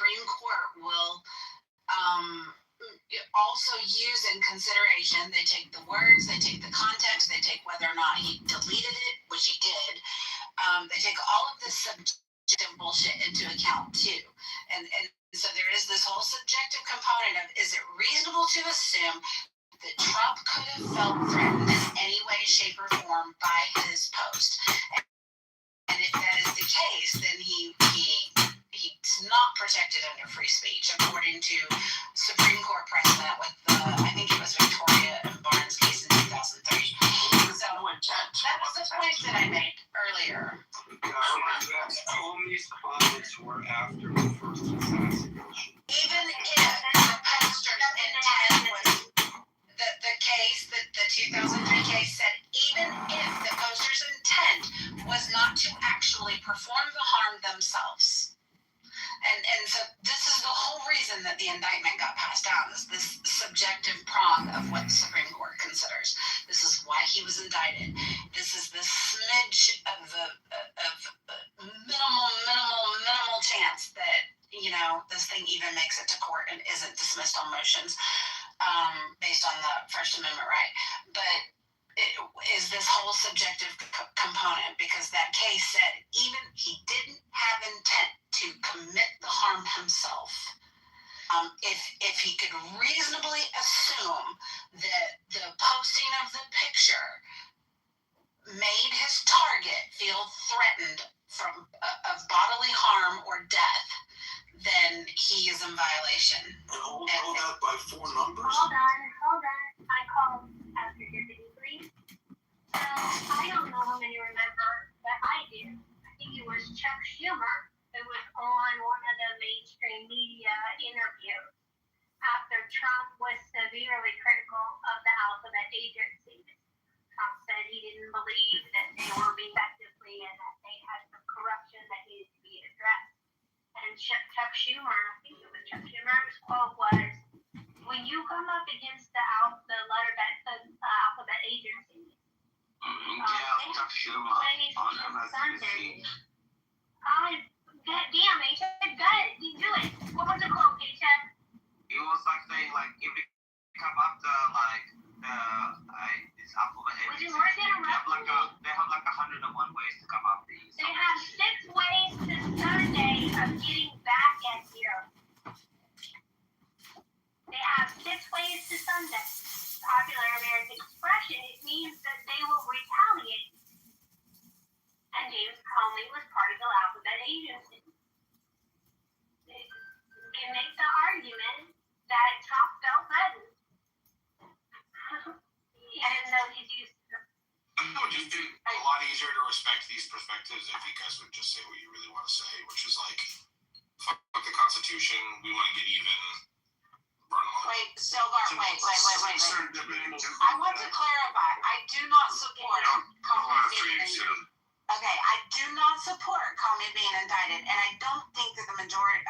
Supreme Court will also use in consideration, they take the words, they take the context, they take whether or not he deleted it, which he did. They take all of this subjective bullshit into account too. And so there is this whole subjective component of, is it reasonable to assume that Trump could have felt threatened in any way, shape, or form by his post? And if that is the case, then he's not protected under free speech, according to Supreme Court precedent with I think it was Victoria and Barnes case in 2003. So that was the point that I made earlier. All these comments were after the first assassination. Even if the poster's intent was the case, the 2003 case said, even if the poster's intent was not to actually perform the harm themselves. And so this is the whole reason that the indictment got passed down, is this subjective prong of what the Supreme Court considers. This is why he was indicted. This is the smidge of minimal chance that, this thing even makes it to court and isn't dismissed on motions based on the First Amendment right. But it is this whole subjective component, because that case said even he didn't have intent to commit the harm himself. If he could reasonably assume that the posting of the picture made his target feel threatened of bodily harm or death, then he is in violation. Hold that by 4 numbers? Hold on. I called after Deputy Green. I don't know how many remember, but I do. I think it was Chuck Schumer who was on one of the mainstream media interviews after Trump was severely critical of the alphabet agencies. Trump said he didn't believe that they worked effectively and that they had some corruption that needed to be addressed. And Chuck Schumer, I think it was Chuck Schumer's quote was, when you come up against the alphabet agencies, Chuck Schumer on MSNBC. Damn, he said, good, we do it. What was the quote, K-Chad? It was like saying, like, if they come after, like, this alphabet agency, they have like 101 ways to come after you. They have 6 ways to Sunday of getting back at you. They have 6 ways to Sunday. Popular American expression, it means that they will retaliate. And James Comey was part of the alphabet agency. You can make the argument that Trump felt threatened. Even though he's used to them. It would just be a lot easier to respect these perspectives if you guys would just say what you really want to say, which is like, fuck the Constitution, we want to get even. Wait, Stilgar, wait. I want to clarify. I do not support I do not support Comey being indicted, and I don't think that the majority.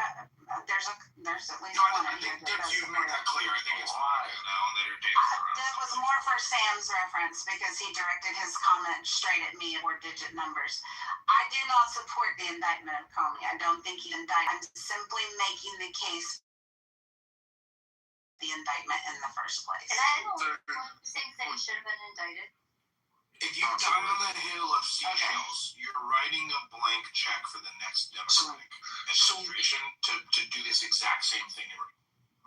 There's at least one. I think you've made that clear. I think it's fine now that you're dating. That was more for Sam's reference because he directed his comment straight at me or digit numbers. I do not support the indictment of Comey. I don't think he's indicted. I'm simply making the case the indictment in the first place. And I don't think that he should have been indicted. If you die on the hill of seashells, you're writing a blank check for the next Democratic administration to do this exact same thing.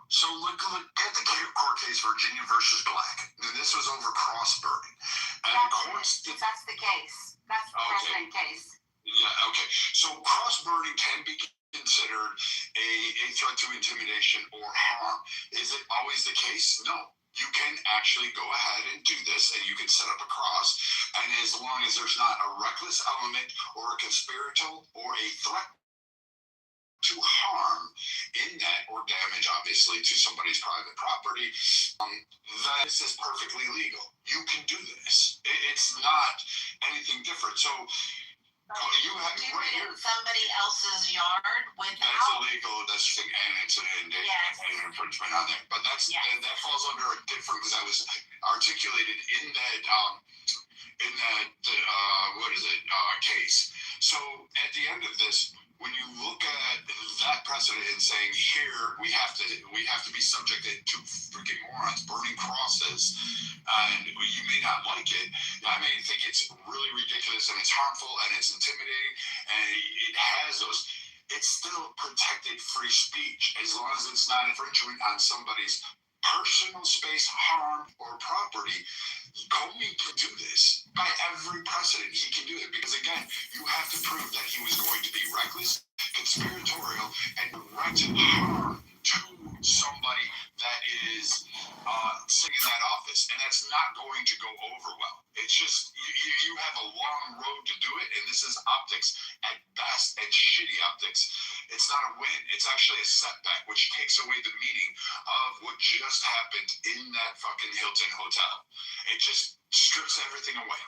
So look at the court case Virginia versus Black. This was over cross-burning. That's the case. That's the precedent case. Yeah, okay. So cross-burning can be considered a threat to intimidation or harm. Is it always the case? No. You can actually go ahead and do this, and you can set up a cross, and as long as there's not a reckless element or a conspiratorial or a threat to harm in that or damage, obviously, to somebody's private property, this is perfectly legal. You can do this. It's not anything different. So you have do it in somebody else's yard without. That's illegal. That's and it's an infringement on there. But that falls under a different, because that was articulated in that case. So at the end of this, when you look at that precedent and saying here we have to be subjected to freaking morons burning crosses, and you may not like it. I may think it's really ridiculous and it's harmful and it's intimidating and it has those. It's still protected free speech as long as it's not infringement on somebody's personal space, harm, or property. Comey can do this by every precedent. He can do it because, again, you have to prove that he was going to be reckless, conspiratorial, and direct harm to somebody that is sitting in that office, and that's not going to go over well. It's just you have a long road to do it, and this is optics at best, and shitty optics. It's not a win. It's actually a setback, which takes away the meaning of what just happened in that fucking Hilton hotel. It just strips everything away.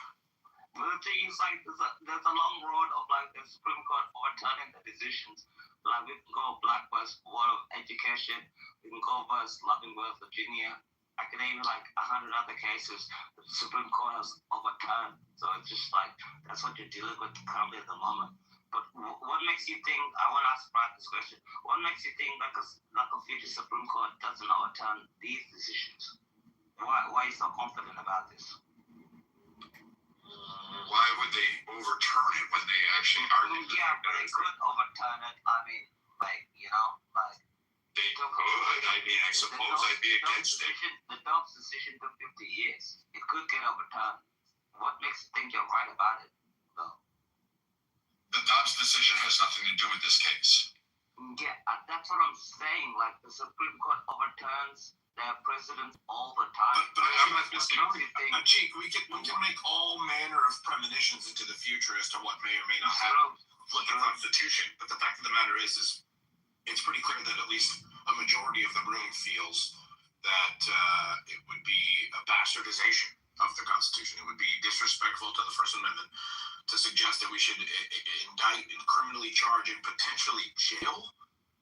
But the thing is, like, there's a long road of, like, the Supreme Court overturning the decisions. Like, we can go Black vs. Board of Education, we can go vs. Loving vs. Virginia. I can name, like, 100 other cases that the Supreme Court has overturned. So it's just, like, that's what you're dealing with currently at the moment. But what makes you think, I want to ask Brad this question, what makes you think that a future Supreme Court doesn't overturn these decisions? Why are you so confident about this? Why would they overturn it when they actually argue? Yeah, but they could overturn it. I mean, like, you know, like... They could. I mean, I suppose I'd be against it. The Dobbs decision took 50 years. It could get overturned. What makes you think you're right about it, though? The Dobbs decision has nothing to do with this case. Yeah, that's what I'm saying. Like, the Supreme Court overturns their precedents all the time. But I'm not discounting. Cheek, we can make all manner of premonitions into the future as to what may or may not happen with the Constitution. But the fact of the matter is it's pretty clear that at least a majority of the room feels that it would be a bastardization of the Constitution. It would be disrespectful to the First Amendment to suggest that we should indict and criminally charge and potentially jail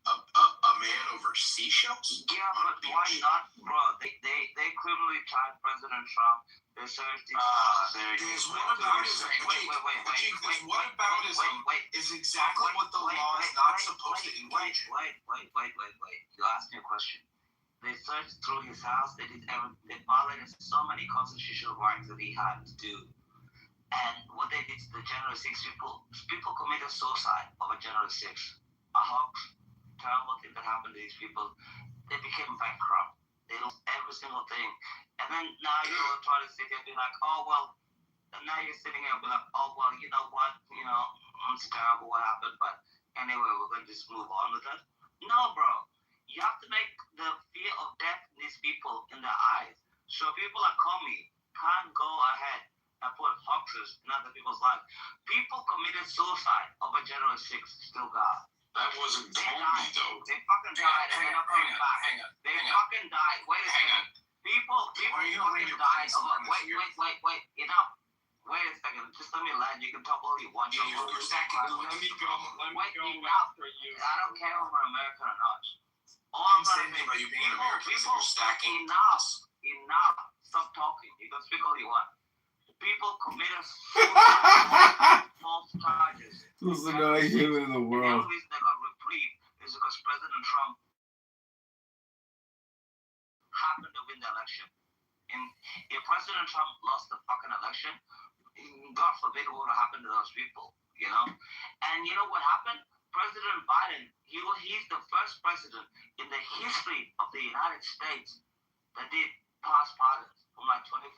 a man over seashells? Yeah, but why not, bro? They criminally tried President Trump. They searched his whataboutism is exactly what the law is not supposed to engage in. Wait. You asked me a question. They searched through his house. They did everything. They violated so many constitutional rights that he had to do. And what they did to the January 6 people committed suicide over January 6. A terrible thing that happened to these people. They became bankrupt. They lost every single thing. And then now you're trying to sit here and be like, oh, well, and now you're sitting here and be like, oh, well, you know what? You know, it's terrible what happened, but anyway, we're going to just move on with it. No, bro. You have to make the fear of death in these people in their eyes. So people like Comey can't go ahead and put hoaxes in other people's lives. People committed suicide over January 6th, still God. That wasn't Comey, though. They fucking died. Hang on. Fucking died. Wait a second. People fucking died over... Wait. Enough. Wait a second. Just let me land. You can talk all you want. You're stacking. Let me go after you. I don't care if I'm American or not. All I'm I'm saying saying about you being an American is that you're stacking. Enough. Stop talking. You can speak all you want. People committed suicide, false charges. This is the guy human in the world. The only reason they got reprieve is because President Trump happened to win the election. And if President Trump lost the fucking election, God forbid what would happen to those people, you know? And you know what happened? President Biden, he's the first president in the history of the United States that did pass pardons from like 2014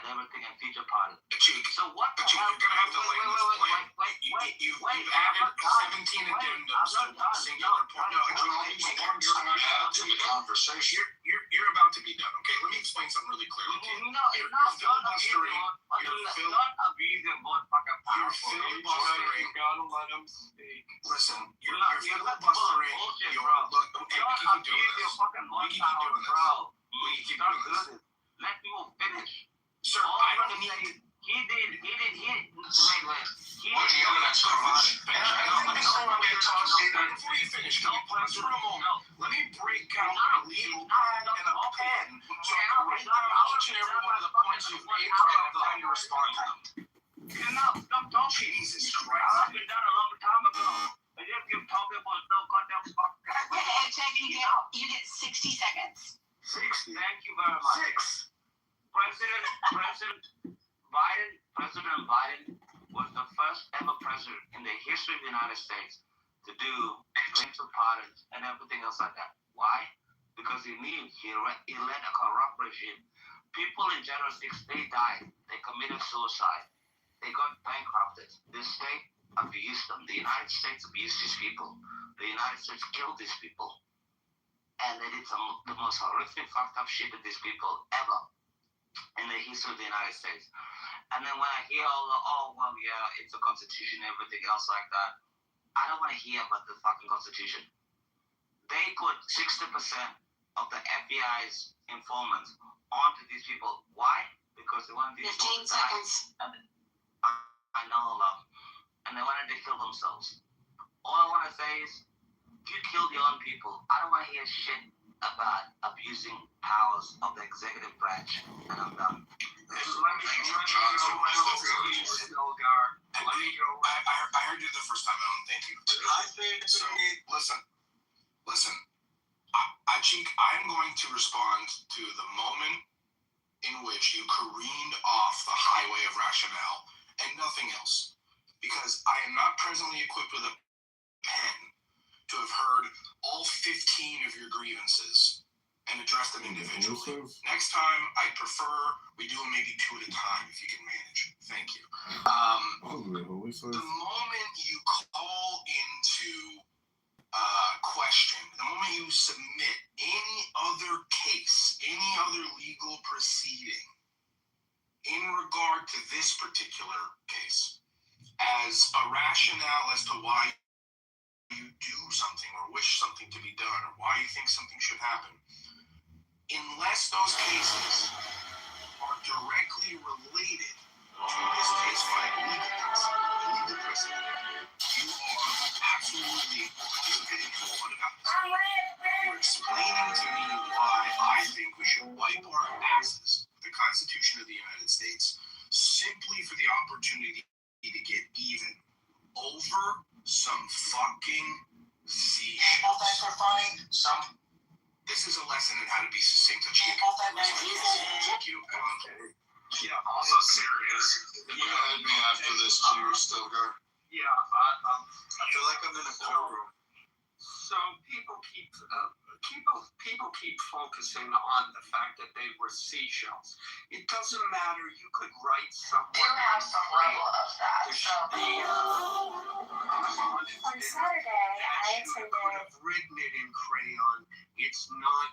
and everything and future pardons. So what the hell? You're going to have to lay this plan. You've added 17 addendums to one singular point. To the conversation. You're about to be done, okay? Let me explain something really clearly to you. You're filibustering. Don't abuse your both fucking power. You're filibustering. Gotta let him speak. Listen, you're filibustering. Look, okay, we can keep doing this. We can keep doing this. We can keep doing this. Let me finish. Sir, I don't need... He did. Wait. Before you finish, can you pause for a moment? Let me break out a legal pad and a pen so I can write down each and every one of the points you've made and have time to respond to them. Stop talking. Jesus Christ. I've been done a long time ago. I just talking about no goddamn podcast. Okay, Jake, you get 60 seconds. 60. Thank you very much. 6. President Biden was the first ever president in the history of the United States to do extensive pardons and everything else like that. Why? Because he led a corrupt regime. People in January 6th, they died. They committed suicide. They got bankrupted. The state abused them. The United States abused these people. The United States killed these people. And they did the most horrific, fucked up shit to these people ever in the history of the United States. And then when I hear all the, it's a constitution, everything else like that, I don't want to hear about the fucking constitution. They put 60% of the FBI's informants onto these people. Why? Because they wanted these 15 people to die. seconds. I know, love. And they wanted to kill themselves. All I want to say is, you killed your own people. I don't want to hear shit about abusing powers of the executive branch. And I'm done. I heard you the first time, Alan. Thank you. So, listen. Cheek, I'm going to respond to the moment in which you careened off the highway of rationale and nothing else. Because I am not presently equipped with a pen to have heard all 15 of your grievances and address them individually. Next time, I'd prefer we do them maybe 2 at a time if you can manage. Thank you. The moment you call into question, the moment you submit any other case, any other legal proceeding in regard to this particular case as a rationale as to why you do something or wish something to be done or why you think something should happen, unless those cases are directly related to this case by legal precedent, you are absolutely participating in what about this. You're explaining to me why I think we should wipe our asses with the Constitution of the United States simply for the opportunity to get even over some fucking seashells. This is a lesson in how to be succinct. Thank you. Yeah, Also serious. You're gonna add me after this too, Stilgar. yeah, I feel like I'm in a courtroom. So people keep focusing on the fact that they were seashells. It doesn't matter. You could write someone. You have some level of that. On Saturday, I Could attended. have written it in crayon. It's not.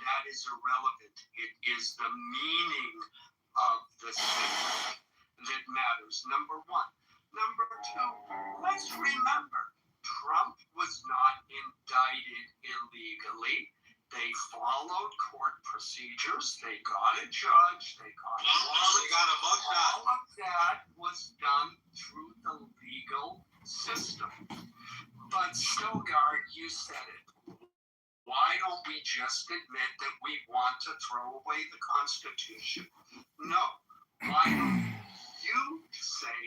That is irrelevant. It is the meaning of the statement that matters. Number one. Number two. Let's remember. Trump was not indicted illegally. They followed court procedures. They got a judge. They got a mugshot. All of that was done through the legal system. But Stilgar, you said it. Why don't we just admit that we want to throw away the Constitution? No. Why don't you say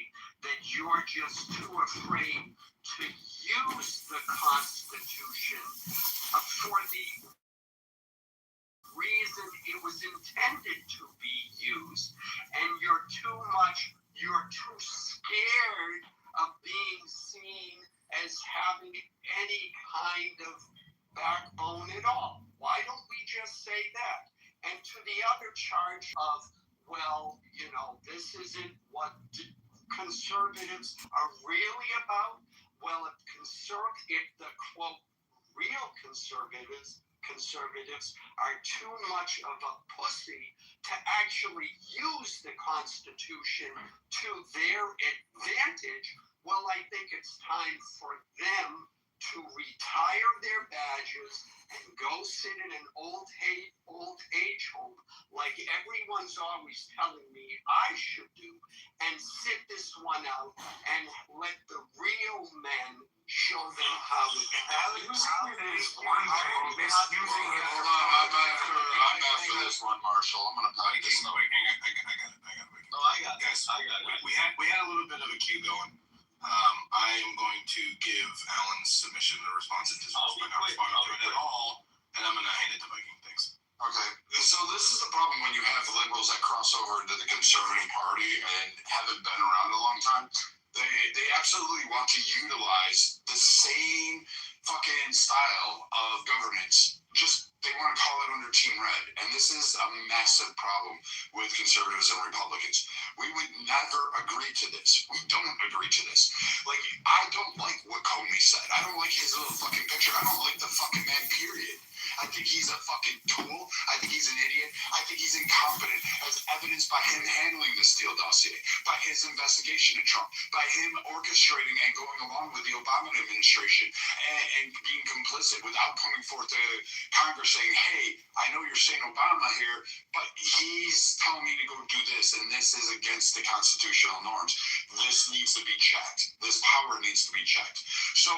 that you're just too afraid to use the Constitution for the reason it was intended to be used, and you're too scared of being seen as having any kind of backbone at all? Why don't we just say that? And to the other charge of, well, this isn't what conservatives are really about. Well, if the quote real conservatives are too much of a pussy to actually use the Constitution to their advantage, well, I think it's time for them to retire their badges and go sit in an old age home like everyone's always telling me I should do, and sit this one out and let the real men show them how to Hold on, I'm after this one, Marshall. I'm gonna pipe this up. I got it. No, I got it. We had a little bit of a queue going. I am going to give Alan's submission a response to this by not responding to it at all, and I'm going to hand it to Viking. Thanks. Okay, so this is the problem when you have liberals that cross over into the Conservative Party and haven't been around a long time. They absolutely want to utilize the same fucking style of governance. Just they want to call it under Team Red, and this is a massive problem with conservatives and Republicans. We would never agree to this. We don't agree to this. Like, I don't like what Comey said. I don't like his little fucking picture. I don't like the fucking man, period. I think he's a fucking tool. I think he's an idiot. I think he's incompetent, as evidenced by him handling the Steele dossier, by his investigation of Trump, by him orchestrating and going along with the Obama administration and being complicit without coming forth to Congress saying, hey, I know you're saying Obama here, but he's telling me to go do this, and this is against the constitutional norms. This needs to be checked. This power needs to be checked. So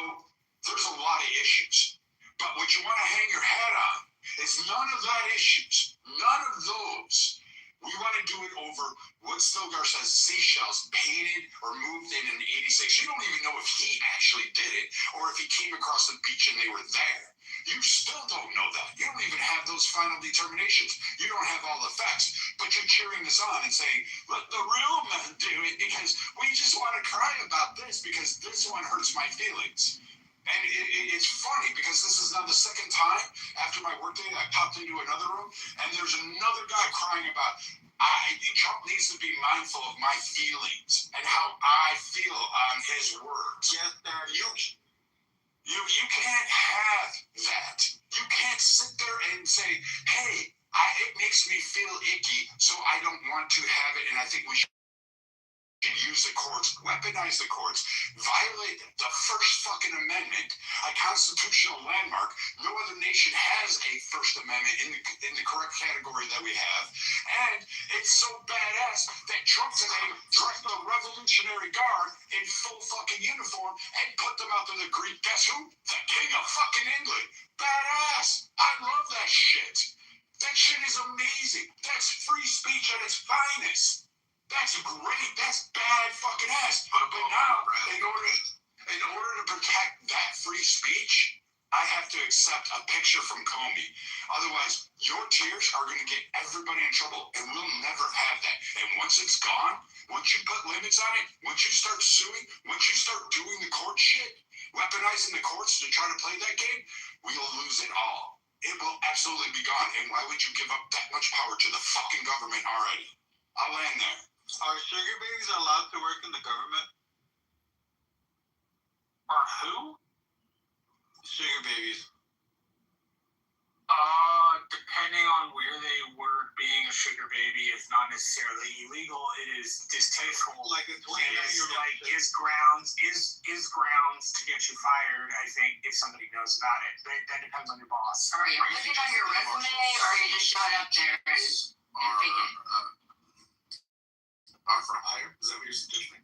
there's a lot of issues. But what you want to hang your hat on is none of that issues. None of those. We want to do it over what Stilgar says, seashells painted or moved in 86. You don't even know if he actually did it or if he came across the beach and they were there. You still don't know that. You don't even have those final determinations. You don't have all the facts. But you're cheering this on and saying, let the real men do it because we just want to cry about this because this one hurts my feelings. And it's funny because this is now the second time after my workday I popped into another room and there's another guy crying about Trump needs to be mindful of my feelings and how I feel on his words. Yes, sir. You can't have that. You can't sit there and say, hey, it makes me feel icky, so I don't want to have it, and I think we should use the courts, weaponize the courts, violate the First fucking Amendment, a constitutional landmark. No other nation has a First Amendment in the correct category that we have. And it's so badass that Trump today dressed the Revolutionary Guard in full fucking uniform and put them out to the Greek. Guess who? The King of fucking England. Badass. I love that shit. That shit is amazing. That's free speech at its finest. That's great. That's bad fucking ass. But now, in order to protect that free speech, I have to accept a picture from Comey. Otherwise, your tears are going to get everybody in trouble, and we'll never have that. And once it's gone, once you put limits on it, once you start suing, once you start doing the court shit, weaponizing the courts to try to play that game, we'll lose it all. It will absolutely be gone. And why would you give up that much power to the fucking government already? I'll land there. Are sugar babies allowed to work in the government? Or who? Sugar babies. Depending on where they work, being a sugar baby is not necessarily illegal. It is distasteful. Like a 29-year-old. Is grounds to get you fired. I think if somebody knows about it, that depends on your boss. Are you putting on your resume, or are you just showing up there and fake it? For hire? Is that what you're suggesting?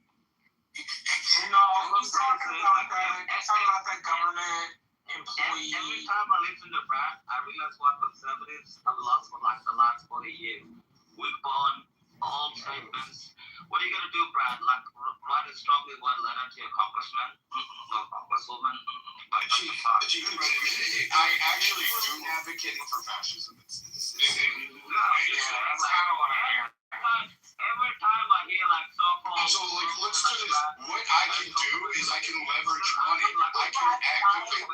No, I'm talking about the government employee. Every time I listen to Brad, I realize what conservatives have lost for like the last 40 years. Weak bond, all statements. What are you going to do, Brad? Like, write a strongly word letter to your congressman, or congresswoman? I actually do advocating for fascism. That's kind of what I hear. Every time I hear like so-called... So, like, let's do this. What I can do is I can leverage money. I can activate...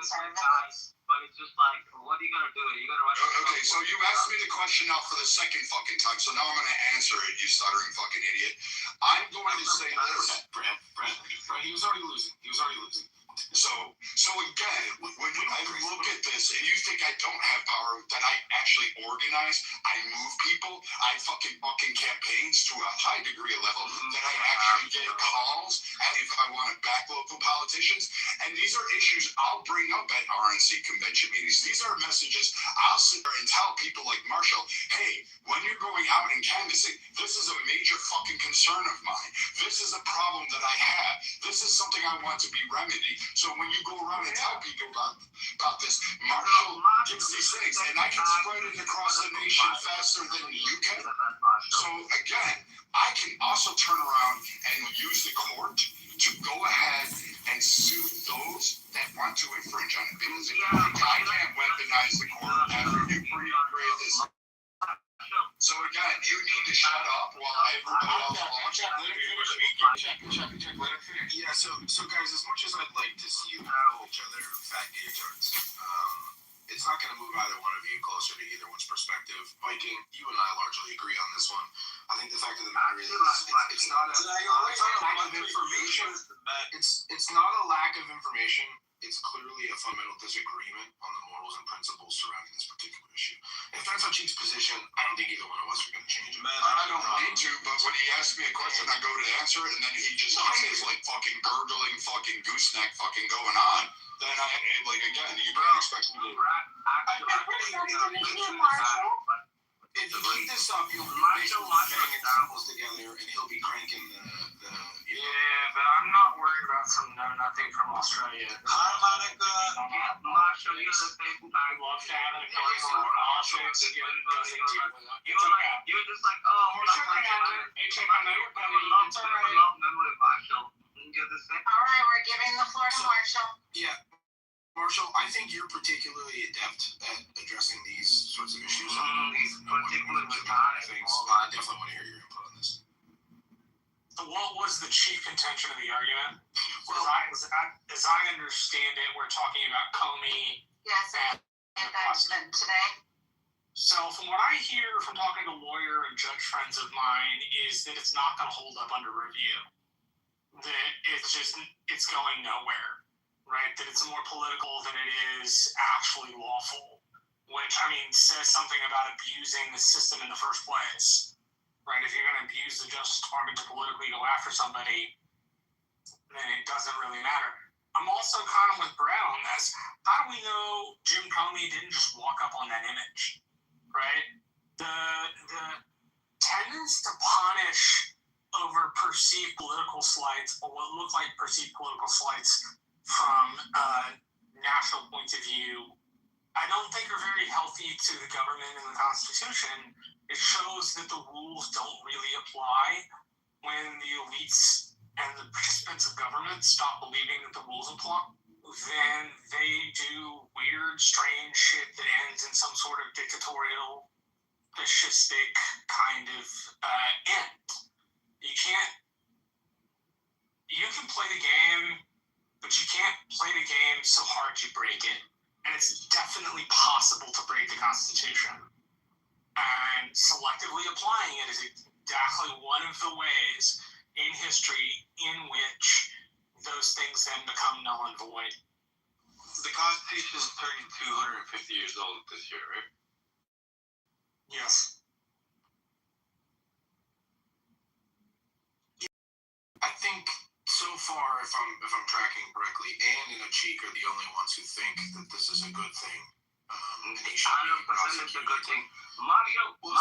But it's just like, what are you going to do? You're going to write... Okay, so you asked me the question now for the second fucking time, so now I'm going to answer it, you stuttering fucking idiot. I'm going to say this. Brad, he was already losing. So again, when I look at this and you think I don't have power, that I actually organize, I move people, I fucking campaigns to a high degree of level, that I actually get calls and if I want to back local politicians. And these are issues I'll bring up at RNC convention meetings. These are messages I'll sit there and tell people like Marshall, hey, when you're going out and canvassing, this is a major fucking concern of mine. This is a problem that I have. This is something I want to be remedied. So when you go around and tell people about this, Marshall gets these things, and I can spread it across the nation faster than you can. So again, I can also turn around and use the court to go ahead Viking, you and I largely agree on this one. I think the fact of the matter is, it's not a lack of information. It's not a lack of information. It's clearly a fundamental disagreement on the morals and principles surrounding this particular issue. If that's Cheek's position, I don't think either one of us are going to change it. I don't need to, but when he asks me a question, I go to answer it, and then he just gets his like fucking gurgling fucking gooseneck fucking going on. Then I like again, you can't expect me to. If you keep this up, you'll be basically banging examples together, and he'll be cranking the Yeah, but I'm not worried about some know-nothing from Australia. Hi, Monica. Yeah, Marshall, you're the big I love to have an opinion on politics. It doesn't deal with it. It's okay. You're just like, oh, Hey, check on everybody. It's all right. long memory, Marshall. You're the same. All right, we're giving the floor to Marshall. Yeah. Marshall, I think you're particularly adept at addressing these sorts of issues. Particularly with time. Things. I definitely want to hear your input on this. So what was the chief contention of the argument? Well, As I understand it, we're talking about Comey. Yes, and that's today. So from what I hear from talking to lawyer and judge friends of mine is that it's not going to hold up under review. That it's going nowhere. Right, that it's more political than it is actually lawful, which, I mean, says something about abusing the system in the first place. Right, if you're going to abuse the Justice Department to politically go after somebody, then it doesn't really matter. I'm also kind of with Brad on this. How do we know Jim Comey didn't just walk up on that image? Right, the tendency to punish over perceived political slights, or what look like perceived political slights from a national point of view, I don't think are very healthy to the government and the Constitution. It shows that the rules don't really apply when the elites and the participants of government stop believing that the rules apply. Then they do weird, strange shit that ends in some sort of dictatorial, fascistic kind of end. You can play the game, but you can't play the game so hard you break it. And it's definitely possible to break the Constitution. And selectively applying it is exactly one of the ways in history in which those things then become null and void. The Constitution is 250 years old this year, right? Yes. I think so far, if I'm tracking correctly, Ann and Cheek are the only ones who think that this is a good thing. And he should be 100% it's a good thing. Marshall, Well,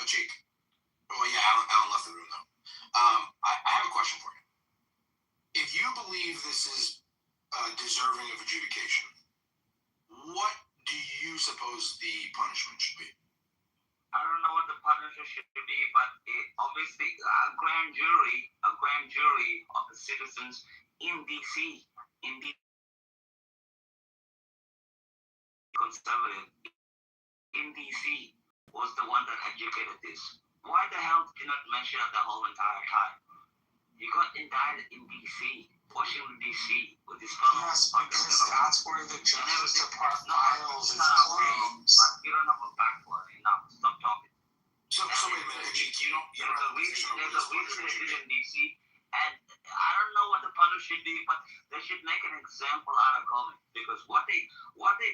Cheek. Oh yeah, Alan left the room though. I have a question for you. If you believe this is deserving of adjudication, what do you suppose the punishment should be? I don't know what the punishment should be, but obviously a grand jury of the citizens in DC, conservative, in DC, was the one that educated this. Why the hell did you not mention it the whole entire time? You got indicted in DC, Washington DC, with this fellow. Yes, because that's where the Justice Department files its claims. You don't have a back for it. Now, stop talking. So wait a minute, Cheek, you don't have a position on what this punishment should be. In DC, and I don't know what the punishment should be, but they should make an example out of Comey, because what they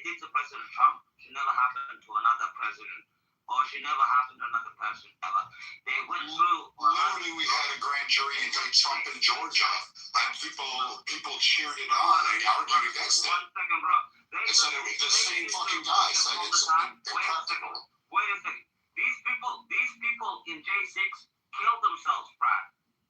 did to President Trump should never happen to another president, or should never happen to another person ever. They went through. Literally, we had a grand jury indict Trump in Georgia, and people cheered it on. They argued against it. 1 second, bro. They said it was the same fucking guy said it's impractical. Wait a second. These people in J6 killed themselves, Brad.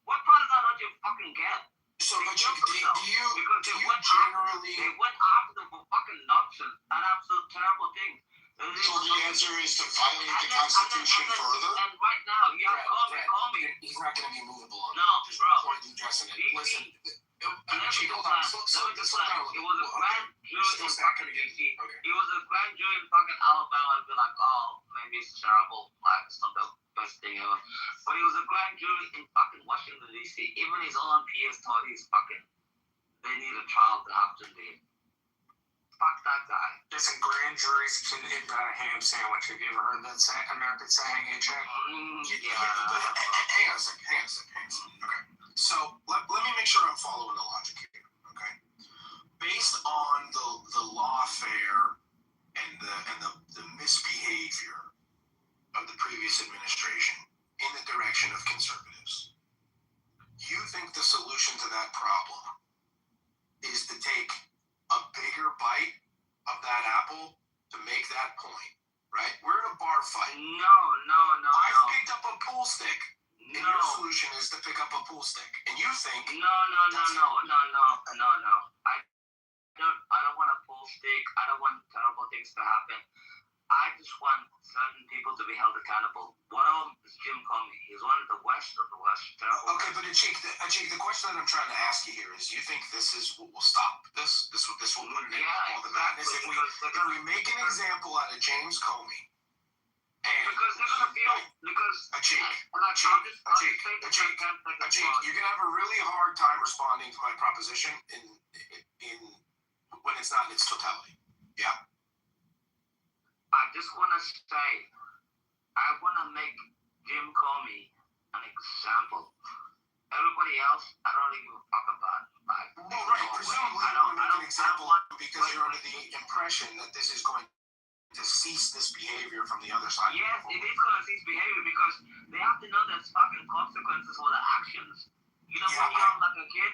What part of that don't you fucking get? So, They Cheek, killed do you themselves because generally? they went after them for fucking nonsense and absolute terrible things. So the answer is to violate the Constitution further? And right now, you have Comey. He's not going to be movable on No, There's bro. no point in addressing it. Listen, Cheek, hold on. Slow down a It was little. a grand jury in fucking DC. Okay. It was a grand jury in fucking Alabama and be like, oh, maybe it's terrible. Like, it's not the best thing ever. But it was a grand jury in fucking Washington, D.C. Even his own PS thought he's fucking, they need a trial to have to leave. Fuck that guy. There's a grand jury in a ham sandwich. Have you ever heard that American saying, AJ? But hang on a second. Okay. So let me make sure I'm following the logic here. Okay. Based on the lawfare and the misbehavior of the previous administration in the direction of conservatives, you think the solution to that problem is to take a bigger bite of that apple to make that point, right? We're in a bar fight. No. I've picked up a pool stick, and No. your solution is to pick up a pool stick, and you think No. I don't want a pool stick. I don't want terrible things to happen. I just want certain people to be held accountable. One of them is Jim Comey. He's one of the worst of the worst. Okay, but Ajik, the question that I'm trying to ask you here is: you think this is what will stop this? This will eliminate all the madness if we make an example out of James Comey, and because they're gonna feel Ajik, you're gonna have a really hard time responding to my proposition in when it's not in its totality. Yeah. I just want to say, I want to make Jim Comey an example. Everybody else, I don't even fuck about. Well, right. Presumably, you want to make an example because you're under the impression that this is going to cease this behavior from the other side. Yes, it is going to cease behavior because they have to know there's fucking consequences for their actions. You know, when you're like a kid,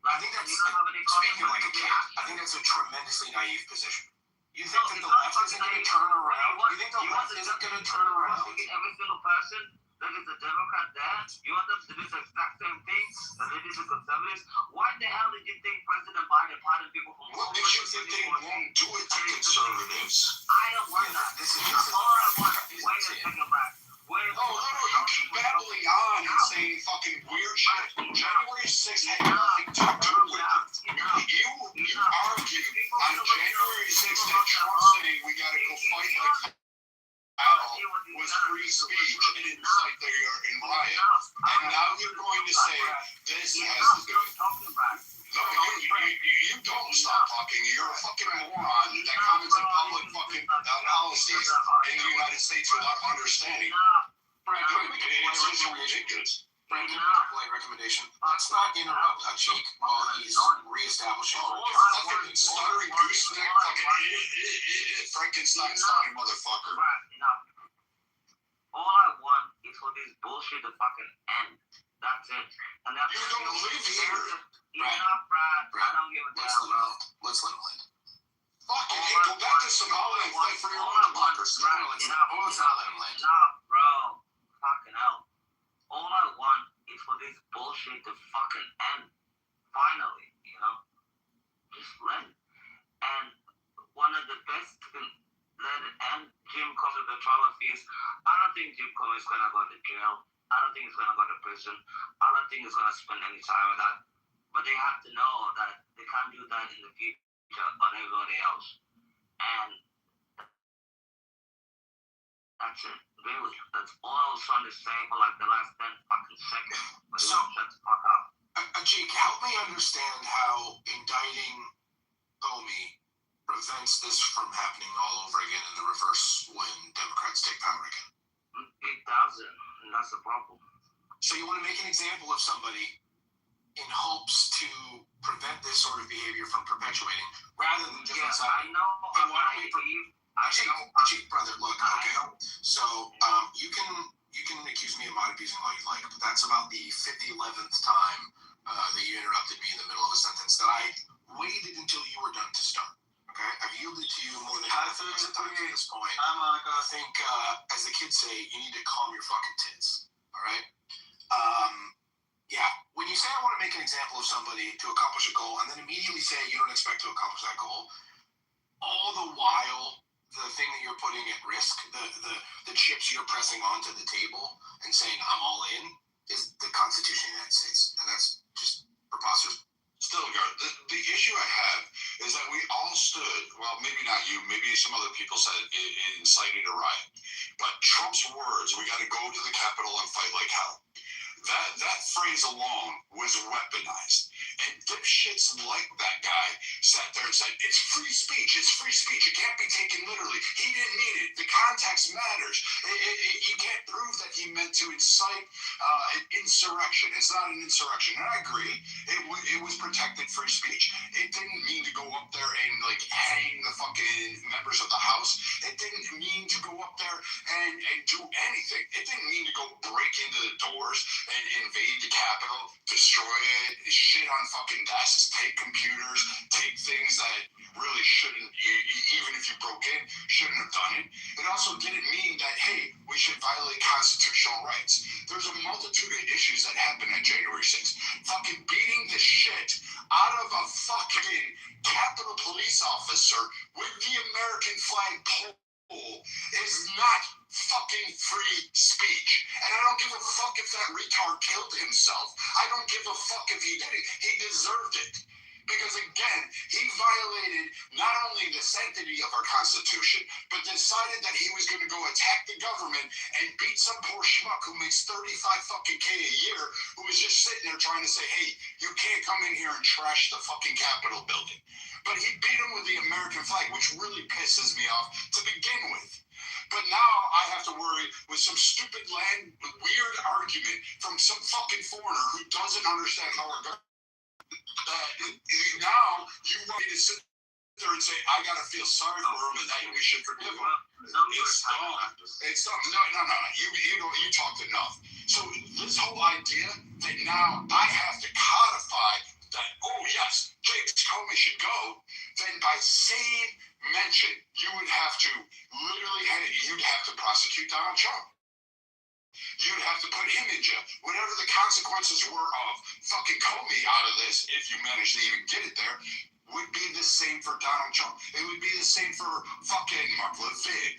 I think that's, speaking like a kid, I think that's a tremendously naive position. You think that the left isn't going to turn around? You think the left isn't going to turn around? Every single person that is a Democrat there, you want them to do the exact same thing that they did to conservatives? Why the hell did you think President Biden pardoned people from What makes you think they won't do it to conservatives? I don't want that. This is all I want. Wait a second, back. No, you keep babbling on and saying fucking weird shit. January 6th had nothing to do with it. You argued on January 6th that Trump saying we gotta go fight like hell was free speech and incite the riot. And now you're going to say this has to do it. No, you don't stop talking. You're a fucking moron that comments on public fucking policies in the United States without understanding. Frank, it's just ridiculous. Frank, play recommendation. Let's not interrupt Ajik while he's reestablishing. Fucking stuttering gooseneck, fucking Frankenstein sounding motherfucker. All I want is for this bullshit to fucking end. That's it. And that's You don't live here. Enough, Brad. I don't give a damn, bro. Let's let him land. Fucking hey, go back to Somalia and fight for your own democracy. Let's not let him land. Enough, bro. Fucking hell. All I want is for this bullshit to fucking end. Finally, you know? Just let it. And one of the best to let it end, Jim Comey, the trial of fees. I don't think Jim Comey is going to go to jail. I don't think he's going to go to prison. I don't think he's going to spend any time with that. But they have to know that they can't do that in the future on everybody else. And that's it. Really. That's all I was trying to say for like the last 10 fucking seconds. But So, shut the fuck up. Ajik, help me understand how indicting Comey prevents this from happening all over again in the reverse when Democrats take power again. It doesn't. And that's the problem. So you want to make an example of somebody in hopes to prevent this sort of behavior from perpetuating, rather than just deciding, I know. hey, why don't we... Ajik, brother, look, okay. So you can accuse me of mod abusing all you like, but that's about the 11th time that you interrupted me in the middle of a sentence that I waited until you were done to start. Okay, I've yielded to you more than half a dozen times at this point. I think, as the kids say, you need to calm your fucking tits. All right. Yeah. When you say I want to make an example of somebody to accomplish a goal, and then immediately say you don't expect to accomplish that goal, all the while the thing that you're putting at risk, the chips you're pressing onto the table and saying I'm all in, is the Constitution of the United States, and that's just preposterous. Still, the issue I have is that we all stood, well, maybe not you, maybe some other people said it incited a riot, but Trump's words, we got to go to the Capitol and fight like hell. That phrase alone was weaponized. And dipshits like that guy sat there and said, it's free speech, it can't be taken literally. He didn't mean it. The context matters. You can't prove that he meant to incite an insurrection. It's not an insurrection. And I agree, it was protected free speech. It didn't mean to go up there and like hang the fucking members of the House. It didn't mean to go up there and do anything. It didn't mean to go break into the doors and invade the Capitol, destroy it, shit on fucking desks, take computers, take things that really shouldn't, even if you broke in, shouldn't have done it. It also didn't mean that, hey, we should violate constitutional rights. There's a multitude of issues that happened on January 6th. Fucking beating the shit out of a fucking Capitol police officer with the American flag pole is not fucking free speech. And I don't give a fuck if that retard killed himself. I don't give a fuck if he did it. He deserved it. Because again, he violated not only the sanctity of our Constitution, but decided that he was going to go attack the government and beat some poor schmuck who makes 35 fucking K a year, who was just sitting there trying to say, hey, you can't come in here and trash the fucking Capitol building. But he beat him with the American flag, which really pisses me off to begin with. But now I have to worry with some stupid weird argument from some fucking foreigner who doesn't understand how our government. Now you want me to sit there and say I gotta feel sorry for him and that we should forgive him. It's dumb. It's dumb. No. You talked enough. So this whole idea that now I have to codify that, oh yes, James Comey should go, then by same mention you would have to you'd have to prosecute Donald Trump. You'd have to put him in jail. Whatever the consequences were of fucking Comey out of this, if you manage to even get it there, would be the same for Donald Trump. It would be the same for fucking Mark Levin.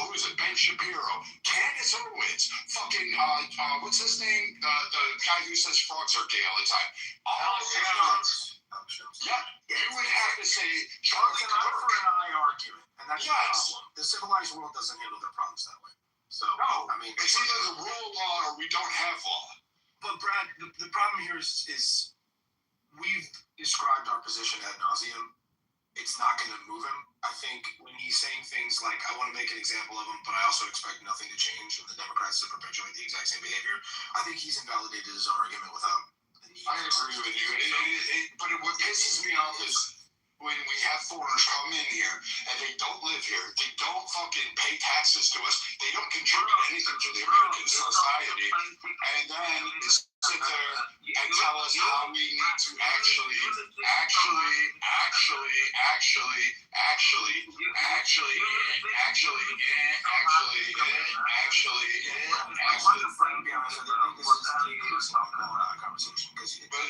Who is it? Ben Shapiro. Candace Owens. Fucking, what's his name? The guy who says frogs are gay all the time. Yeah, you would have to say Charlie Kirk. For an eye argument, and that's the problem. The civilized world doesn't handle their problems that way. So, no, I mean, it's either the rule of law or we don't have law. But Brad, the problem here is we've described our position ad nauseum. It's not going to move him. I think when he's saying things like, I want to make an example of him, but I also expect nothing to change and the Democrats to perpetuate the exact same behavior, I think he's invalidated his own argument without the need. I agree with you. But what pisses me off is when we have foreigners come in here and they don't live here, they don't fucking pay taxes to us, they don't contribute anything to the American society, and then sit there and tell us how we need to actually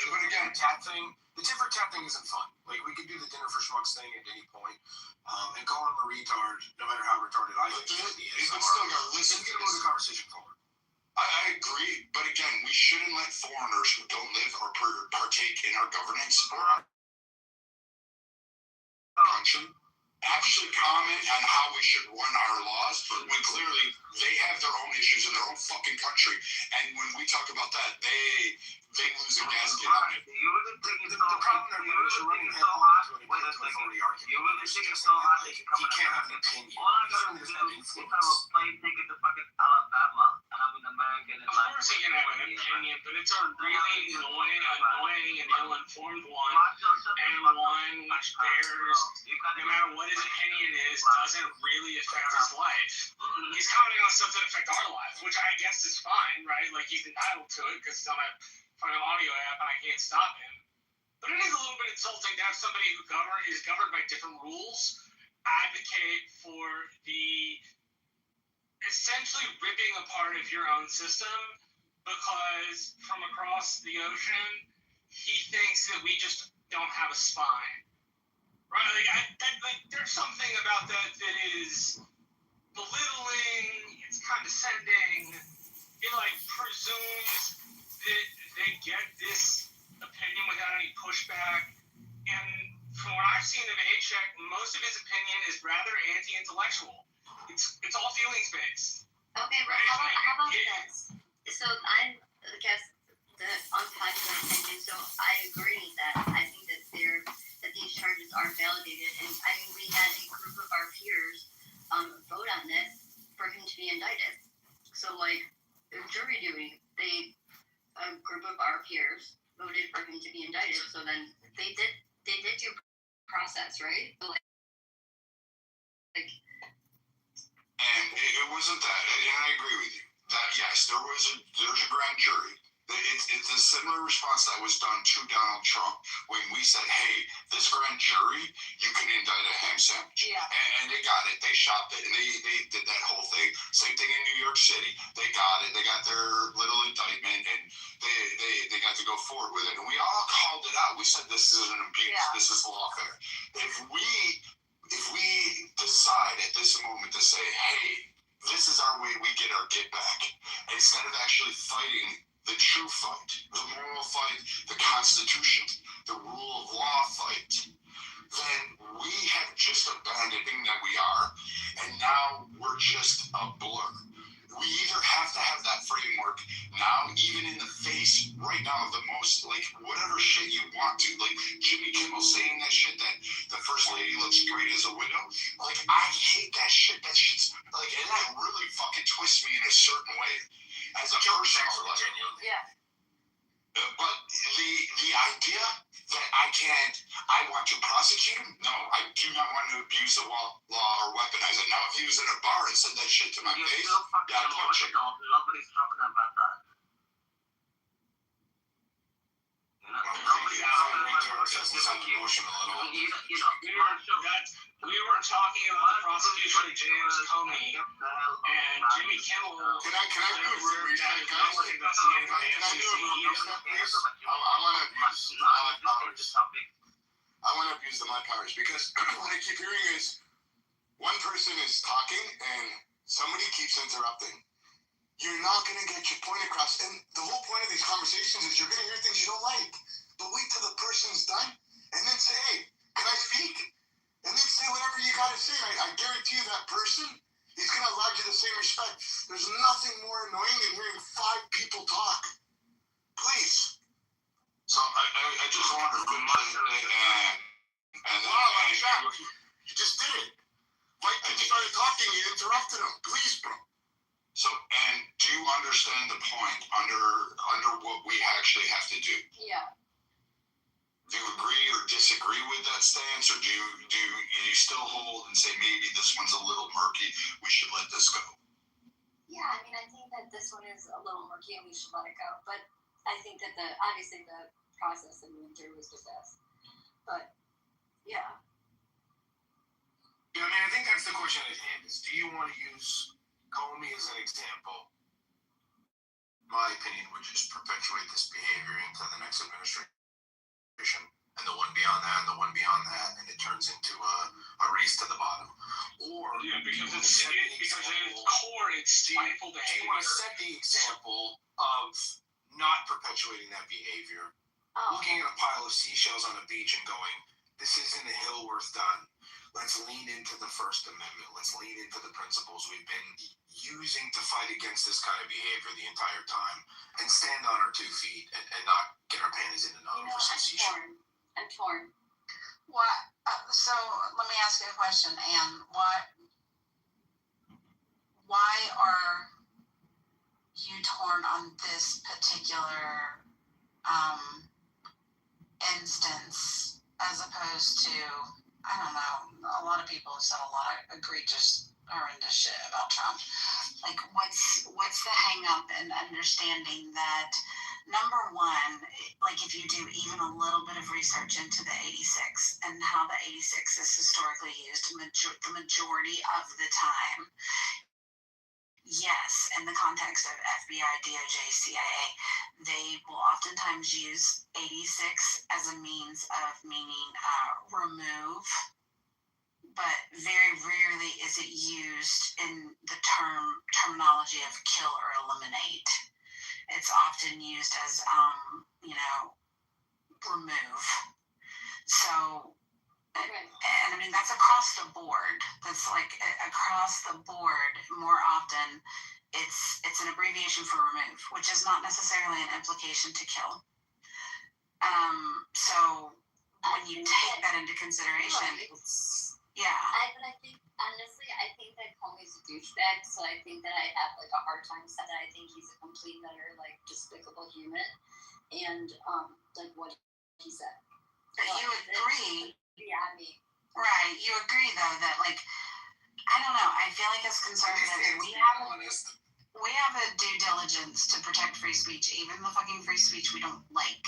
But again, cat thing. The tit for tat thing isn't fun. Like, we could do the dinner for schmucks thing at any point, and call him a retard, no matter how retarded I think he is. But still, listen to the conversation forward. I agree, but again, we shouldn't let foreigners who don't live or partake in our governance or our country actually comment on how we should run our laws when clearly they have their own issues in their own fucking country. And when we talk about that, they lose a gasket on it. The problem there is you're running headlong to an authority argument. He can't have an opinion. There's no influence. Of course he can have an opinion, but it's a really annoying and ill-informed one, and one which bears, no matter what his opinion is, doesn't really affect his life. He's commenting on stuff that affect our lives, which I guess is fine, right? Like, he's entitled to it because it's on a fucking audio app and I can't stop him. But it is a little bit insulting to have somebody who is governed by different rules advocate for the essentially ripping apart of your own system because from across the ocean, he thinks that we just don't have a spine. Right? Like there's something about that is belittling, it's condescending, it like presumes that they get this opinion without any pushback. And from what I've seen of A-Check, most of his opinion is rather anti-intellectual. It's all feelings based. Okay, well, how about this? So I guess the unpopular opinion. So I agree that I think that these charges are validated, and I mean we had a group of our peers vote on it for him to be indicted. So like jury duty, a group of our peers voted for him to be indicted. So then they did due process, right? So like and it wasn't that, and I agree with you that yes, there's a grand jury. It's a similar response that was done to Donald Trump when we said, hey, this grand jury, you can indict a ham sandwich. Yeah. And they got it. They shopped it, and they did that whole thing. Same thing in New York City. They got it. They got their little indictment, and they got to go forward with it. And we all called it out. We said this is an abuse. Yeah. This is lawfare. If we decide at this moment to say, hey, this is our way we get our get back, instead of actually fighting the true fight, the moral fight, the Constitution, the rule of law fight, then we have just abandoned that we are, and now we're just a blur. We either have to have that framework now, even in the face right now of the most, like, whatever shit you want to, like Jimmy Kimmel saying that shit, that the first lady looks great as a widow. Like, I hate that shit. That shit's, like, and that really fucking twists me in a certain way as a person. Yeah. But the idea that I want to prosecute him? No, I do not want to abuse the law or weaponize it. Now, if he was in a bar and said that shit to my face, I'd punch him. Nobody's talking about that. Nobody's talking about that. We were talking about the prosecution of James Comey and Jimmy Kimmel. Can I do a reset, guys? Can I do a reset, please? I want to abuse my powers because what I keep hearing is one person is talking and somebody keeps interrupting. You're not going to get your point across. And the whole point of these conversations is you're going to hear things you don't like. But wait till the person's done and then say, hey, can I speak? And then say whatever you got to say. I guarantee you that person is going to allow you the same respect. There's nothing more annoying than hearing 5 people talk. Please. So I just wanted to you just did it. Mike just started talking, you interrupted him. Please, bro. So, and do you understand the point under what we actually have to do? Yeah. Do you agree or disagree with that stance, or do you still hold and say maybe this one's a little murky, we should let this go? Yeah, I mean, I think that this one is a little murky and we should let it go. But I think that obviously the process that we went through was just us. But yeah. Yeah, I mean, I think that's the question at hand. Is do you want to use Comey as an example? My opinion would just perpetuate this behavior into the next administration, and the one beyond that, and the one beyond that, and it turns into a race to the bottom. Or because at its core, it's stifle behavior. Do you want to set the example of not perpetuating that behavior, looking at a pile of seashells on a beach and going, "This isn't a hill worth done. Let's lean into the First Amendment. Let's lean into the principles we've been using to fight against this kind of behavior the entire time, and stand on our 2 feet and not get our panties in a knot over some seashell." I'm torn. What? So let me ask you a question, Anne. Why are you torn on this particular instance as opposed to, I don't know, a lot of people have said a lot of egregious, horrendous shit about Trump. Like, what's the hang up in understanding that, number one, like if you do even a little bit of research into the 86 and how the 86 is historically used, the majority of the time, yes, in the context of FBI, DOJ, CIA, they will oftentimes use 86 as a means of meaning remove, but very rarely is it used in the terminology of kill or eliminate. It's often used as, remove. So, and I mean, that's across the board. That's like across the board more often. it's an abbreviation for remove, which is not necessarily an implication to kill. So when you take that into consideration, it's But I think honestly, I think that Comey's a douchebag, so I think that I have like a hard time saying that I think he's a complete and utter like despicable human, and like what he said. But you agree, Yeah, I mean, right? You agree though that like I don't know. I feel like as conservatives, we have a due diligence to protect free speech, even the fucking free speech we don't like.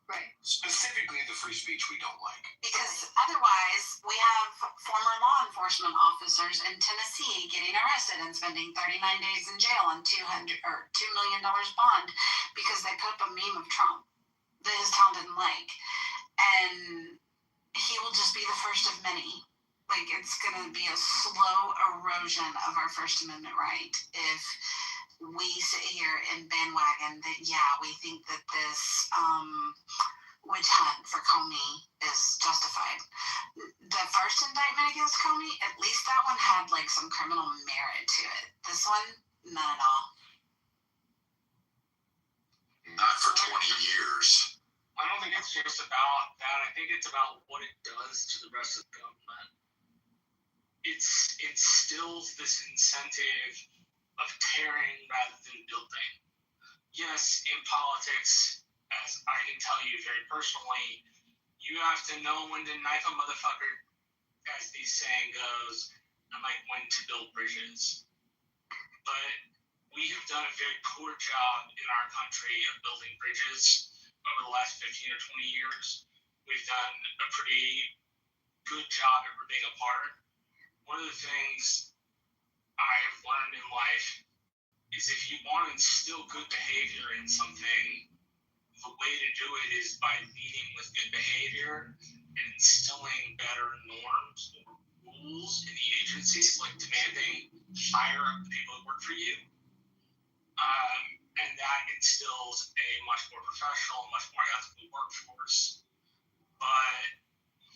right. Specifically, the free speech we don't like. Because otherwise, we have former law enforcement officers in Tennessee getting arrested and spending 39 days in jail and $2 million bond because they put up a meme of Trump that his town didn't like. And he will just be the first of many. Like, it's going to be a slow erosion of our First Amendment right if we sit here and bandwagon that, we think that this witch hunt for Comey is justified. The first indictment against Comey, at least that one had like some criminal merit to it. This one, none at all. Not for 20 years. I don't think it's just about that. I think it's about what it does to the rest of the government. It instills this incentive of tearing rather than building. Yes, in politics, as I can tell you very personally, you have to know when to knife a motherfucker, as the saying goes, and like when to build bridges. But we have done a very poor job in our country of building bridges over the last 15 or 20 years. We've done a pretty good job at ripping apart. One of the things I've learned in life is if you want to instill good behavior in something, the way to do it is by leading with good behavior and instilling better norms or rules in the agencies, like demanding hire up the people that work for you. And that instills a much more professional, much more ethical workforce. But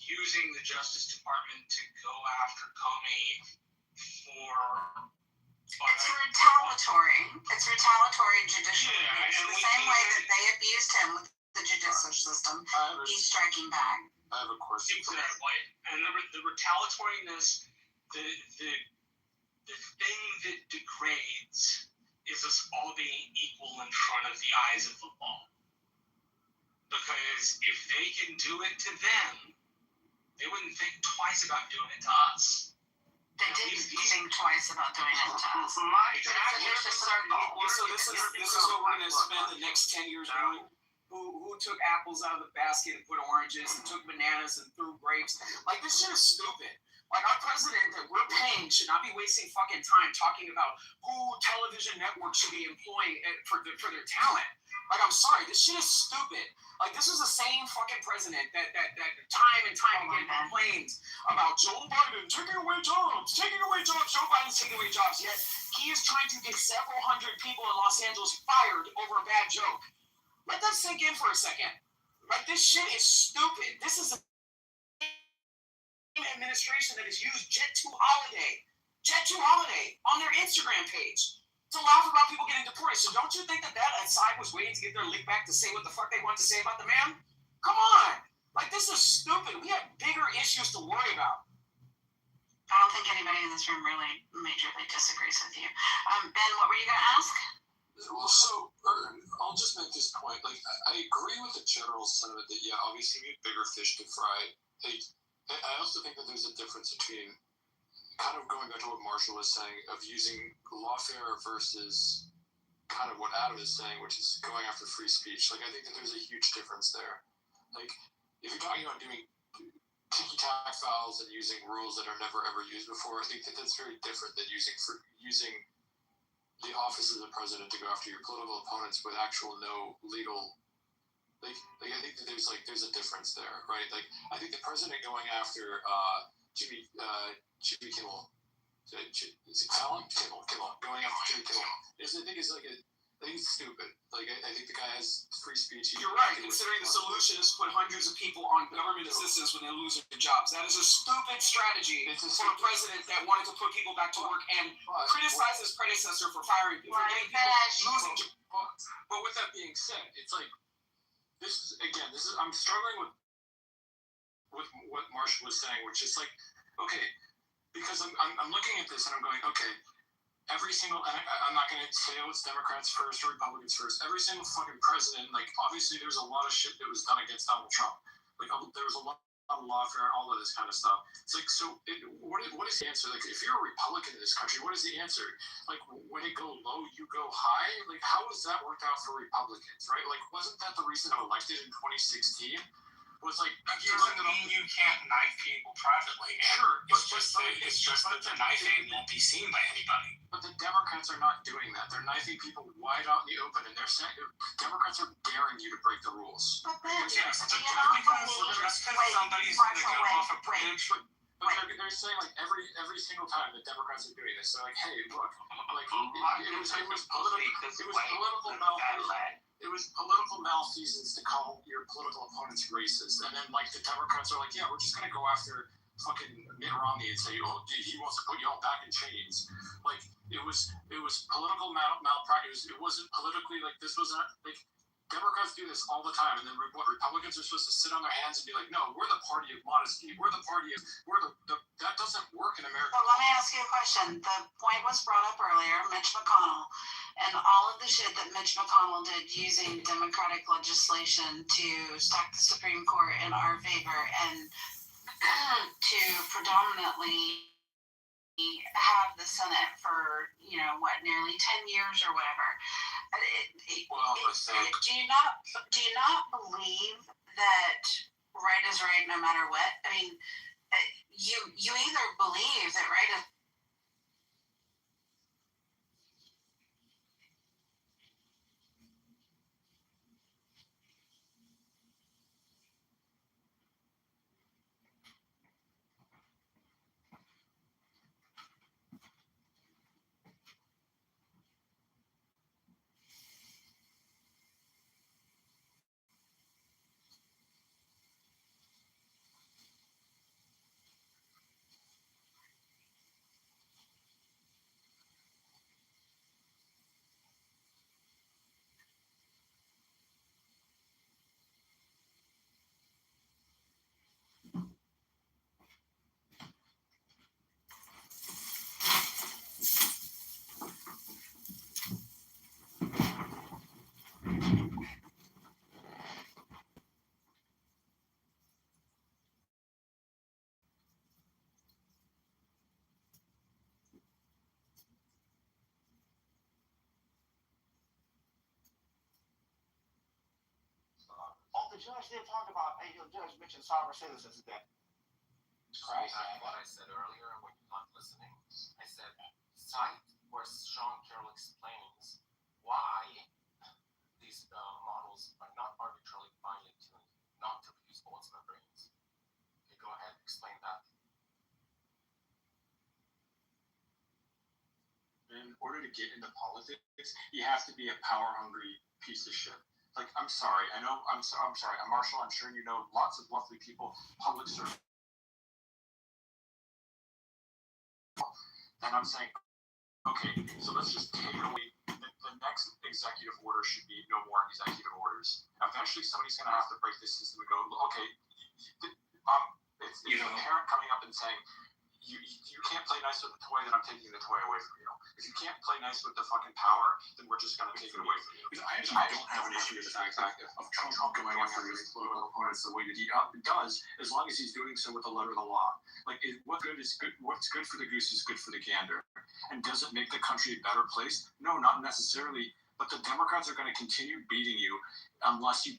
using the Justice Department to go after Comey for... It's retaliatory. It's retaliatory judicial abuse. and The same way that they abused him with the judicial system, he's striking back. I have a question. Exactly. And the retaliatoriness, the thing that degrades is us all being equal in front of the eyes of the law. Because if they can do it to them, they wouldn't think twice about doing it to us. They didn't think twice about doing it to us. Exactly. It's a vicious circle. So this is what we're gonna spend the next 10 years doing. Who took apples out of the basket and put oranges, and took bananas and threw grapes? Like, this shit is stupid. Like, our president that we're paying should not be wasting fucking time talking about who television networks should be employing for their talent. Like, I'm sorry, this shit is stupid. Like, this is the same fucking president that time and time again complains about Joe Biden taking away jobs. Joe Biden's taking away jobs, yet he is trying to get several hundred people in Los Angeles fired over a bad joke. Let that sink in for a second. Like, this shit is stupid. This is a administration that has used Jet2 Holiday on their Instagram page to laugh about people getting deported. So don't you think that side was waiting to get their link back to say what the fuck they want to say about the man? Come on. Like, this is stupid. We have bigger issues to worry about. I don't think anybody in this room really majorly disagrees with you. Ben, what were you going to ask? Well, so I'll just make this point. Like, I agree with the general sentiment that, obviously we have bigger fish to fry. I also think that there's a difference between kind of going back to what Marshall was saying of using lawfare versus kind of what Adam is saying, which is going after free speech. Like, I think that there's a huge difference there. Like, if you're talking about doing ticky-tack files and using rules that are never ever used before, I think that that's very different than using the office of the president to go after your political opponents with actual no legal. Like I think that there's a difference there, right? Like, I think the president going after Jimmy Kimmel, is it Fallon? Kimmel, going after Jimmy Kimmel, I think is like a I think it's stupid. Like, I think the guy has free speech. You're right, considering the solution is to put hundreds of people on government assistance when they lose their jobs. That is a stupid strategy for a president that wanted to put people back to work and criticize his predecessor for firing people, for getting people losing jobs. But with that being said, it's like, I'm struggling with what Marshall was saying, which is like, okay, because I'm looking at this and I'm going, okay, every single, I'm not going to say it's Democrats first or Republicans first. Every single fucking president, like, obviously there's a lot of shit that was done against Donald Trump. Like, there was a lot of lawfare, all of this kind of stuff. It's like, so what is the answer? Like, if you're a Republican in this country, what is the answer? Like, when it go low, you go high? Like, how does that work out for Republicans, right? Like, wasn't that the reason I'm elected in 2016? Was like, it doesn't mean you can't knife people privately. Sure, it's just that the knifing won't be seen by anybody. But the Democrats are not doing that. They're knifing people wide out in the open, and they're saying Democrats are daring you to break the rules. But then, Yes, do you just because somebody's gonna jump off a bridge. But they're saying, like, every single time the Democrats are doing this, they're like, hey, look, like, it was political malfeasance to call your political opponents racist, and then, like, the Democrats are like, yeah, we're just gonna go after fucking Mitt Romney and say, oh, dude, he wants to put you all back in chains. Like, it was political malpractice. It wasn't politically, like, this wasn't, like, Democrats do this all the time, and then what, Republicans are supposed to sit on their hands and be like, no, we're the party of modesty. That doesn't work in America. But let me ask you a question. The point was brought up earlier, Mitch McConnell, and all of the shit that Mitch McConnell did using Democratic legislation to stack the Supreme Court in our favor and to predominantly have the Senate for, nearly 10 years or whatever. Do you not believe that right is right no matter what? I mean, you either believe that right is the judge did talk about, the judge mentioned sovereign citizens today. Christ, what I said earlier when you're not listening, I said, cite where Sean Carroll explains why these models are not arbitrarily finely tuned not to produce bullets in their brains. Okay, go ahead, explain that. In order to get into politics, you have to be a power-hungry piece of shit. Like, I'm sorry. I'm sorry. I'm Marshall. I'm sure you know lots of lovely people, public service. And I'm saying, okay, so let's just take it away. The next executive order should be no more executive orders. Eventually, somebody's going to have to break this system and go, okay, it's a parent coming up and saying, you can't play nice with the toy, then I'm taking the toy away from you. If you can't play nice with the fucking power, then we're just going to take it away from you. Because I actually don't have an issue with the fact of Trump going after his political opponents the way that he does, as long as he's doing so with the letter of the law. Like, what's good for the goose is good for the gander. And does it make the country a better place? No, not necessarily. But the Democrats are going to continue beating you unless you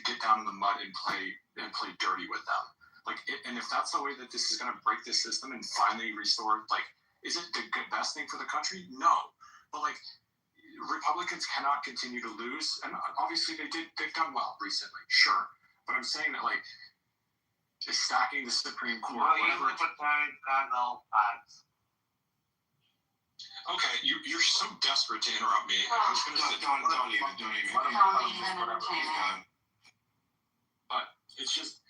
get down in the mud and play dirty with them. Like, and if that's the way that this is going to break this system and finally restore, like, is it the best thing for the country? No. But, like, Republicans cannot continue to lose. And obviously they've done well recently, sure. But I'm saying that, like, stacking the Supreme Court, whatever. Okay, you're so desperate to interrupt me. I was going to say, Don't even. But it's just,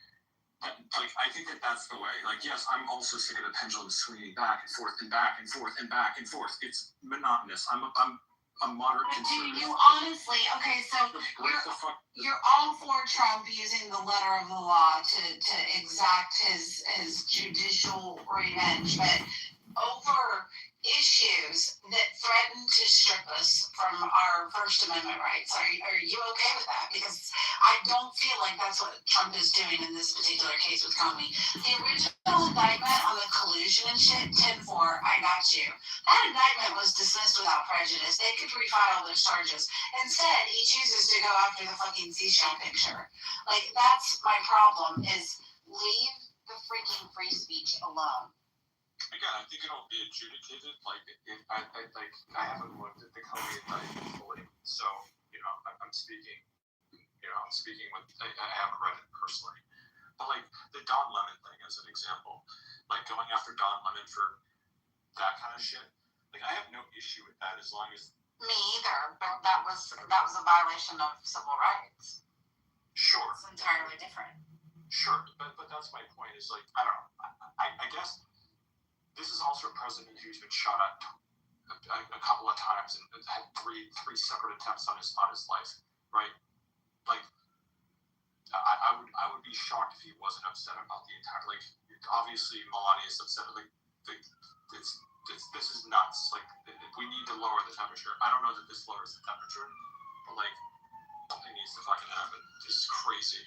like, I think that's the way. Like, yes, I'm also sick of the pendulum swinging back and forth and back and forth and back and forth. It's monotonous. I'm a moderate But do conservative. you honestly? Okay, so Break the fuck. you're all for Trump using the letter of the law to exact his judicial revenge, but over issues that threaten to strip us from our First Amendment rights, are you okay with that? Because I don't feel like that's what Trump is doing in this particular case with Comey. The original indictment on the collusion and shit, 10-4, I got you. That indictment was dismissed without prejudice. They could refile those charges. Instead, he chooses to go after the fucking seashell picture. Like, that's my problem, is leave the freaking free speech alone. Again, I think it'll be adjudicated. Like, I haven't looked at the Comey indictment fully, so I'm speaking. I'm speaking with. I haven't read it personally, but like the Don Lemon thing as an example, like going after Don Lemon for that kind of shit. Like, I have no issue with that as long as. Me either, but that was a violation of civil rights. Sure. It's entirely different. Sure, but that's my point. Is like, I don't know. I guess. This is also a president who's been shot at a couple of times and had three separate attempts on his life, right? Like, I would be shocked if he wasn't upset about the entire. Like, obviously Melania is upset. Like, this is nuts. Like, we need to lower the temperature. I don't know that this lowers the temperature, but like, something needs to fucking happen. This is crazy.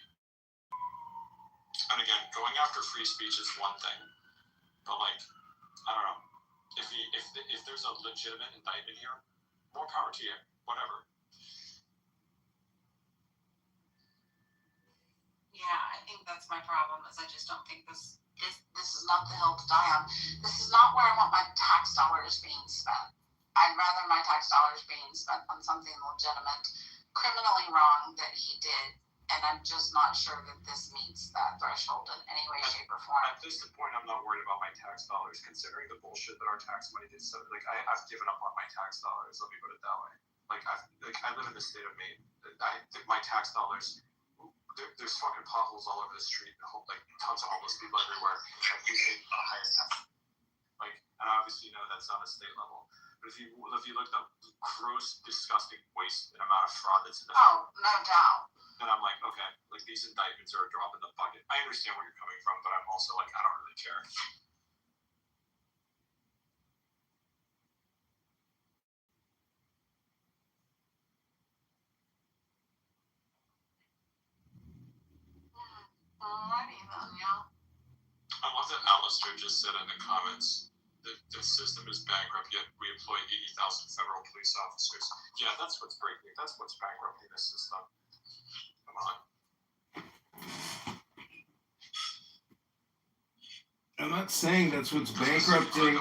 And again, going after free speech is one thing, but like. I don't know. If there's a legitimate indictment here, more power to you. Whatever. Yeah, I think that's my problem. Is I just don't think this is not the hill to die on. This is not where I want my tax dollars being spent. I'd rather my tax dollars being spent on something legitimate, criminally wrong that he did. And I'm just not sure that this meets that threshold in any way, shape, or form. At this point, I'm not worried about my tax dollars, considering the bullshit that our tax money did. So, like, I've given up on my tax dollars. Let me put it that way. Like, I live in the state of Maine. My tax dollars. There's fucking potholes all over the street. Like, tons of homeless people everywhere. And we pay the highest tax. Like, and I obviously know that's on a state level. But if you looked up gross, disgusting waste and amount of fraud that's in the no doubt. Then I'm like, okay, like these indictments are a drop in the bucket. I understand where you're coming from, but I'm also like, I don't really care. Alrighty then, yeah. I love that Alistair just said in the comments that the system is bankrupt, yet we employ 80,000 federal police officers. Yeah, that's what's breaking. That's what's bankrupting the system. Come on. I'm not saying that's what's bankrupting.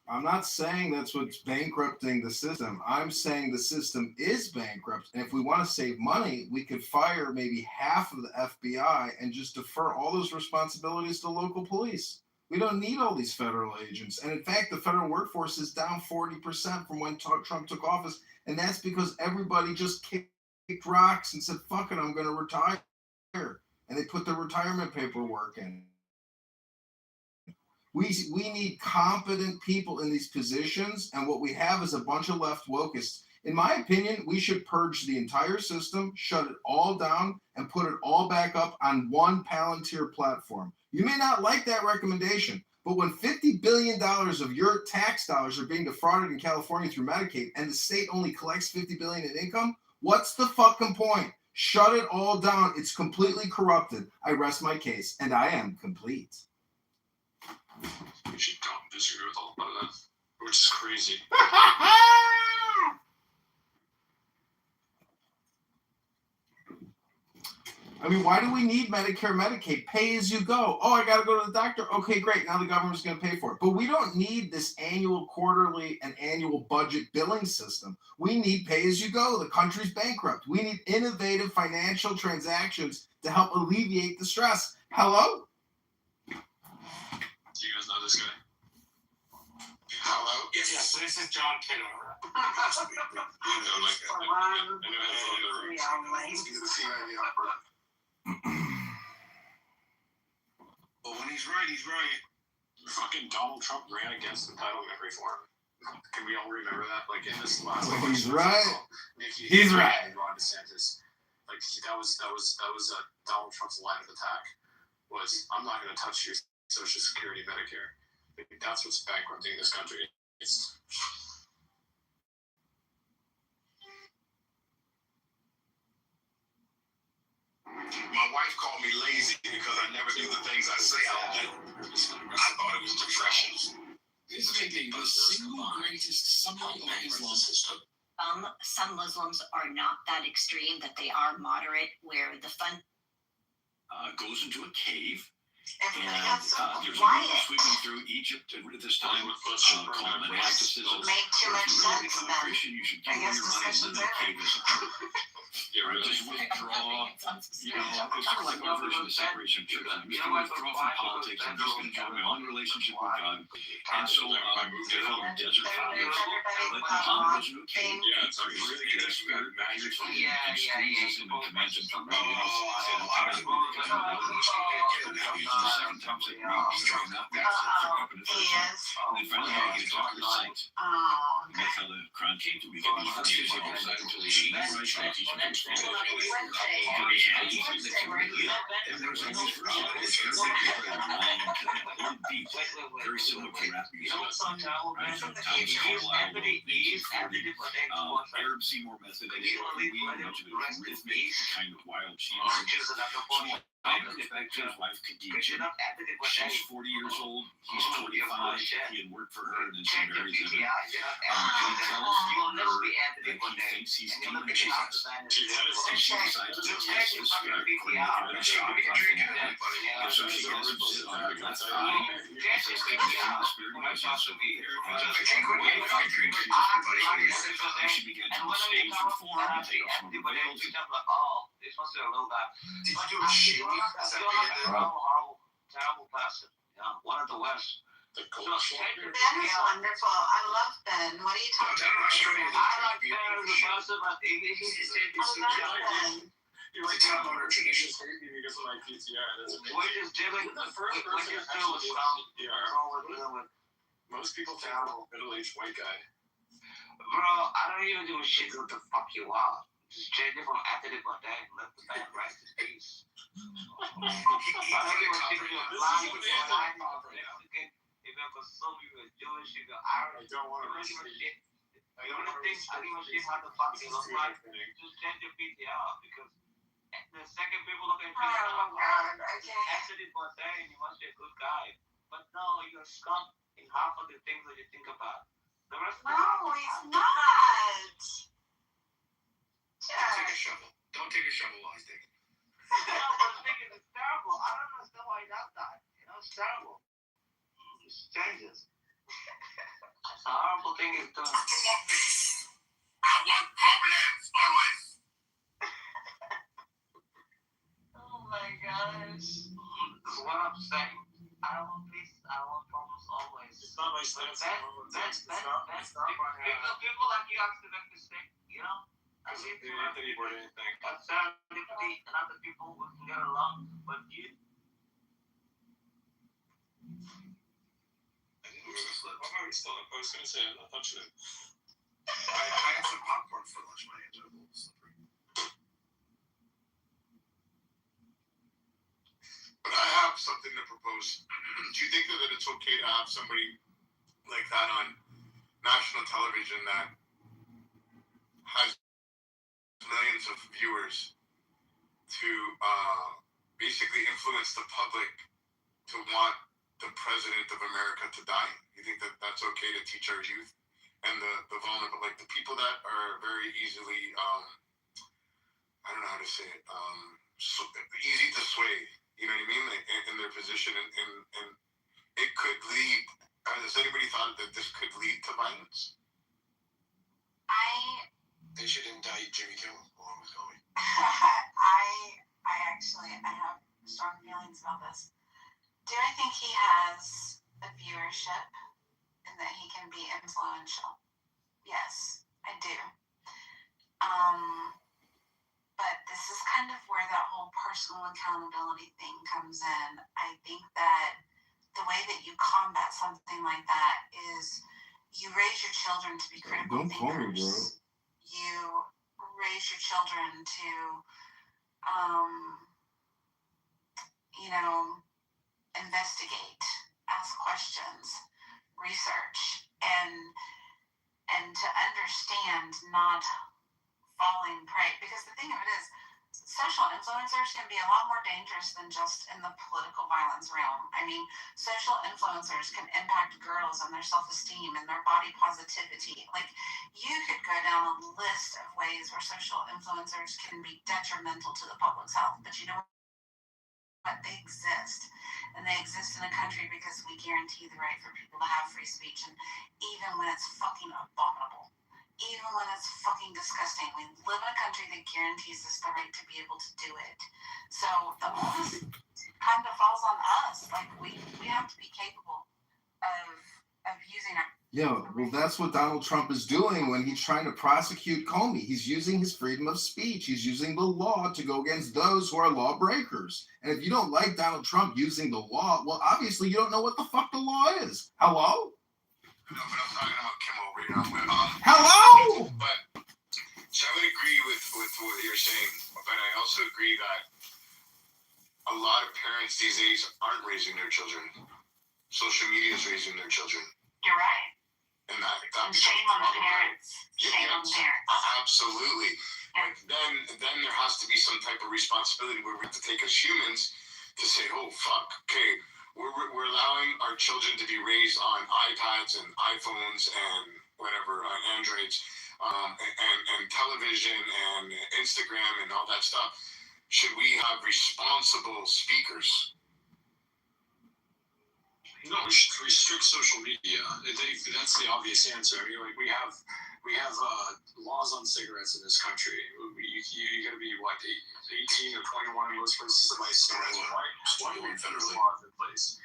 I'm not saying that's what's bankrupting the system. I'm saying the system is bankrupt. And if we want to save money, we could fire maybe half of the FBI and just defer all those responsibilities to local police. We don't need all these federal agents. And in fact, the federal workforce is down 40% from when Trump took office. And that's because everybody just kicked rocks and said, fuck it, I'm going to retire. And they put their retirement paperwork in. We need competent people in these positions, and what we have is a bunch of left wokeists. In my opinion, we should purge the entire system, shut it all down, and put it all back up on one Palantir platform. You may not like that recommendation, but when $50 billion of your tax dollars are being defrauded in California through Medicaid, and the state only collects $50 billion in income, what's the fucking point? Shut it all down. It's completely corrupted. I rest my case, and I am complete. We should don't disagree with all of that, which is crazy. I mean, why do we need Medicare, Medicaid? Pay as you go. Oh, I got to go to the doctor. Okay, great. Now the government's going to pay for it. But we don't need this annual, quarterly, and annual budget billing system. We need pay as you go. The country's bankrupt. We need innovative financial transactions to help alleviate the stress. Hello? Do you guys know this guy? Hello? Yes, this is John Kitover. You know, like, I know that's on the road. He's the CIA operative. But when he's right, he's right. Fucking Donald Trump ran against entitlement reform. Can we all remember that? Like in this last When election, he's right, Nikki he's Haley right. and Ron DeSantis. Like that was Donald Trump's line of attack. Was I'm not going to touch your Social Security, Medicare. Like, that's what's bankrupting this country. It's My wife called me lazy because I never do the things I say I'll do. I thought it was depression. This may be the single greatest summary of Islam. Some Muslims are not that extreme, that they are moderate, where the fun Goes into a cave. Everybody And got so there's a quiet. river sweeping through Egypt at this time called monasticism. Made too much If you really sense become a then. Christian, you should I give all guess your money and live discussion's in a over. cave as a right? Just withdraw. You know, it's sort of like our version of separation of church. I'm just going to withdraw from politics. I'm just going to enjoy my own relationship with God. And so they call them desert fathers. But Muhammad goes into a cave. Yeah, it's like Really good spirit magic. Yeah. Squeezes him and commands him to read. The second time, it's like, he's trying not to up in the He first is. and then finally he gets off the sight. Oh, And that's how the crown came to be given. He was on the side until he had right to teach him to speak. And there was a new version. It's very deep, very similar to rap music. Right? From Tom's Carlisle, Arab Seymour method, and it much of it was rhythmic, kind of wild cheese. I know the fact his wife Khadija, she's 40 years old, he's 25, he had worked for her, and then she marries him. And he tells her that he thinks he's demon possessed. And she decides to test this guy according to the shop. And so she has him sit on her left thigh, and says, "Take me from the spirit," and he says, "So be here." And she began to stage and form and take off some of the veils. Did you do a shooting? Is that terrible person. Yeah, one of the worst. The Ben is wonderful. I love Ben. What are you talking about? I like Ben as a person, but I love Ben. You're like talking about our traditions. because of my PTR. That's amazing. we're just dealing with the first person who was That's all we're dealing with. Most people think I'm a middle-aged white guy. Bro, I don't even give a shit what the fuck you are. Just change it from ethnic or that and let the man rest in peace. I don't give a shit if you're blind, if you're white, Mexican, if you're Muslim, if you're Jewish, if you're Irish. I don't want to I don't give a risk shit. The only thing I give a shit how the fuck you look like, just change your PTR because the second people look at you, Oh, God. Okay. ethnic or that, and you must be a good guy. But no, you're a scum in half of the things that you think about. The rest of No, he's not. Don't take a shovel. Don't take a shovel while he's digging. Yeah, but the thing is, it's terrible. I don't understand why he does that. You know, it's terrible. It's changes. It's a horrible thing he's doing. I want problems always. Oh my gosh. That's what I'm saying. I don't want peace. I don't want problems always. It's not like But that's people like you have to make mistake, you know? I see They didn't think about anything. serendipity and other people we can get along, but you. I didn't mean to slip. I'm already still. I was gonna say I'm not touching it. I had some popcorn for lunch. My hands are a little slippery. But I have something to propose. Do you think that it's okay to have somebody like that on national television that has millions of viewers to basically influence the public to want the president of America to die? You think that that's okay to teach our youth and the vulnerable, like the people that are very easily, I don't know how to say it, easy to sway, you know what I mean, like, in their position, and it could lead, has anybody thought that this could lead to violence? They should indict Jimmy Kimmel along with Comey. I actually have strong feelings about this. Do I think he has a viewership in and that he can be influential. Yes, I do. But this is kind of where that whole personal accountability thing comes in. I think that the way that you combat something like that is you raise your children to be critical Don't call me, bro. thinkers. You raise your children to, investigate, ask questions, research, and to understand, not falling prey. Because the thing of it is, social influencers can be a lot more dangerous than just in the political violence realm. I mean, social influencers can impact girls and their self-esteem and their body positivity. Like, you could go down a list of ways where social influencers can be detrimental to the public's health. But you know what? They exist. And they exist in a country because we guarantee the right for people to have free speech. And even when it's fucking abominable, even when it's fucking disgusting, we live in a country that guarantees us the right to be able to do it. So the onus kind of falls on us. Like, we have to be capable of using our... Yeah, well, that's what Donald Trump is doing when he's trying to prosecute Comey. He's using his freedom of speech. He's using the law to go against those who are lawbreakers. And if you don't like Donald Trump using the law, well, obviously you don't know what the fuck the law is. Hello? No, but I'm talking about Kim over here. Hello? But so I would agree with what you're saying, but I also agree that a lot of parents these days aren't raising their children. Social media is raising their children. You're right. And that And shame on the parents. Shame on the parents. Absolutely. Yeah. Like then there has to be some type of responsibility where we have to take as humans to say, oh fuck, okay, we're allowing our children to be raised on iPads and iPhones and whatever, on Androids, and television and Instagram and all that stuff. Should we have responsible speakers? No, we should restrict social media. That's the obvious answer. I mean, like we have laws on cigarettes in this country. You got to be 18 or 21 in most places. Why federally laws in place?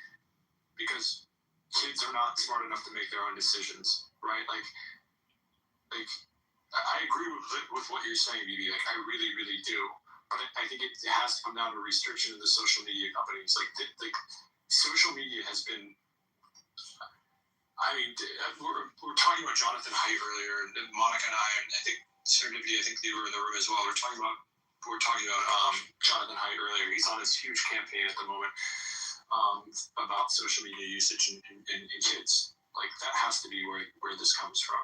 Because kids are not smart enough to make their own decisions, right? Like I agree with what you're saying, BB. Like I really, really do. But I think it has to come down to restriction of the social media companies. Like social media has been. I mean, we're talking about Jonathan Haidt earlier, and Monica and I think Serendipity, I think they were in the room as well. We're talking about Jonathan Haidt earlier. He's on this huge campaign at the moment about social media usage in kids. Like that has to be where this comes from.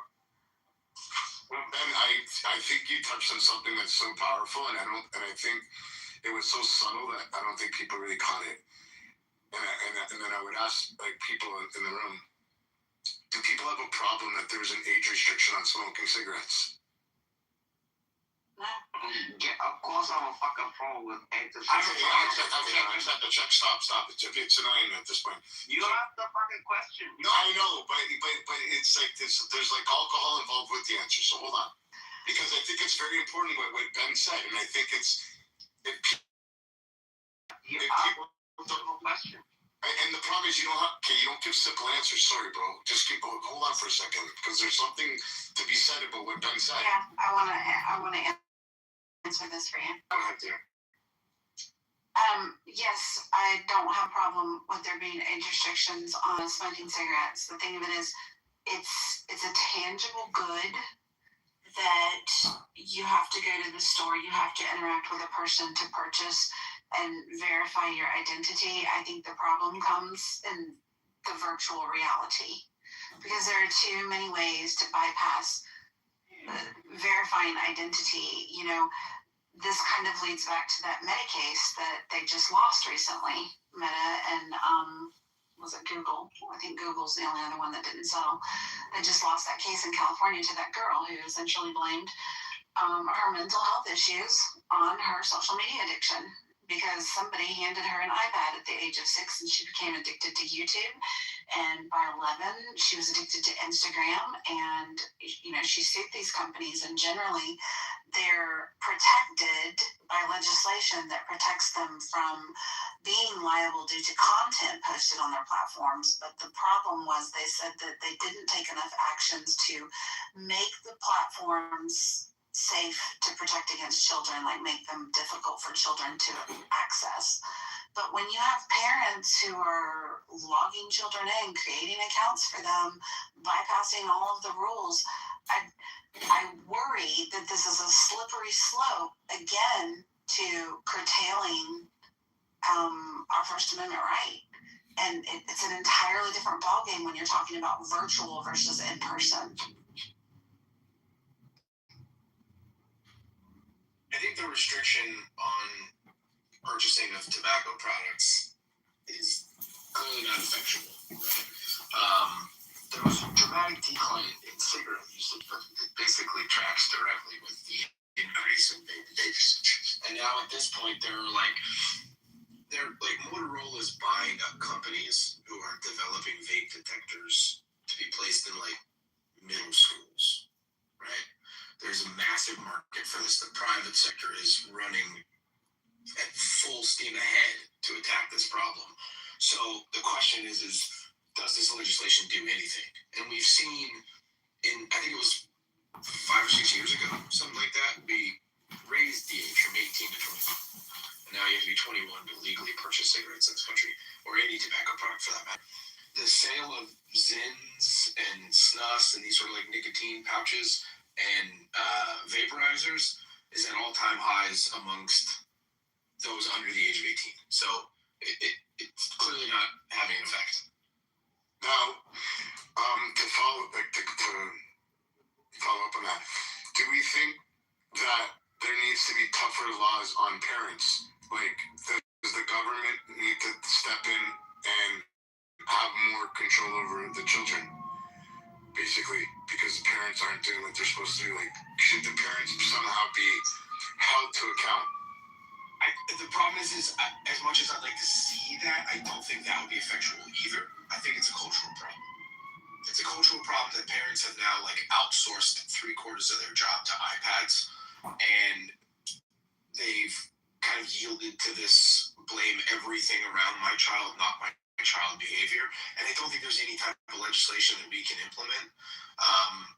Well, Ben, I think you touched on something that's so powerful, and I think it was so subtle that I don't think people really caught it. And then I would ask like people in the room, do people have a problem that there's an age restriction on smoking cigarettes? No. Yeah, of course I'm a fucking pro with age I just have to check. Stop. It's annoying at this point. You don't have the fucking question. No, I know, but it's like there's like alcohol involved with the answer. So hold on, because I think it's very important what Ben said, and I think it's question. And the problem is you don't give simple answers. Sorry, bro. Just hold on for a second, because there's something to be said about what Ben said. Yeah, I wanna answer this for you. Go ahead, dear. Yes, I don't have a problem with there being age restrictions on smoking cigarettes. The thing of it is, it's a tangible good that you have to go to the store, you have to interact with a person to purchase and verify your identity. I think the problem comes in the virtual reality, because there are too many ways to bypass verifying identity. You know, this kind of leads back to that Meta case that they just lost recently. Meta and was it Google? I think Google's the only other one that didn't settle. They just lost that case in California to that girl who essentially blamed her mental health issues on her social media addiction, because somebody handed her an iPad at the age of 6 and she became addicted to YouTube. And by 11, she was addicted to Instagram. And, you know, she sued these companies, and generally they're protected by legislation that protects them from being liable due to content posted on their platforms. But the problem was they said that they didn't take enough actions to make the platforms safe to protect against children, like make them difficult for children to access. But when you have parents who are logging children in, creating accounts for them, bypassing all of the rules, I worry that this is a slippery slope again to curtailing our First Amendment right. And it's an entirely different ballgame when you're talking about virtual versus in person. I think the restriction on purchasing of tobacco products is clearly not effectual. There was a dramatic decline in cigarette usage, but it basically tracks directly with the increase in vape usage. And now at this point, they're like Motorola is buying up companies who are developing vape detectors to be placed in like middle schools, right? There's a massive market for this. The private sector is running at full steam ahead to attack this problem. So the question is does this legislation do anything? And we've seen I think it was 5 or 6 years ago, something like that, we raised the age from 18 to 21. And now you have to be 21 to legally purchase cigarettes in this country, or any tobacco product for that matter. The sale of Zins and Snus and these sort of like nicotine pouches and vaporizers is at all-time highs amongst those under the age of 18. So it's clearly not having an effect. Now, to follow up on that, do we think that there needs to be tougher laws on parents? Like, does the government need to step in and have more control over the children? Basically, because the parents aren't doing what they're supposed to do. Like, should the parents somehow be held to account? The problem is as much as I'd like to see that, I don't think that would be effectual either. I think it's a cultural problem. It's a cultural problem that parents have now like outsourced 3/4 of their job to iPads, and they've kind of yielded to this blame everything around my child, not my child behavior. And I don't think there's any type of legislation that we can implement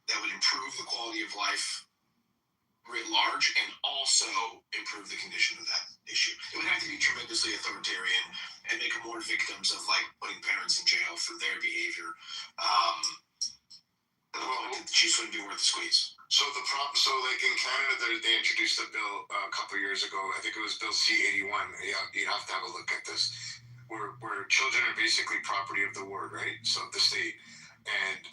that would improve the quality of life writ large and also improve the condition of that issue. It would have to be tremendously authoritarian and make more victims of like putting parents in jail for their behavior. The juice wouldn't be worth the squeeze. So like in Canada, they introduced a bill a couple of years ago. I think it was Bill C-81. You have to have a look at this, where children are basically property of the ward, right? So the state, and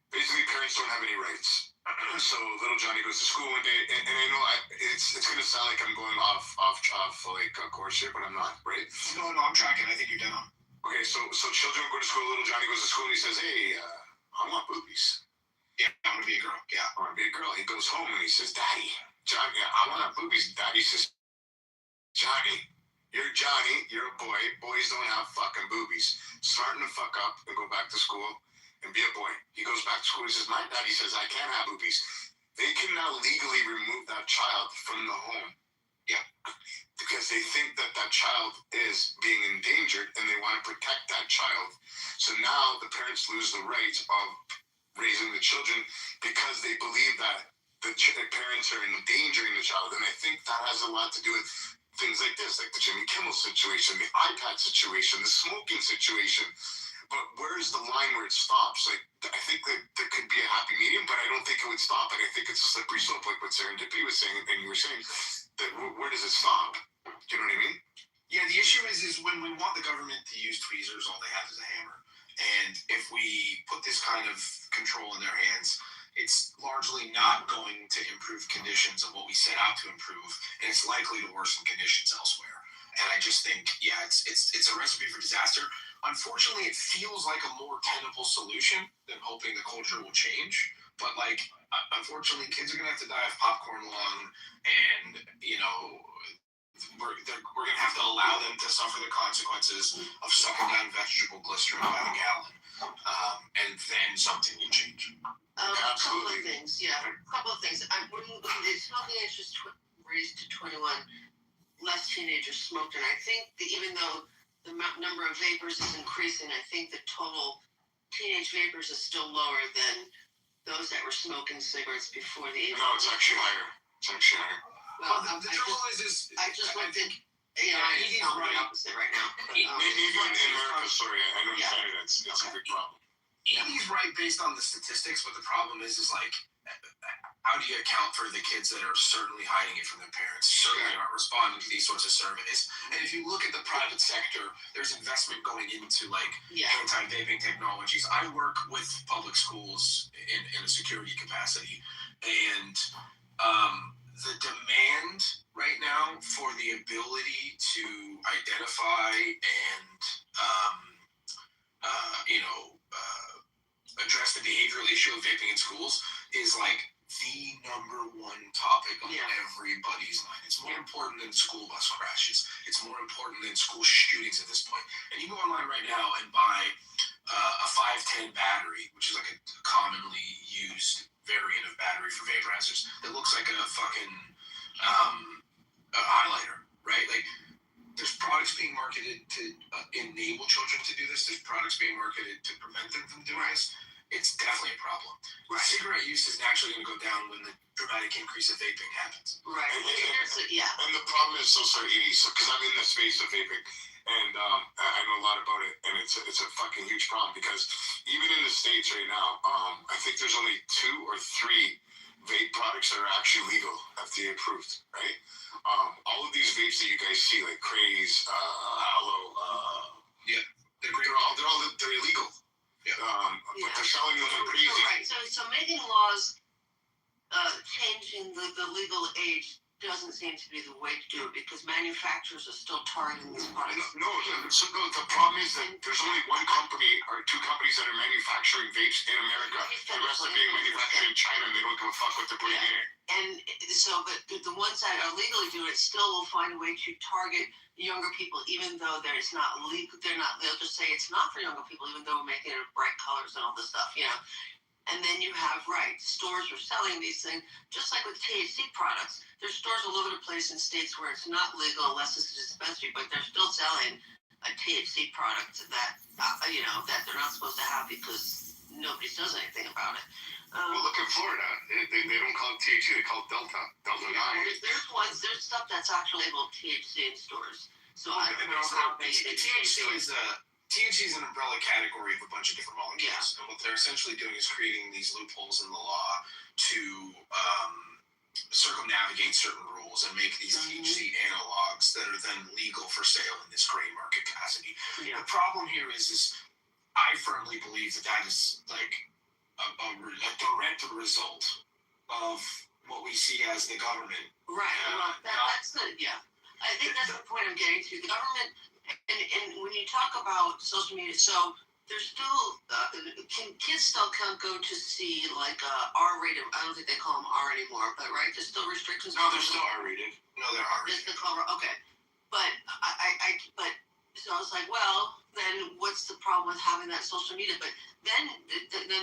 basically parents don't have any rights. So little Johnny goes to school one day, and I know it's gonna sound like I'm going off like a course here, but I'm not, right? No, I'm tracking. I think you're down. Okay, so children go to school. Little Johnny goes to school, and he says, "Hey, I want boobies. Yeah, I want to be a girl. Yeah, I want to be a girl." He goes home and he says, "Daddy, Johnny, I want boobies." Daddy says, "Johnny, you're Johnny. You're a boy. Boys don't have fucking boobies. Smarten the fuck up and go back to school and be a boy." He goes back to school. He says, "My daddy says I can't have boobies." They can now legally remove that child from the home. Yeah. Because they think that child is being endangered and they want to protect that child. So now the parents lose the right of raising the children because they believe that the parents are endangering the child. And I think that has a lot to do with things like this, like the Jimmy Kimmel situation, the iPad situation, the smoking situation. But where's the line where it stops? Like, I think that there could be a happy medium, but I don't think it would stop. And I think it's a slippery slope, like what Serendipity was saying, and you were saying, that where does it stop? Do you know what I mean? Yeah, the issue is when we want the government to use tweezers, all they have is a hammer. And if we put this kind of control in their hands, it's largely not going to improve conditions of what we set out to improve, and it's likely to worsen conditions elsewhere. And I just think, yeah, it's a recipe for disaster. Unfortunately, it feels like a more tenable solution than hoping the culture will change. But like, unfortunately, kids are gonna have to die of popcorn lung, and we're going to have to allow them to suffer the consequences of sucking down vegetable glycerin by the gallon, and then something will change. A couple of things, when the smoking age was raised to 21, less teenagers smoked, and I think that even though the number of vapors is increasing, I think the total teenage vapors is still lower than those that were smoking cigarettes before the age. No, it's actually higher. Well, the trouble I just don't think. He's telling the opposite right now. Maybe in America, sorry, I know Canada, it's a big problem. He's right based on the statistics, but the problem is like, how do you account for the kids that are certainly hiding it from their parents, certainly aren't responding to these sorts of surveys? And if you look at the private sector, there's investment going into like anti-vaping technologies. I work with public schools in a security capacity, and the demand right now for the ability to identify and address the behavioral issue of vaping in schools is like the number one topic on everybody's mind. It's more important than school bus crashes. It's more important than school shootings at this point. And you go online right now and buy a 510 battery, which is like a commonly used variant of battery for vaporizers that looks like a fucking a highlighter, right? Like, there's products being marketed to enable children to do this. There's products being marketed to prevent them from doing this. It's definitely a problem. Right. Cigarette use is naturally going to go down when the dramatic increase of vaping happens. Right. And the problem is, because I'm in the space of vaping, and I know a lot about it, and it's a fucking huge problem, because even in the States right now, I think there's only 2 or 3 vape products that are actually legal, FDA approved, right? All of these vapes that you guys see, like Craze, Aloe, they're illegal. Yeah. But they're selling them for crazy. Right. So making laws, changing the legal age doesn't seem to be the way to do it, because manufacturers are still targeting these products. The problem is that there's only one company or 2 companies that are manufacturing vapes in America. The rest are being manufactured in China, and they don't give a fuck what they're putting in it. And so, but the ones that are legally do it still will find a way to target younger people, even though it's not legal. They'll just say it's not for younger people, even though we're making it bright colors and all this stuff, And then you have, stores are selling these things, just like with THC products. There's stores all over the place in states where it's not legal unless it's a dispensary, but they're still selling a THC product that, that they're not supposed to have because nobody does anything about it. Well, look in Florida. They don't call it THC, they call it Delta 9. There's stuff that's actually labeled THC in stores. So I don't know how they THC is an umbrella category of a bunch of different molecules. And what they're essentially doing is creating these loopholes in the law to circumnavigate certain rules and make these THC analogs that are then legal for sale in this gray market capacity. The problem here is I firmly believe that is like a direct result of what we see as the government. Right. That's the I think that's the point I'm getting to. The government, and when you talk about social media, so there's still kids still can't go to see like R-rated. I don't think they call them R anymore, but there's still restrictions. No, they're still R-rated. No, they're R-rated. Okay, but so I was like, well, then what's the problem with having that social media? But then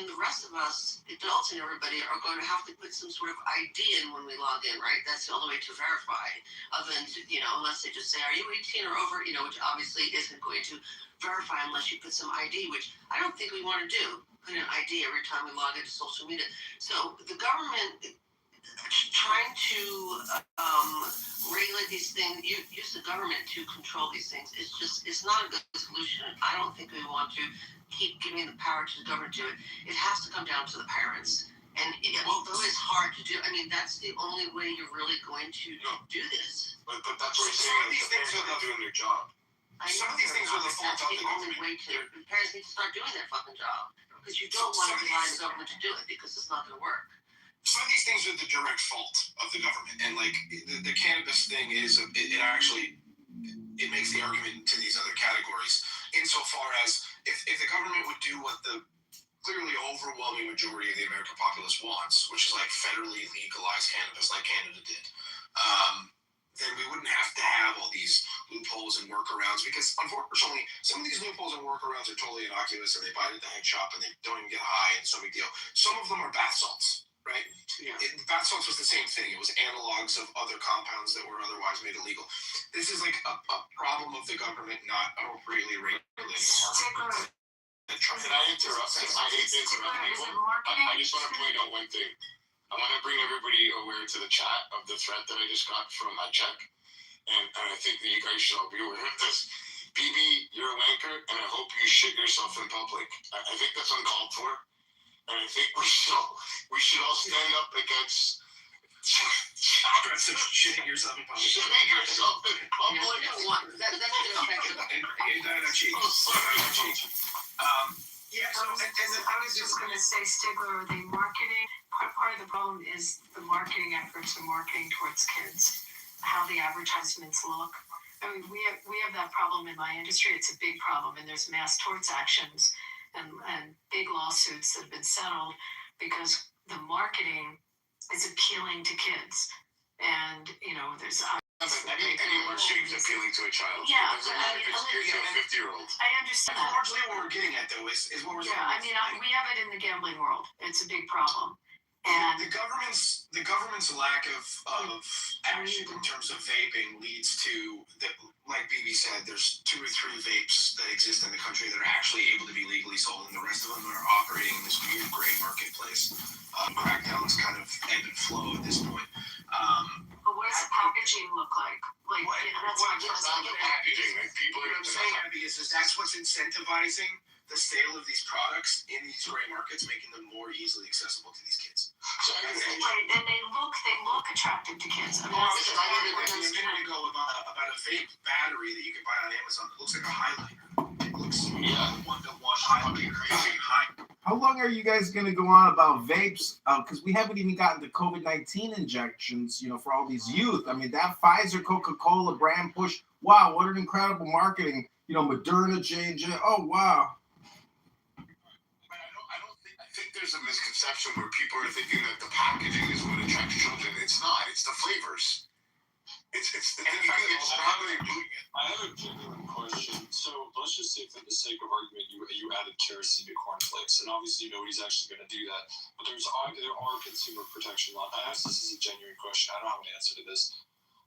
the rest of us, adults and everybody, are going to have to put some sort of ID in when we log in, right? That's the only way to verify. Other than unless they just say, "Are you 18 or over?" Which obviously isn't going to verify unless you put some ID, which I don't think we want to do. Put an ID every time we log into social media. So the government trying to regulate these things, use the government to control these things, it's not a good solution. I don't think we want to keep giving the power to the government to do it. It has to come down to the parents. And although it's hard to do, that's the only way you're really going to do this. But that's what you're saying. These things are not doing their job. Some of these things are the fault of the government. The parents need to start doing their fucking job. Because you don't want to rely on the government to do it, because it's not going to work. Some of these things are the direct fault of the government, and like the cannabis thing is, it makes the argument to these other categories insofar as if the government would do what the clearly overwhelming majority of the American populace wants, which is like federally legalized cannabis, like Canada did, then we wouldn't have to have all these loopholes and workarounds, because unfortunately, some of these loopholes and workarounds are totally innocuous and they buy it at the head shop and they don't even get high and so big deal. Some of them are bath salts, right? Yeah. Bath salts was the same thing. It was analogs of other compounds that were otherwise made illegal. This is like a problem of the government not appropriately regulating the market. Can I interrupt? I hate to interrupt people. I just want to point out one thing. I want to bring everybody aware to the chat of the threat that I just got from my check. And I think that you guys should all be aware of this. BB, you're a wanker, and I hope you shit yourself in public. I think that's uncalled for. And I think we should all stand up against shitting yourself in public. Shitting yourself in public. That's Yeah, so, and then I was just going to say, Stigler, the marketing, part of the problem is the marketing efforts are marketing towards kids, how the advertisements look. I mean, we have that problem in my industry. It's a big problem, and there's mass torts actions and big lawsuits that have been settled because the marketing is appealing to kids. And, you know, there's... Any marketing is appealing to a child. Yeah, it doesn't matter if it's a 50-year-old. I understand that. Largely what we're getting at, though, is what we're Yeah, I mean, we have it in the gambling world. It's a big problem. And the government's lack of action in terms of vaping leads to, like BB said, there's 2 or 3 vapes that exist in the country that are actually able to be legally sold, and the rest of them are operating in this weird gray marketplace. Crackdown's kind of ebb and flow at this point. but what does the packaging look like? Like, that's what It's not the packaging. Like, people What are I'm saying, Abby, is that's what's incentivizing the sale of these products in these gray markets, making them more easily accessible to these kids. So Right, and they look attractive to kids. I mean, Well, that's it's the talking thing. a minute ago about a vape battery that you can buy on Amazon that looks like a highlighter. It looks one-to-one highlighter. How long are you guys going to go on about vapes? Because we haven't even gotten to COVID-19 injections, you know, for all these youth. I mean, that Pfizer, Coca-Cola brand push. Wow, what an incredible marketing. You know, Moderna, J&J. Oh, wow. I think there's a misconception where people are thinking that the packaging is what attracts children. It's not. It's the flavors. It's probably. I have a genuine question. So let's just say, for the sake of argument, you added kerosene to cornflakes, and obviously nobody's actually going to do that. But there are consumer protection laws. I ask this as a genuine question. I don't have an answer to this,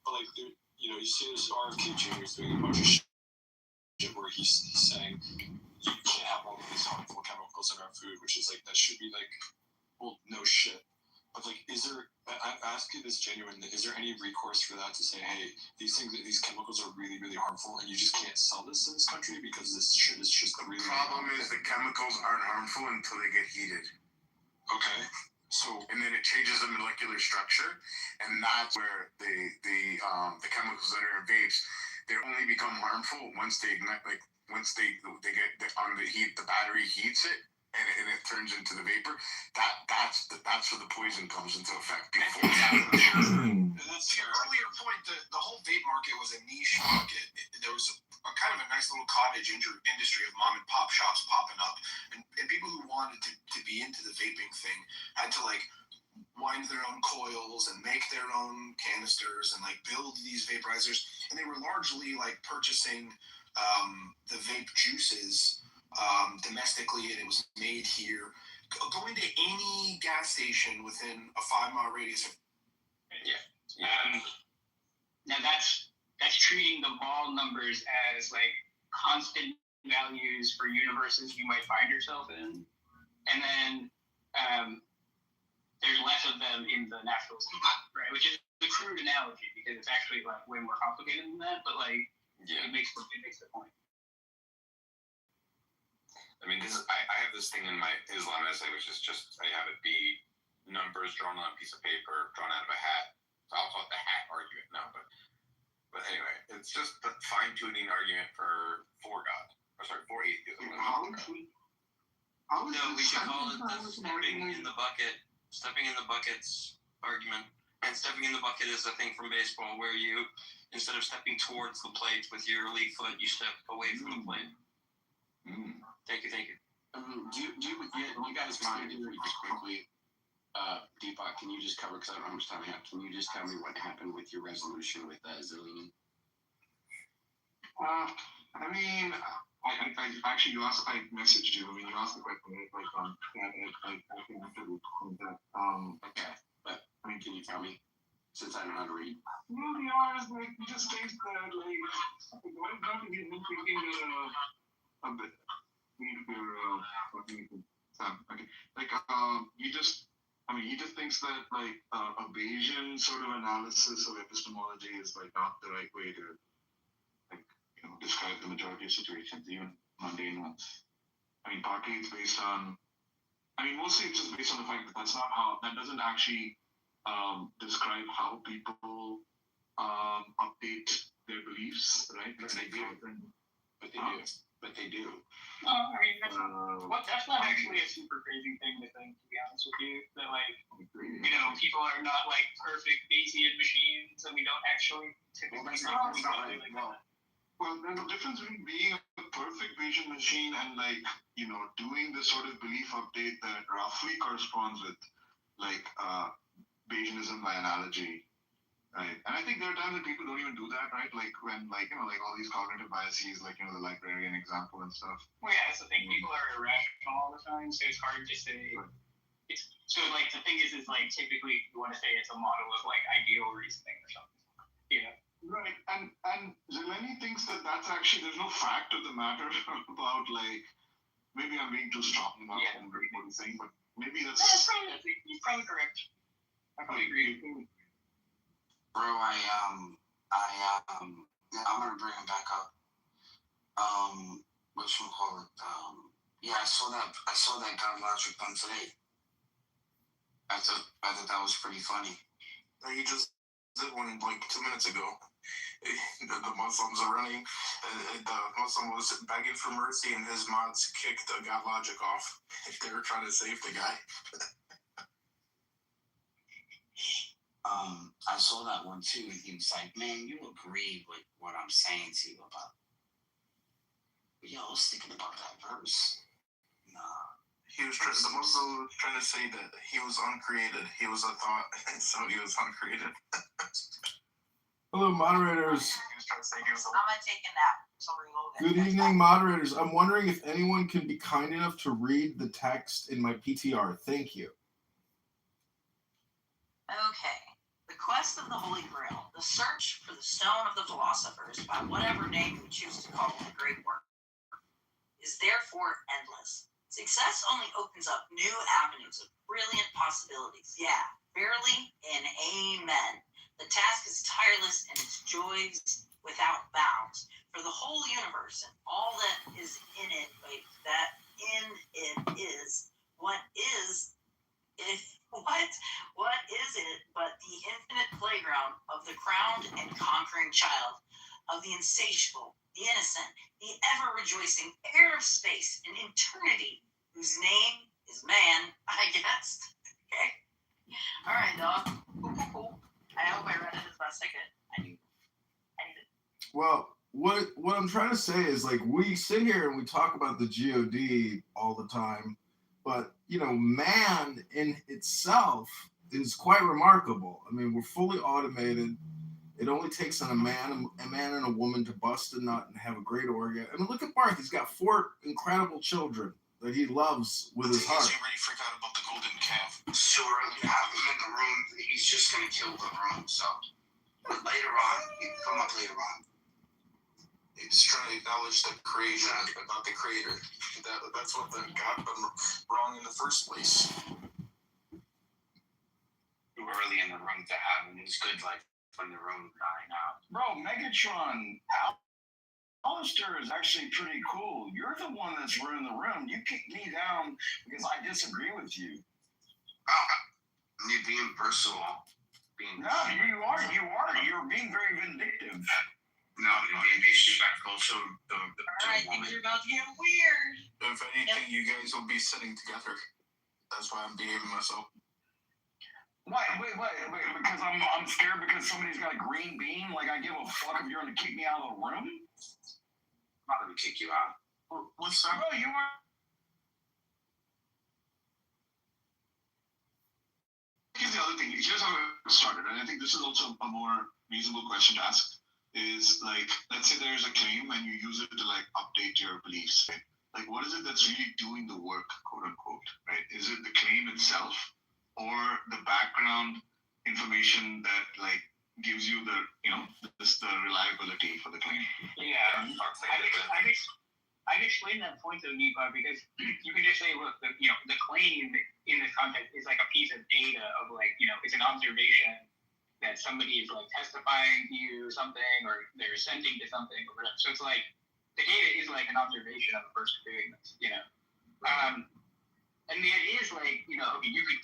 but like, you see this RFK Jr. is doing a bunch of shit where he's saying you can't have all of these harmful chemicals in our food, which is like, that should be like, well, no shit. But like, I ask you this genuinely, is there any recourse for that to say, hey, these chemicals are really, really harmful and you just can't sell this in this country because this shit is just really... The problem is the chemicals aren't harmful until they get heated. Okay. So... And then it changes the molecular structure, and that's where the chemicals that are in vapes, they only become harmful once they ignite, like once they get on the heat, the battery heats it, and it turns into the vapor. That's where the poison comes into effect. Before That's the earlier point. The whole vape market was a niche market. There was a kind of a nice little cottage industry of mom and pop shops popping up, and people who wanted to be into the vaping thing had to like wind their own coils and make their own canisters and like build these vaporizers, and they were largely like purchasing the vape juices domestically, and it was made here. Going to any gas station within a 5-mile radius of now that's treating the ball numbers as like constant values for universes you might find yourself in, and then there's less of them in the natural state, right? Which is a crude analogy because it's actually like way more complicated than that, but like it makes the point. I mean, I have this thing in my Islam essay, which is just, I have it be numbers drawn on a piece of paper, drawn out of a hat. So I'll call it the hat argument now, but anyway, it's just the fine-tuning argument for God. Or sorry, for atheism. No, we should call it the stepping in the buckets argument. And stepping in the bucket is a thing from baseball where you, instead of stepping towards the plate with your lead foot, you step away from the plate. Thank you. Do you guys mind, if we just quickly Deepak, can you just cover, because I don't know how much time I have, can you just tell me what happened with your resolution with Zillion? I mean, I actually, I messaged you. I mean, you asked the question, right? I can answer that. Okay, but, I mean, can you tell me, since I don't know how to read? To be honest, like, you just think that, like, why not to be thinking that, a bit, okay, like, he just thinks that, like, a Bayesian sort of analysis of epistemology is, like, not the right way to, like, describe the majority of situations, even mundane ones. I mean, partly it's based on, mostly it's just based on the fact that that doesn't actually describe how people update their beliefs, right? But they do. But they do. I mean, that's not actually a super crazy thing to think, to be honest with you. That, like, people are not, like, perfect Bayesian machines, and we don't actually typically Well, there's a difference between being a perfect Bayesian machine and, like, doing the sort of belief update that roughly corresponds with, like, Bayesianism by analogy. Right. And I think there are times that people don't even do that, right? Like when, like all these cognitive biases, like, the librarian example and stuff. Well, yeah, that's the thing. People are irrational all the time, so it's hard to say. Right. So, like, the thing is, like, typically you want to say it's a model of, like, ideal reasoning or something. Right. And Zeleny thinks that that's actually, there's no fact of the matter about, like, maybe I'm being too strong about what he's saying, but maybe that's. He's probably correct. I probably agree. Bro, I'm gonna bring him back up. Whatchamacallit? Yeah, I saw that God Logic one today. I thought that was pretty funny. He just did one like 2 minutes ago. The Muslims are running. The Muslim was begging for mercy, and his mods kicked God Logic off. They were trying to save the guy. I saw that one too, and he was like, "Man, you agreed with what I'm saying to you about." But I was thinking about that verse. Nah. The Muslim was trying to say that he was uncreated. He was a thought, so he was uncreated. Hello, moderators. I'm gonna take a nap. So Good evening, moderators. I'm wondering if anyone can be kind enough to read the text in my PTR. Thank you. Okay. The quest of the Holy Grail, the search for the stone of the philosophers, by whatever name we choose to call the great work, is therefore endless. Success only opens up new avenues of brilliant possibilities. Yeah, verily and amen. The task is tireless and its joys without bounds. For the whole universe and all that is in it, that in it is, what is it but the infinite playground of the crowned and conquering child, of the insatiable, the innocent, the ever-rejoicing heir of space and eternity, whose name is man, I guess. Okay. All right, dog. Cool. I hope I read it as best I could. I need it. Well, what I'm trying to say is, like, we sit here and we talk about the GOD all the time, but, man in itself is quite remarkable. I mean, we're fully automated. It only takes a man and a woman to bust a nut and have a great orgasm. I mean, look at Barth. He's got 4 incredible children that he loves with his heart. You already forgot about the golden calf. So early, have him in the room. He's just gonna kill the room. So, but later on, he'll come up later on. He's trying to acknowledge the creation, about the creator. That's what got them wrong in the first place. Too early in the room to have him. It's good, like, when the room dying out. Bro, Megatron, Alistair is actually pretty cool. You're the one that's ruined the room. You kicked me down because I disagree with you. You're being personal. No, you are. You're being very vindictive. No, you're being disrespectful. So Alright, things are about to get weird. If anything, you guys will be sitting together. That's why I'm behaving myself. Wait, because I'm scared because somebody's got a green beam? Like, I give a fuck if you're gonna kick me out of the room? I'm not gonna kick you out. What's that? Bro, you are Here's the other thing. Here's how it started, and I think this is also a more reasonable question to ask. Is like, let's say there's a claim and you use it to like update your beliefs. Right? Like, what is it that's really doing the work, quote unquote? Right? Is it the claim itself, or the background information that like gives you the the reliability for the claim? Yeah, I've explained that point though, Nipa, because you can just say, look, the claim in this context is like a piece of data of like, it's an observation that somebody is like testifying to you something, or they're assenting to something or whatever. So it's like the data is like an observation of a person doing this, And the idea is like, okay, you could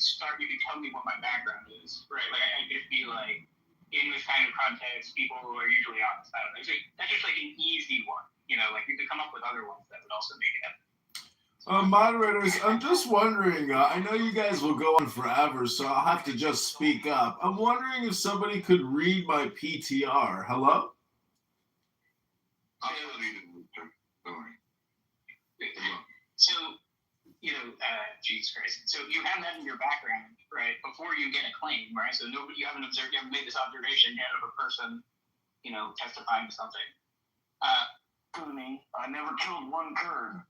tell me what my background is, right? Like I could be like, in this kind of context, people who are usually honest. I don't know. So that's just like an easy one, like you could come up with other ones that would also make it happen. Moderators, I'm just wondering, I know you guys will go on forever, so I'll have to just speak up. I'm wondering if somebody could read my PTR. Hello? So, Jesus Christ. So you have that in your background, right? Before you get a claim, right? So you haven't made this observation yet of a person, testifying to something. Me, I never killed one Kurd.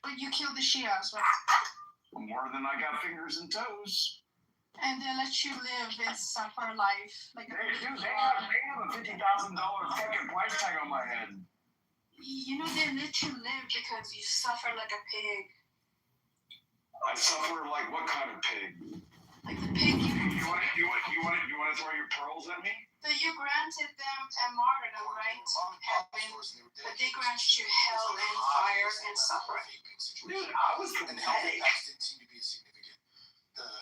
But you killed the Shias, right? More than I got fingers and toes. And they let you live and suffer life. Like they have a $50,000 fucking price tag on my head. They let you live because you suffer like a pig. I suffer like what kind of pig? Like the pig you want to throw your pearls at me? So you granted them a martyrdom, right? Heaven, but they granted you hell and fire and suffering. Dude, I was pathetic.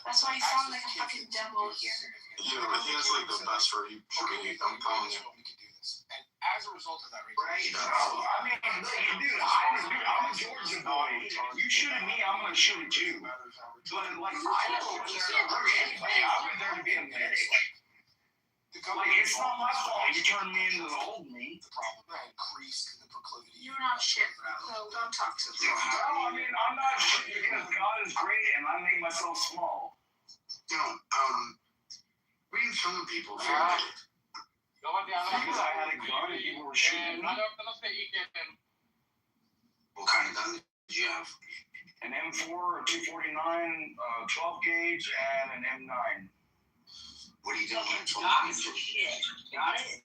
That's why you sound like a fucking devil here. Yeah, I think that's like the best for you. I'm calling it. And as a result of that, right? I mean, dude, I'm a Georgia boy. You shoot at me, I'm gonna shoot at you. But like, I never was there to hurt anybody. I was there to be a medic. Like, it's not my fault you turned me into the old me. You're not shit, so don't talk to me. No, I mean, I'm not shit because God is great and I make myself small. No, what are you telling people? Because I had a gun and people were shooting me. What kind of gun did you have? An M4, a 249, 12 gauge, and an M9. What are you doing with 12 gauge? Got it?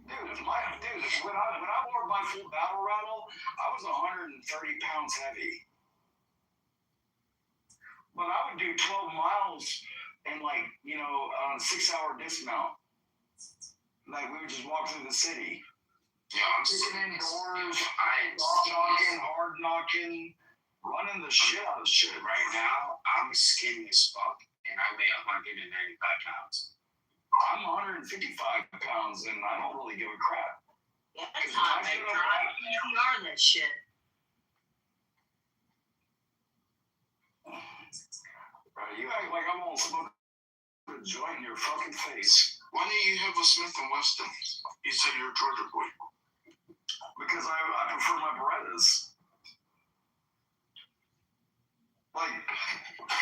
Dude, when I wore my full battle rattle, I was 130 pounds heavy. But I would do 12 miles in like, on a 6-hour dismount. Like we would just walk through the city. Yeah, I'm sitting indoors, hard knocking, running the shit out of shit. Right now, I'm skinny as fuck, and I weigh 195 pounds. I'm 155 pounds, and I don't really give a crap. Yeah, that's not big. You are that shit. You act like I'm gonna smoke a joint in your fucking face. Why didn't you have a Smith & Wesson? You said you're a Georgia boy. Because I prefer my Berettas. Like,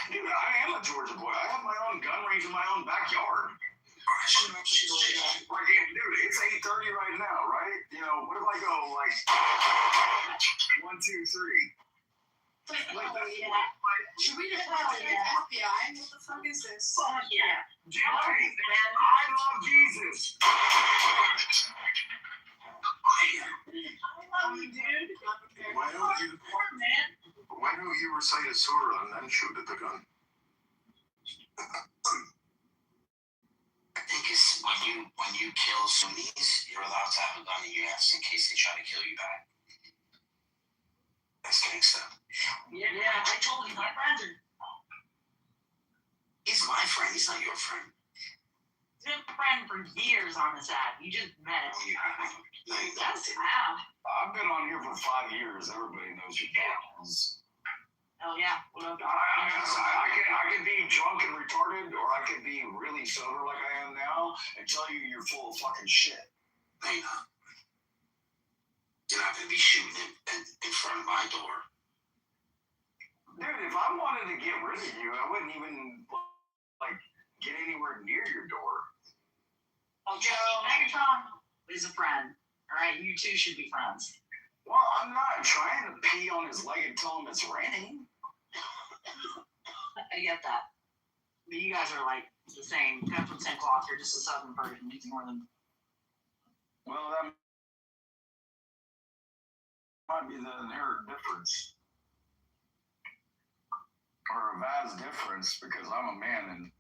dude, I am a Georgia boy. I have my own gun range in my own backyard. Like, dude, it's 8:30 right now, right? What if I go like 1, 2, 3? Should we just call it FBI? What the fuck is this? Yeah. I love Jesus. I love you, dude. Why don't you recite a surah and then shoot at the gun? I think it's when you kill Sunnis, you're allowed to have a gun in your ass in case they try to kill you back. That's gangsta. Yeah, I told you, my friends are. He's my friend. He's not your friend. He's been a friend for years on this app. You just met. Oh, yeah. Yes, wow. I've been on here for 5 years. Everybody knows your names. Oh yeah. Well, I can be drunk and retarded, or I can be really sober like I am now and tell you you're full of fucking shit. No, you're not. You're not gonna be shooting in front of my door. Dude, if I wanted to get rid of you, I wouldn't even like get anywhere near your door. Oh, Joe, Megatron is a friend. All right, you two should be friends. Well, I'm not trying to pee on his leg and tell him it's raining. I get that. But you guys are like the same, cut from the same cloth. You're just a southern version. Nothing more than. Well, that might be the inherent difference. Or a vast difference because I'm a man and.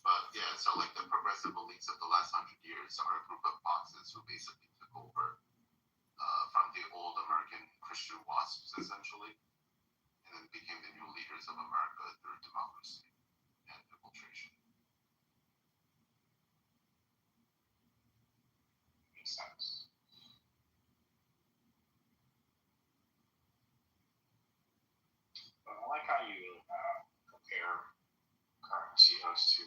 But yeah, so like the progressive elites of the last 100 years are a group of boxes who basically took over from the old American Christian wasps, essentially, and then became the new leaders of America through democracy and infiltration. Makes sense. But I like how you compare current CEOs to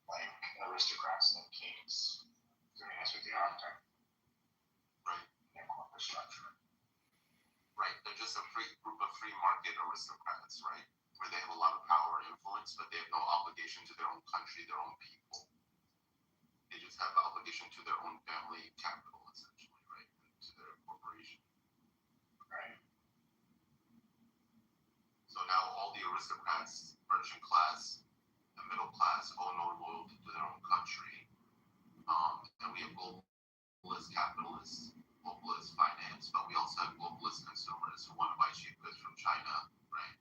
like aristocrats and kings doing this with the architect. Right. Their corporate structure. Right. They're just a group of free market aristocrats, right? Where they have a lot of power and influence, but they have no obligation to their own country, their own people. They just have obligation to their own family capital, essentially, right? And to their corporation. Right. So now all the aristocrats, merchant class, the middle class, owe no loyalty to their own country. And we have globalist capitalists, globalist finance, but we also have globalist consumers who want to buy cheap goods from China, right?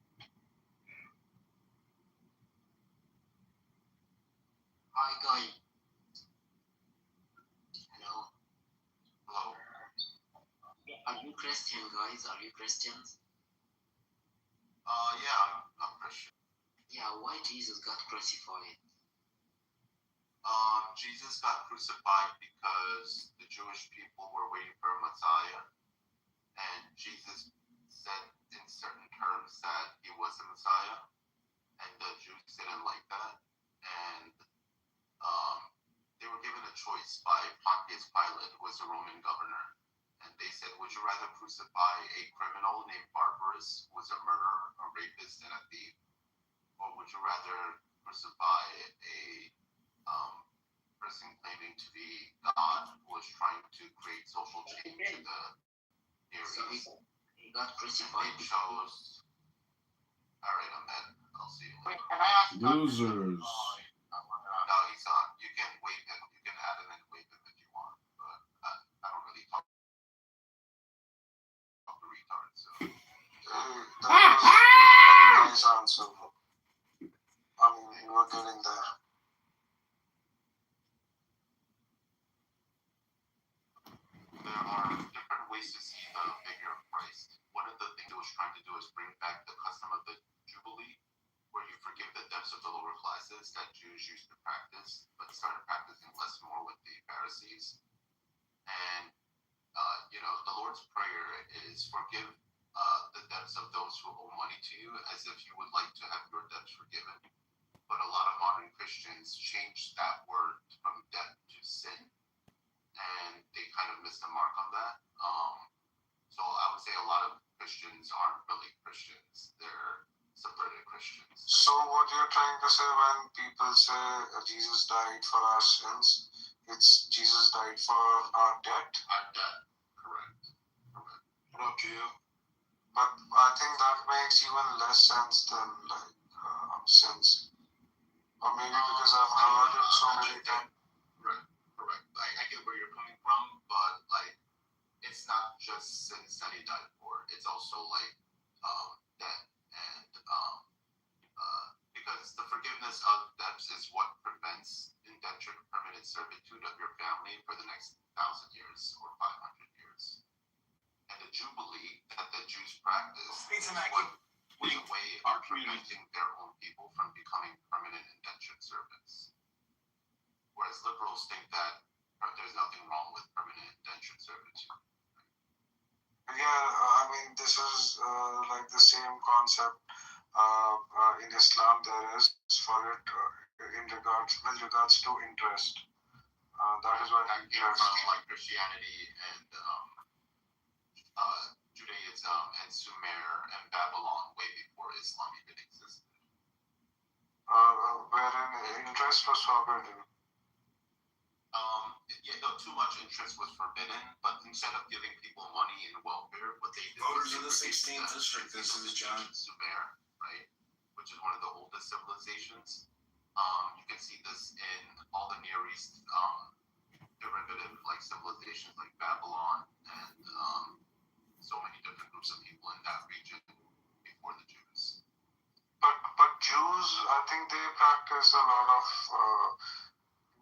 Hi, guy. Hello. Hello. Are you Christian, guys? Are you Christians? Yeah, I'm Christian. Yeah, why Jesus got crucified? Jesus got crucified because the Jewish people were waiting for a Messiah, and Jesus said in certain terms that he was the Messiah, and the Jews didn't like that, and they were given a choice by Pontius Pilate, who was a Roman governor, and they said, would you rather crucify a criminal named Barbarous, who was a murderer, a rapist, and a thief, or would you rather crucify a person claiming to be God, who was trying to create social change in the Near East? He got crucified. It shows. All right, I'm dead. I'll see you. Wait, can I ask? Losers. No, he's on. You can wave him. You can add him and wave him if you want, but I don't really talk to retards. So. Nice answer. I mean, you were getting there. There are different ways to see the figure of Christ. One of the things it was trying to do is bring back the custom of the Jubilee, where you forgive the debts of the lower classes that Jews used to practice, but started practicing less and more with the Pharisees. And, the Lord's Prayer is forgive the debts of those who owe money to you as if you would like to have your debts forgiven. But a lot of modern Christians changed that word from debt to sin, and they kind of missed the mark on that. So I would say a lot of Christians what you're trying to say when people say Jesus died for our sins, it's Jesus died for our debt? Our debt, correct. Okay. But I think that makes even less sense than like sins. Or maybe because I've heard it so many times. Right, correct. I get where you're coming from, but like it's not just sins that he died for. It's also like debt and because the forgiveness of debts is what prevents indentured permanent servitude of your family for the next 1,000 years or 500 years. And the jubilee that the Jews practice is what in a way are preventing their own people from becoming permanent indentured servants. Whereas liberals think that there's nothing wrong with permanent indentured servitude. Yeah, I mean, this is like the same concept in Islam there is for it with regards to interest. That is what I came from like Christianity and Judaism and Sumer and Babylon way before Islam even existed. Wherein interest was forbidden. Too much interest was forbidden, but instead of giving people money and welfare, what they did voters in the 16th district, this is John Sumer, right, which is one of the oldest civilizations. You can see this in all the Near East derivative like civilizations like Babylon and so many different groups of people in that region before the Jews. But Jews, I think they practice a lot of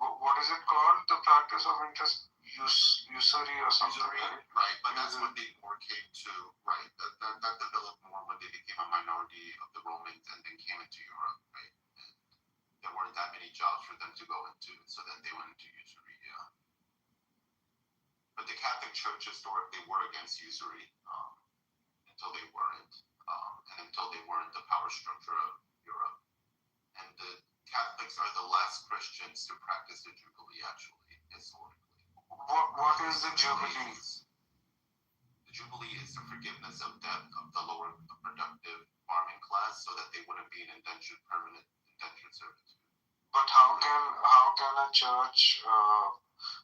what is it called? The practice of interest usury or something. Right, but that's when they more came to that developed more when they became a minority of the Romans and then came into Europe, right? And there weren't that many jobs for them to go into, so then they went into usury. Yeah. But the Catholic Church historically were against usury until they weren't, and until they weren't the power structure of Europe. And the Catholics are the last Christians to practice the Jubilee, actually, historically. What is the Jubilee? The Jubilee is the forgiveness of debt of the lower productive farming class so that they wouldn't be in permanent indentured servitude. But how can a church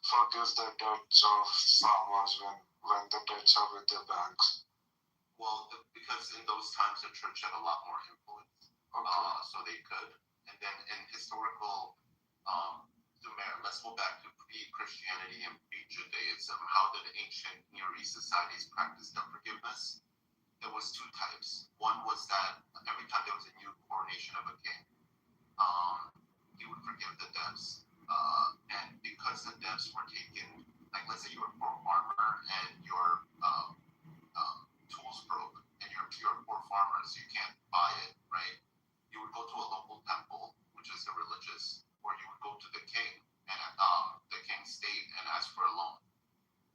forgive the debts of farmers when the debts are with the banks? Well, because in those times the church had a lot more influence, so they could. And then in historical Sumer, let's go back to pre-Christianity and pre-Judaism. How did ancient Near East societies practice debt forgiveness? There was two types. One was that every time there was a new coronation of a king, he would forgive the debts. And because the debts were taken, like let's say you were a poor farmer and your tools broke and you're a poor farmer, so you can't buy it, right? You would go to a local temple, which is a religious, or you would go to the king and the king's state and ask for a loan.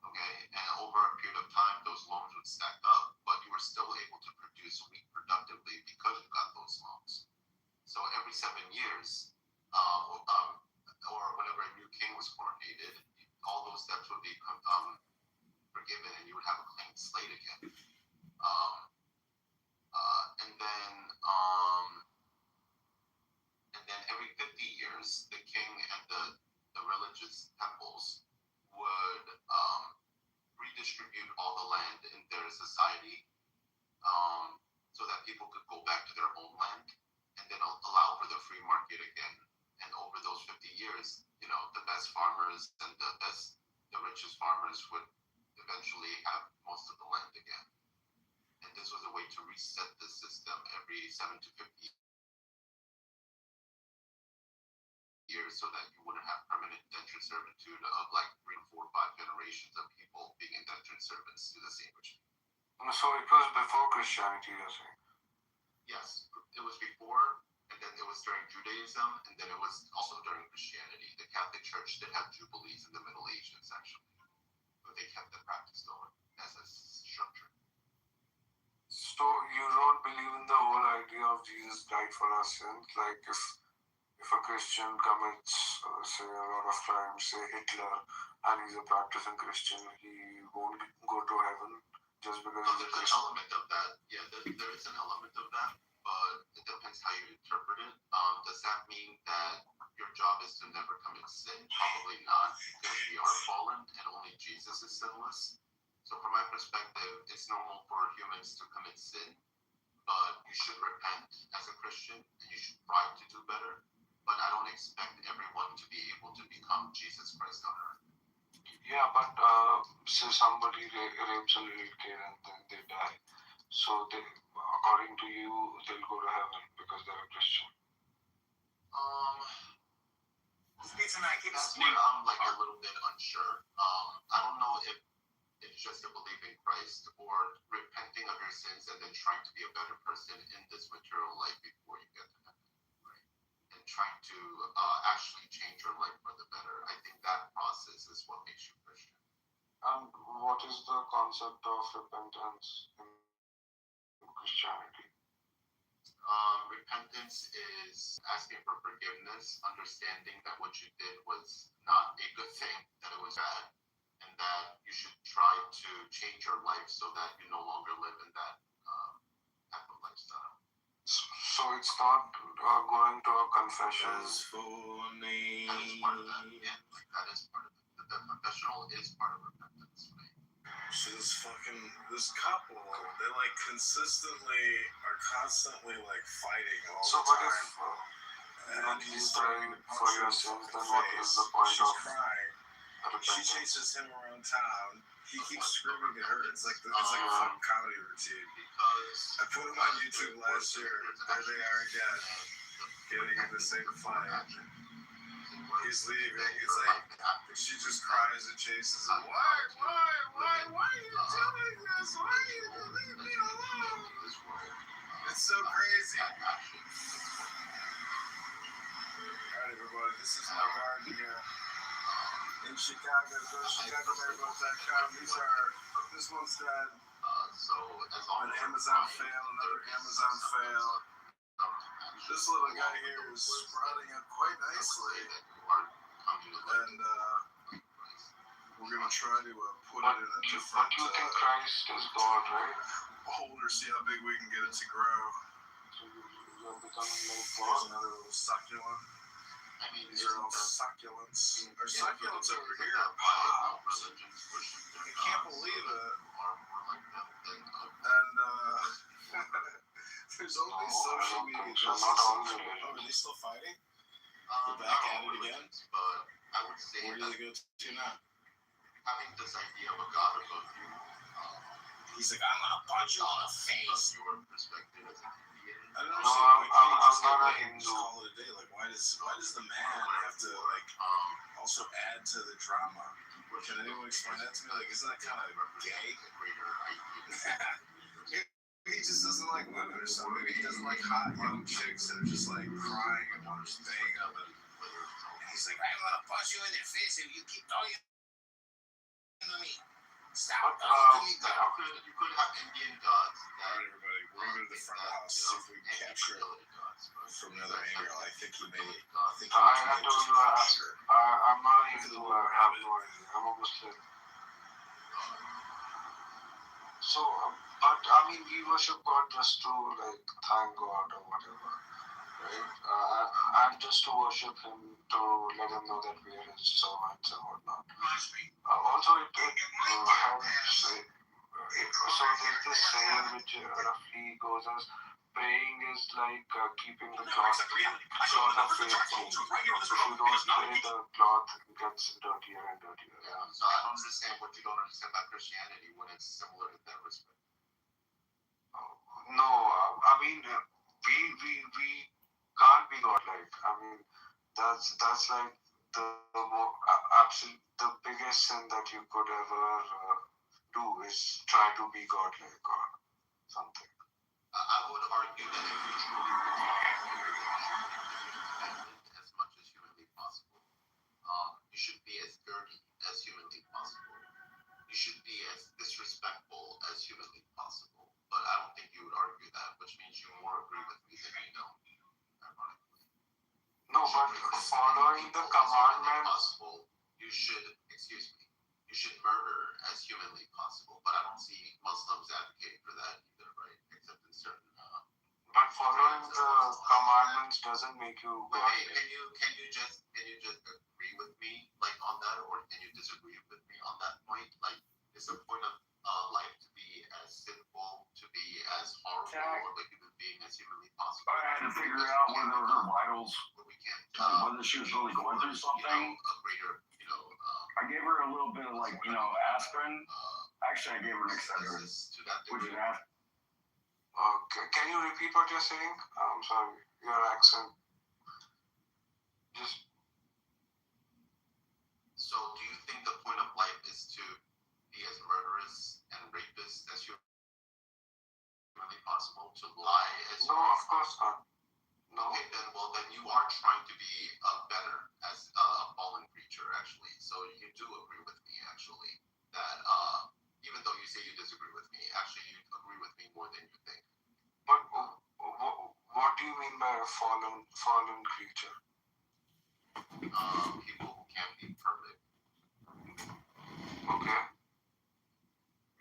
Okay, and over a period of time, those loans would stack up, but you were still able to produce wheat productively because you got those loans. So every 7 years, or whenever a new king was coronated, all those debts would be forgiven, and you would have a clean slate again. And then every 50 years, the king and the religious temples would redistribute all the land in their society so that people could go back to their homeland and then allow for the free market again. And over those 50 years, the best farmers and the richest farmers would eventually have most of the land again. And this was a way to reset the system every 7 to 50 years so that you wouldn't have permanent indentured servitude of like 3, 4, 5 generations of people being indentured servants to the same regime. So it was before Christianity, you're saying? Yes, it was before, and then it was during Judaism, and then it was also during Christianity. The Catholic Church did have jubilees in the Middle Ages, actually, but they kept the practice going as a structure. So you don't believe in the whole idea of Jesus died for our sins? Like if a Christian commits, say, a lot of crimes, say Hitler, and he's a practicing Christian, he won't go to heaven just because he's a There's Christian? an element of that. Yeah, there is an element of that. but it depends how you interpret it. Does that mean that your job is to never commit sin? Probably not, because we are fallen and only Jesus is sinless. So from my perspective, it's normal for humans to commit sin, but you should repent as a Christian and you should strive to do better. But I don't expect everyone to be able to become Jesus Christ on earth. Yeah, but say somebody rapes a little kid and then they die. So they, according to you, they'll go to heaven because they're a Christian. That's where I'm like a little bit unsure. I don't know if it's just to believe in Christ or repenting of your sins and then trying to be a better person in this material life before you get to heaven, right? And trying to actually change your life for the better. I think that process is what makes you Christian. And what is the concept of repentance in Christianity? Repentance is asking for forgiveness, understanding that what you did was not a good thing, that it was bad, and that you should try to change your life so that you no longer live in that type of lifestyle. So it's not going to a confession. That is part of that. Yeah, like that is part of it. The confessional is part of repentance, right? So this couple, they like constantly like fighting all So the what time. if he's praying for your sins, then what is the point of crying. She repentance? chases him around town. He keeps screaming at her. It's like a fucking comedy routine. I put him on YouTube last year. There they are again, getting in the same fight. He's leaving. It's like she just cries and chases him. Why are you doing this? Why are you leave me alone? It's so crazy. Alright, everybody, this is my garden here in Chicago. Go to ChicagoMaribos.com. This one's dead. An Amazon fail, another Amazon fail. This little guy here is sprouting up quite nicely. And we're going to try to put it in a different... But you think Christ is God, right? Holder, see how big we can get it to grow. So you're becoming like Here's God. another little succulent. These are all succulents. Our succulents over here are pops. I can't believe it. And there's all these social media justice. Oh, are they still fighting? They're back at it again? But I would say Where do they go to now? having this idea of a God above you, He's like, I'm gonna punch you in the face. your perspective as a deity. I don't No, understand. Why can't you just I'm get not a away and just Hindu. call it a day? Like, why does the man have to like also add to the drama? Can anyone explain that to me? Like, isn't that kind of gay? He just doesn't like women or something. Maybe he doesn't like hot young chicks that are just like crying and want to bang of it. And he's like, I'm gonna punch you in the face if you keep talking to me. Stop talking to me. You could have Indian gods. Alright, everybody, we're gonna go to the front of the house, see if we can capture it from another angle. I think he may I told you I'm not a Hindu. I have no idea. I'm a Muslim. So, but I mean, we worship God just to like thank God or whatever, right? And just to worship Him, to let Him know that we are His servants and whatnot. Also, it helps. So there's this saying which roughly goes as praying is like keeping the cloth of faith clean. If you don't pray, the cloth gets dirtier and dirtier. Yeah, so I don't understand what you don't understand about Christianity when it's similar in that respect. No, I mean we can't be godlike. I mean that's like the more absolute the biggest sin that you could ever do is try to be godlike or something. I would argue that if you truly as much as humanly possible, you should be as dirty as humanly possible. You should be as disrespectful as humanly possible. But I don't think you would argue that, which means you more agree with me than you don't. Ironically. No, but following the commandment possible, you should murder as humanly possible. But I don't see Muslims advocating for that either, right? Except in certain. But following the commandments doesn't make you Wait, godly. can you just agree with me like on that, or can you disagree with me on that point? Like, is the point of life to be as sinful, to be as horrible of a human being as humanly possible? I had to figure out whether her vitals, We can't, whether she was really going through something. a greater, I gave her a little bit of aspirin. Actually, I gave her an Excedrin, which is aspirin. Okay. Can you repeat what you're saying? I'm sorry, your accent. Just. So, do you think the point of life is to be as murderous and rapist as humanly possible? To lie as No, of course not. No. Okay, then you are trying to be better as a fallen creature, actually. So you do agree with me, actually, that even though you say you disagree with me, actually you agree with me more than you think. But what do you mean by a fallen creature? People who can't be perfect. Okay.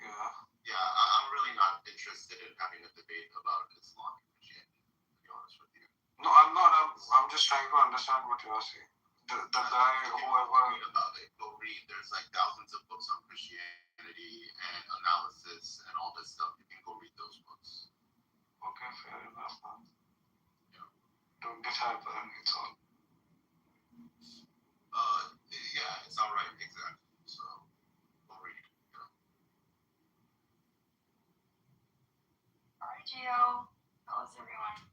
Yeah. Yeah, I'm really not interested in having a debate about Islam and Christianity, to be honest with you. No, I'm not. I'm just trying to understand what you are saying. The guy, whoever. Read about it. Go read. There's like thousands of books on Christianity and analysis and all this stuff. You can go read those books. Okay, fair enough. Yeah. Don't get hyper. It's all. Yeah, it's all right. Exactly. So go read. Yeah. Alright, Gio. How's everyone?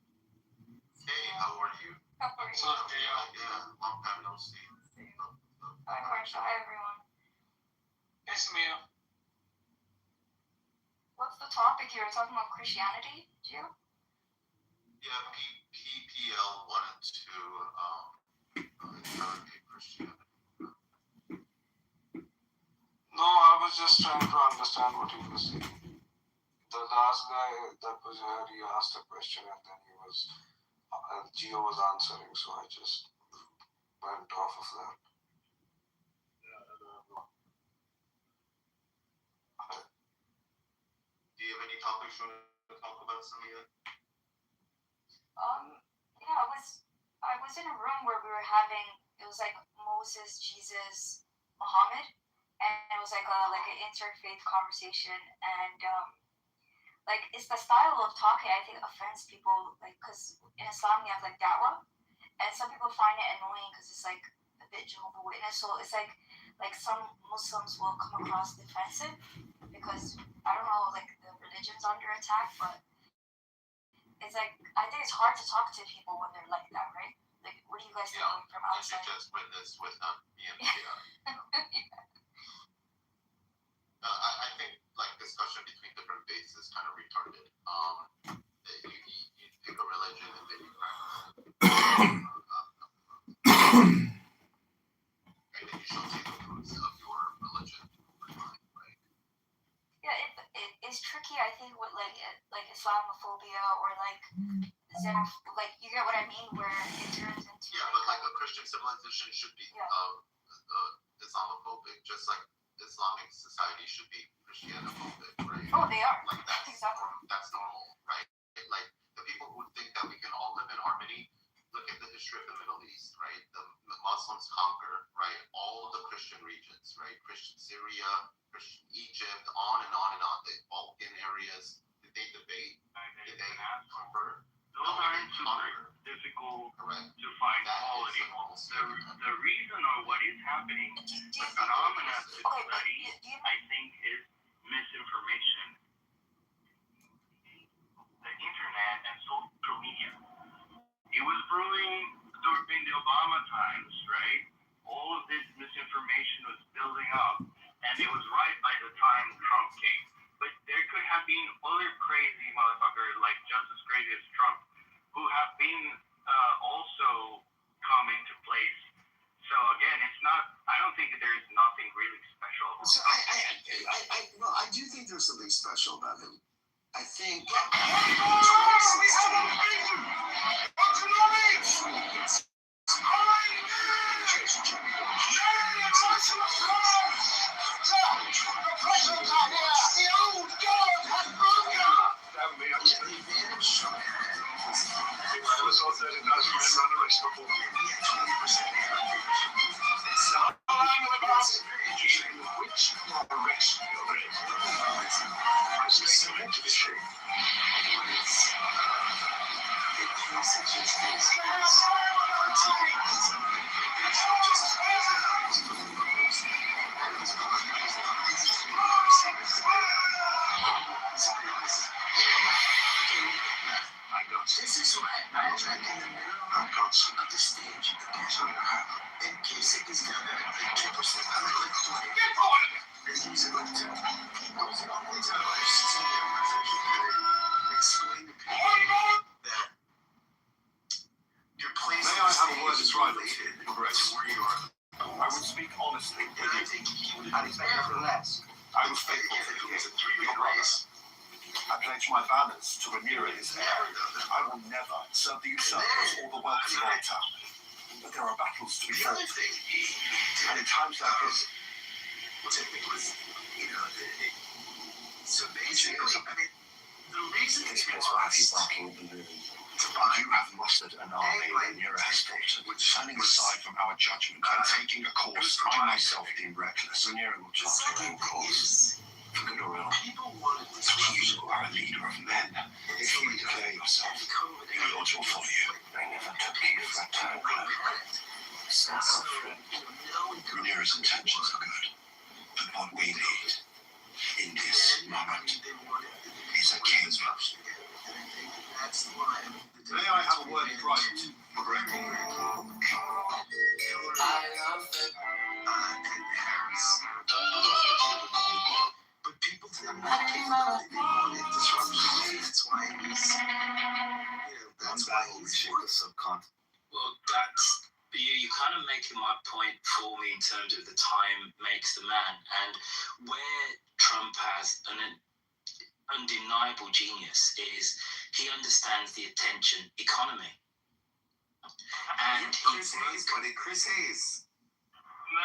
Hey, how are you? How are you? What's up, Gio? Yeah, long time no see. Hi, Marsha. Hi, everyone. Hey, Samia. What's the topic here? We're talking about Christianity, Gio? Yeah, PPL wanted to interrogate Christianity. No, I was just trying to understand what he was saying. The last guy that was here, he asked a question and then Gio was answering, so I just went off of that. Do you have any topics you want to talk about, Samia? Yeah, I was in a room where we were having, it was like Moses, Jesus, Muhammad, and it was like an interfaith conversation, and it's the style of talking I think offends people, because in Islam we have da'wah, and some people find it annoying because it's like a bit Jehovah's Witness, so it's like some Muslims will come across defensive because I don't know, the religion's under attack, but it's I think it's hard to talk to people when they're like that, right? What do you guys think from outside? You just witnessed with EMDR. I think discussion between different faiths is kind of retarded. You pick a religion and then you practice and then you show the fruits of your religion, right? Yeah, it's tricky. I think with Islamophobia or you get what I mean, where it turns into but a Christian civilization should be Islamophobic, just like Islamic society should be Christianophobic, right? Oh, they are. Exactly. That's normal, right? The people who think that we can all live in harmony, look at the history of the Middle East, right? The Muslims conquer, right, all the Christian regions, right? Christian Syria, Christian Egypt, on and on and on. The Balkan areas, did they debate? Did they convert? Those aren't super difficult to find quality. The reason or what is happening, the phenomena to study, I think, is misinformation. The internet and social media. It was brewing during the Obama times, right? All of this misinformation was building up, and it was right by the time Trump came. But there could have been other crazy motherfuckers, just as crazy as Trump, who have been also come into place. So again, it's not. I don't think there is nothing really special. So I do think there's something special about him. I think. never thought that it does men run a restaurant. So how long will it last? Which direction you're in? I'm straight into the ship. This is why I drank in the middle of the stage in case it is done at 2%. I like 20. This is about to. Those are only dollars to explain to people that your place May I have a word is of private? related to where you are. I would speak honestly with And I you. think he would have been better less. I was faithful to you. It's a 3-week race. I pledge my banners to Ramirez. I will never serve the usurpers or the workers of our town. But there are battles to be fought. And in times like this, so basically, I mean, the reason This place will have you barking a balloon. You have mustered an army Ramirez has fought, turning aside from our judgment and taking a course I myself deem reckless. Ramirez will chart her own course. For good or ill, you are a leader of men. If you declare yourself, your lords will follow you. They never took you for a town clerk. Ramirez's intentions are good, but what we need in this moment is a king. May I have a word in private? But people didn't want it. They wanted disruption. That's why he's, that's why he's the subcontinent. Well, you're kind of making my point for me in terms of the time makes the man, and where Trump has an undeniable genius is he understands the attention economy. And Chris Hayes. No.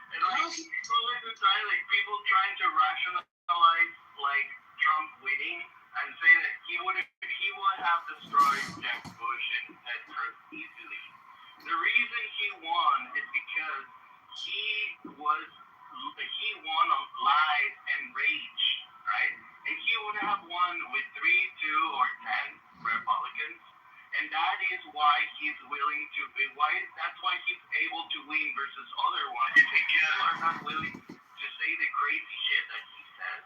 And like, most of the time, like, people trying to rationalize, like, Trump winning and say that he would have destroyed Jeb Bush and Ted Cruz easily. The reason he won is because he won on lies and rage, right? And he would have won with 3, 2, or 10 Republicans. And that is why he's willing to be that's why he's able to win versus other ones. People are not willing to say the crazy shit that he says.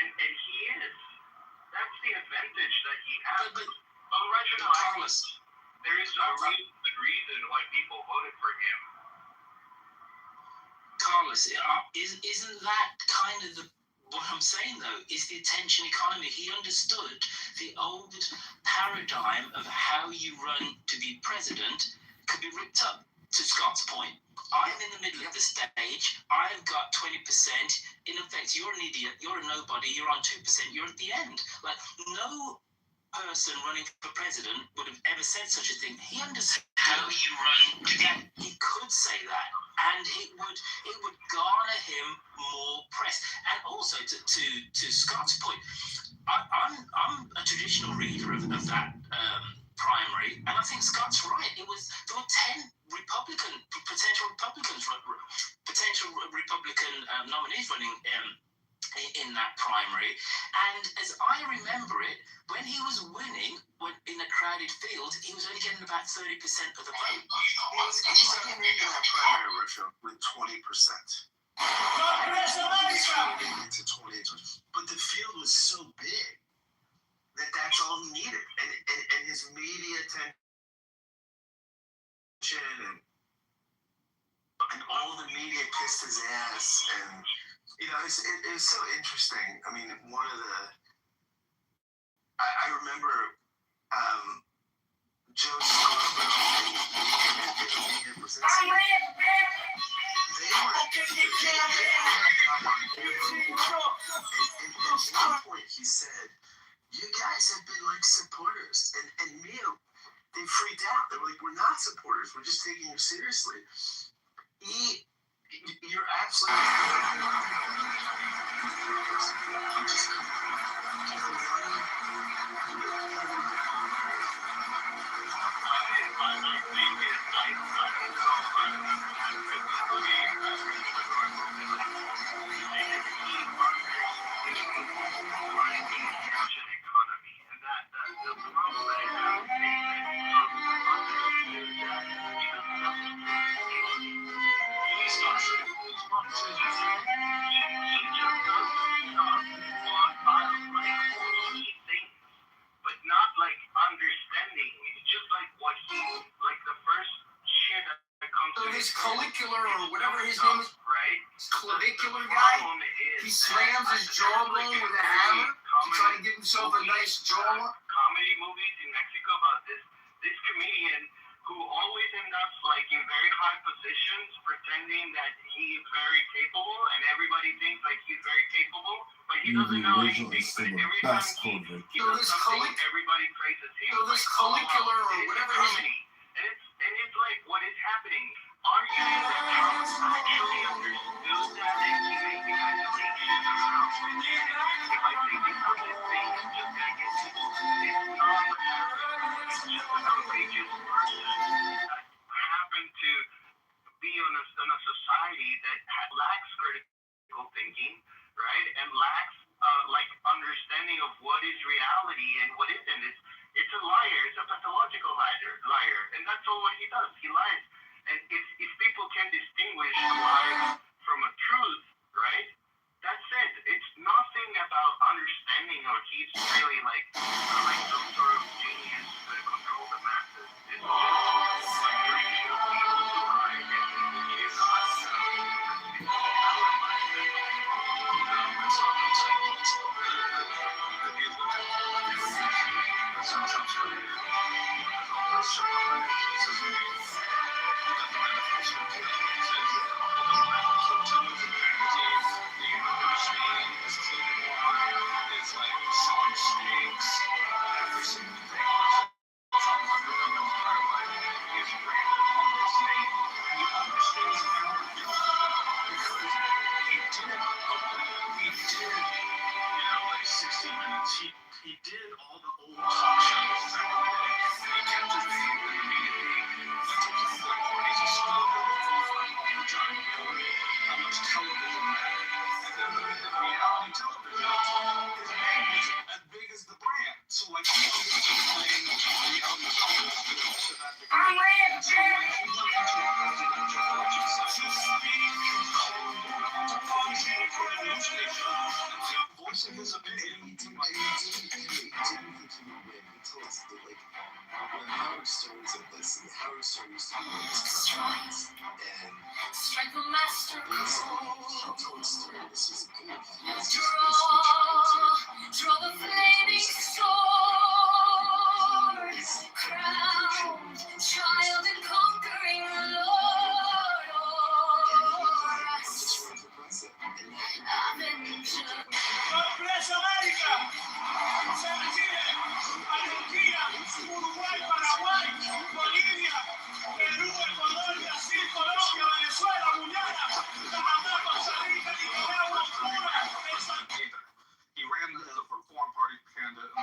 And he is. That's the advantage that he has. But rationalizing, there is a really good reason why people voted for him. Carlos, isn't that kind of what I'm saying, though, is the attention economy. He understood the old paradigm of how you run to be president could be ripped up, to Scott's point. I'm in the middle of the stage. I've got 20%. In effect, you're an idiot. You're a nobody. You're on 2%. You're at the end. Like, no person running for president would have ever said such a thing. He understood how you run to get. He could say that, and it would garner him more press. And also to Scott's point, I'm a traditional reader of that primary, and I think Scott's right. There were 10 potential Republican nominees running in that primary, and as I remember it, when he was winning in a crowded field, he was only getting about 30% of the vote. He's only winning that primary with 20%. But the field was so big that's all he needed, and his media attention and all the media kissed his ass, and it was so interesting. I mean, I remember Joe at one point he said, "You guys have been like supporters," and Mia, they freaked out. They were like, "We're not supporters. We're just taking you seriously." You're absolutely right. guy, he slams his jawbone with a hammer to try to give himself a nice jaw. Comedy movies in Mexico about this comedian who always ends up like in very high positions, pretending that he is very capable, and everybody thinks like he's very capable, but he doesn't know anything. But every time he does something, everybody praises him. So this follicular or whatever his and it's like, what is happening? Are you that Trump actually understood that and he made the isolation around it? If I say this on this thing, it's just gonna get people. It's not what happened. It's just an outrageous person that happened to be on a society that lacks critical thinking, right? And lacks like understanding of what is reality and what isn't. It's a liar. It's a pathological liar, and that's all what he does. He lies. And if people can distinguish a lie from a truth, right? That's it. It's nothing about understanding or he's really like some sort of genius to control the masses. It's just like you're people to lie and he is not He did all the old talk shows back in the day. He kept his name in the media. Went to Playboy parties and stood at the forefront all the time. How much television mattered. And then the reality television, his name was as big as the brand. So like he was just playing reality television to that degree. And so when he went into a presidential election cycle, voicing his opinion, he might when Howard Stern was at this, and Howard Stern used to be one of his friends, and strike a masterpiece. he told Stern this was good. Draw the flaming sword, crowned child and conquering Lord. Avenger. God bless America! Chile, Argentina, Uruguay, Paraguay, Bolivia, Perú, Ecuador, Brasil, Colombia, Venezuela, Guyana, Panamá, Costa Rica, Nicaragua, Cuba, he ran as a Reform Party candidate.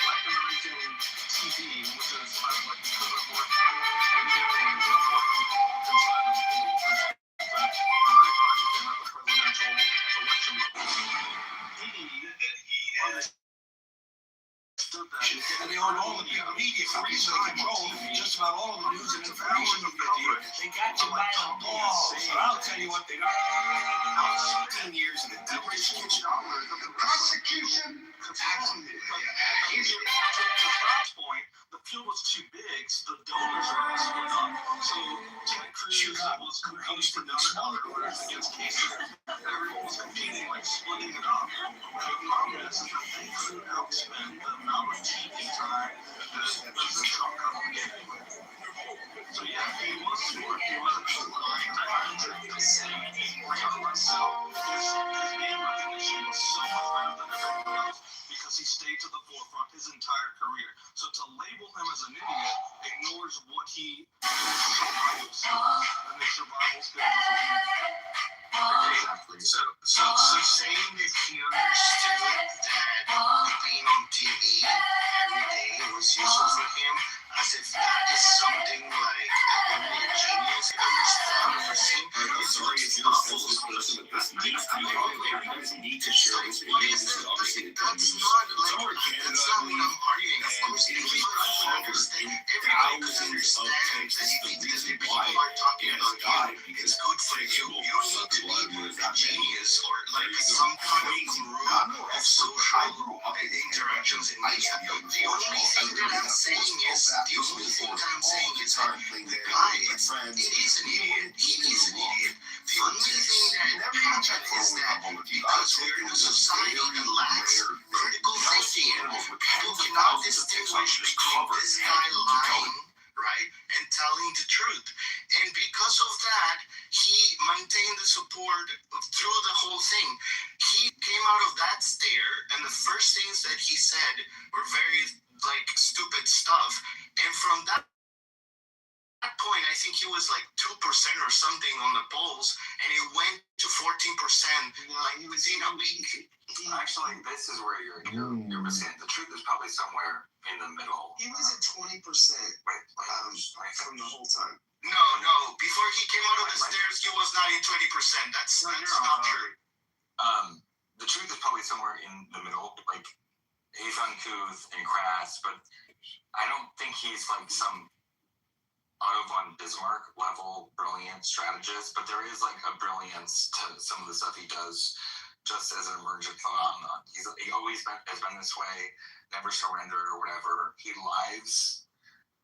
Weaponizing TV, which is like because of what and they own all the big media companies that control just about all of the news and information you get here. They got you by the balls. But I'll tell you what they got. 16 years in the prosecution. To Scott's point, the field was too big, so the donors are all split up. So Ted Cruz was competing for donors against Kasich. Everyone was competing, like splitting it up. The problem is that they couldn't outspend the amount of TV time that President Trump got on anyway. So yeah, he was smart. He wasn't just lying 100%. So his name recognition was so much better than everyone else because he stayed to the forefront his entire career. So to label him as an idiot ignores what he survives and the survival skills. Exactly. So saying that he understood that being on TV every day was useful for him, as if that is something like that only a genius could understand. that, he maintained the support through the whole thing. He came out of that stare, and the first things that he said were very like stupid stuff. And from that point, I think he was like 2% or something on the polls, and it went to 14%. Like within a week. Actually, this is where you're missing it. The truth is probably somewhere in the middle. He was at 20% from the whole time. No. Before he came out of the stairs, he was not in 20%. That's not true. The truth is probably somewhere in the middle. Like, he's uncouth and crass, but I don't think he's like some Otto von Bismarck level brilliant strategist. But there is like a brilliance to some of the stuff he does, just as an emergent phenomenon. He always has been this way, never surrender or whatever. He lies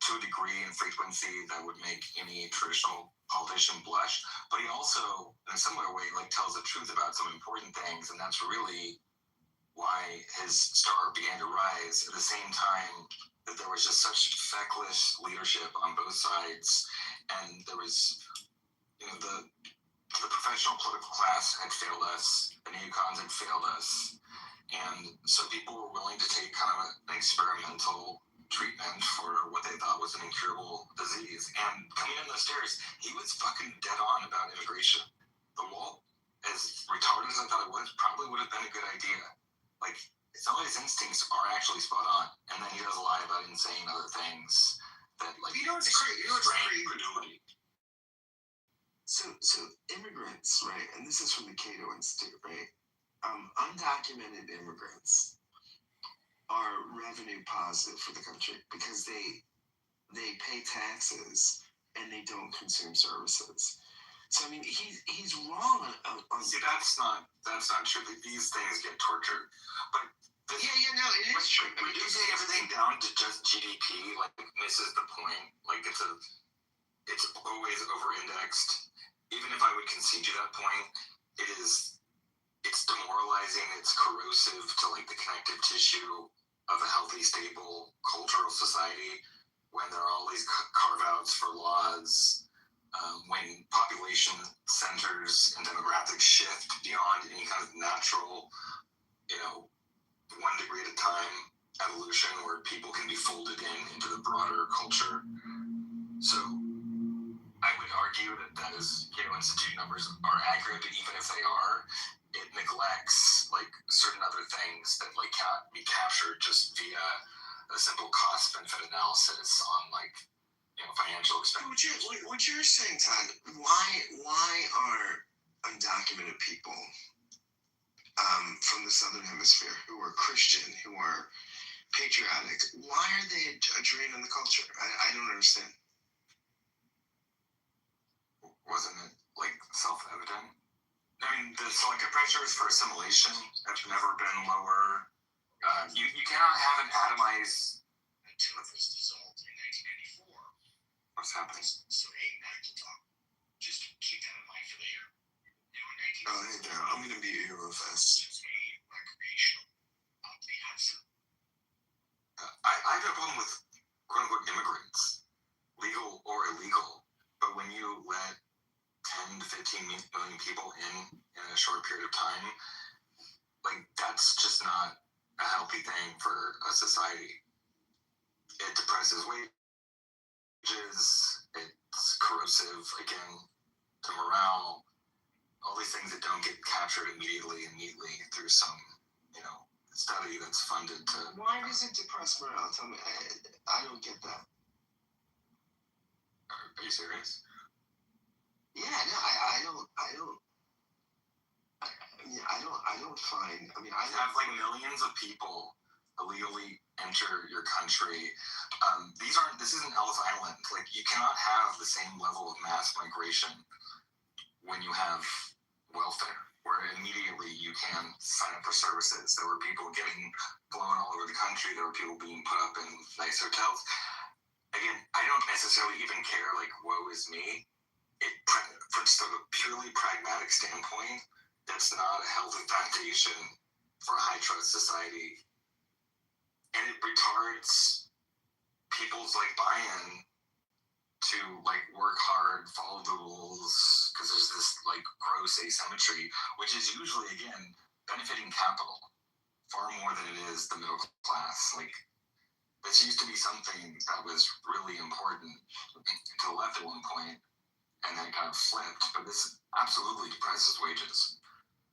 to a degree and frequency that would make any traditional politician blush, but he also, in a similar way, like tells the truth about some important things, and that's really why his star began to rise. At the same time that there was just such feckless leadership on both sides, and there was, the professional political class had failed us, the neocons had failed us, and so people were willing to take kind of an experimental treatment for what they thought was an incurable disease. And coming in the stairs, he was fucking dead on about immigration. The wall, as retarded as I thought it was, probably would have been a good idea. Like, some of his instincts are actually spot on, and then he does lie about insane other things that, like, what's crazy? credulity. So immigrants, right? And this is from the Cato Institute, right? Undocumented immigrants are revenue positive for the country because they pay taxes and they don't consume services. So I mean, he's wrong on See, that's not true. These things get tortured, but no, it is true. Reducing everything down to just GDP like misses the point. Like it's always over-indexed. Even if I would concede to that point, it's demoralizing. It's corrosive to like the connective tissue of a healthy, stable cultural society when there are all these carve-outs for laws, when population centers and demographics shift beyond any kind of natural, 1 degree at a time evolution where people can be folded into the broader culture. So I would argue that is Cato Institute numbers are accurate, but even if they are, it neglects like certain other things that like cannot be captured just via a simple cost benefit analysis on like financial expenditure. What you're saying, Todd? Why are undocumented people from the Southern Hemisphere who are Christian, who are patriotic, why are they a drain on the culture? I don't understand. Wasn't it like self-evident? I mean, the selective pressures for assimilation have never been lower. You cannot have an atomized. Until it was dissolved in 1994. What's happening? So, hey, medical talk. Just keep that in mind for later. Now, in 1994. Oh, hey, there. I'm going to be here real fast. It's a recreational up the Hudson. I have a problem with quote-unquote immigrants, legal or illegal. But when you let 10 to 15 million people in a short period of time, like that's just not a healthy thing for a society. It depresses wages, it's corrosive again to morale, all these things that don't get captured immediately and neatly through some study that's funded to. Why does it depress morale? Tell me, I don't get that. Are you serious? Yeah, no, I don't find. I mean, I have like millions of people illegally enter your country. This isn't Ellis Island. Like you cannot have the same level of mass migration when you have welfare, where immediately you can sign up for services. There were people getting blown all over the country. There were people being put up in nice hotels. Again, I don't necessarily even care, like, woe is me. From just a purely pragmatic standpoint, that's not a healthy foundation for a high-trust society. And it retards people's, like, buy-in to like work hard, follow the rules, because there's this like gross asymmetry, which is usually again benefiting capital far more than it is the middle class. Like this used to be something that was really important to the left at one point, and then it kind of flipped. But this absolutely depresses wages.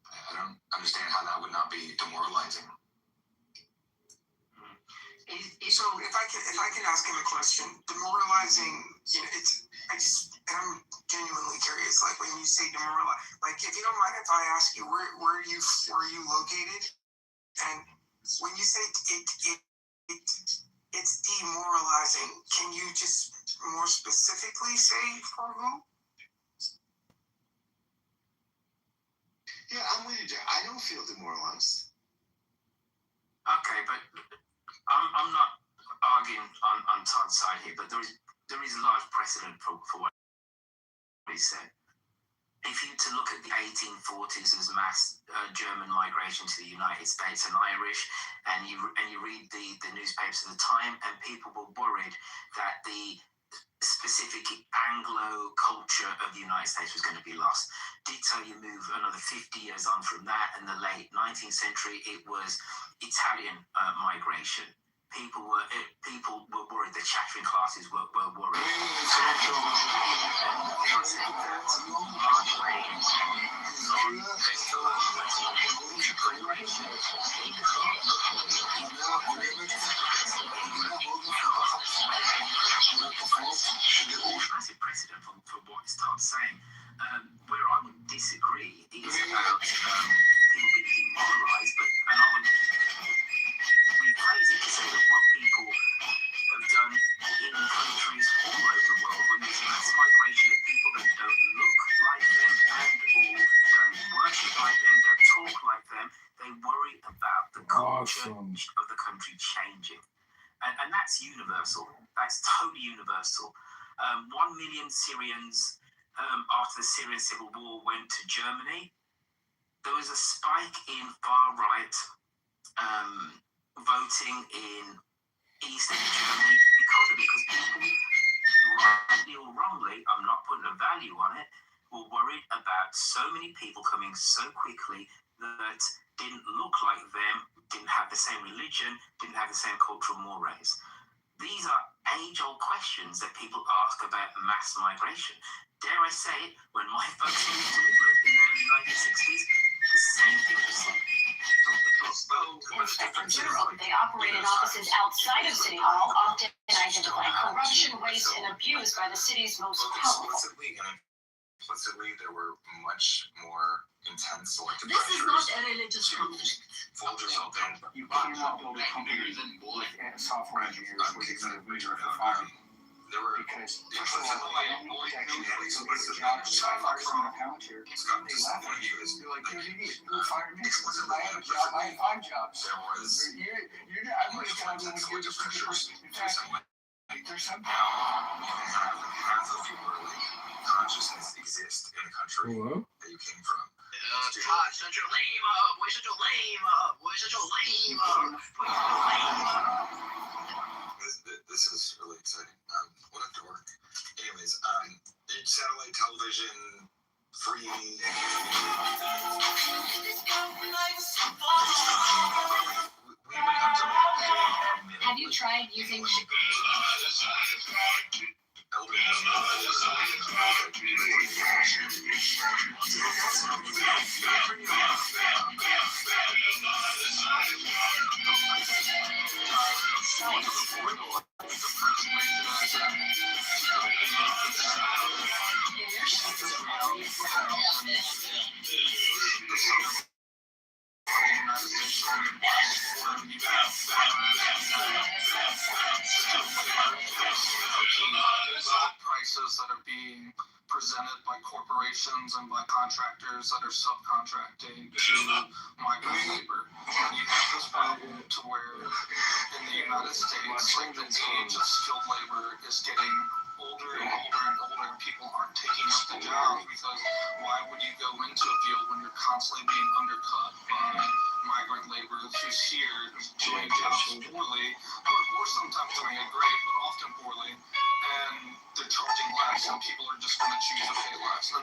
I don't understand how that would not be demoralizing. So if I can ask him a question, demoralizing, I'm genuinely curious. Like when you say demoralize, like if you don't mind if I ask you where are you located, and when you say it's demoralizing, can you just more specifically say for who? Yeah, I'm with you, Jack. I don't feel demoralized. Okay, but I'm not arguing on Todd's side here, but there is a large precedent for what he said. If you to look at the 1840s, there was mass German migration to the United States and Irish, and you read the newspapers at the time, and people were worried that the specific Anglo culture of the United States was going to be lost. Ditto, you move another 50 years on from that, in the late 19th century, it was Italian migration. People were worried. The chattering classes were worried. Massive precedent for what Todd's saying. Where I would disagree is about people being demoralised, and I would rephrase it to say that what people have done in countries all over the world when there's mass migration of people that don't look like them and or don't worship like them, don't talk like them, they worry about the culture of the country changing. And that's universal. That's totally universal. 1 million Syrians after the Syrian civil war went to Germany. There was a spike in far-right voting in eastern Germany because people, rightly or wrongly, I'm not putting a value on it, were worried about so many people coming so quickly that didn't look like them, didn't have the same religion, didn't have the same cultural mores. These are age-old questions that people ask about mass migration. Dare I say it, when my folks moved to England in the early 1960s, the same thing was said. In Europe, they operate in offices outside of City Hall, often identifying corruption, waste, and abuse by the city's most powerful. Implicitly, there were much more intense selective This is not a religious group. Fold yourself in. You cannot build a company with software engineers where you can measure for firing. There were Because first of all, I don't think actually the job is $5 a pound here. They laugh at you. They're like, you're an idiot. You fired me. I have a job. I have 5 jobs. I'm going to tell you when you're just in fact, there's some consciousness exist in the country that you came from. Todd, shut your lame up. Boy, shut your lame up. Boy, shut your lame up. Boy, shut your lame up. This is really exciting. What a dork. Anyways, satellite television, free. Have you tried using prices that are being presented by corporations and by contractors that are subcontracting to migrant labor. And you have this problem to where in the United States, like the age of skilled labor is getting older and older and older, and people aren't taking up the jobs because why would you go into a field when you're constantly being undercut by migrant labor who's here doing jobs poorly, or sometimes doing it great, but often poorly, and they're charging less, and people are just going to choose to pay less.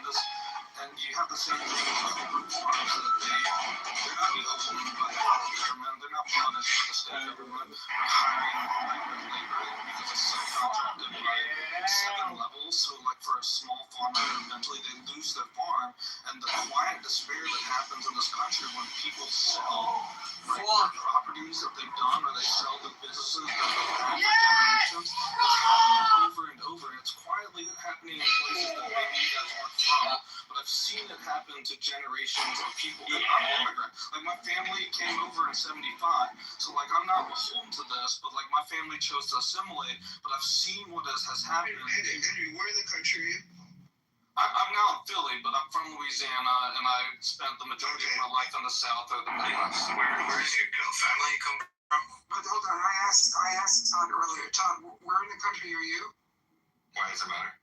And you have the same thing with the corporate farms that they're not open by the government, they're not punished by the state government. They're hiring migrant labor because it's subcontracted by 7 levels. So like for a small farmer, eventually they lose their farm, and the quiet despair that happens in this country when people sell properties that they've done, or they sell the businesses that they've had for generations. It's happening over and over, and it's quietly happening in places that maybe you guys aren't from. But I've seen it happen to generations of people. And I'm an immigrant. Like my family came over in '75, so like I'm not beholden to this. But like my family chose to assimilate. But I've seen what has happened. Henry, where in the country are you? I'm now in Philly, but I'm from Louisiana, and I spent the majority of my life in the South or the Midwest. Where does your family come from? But hold on, I asked Todd earlier. Todd, where in the country are you? Why does it matter?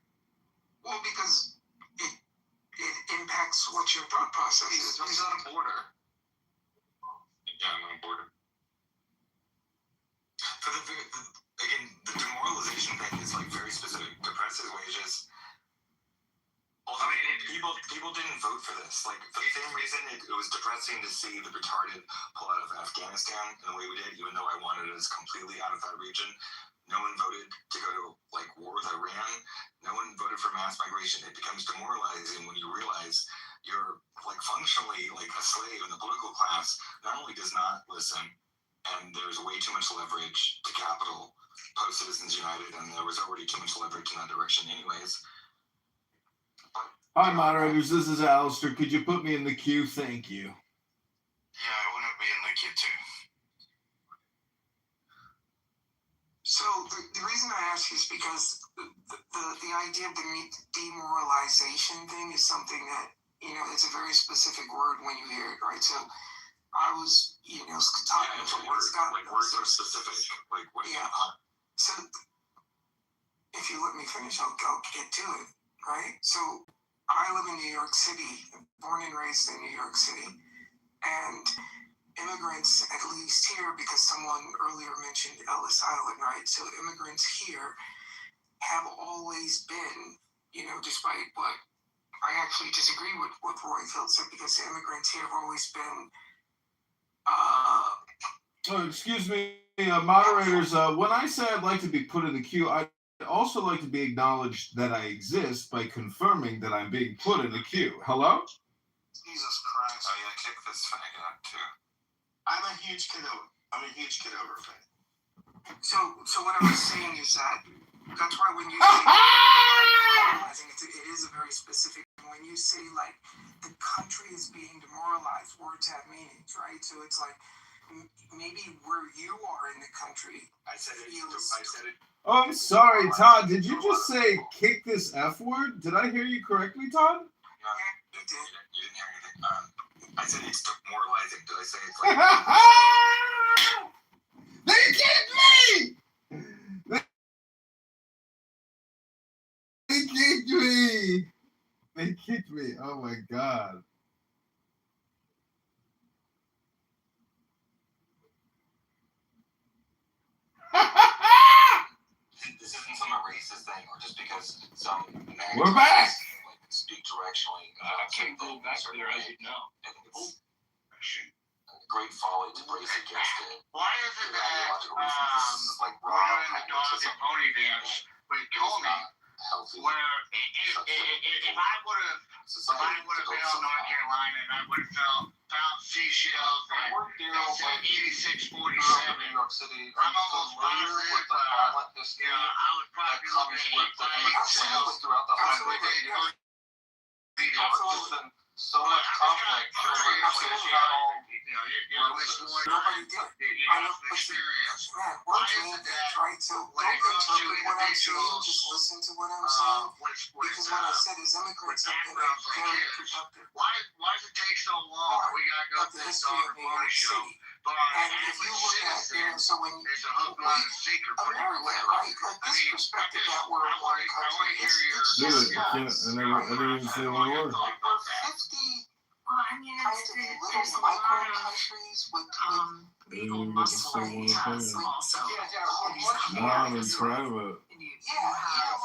Well, because it impacts what your thought process is. He's on a border. Yeah, I'm on a border. For again, the demoralization thing is like very specific. Depressive wages. Well, I mean, people didn't vote for this. Like, for the same reason, it was depressing to see the retarded pull out of Afghanistan in the way we did, even though I wanted us completely out of that region. No one voted to go to, like, war with Iran. No one voted for mass migration. It becomes demoralizing when you realize you're, like, functionally, like, a slave, and the political class not only does not listen, and there's way too much leverage to capital post-Citizens United, and there was already too much leverage in that direction anyways. Hi, moderators. This is Alistair. Could you put me in the queue? Thank you. Yeah, I want to be in the queue too. So the reason I ask is because the idea of the demoralization thing is something that, you know, it's a very specific word when you hear it, right? So I was, you know, talking to Scott. Like words are specific. Like what? Yeah. So if you let me finish, I'll get to it, right? So I live in New York City, born and raised in New York City, and immigrants, at least here, because someone earlier mentioned Ellis Island, right? So immigrants here have always been, you know, despite what I actually disagree with what Roy Field said, because the immigrants here have always been. Oh, excuse me, moderators. When I say I'd like to be put in the queue, I'd also like to be acknowledged that I exist by confirming that I'm being put in the queue. Hello? Jesus Christ. Oh yeah, kick this fag out too. I'm a huge Kitover fan. So what I was saying is that's why when you say I think it is a very specific. When you say like the country is being demoralized, words have meanings, right? So it's like maybe where you are in the country. I said it. Oh, I'm sorry, Todd. Did you just say kick this F word? Did I hear you correctly, Todd? No, you didn't hear anything. I said it's demoralizing. Did I say it's like? They kicked me! They kicked me. Oh my God. This isn't some racist thing, or just because some We're back. Like speak directionally. I can't go back there, as you know. I think it's a great folly to brace against it. Why is it that like we're doing the dog and pony dance with Tony, where if I would have been on North Carolina and I would have found seashells and said 8647, New York City. I'm almost positive, you know, I would probably be looking at 8 throughout the whole country. There's been so much conflict. Why is it that right? So when it comes to individuals, just listen to what I'm saying. Because what I said is immigrants have been very productive. Why does it take so long? We gotta go to this dog and pony show. But and if you look at, you know, so when there's a hook, line, and sinker pretty everywhere, right? Like this perspective that we're in one country. I didn't even say one word. 50 there's a lot of countries with legal muscle also. No, I'm proud of it. You have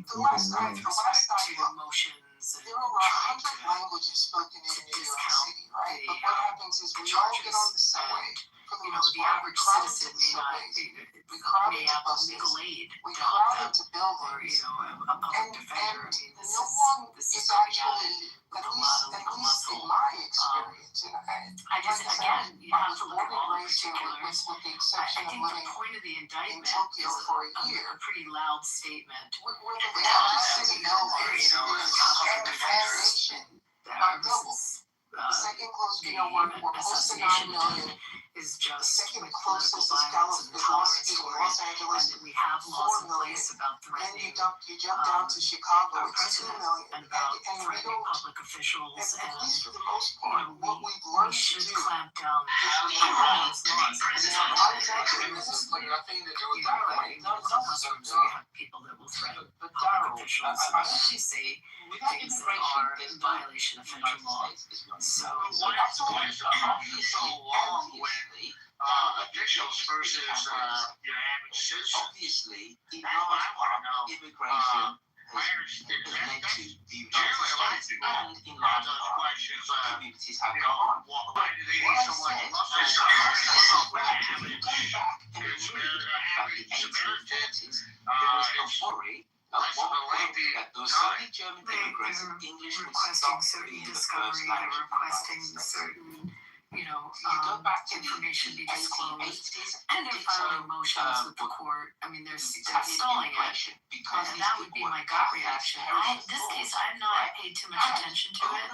including last names. time, motions and there are 100 languages spoken in New York City, right? But what happens is we all get on the subway. For the most the part, average we crowd citizen into may not subways, we crowd may into have buses, legal aid we to crowd help into them, or buildings, a public defender. I mean, this no one is is coming actually, at at a lot of least legal in muscle. my experience, and I just, like I said, again, you I have was to look at born all and the raised here particulars. with the I exception of think the living point of the in indictment Tokyo is for a year. a pretty loud statement. We're the largest city You know, and nation by double. The second closest, we're close to 9 million. Is The just second with closest political is violence and Los intolerance, Angeles, and we have 4 laws in million. place about Then threatening you jump down to Chicago, our it's 2 president million. and about And we threatening don't, public officials, at and least for the most part, what we've we learned to should do. clamp down on those laws. This is like nothing to do with You know, that, like, right? sometimes we have people that will threaten public officials and say things that are in violation of federal law. So, What's so long with officials versus your average citizen? Obviously, in That's what I want to know. immigration Where's the is meant to be generally what I States do and in large those part questions, communities have you their know, own. why do they need someone to love this? At one point, that those Soviet German immigrants in English would requesting stop certain being the discovery, first they're language in the requesting United States. certain, you know, You go back to information be the disclosed, 1880s, and they're filing motions with the court. I mean, they're stalling it, because and that would be my gut reaction. In this case, I've not paid too much attention to it,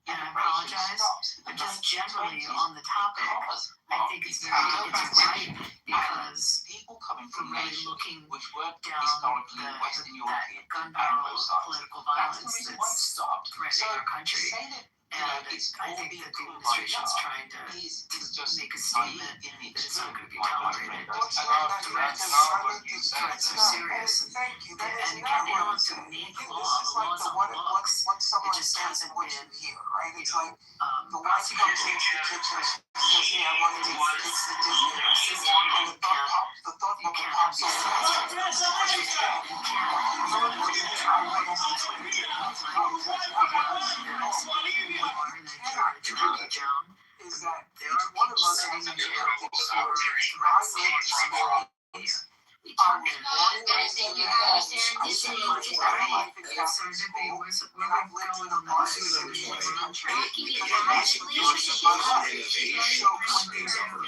and I apologize, but just generally on the topic, I think it's right because people coming we're from really nations looking which were down historically that Western European gun barrel of Anglo-Saxon. political That's violence the reason why it that's stopped. threatening our country. To say that, And it's I all think being that the covered by administration's law trying to is just make a statement naive in that it's its not going to be own. tolerated. Threats are serious. And again, they don't have to make law. The law's on the books. It just hasn't been, The wife comes into the kitchen and says, "Hey, I want to take this to Disney." And the thought you bubble can't have pops these up. Is that each one of us has a different experience. I live in I was born and raised in the United States. I spent my entire life in Catholic school, and I've lived in the largest city in the country. Because I basically was the first show countries ever.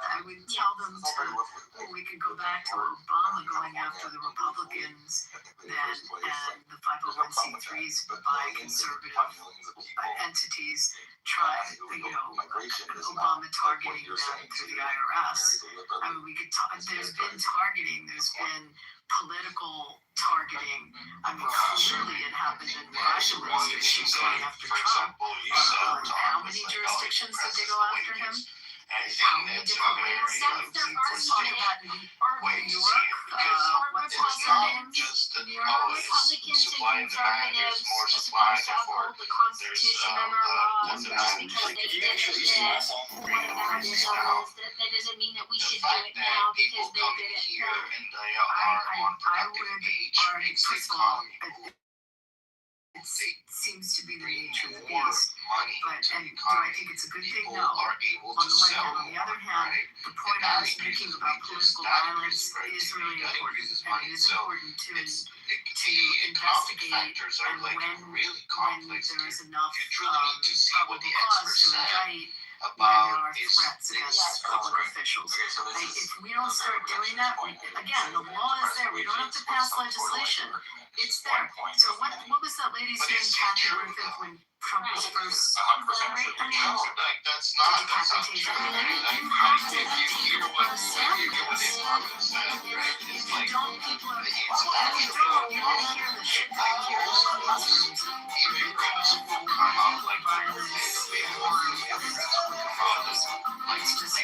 I would tell them we could go back to Obama going after the Republicans and the 501c3s by conservative entities Obama targeting them through the IRS. I mean, we could talk, there's been targeting, there's been political targeting. I mean, clearly it happened in the Russian administration going after Trump. How many jurisdictions did they go after him? How many different ways? Let's talk about New York. What's his name? Republicans and conservatives are supposed to uphold the Constitution and our laws just because they did this. What that is, that doesn't mean that we should do it now because they did it then. I would argue, first of all, it seems to be the nature of the beast. But do I think it's a good thing? No. On the one hand. On the other hand, the point I was making about political violence is really important. And it is important to investigate, and when there is enough probable cause to indict, about is threats against public officials. Like, if we don't start doing that, again, the law is there. We don't have to pass legislation. It's there. So what was that lady saying, Kathy Griffith, when Trump was first right? I mean, like that's not decapitation. I mean, you have to hear what samples. If you don't, people are, if you don't, you're gonna hear the shit back here in the classrooms. They call violence, it's just,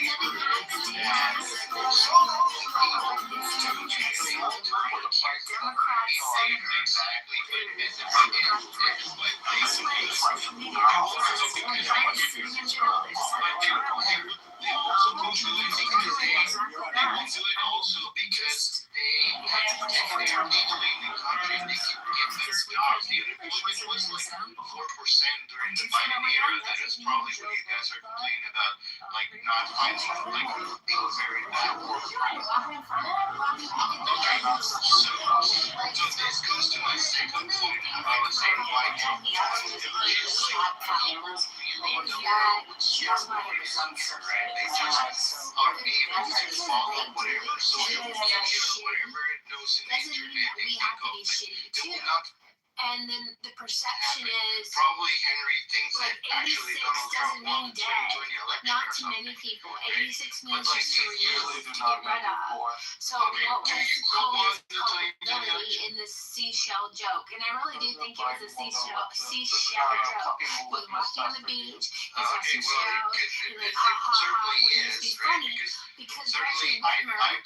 Democrat senator got threatened. This way, social media, the guy is sitting in jail. They just had to earlier. Also because they had to completely contradict their jobs. The unemployment was like 4% during the Biden era. That is probably what you guys are complaining about, like not finding like being very bad work. Okay, so this goes to my second point about saying why Trump is like people feeling just my assumption, right? They just are able to follow whatever social media, whatever it knows in the internet, they think of it. They will not. And then the perception is probably Henry thinks like that actually 86 Donald Trump doesn't won mean the dead. 2020 election. Not to many people. 86 means just to remove, to get rid of. So what was the culpability in this seashell joke? And I really do think it was a seashell joke. He was walking on the beach, he saw seashells, he's like, ha ha ha, wouldn't this be funny? Because Gretchen Whitmer had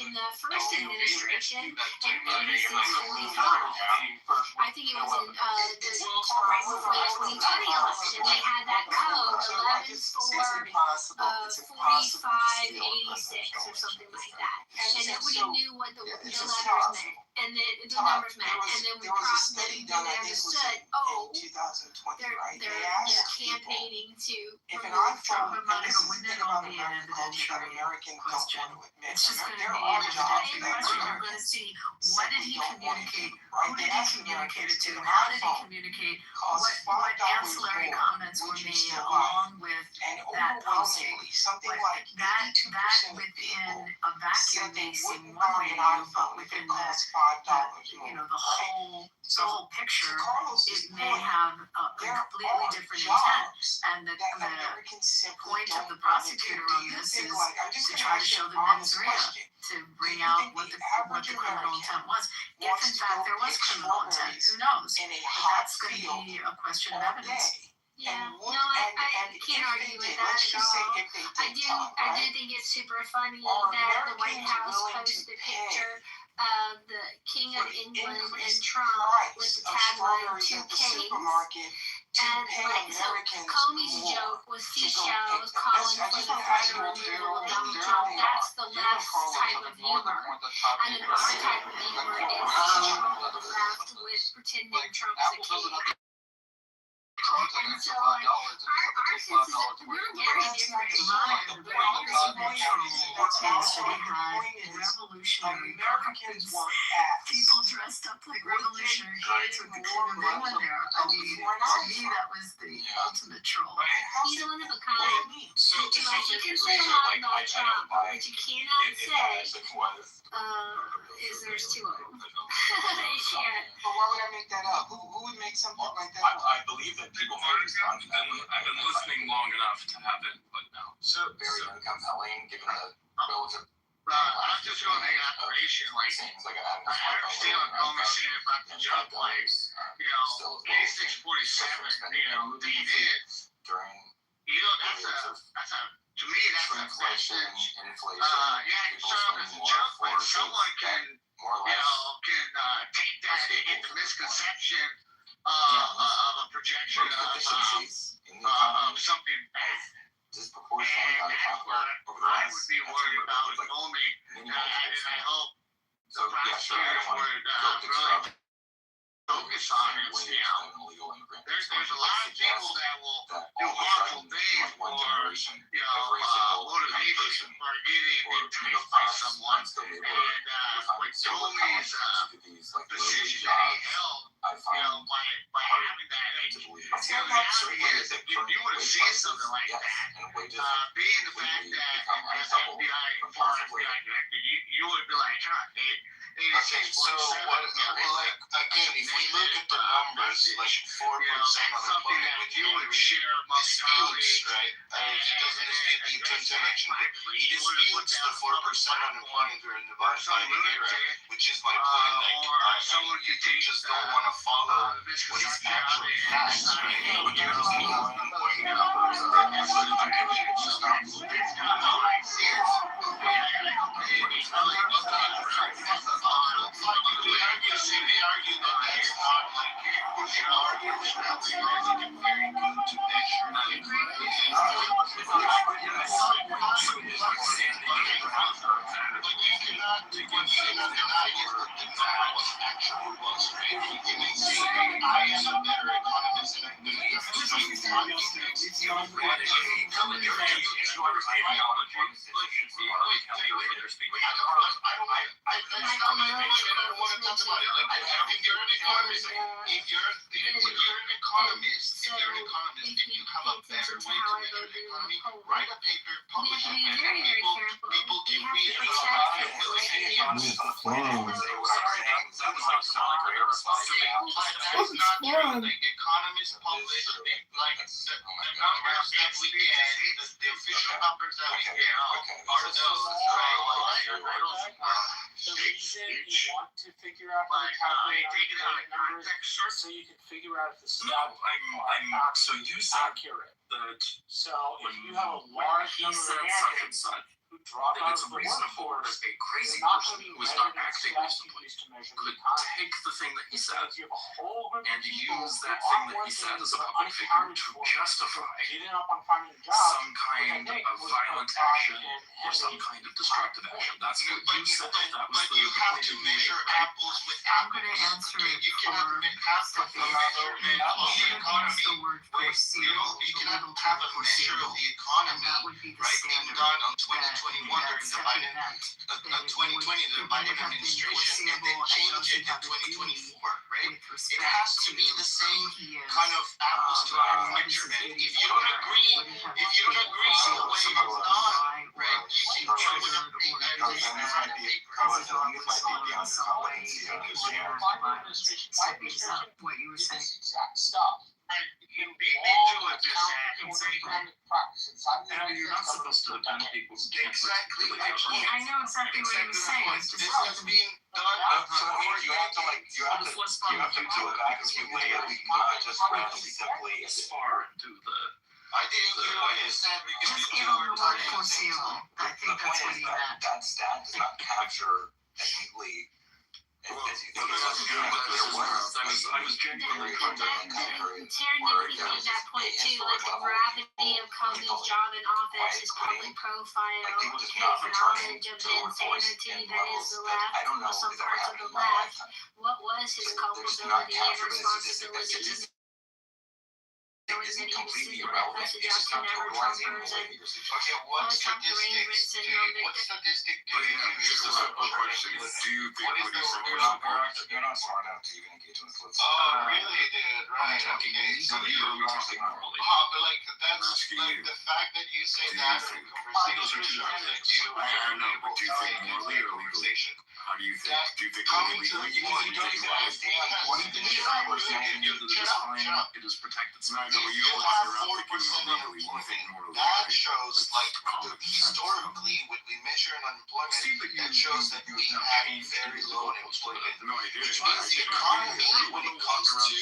in the first administration an 86-45. I think it was in right before the 2020 election. They had that code 11 4 45 86 or something like that, and nobody knew what the letters meant, and then the numbers meant, and then we crossed it, and they understood. Oh, they're campaigning to remove Trump. Monica, wouldn't it all be an evidentiary question? It's just going to be an evidentiary question. You're going to see what did he communicate, who did he communicate it to, how did he communicate, what ancillary comments were made along with that posting. Like that within a vacuum may seem one way to you, but within the whole picture, it may have a completely different intent. And the point of the prosecutor on this is to try to show the mens rea, to bring out what the criminal intent was. If in fact there was criminal intent, who knows? But that's going to be a question of evidence. Yeah, no, I can't argue with that at all. I do think it's super funny that the White House posted a picture of the King of England and Trump with the tagline "Two Kings." And like, so Comey's joke was seashells calling for the federal removal of Donald Trump. That's the left type of humor. And then our type of humor is troll the left with pretending Trump's a king. And so, like, our sense is that we're very different in mind. We're all revolutionary guards, people dressed up like revolutionary guards with the King of England there. I mean, to me, that was the ultimate troll. He's one of a kind. Like, you can say a lot about Trump, but what you cannot say is there's two of them. You can't. But why would I make that up? Who would make something like that up? I believe that people I've been listening long enough to have it, but no. So very uncompelling, given the relative. I'm just going to make an operation like I understand what Coleman's saying about the jump plays. 86-47, they did. That's a to me that's a message. You start off as a joke, but someone can take that and get the misconception of a projection of something bad. And that's what I would be worried about with Comey, and I hope the prosecutors would really focus on it. There's a lot of people that will do horrible things for motivation for getting enticed by someone. And with Comey's decision that he held, by having that, the reality is, if you would have seen something like that, being the fact that as FBI, former FBI director, you would be like, Okay, so what, like, again, if we look at the numbers, like 4% unemployment, which you would share amongst colleagues, right? He doesn't dispute the attempt to election, but he disputes the 4% unemployment during the Biden era, which is my point. Like, you just don't want to follow what is actually facts, right? But you're just going numbers they argue that that's not like you should argue that that's a very good to measure the economy. But you cannot deny is that the data was actually was, right? You may say, I am a better economist than I do. If you're an economist and you have a better way to measure the economy, write a paper, publish it, and people can read it. That's not true. Like economists publish like the numbers that we get, the official numbers that we get are those, right? The reason you want to figure out how to calculate numbers so you can figure out if the stuff so you said accurate. That so if you have a large number of Americans who drop out of the workforce, a crazy not person going to be who is measured not in acting stats reasonably used to measure the could economy. take the thing that he said Because you have a whole group and of people use who that are thing that he working said as a but public figure unaccounted to for, justify giving up on finding jobs, some kind of violent action or some kind of destructive action. That's what you said. That was But you have to measure apples with I'm apples. going to answer it You cannot for have the measurement of the economy. You cannot have a measure of the economy, right, being done on 2021 during the Biden, 2020, the Biden administration, and then change it in 2024, right? It has to be the same kind of apples to apples measurement. If you don't agree on the way it's done, right, you can come with a what you were saying. Exact stuff. You beat me to it, just you're not supposed to bend people's exactly. I know exactly what you were saying. It's just This has been done. So you have to do it back as quickly as we can, just simply far into the. I didn't hear what you said because just you give them were the word talking. foreseeable. I think that's what he meant. that stat does not capture as neatly as you think. I was genuinely Taryn did make that point too, like the gravity of Comey's job in office, his public profile, his knowledge of the insanity that is the left, or some parts of the left. What was his culpability and responsibility? Knowing that he was sending that message out to never Trumpers and What Trump derangement syndrome what statistic do you use? Just a simple question. Do you think what he said was You're not smart enough to even engage in this. Oh, really, dude? Right. Okay. So but like that's like the fact that you say that in conversation shows that you are unable to engage in a conversation. How do you think? Do you think Coming to you don't It is protected. You have 4% unemployment. That shows, like, historically, when we measure unemployment, that shows that we have very low unemployment. Which means the economy, when it comes to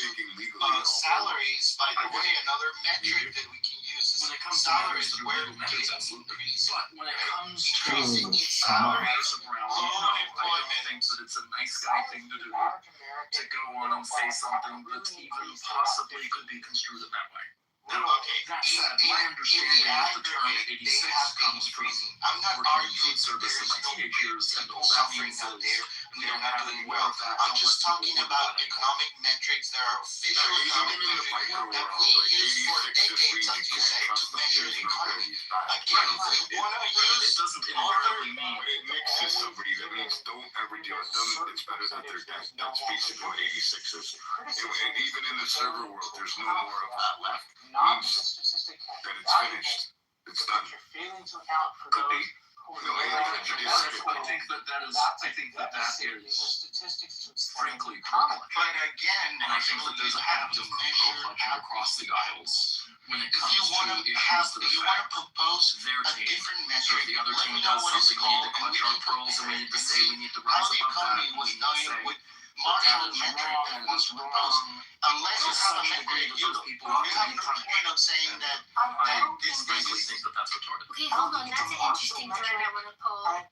salaries, by the way, another metric that we can use is salaries, where it's increasing. But when it comes to Increasing in salaries, low unemployment, thinks that it's a nice guy thing to do, to go on and say something that even possibly could be construed in that way. Okay, That said, my understanding is the term 86 comes from I'm not arguing service in my teenagers, and all that suffering means out is there and they're not doing well. I'm just talking about economic metrics that are official economic metrics that we use for decades, like you said, to measure the economy. Again, if you want to use it doesn't other it mixes somebody that means don't ever we deal with them, it's better that they're dead. That's basically what 86 is. And even in the server world, there's no more of that left. Not Means the statistic that it's finished. It's done. you're failing to account for Could be. those who No, I think that is statistics to explain frankly common. But again, and I think that there's a have to measure across the aisles when it comes to issues that affect propose their a team. different So if metric. the other Let team me know does what it's something, we need to called, and clutch we our can pearls and we need to say we need to how rise the above that. economy And was we need to done say with Marshall that is metric wrong, that and was it's proposed. wrong. Unless you To have a such a degree metric, that those people you ought to have be no punished. point of saying that I don't this Frankly, is think that that's retarded. Okay, hold on. That's an interesting thread I want to pull.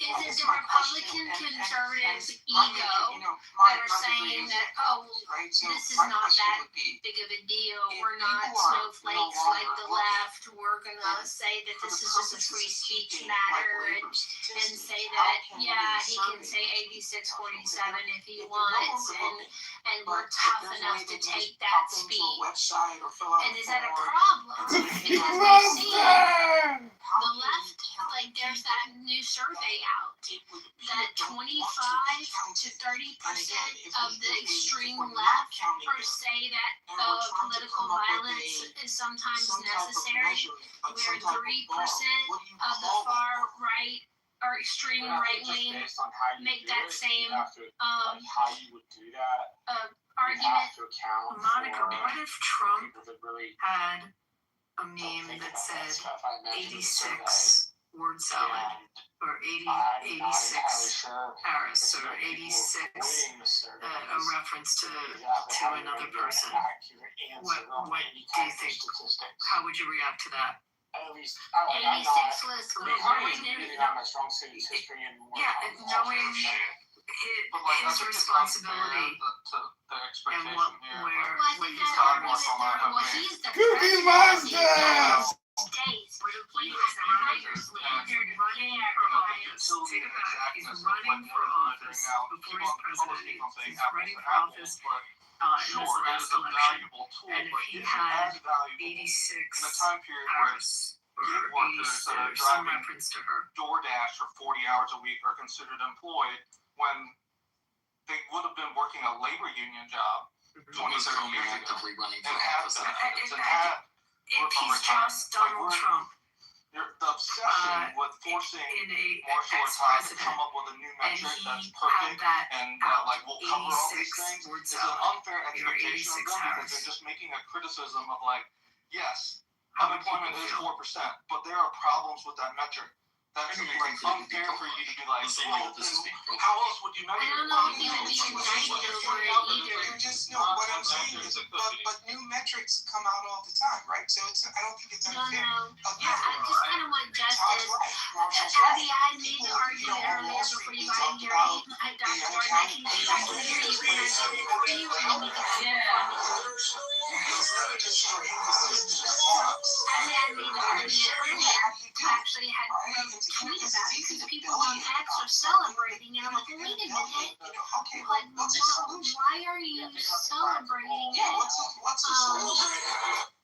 Is it the Republican conservative ego that are saying that, oh, well, this is not that big of a deal. We're not snowflakes like the left. We're going to say that this is just a free speech matter and say that, yeah, he can say 86-47 if he wants, and we're tough enough to take that speech. And is that a problem? Because we've seen the left, like there's that new survey out that 25 to 30% of the extreme left or say that political violence is sometimes necessary, where 3% of the far right or extreme right wing make that same how you would do that. argument. Monica, what if Trump had a meme that said 86 word salad or 86 Paris or 86 a reference to another person? What do you think? How would you react to that? 86 was going in. Yeah, knowing his responsibility and where he's going. He's the Cookie Monster! days. Take it back. He's running for office before he's president. He's running for office in this last election. And if he had 86 Paris or 86, some reference to her. DoorDash for 40 hours a week are considered employed when they would have been working a labor union job 20, 30 years ago. Actively running for And have office. benefits and have If he's just Donald Trump, the obsession with forcing martial arts to come up with a new metric that's perfect and like will cover all these things is an unfair expectation of them because they're just making a criticism of like, yes, unemployment is 4%, but there are problems with that metric. That's like unfair for you to be like, well, then how else would you measure it? I don't know if you would be united over it either. Just know what I'm saying is, but new metrics come out all the time, right? So it's, I don't think it's unfair. No. Yeah, I just kind of want justice. Abby, I had made the argument earlier before you got in here. Dr. Jordan, I can hear you when I said it for you, and you can hear I had made the argument earlier. I actually had wrote a tweet about it because people on X are celebrating, and I'm like, wait a minute. Like, why are you celebrating it?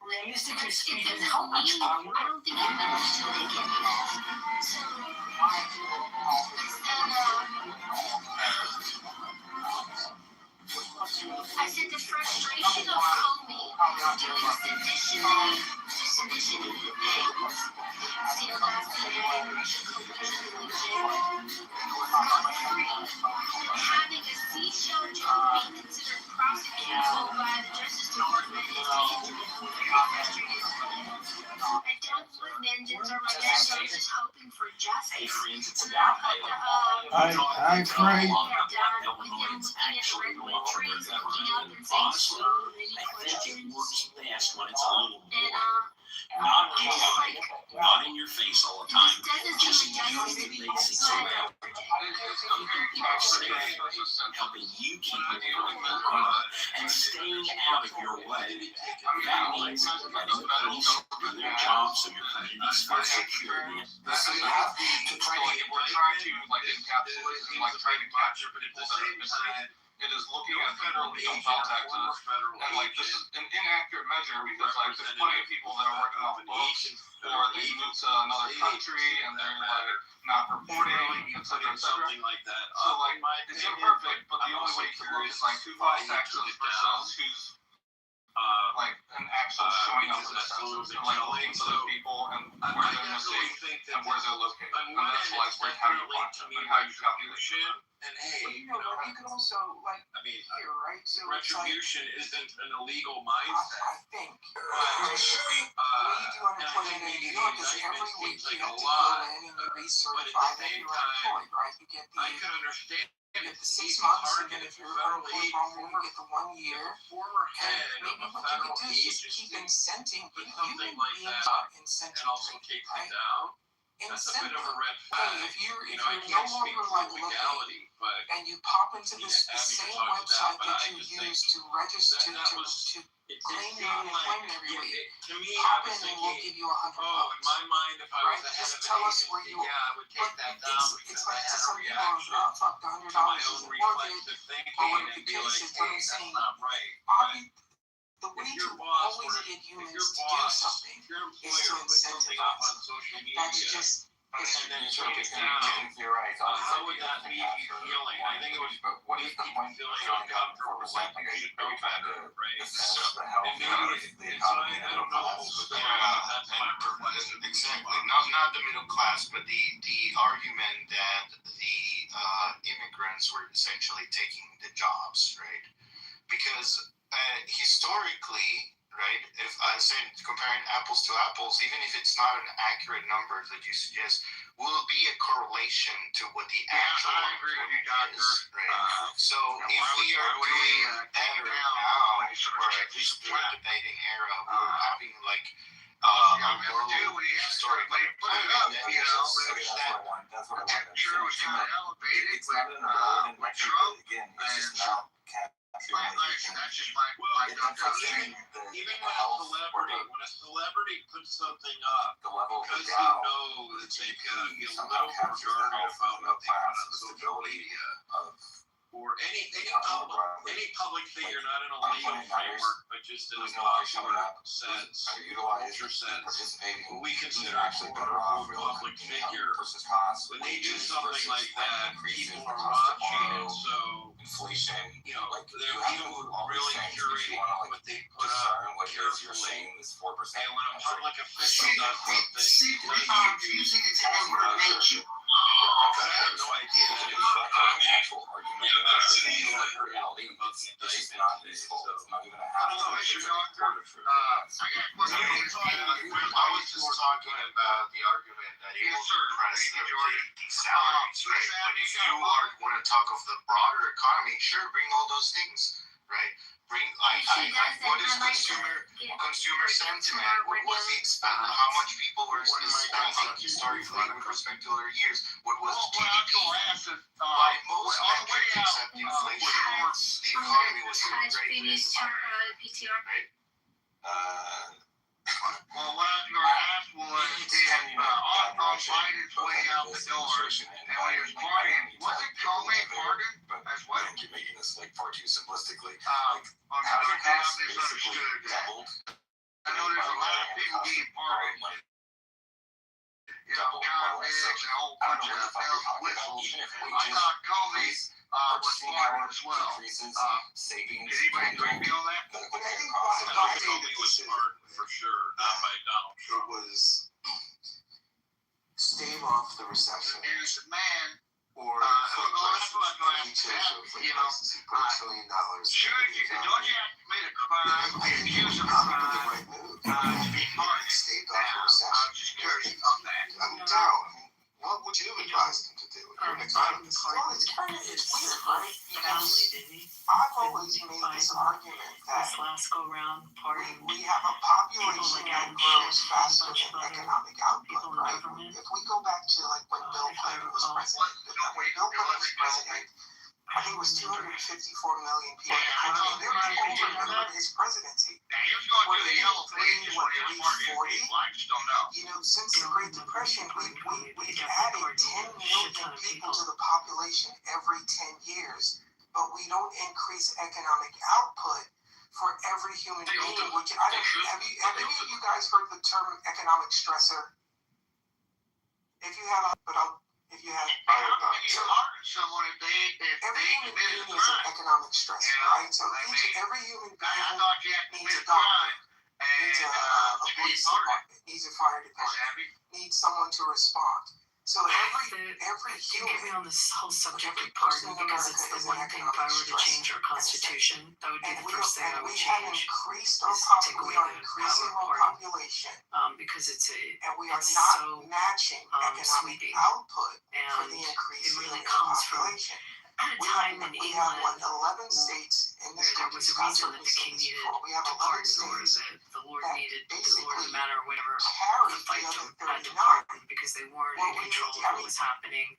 Realistically It speaking, doesn't how much mean, power? I don't think it means to make it. So, I said the frustration of Comey doing sedition in the banks, the FBI, Russian collusion, having a seashell job being considered prosecutable by the Justice Department is tangible. I don't want vengeance or revenge. I'm just hoping for justice. I pray. With him looking at the redwood trees, looking up and saying so many questions. And not in your face all the time. This doesn't seem like justice to me. Helping you keep and staying out of your way. That means letting police do their job so your communities feel secure. We're trying to like encapsulate and like try to capture people that are missing It is looking at people who don't pay taxes, and like this is an inaccurate measure because like there's plenty of people that are working off books, or they move to another country and they're like not reporting, etc., etc. Like that. So like it's imperfect, but the only way to look is like who pays taxes versus who's like an actual showing up in the census, and like looking to those people and where they're missing and where they're located. And that's like where how you find them and how you calculate them. And hey, But you know, you could also like here, right? So retribution isn't an illegal I mindset. think there should be the way you do unemployment in New York is every week you have to go in and you recertify that you're unemployed, right? You get the I can understand. You get the 6 months, and then if you're unemployed longer, you get the 1 year. Former And head maybe of a what you federal could do is just agency keep incenting put human something like beings that are incentive and also free, takes right? it down. That's a bit of a red flag. Hey, if you're I no can't speak longer for like legality, but and you pop into Yeah, this the Abby same can talk to that, website but that I you just think use to register that was- to it claim seemed your unemployment every yeah, week. to me, Pop I was in and we'll thinking, give you $100. oh, in my mind, if I was Right? the head Just of tell an us where agency, you- yeah, I would take that down It's because like I to had a some people, reaction oh fuck, the to $100 my own isn't worth it. reflexive thinking But and the be case like, is hey, I'm that's saying, not right. Bobby, the way If to your boss always were to- get if humans your to do boss, something if your is to employer put something up incentivize. on social media, That's just and then So take you it can down, theorize on this how would idea that of the leave cash you or feeling? I think it would but what make is the people point of feeling showing down uncomfortable, 4%? like Like, are you no trying better, to right? assess the health And maybe of it's, the so economy and I don't know the whole class? story, but that's my perplexity. Exactly. Not the middle class, but the argument that the immigrants were essentially taking the jobs, right? Because historically, right, if I say comparing apples to apples, even if it's not an accurate number that you suggest, will be a correlation to what the actual employment is, right? So if we are doing better now, or at least during the debating era, we're having like low historic unemployment, then you know, That's what I wanted to say. It's not an irrelevant metric, but again, it's just not capturing anything. That's just my even when a celebrity puts something up, The level of because the you Dow, know that they can be a somehow little more captures the guarded health about of the what they put class, on the social stability media. of Or any economy broadly. public figure, not in a legal Unemployment numbers, framework, but just in a who's no longer showing popular up, sense, are utilized, culture sense. participating, We who's consider actually better off, real public income figure. versus costs, When they do wages something versus like that, increases, people the are cost to watching, borrow, and so inflation, you know like they're you have to people move all these really things if curate you want to like what they put up discern what it is you're carefully. saying this 4%. And when a public official does something, using it to aggravate you. I have no idea that It's it's not an actual argument of the reality. It's just not useful. It's not even a half. I was just talking about the argument that it will suppress the salaries, right? But if you want to talk of the broader economy, sure, bring all those things, right? Bring what is consumer sentiment? What was the expense? How much people were spending historically with respect to other years? What was the GDP? By most metrics except inflation, the economy was doing great. Right? Well, what I was going to ask was if on Biden's way out the door, and when he was partying, was it Comey pardon as well? I think you're making this like far too simplistically. On the other hand, I misunderstood that. Doubled. I know there's a lot of people being pardoned. You know, John Riggs and a whole bunch of bells and whistles. I thought Comey was pardoned as well. Savings. Did anybody agree with me on that? I think Comey was pardoned for sure, not by Donald It Trump. was stave off the recession. There's a man. Or that's what I'm going to he ask. took You know, he put $1 trillion. Should you, don't you have to commit a crime, be accused of a crime, to be pardoned? Staved off the I'm recession. just curious of that. Daryl, what would you advise him to do? You're an economist. Well, it's weird, right? Because I've always made this argument that last go round we have a population that grows faster than economic output, right? If we go back to like when Bill Clinton was president, I think it was 254 million people. People remember his presidency. Now, he was going through the yellow pages when he was partying. 340. I just don't know. You know, since the Great Depression, we've added 10 million people to the population every 10 years, but but we don't increase economic output for every human being. Have any of you guys heard the term economic stressor? If you have, if you have, every human being is an economic stressor, right? So every human being needs a doctor, needs a police department, needs a fire department, needs someone to respond. So every You get me on this whole subject of pardon because it's the one thing. If I were to change our constitution, that would be the first thing I would change. Increased Is take away the increasing power our of pardon. population, Because it's and we are it's not so matching economic sweeping, output for and the increase it really in comes from population. a time in We have England 11 states in this where there country. was a reason that the king needed We have to 11 pardon, or states that the Lord that needed, the Lord basically of the matter, or whatever, carry the fight the them other had to 39. pardon because they weren't Well, in we control need of to- what was happening.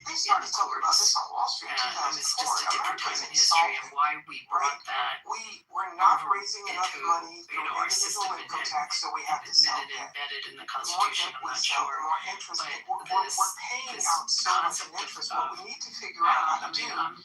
They started talking about this on Wall Street in It was 2004. just a different time in America's history, and insolvent. why we brought that We're not over raising enough into, money you through know, our individual system and income tax, so we have to sell admitted debt. embedded in the The more Constitution. debt I'm we not sell, sure, the more interest but we're paying this out so much in concept interest. of, What we need to figure out how to do. I'm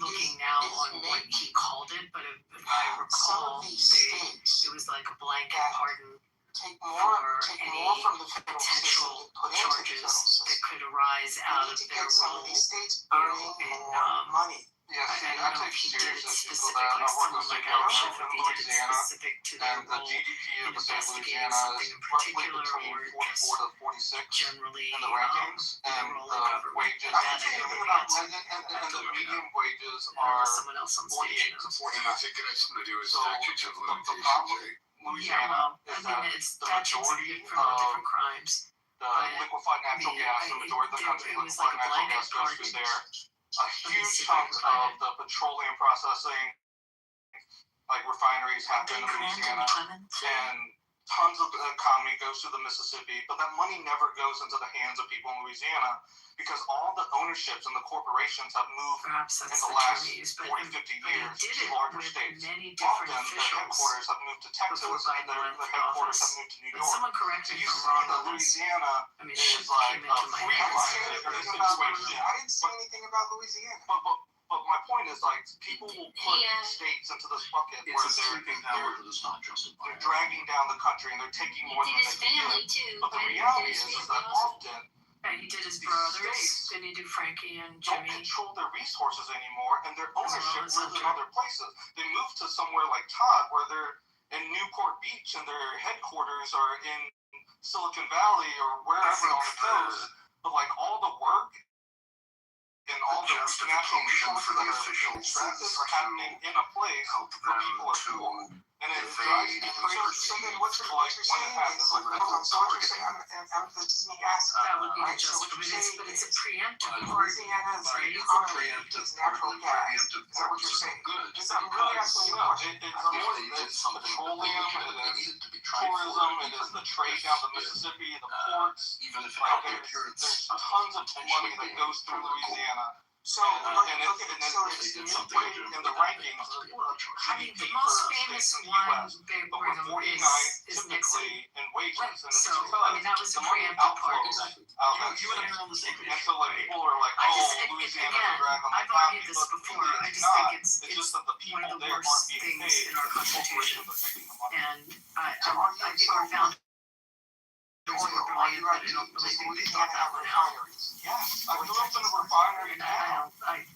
looking now on what he called it, but if I recall, Some of these states it was like a blanket that pardon take for more any from the federal potential system and put into the charges federal system. that could arise out We of need to their get some role of these states in earning more money. Yeah, see, I I don't know take if he did it seriously people specific, that like work someone with like Kitover Adam Schiff, in if he did it Louisiana, specific to their and the role GDP in of the state of investigating Louisiana something is in roughly particular, between or 44 just to 46 generally in the rankings, the and role the of government. wages, And that I don't know the answer. and the median wages Unless are someone else on 48 stage to knows. 49. I think it has something to do with So statutes of the limitations. problem Jay. Yeah, Louisiana well, I is mean, that it's the statutes majority from all of different crimes. the But liquefied natural gas, the majority of the country's it was liquefied like a natural blanket gas goes pardon. through there. A huge Specific chunk of climate. the petroleum processing, like refineries, happen in Louisiana, and tons of the economy goes through the Mississippi, but that money never goes into the hands of people in Louisiana because all the ownerships and the corporations have moved Perhaps in that's the the last term he used, 40, but 50 he years did to it larger with states. many different Often their officials headquarters have moved to Texas before and Biden their left headquarters office. have moved to New But York. someone correct So me you if I'm see wrong that on this. Louisiana I mean, is shit like came a into my free head. ride. I didn't say anything about Louisiana. But my point is, like, people will put states into this bucket It's where a sweeping power that is not they're justified. dragging down the country and they're taking more than Did his they can family give. too. But the Right? reality Did his is family that also? often Yeah, he did his these brothers. states Didn't he do Frankie and don't Jimmy? control their resources anymore, and their well ownership as lives in Hunter. other places. They move to somewhere like Todd, where they're in Newport Beach, and their headquarters are in Silicon Valley or wherever on the coast. But like all the work and all the natural resources that are extracted are happening in a place where people are poor. And it drives me crazy. So then what you're saying is, so what you're saying, this is me asking, That would be right? the So what you're saying but it's a is, preemptive pardon. Louisiana's economy is natural gas. Is that what you're saying? Because I'm really asking you a question. It's petroleum, it is tourism, it is the trade down the Mississippi, the ports. Even if Like, there's tons of money that goes through Louisiana. So, And it's in the rankings, I mean, the most famous one they but bring we're up 49 is Nixon. typically in wages, Right. and it's So, because I mean, that was a the money preemptive pardon. outflows out of that you and I state. are on the same page. And so like people are like, I just, Louisiana's a again, drag on the I've economy, argued this but before. really I it's just think not. it's Just that the one people of the there worst aren't being things paid in our because the Constitution. corporations are taking the money. And I think our founders were brilliant, but I don't really think they thought that one out. Yes, I grew up in a refinery And town.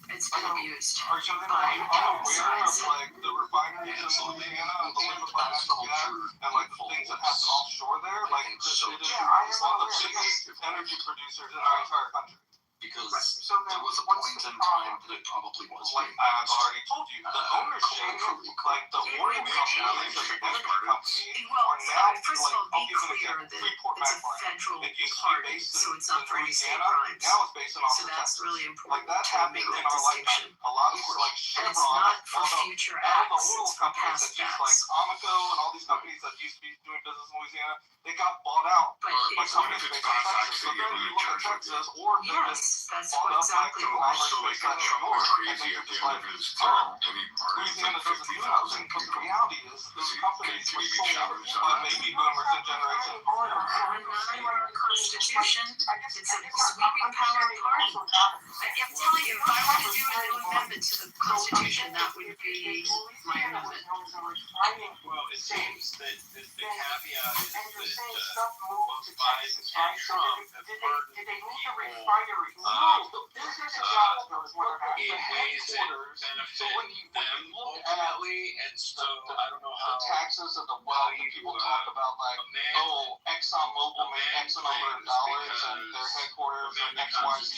it's been abused Are you by unaware sides. of like the refineries in Louisiana and the liquefied natural gas and like the things that happen offshore there? Like it is one of the biggest energy producers in our entire country. Because So then there was a what's point the in time problem? that it probably was Like being I've used. already told you, the ownership, like the oil companies and the energy companies Well, are now first of all, like, I'll be give an clear example, that Freeport it's a McMoran. federal It used to be pardon, based so in it's not for any state Louisiana, crimes. now it's based in So Austin, that's Texas. really Like important that to happened make in that our distinction. lifetime. A lot of like And it's Chevron, not for all the future all the acts, oil it's for companies past that used like acts. Amoco and all these companies that used to be doing business in Louisiana, they got bought out But by if, companies based in Texas. So then you look at Texas, or yes, That's bought up by exactly the why. also like Trump was crazy at the end of his term, and he pardoned like 50,000 But the people. reality is, those companies Can were he be sold challenged by on that? baby boomers and Generation On our Constitution, it's a sweeping power pardon. I'm telling you, if I were to do a new amendment to the Constitution, that would be my amendment. Well, it seems that the caveat is that both Biden and Trump have burdened people in ways that benefit them ultimately, and so I don't know how the taxes of the wealth that people talk about, like, oh, ExxonMobil made X number of dollars and their headquarters are XYZ,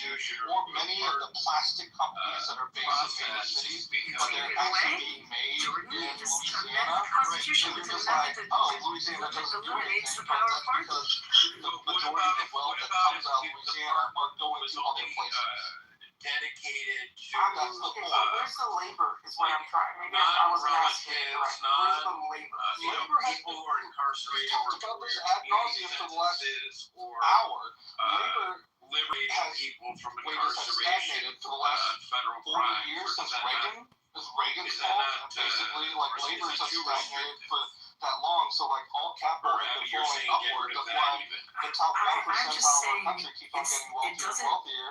or many of the plastic companies that are based in major cities, but they're actually being made in Louisiana. Constitution And with you're an just like, amendment oh, Louisiana doesn't do eliminates anything, the power of but pardon. because the majority of the wealth that comes out of Louisiana are going to other places. Dedicated to where's the labor is what I'm trying. Maybe I not wasn't asking it relatives, right. not Where's the labor? Labor has people who are incarcerated talked about this ad nauseum for the last or hour. Labor liberating has people from wages have incarceration stagnated for the last federal 40 crime. years since Is that Reagan. Since Reagan's is that fault, not, basically, or like is labor it has too stagnated restrictive? for that long. So, like, all capital has been You're flowing saying get upward. rid of That's that why even. the top 1% I'm of just our saying country keep on getting it wealthier and doesn't wealthier.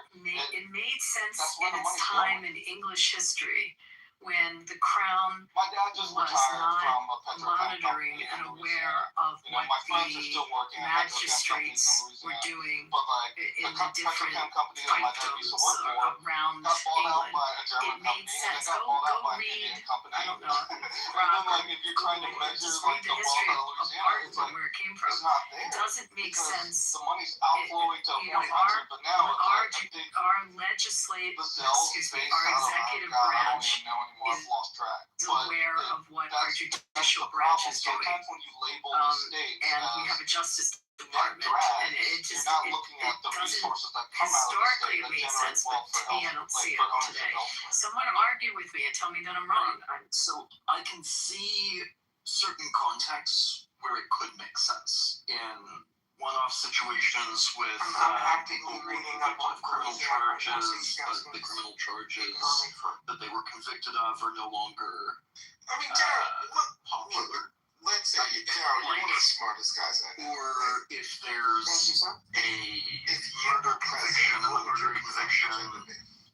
it made sense That's where in the its money's time going. in English history when the crown My dad just was retired not from a petrochem monitoring company and in aware Louisiana. of You know, what my friends are the still working at petrochem companies magistrates in were Louisiana. doing But, like, in the the different petrochem company that my dad used to work fiefdoms for around got bought out England. by a German It made company, and it sense. got bought out by an read, Indian company. I don't know, And then, like, if you're trying to measure, just like, read the the wealth history of of Louisiana, pardon it's like, where it came from. it's not there. It doesn't make Because sense. the money's outflowing to a You know, point country, but now it's like, I think our legislative, the cells excuse me, based our out of, executive God, I don't branch even know anymore, I've lost track. is But aware it, of what our that's judicial the branch problem. is doing. Sometimes when you label the states And we as have a justice net department, drags, and it just you're not it, looking it at the doesn't resources that come out of the historically state that make generate sense, but wealth for to me, I health, don't like see for it ownership today. elsewhere. Someone argue with me and tell me that I'm wrong. So I can see certain contexts where it could make sense in one-off situations with I'm people actively who were reading convicted up on of criminal Louisiana right now, so charges, you but guys the can criminal charges ignore me for. that they were convicted of are no longer I mean, Daryl, popular. let's say, Daryl, you're one of the smartest guys I know. Or if Thank there's you, sir. a murder conviction, and the murder conviction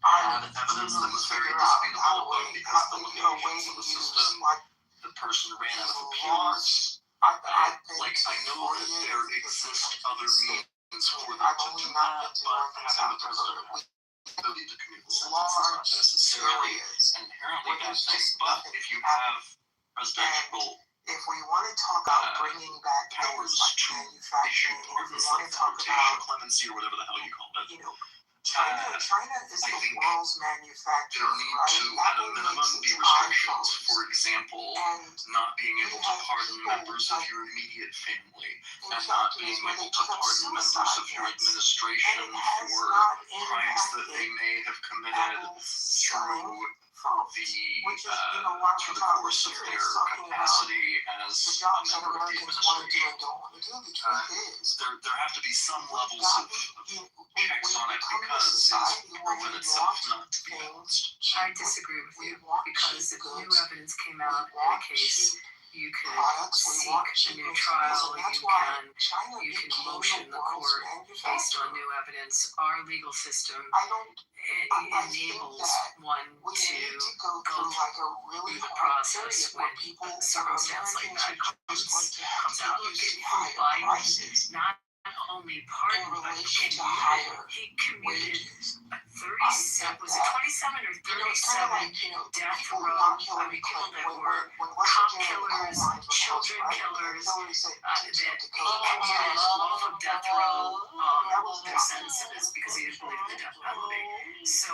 I had evidence that was very figure out disputable, how but to because the way to limitations of the use system, like the person ran out of laws. appeals. I think Like, I know that there exist other means for them I've to only do not that, been to but North and having South the president Dakota. have the ability to commute the sentence is Large not necessarily areas an inherently where bad there's thing. just But nothing if you happening. have presidential If we want to talk about bringing back powers things like to issue manufacturing, if we pardons want like to talk flotation, about, clemency, or whatever the hell you call it, you know, China is I the think world's manufacturer, there need right? to, at a Apple minimum, makes be its restrictions. iPhones. For example, And not being able to have pardon people members of like your immediate family, in and not factories being where able they to put up pardon members suicide of your nets. administration And it has for not crimes that they impacted may have committed Apple's through selling phones, the which is, you know, why through we're the talking course of here their is talking about capacity as the a jobs that member of the Americans want to do administration. and don't want to do. The truth is, There have to be some levels of checks we've on it become a because it's society where proven we itself want not to be balanced. I disagree with you because if new evidence came out in a case, you could products, we seek want a cheap new materials, trial, and that's you why can China motion became the the world's court based on manufacturer. new evidence. Our legal system I think enables that one we to need to go go through like a really through the hard process period when where people, a circumstance like that Americans are just going comes to out. have Look to at higher Biden, prices not only pardoned, in but relation to commuted. higher He commuted wages. 37, was it 27 or 37 like, you know, death people row? not I Hillary mean, people Clinton, that were when cop West Virginia killers, coal mines were children closed, right? killers, Hillary said, that he commuted off of death row their sentences because he didn't believe in the death penalty. So,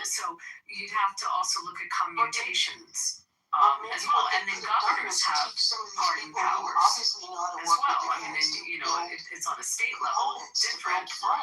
so you'd have to also look at commutations as well, and then governors have pardon powers as well. I mean, and, you know, it's on a state level different, but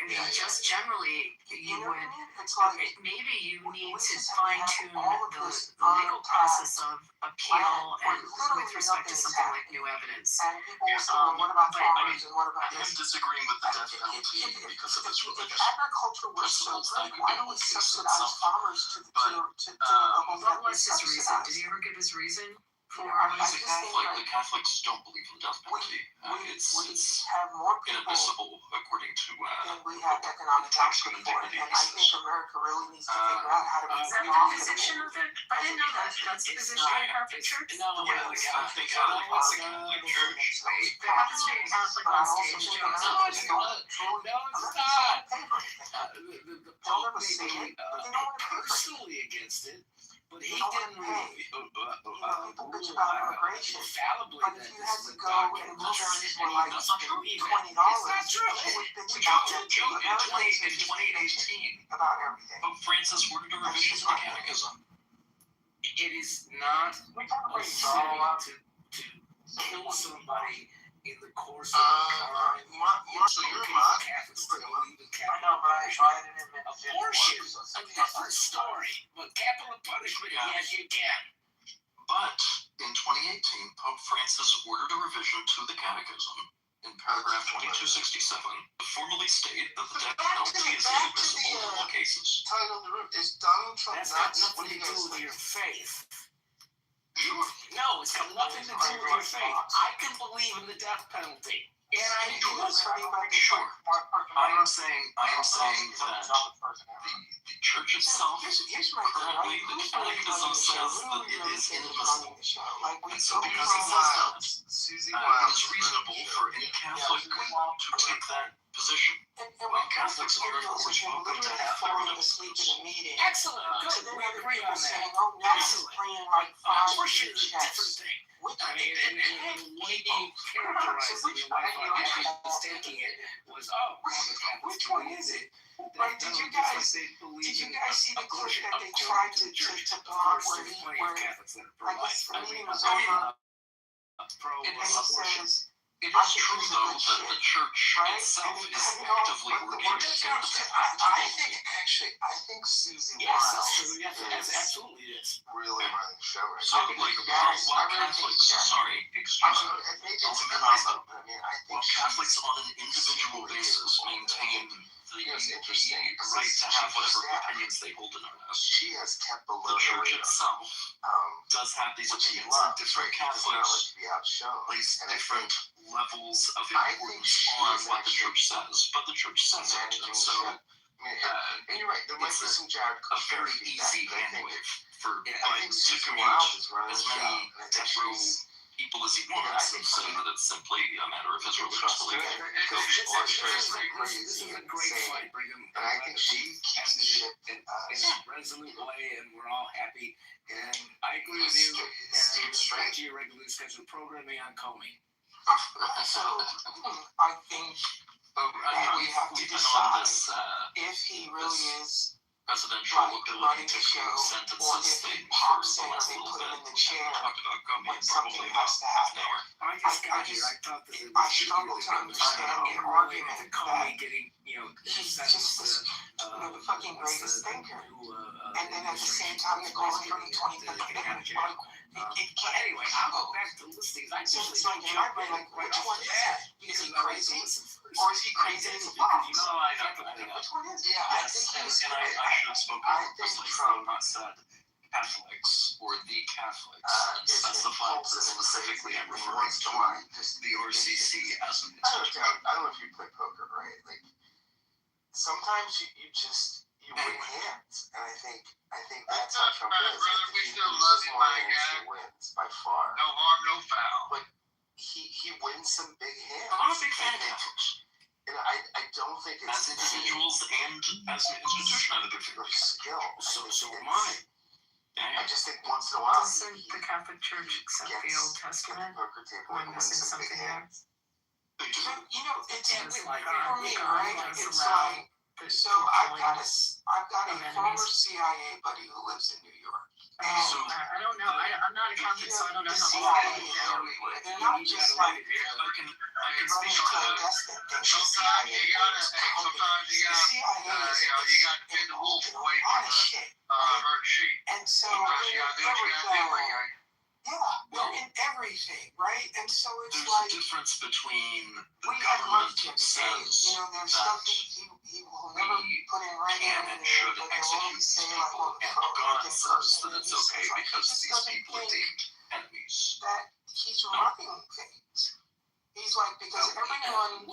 I mean, just generally, you know what would, I mean? It's like maybe you need we to just fine have tune all of the this legal process untapped of appeal land and where with literally respect to nothing is something like happening. new evidence. And people will say, well, what about But I farmers and what about I am this? disagreeing with the death penalty because of its If religious agriculture was so principles that great, could why be do we case subsidize itself. farmers to But, the whole what that we was his reason? subsidize? Did he ever give his reason for I He's a just think Catholic. like The Catholics don't believe in the death penalty. It's have more people inadmissible according to than we have economic tax option code for and it. And I think America really needs to figure out how to be Is that the profitable. position of it? I didn't know that. That's the position of the Catholic Church? No, yeah, the Catholic Church. There happens to be a Catholic on stage. No, it's not. The Pope may be personally against it, but he didn't really infallibly But if that you this had is to a go doctrine and of churches and were he like doesn't $20, believe it. It's not true. we We told you in 2018 about everything. Pope Francis ordered a revision to the Catechism. It is not a sin to kill somebody in the course of a crime. So you're not Catholics to believe in capital punishment. Abortion, a different story. But capital punishment, yes, you can. But in 2018, Pope Francis ordered a revision to the Catechism in paragraph 2267 to formally state that the death penalty is inadmissible in all cases. title of the room is Donald Trump. That's got nothing to do with your faith. No, it's got nothing to do with your faith. I can believe in the death penalty. And I do. Sure. I am saying that the church itself currently, the Catechism says that it is inadmissible. And so because it says that, it is reasonable for any Catholic to take that position. Well, Catholics are of course welcome to have their own opinions. Excellent. Good. We agree on that. Excellent. Abortion is a different thing. I mean, and the way you characterize it, the way you mistaking it was, oh, well, the Catholics believe it. Right, did you guys see the clip that they tried to block where the meeting was over? And he says, It is true, though, that the church itself is actively working against it. I think Susie Yes, Wiles that's true. Yes, absolutely it is. really running the show right So, like, while Catholics, sorry, excuse me, Maybe it's a I'll comment, but I mean, I think while Catholics on an individual basis maintain the right to have whatever opinions they hold in earnest, she has kept below the church itself does have these opinions, and different Catholics place different levels of importance on what the church says, but the church says it, and so and you're right, there might be some Jared a very easy handwave for Biden to commute as many death row people as he wants and say that it's simply a matter of his religious belief. This is a great fight, Brigham. And I think she keeps the shit in a resolute way, and we're all happy. And I agree with you. And back to your regularly scheduled programming on Comey. So I think we have to decide if he really is presidential ability to create sentences or if he pops in or they put him in the chair when something has to happen. I struggle to understand the argument that he's just the fucking greatest thinker. And then at the same time you're going through 2030. Anyway, I'll go back to listings. I just it's like in my brain, like, which one is it? Is he crazy? Or is he crazy as a fox? No, I don't know. Which one is it? Yeah, I think he was and I should have spoken more precisely, not said Catholics or the Catholics, and specified specifically I'm referring to the RCC as an institution. I don't know if you play poker, right? Like, sometimes you win hands, and I think that's how Trump is. We still love you, my guy. He wins by far. No harm, no foul. But he wins some big hands. I'm a big fan of Catholics. And I don't think it's as individuals and as an institution, I think it's skill. So am I. I just think once in a while, Doesn't the Catholic Church accept the Old Testament? Am I missing something there? You know, it's like for me, right? It's like, so I've got a former CIA buddy who lives in New York. I don't know. I'm not a Catholic, so I don't know how CIA they're not just like I can speak running clandestine things. The CIA Sometimes you should execute these people and God says that it's okay because these people are deemed enemies. That he's running things. He's like, because everyone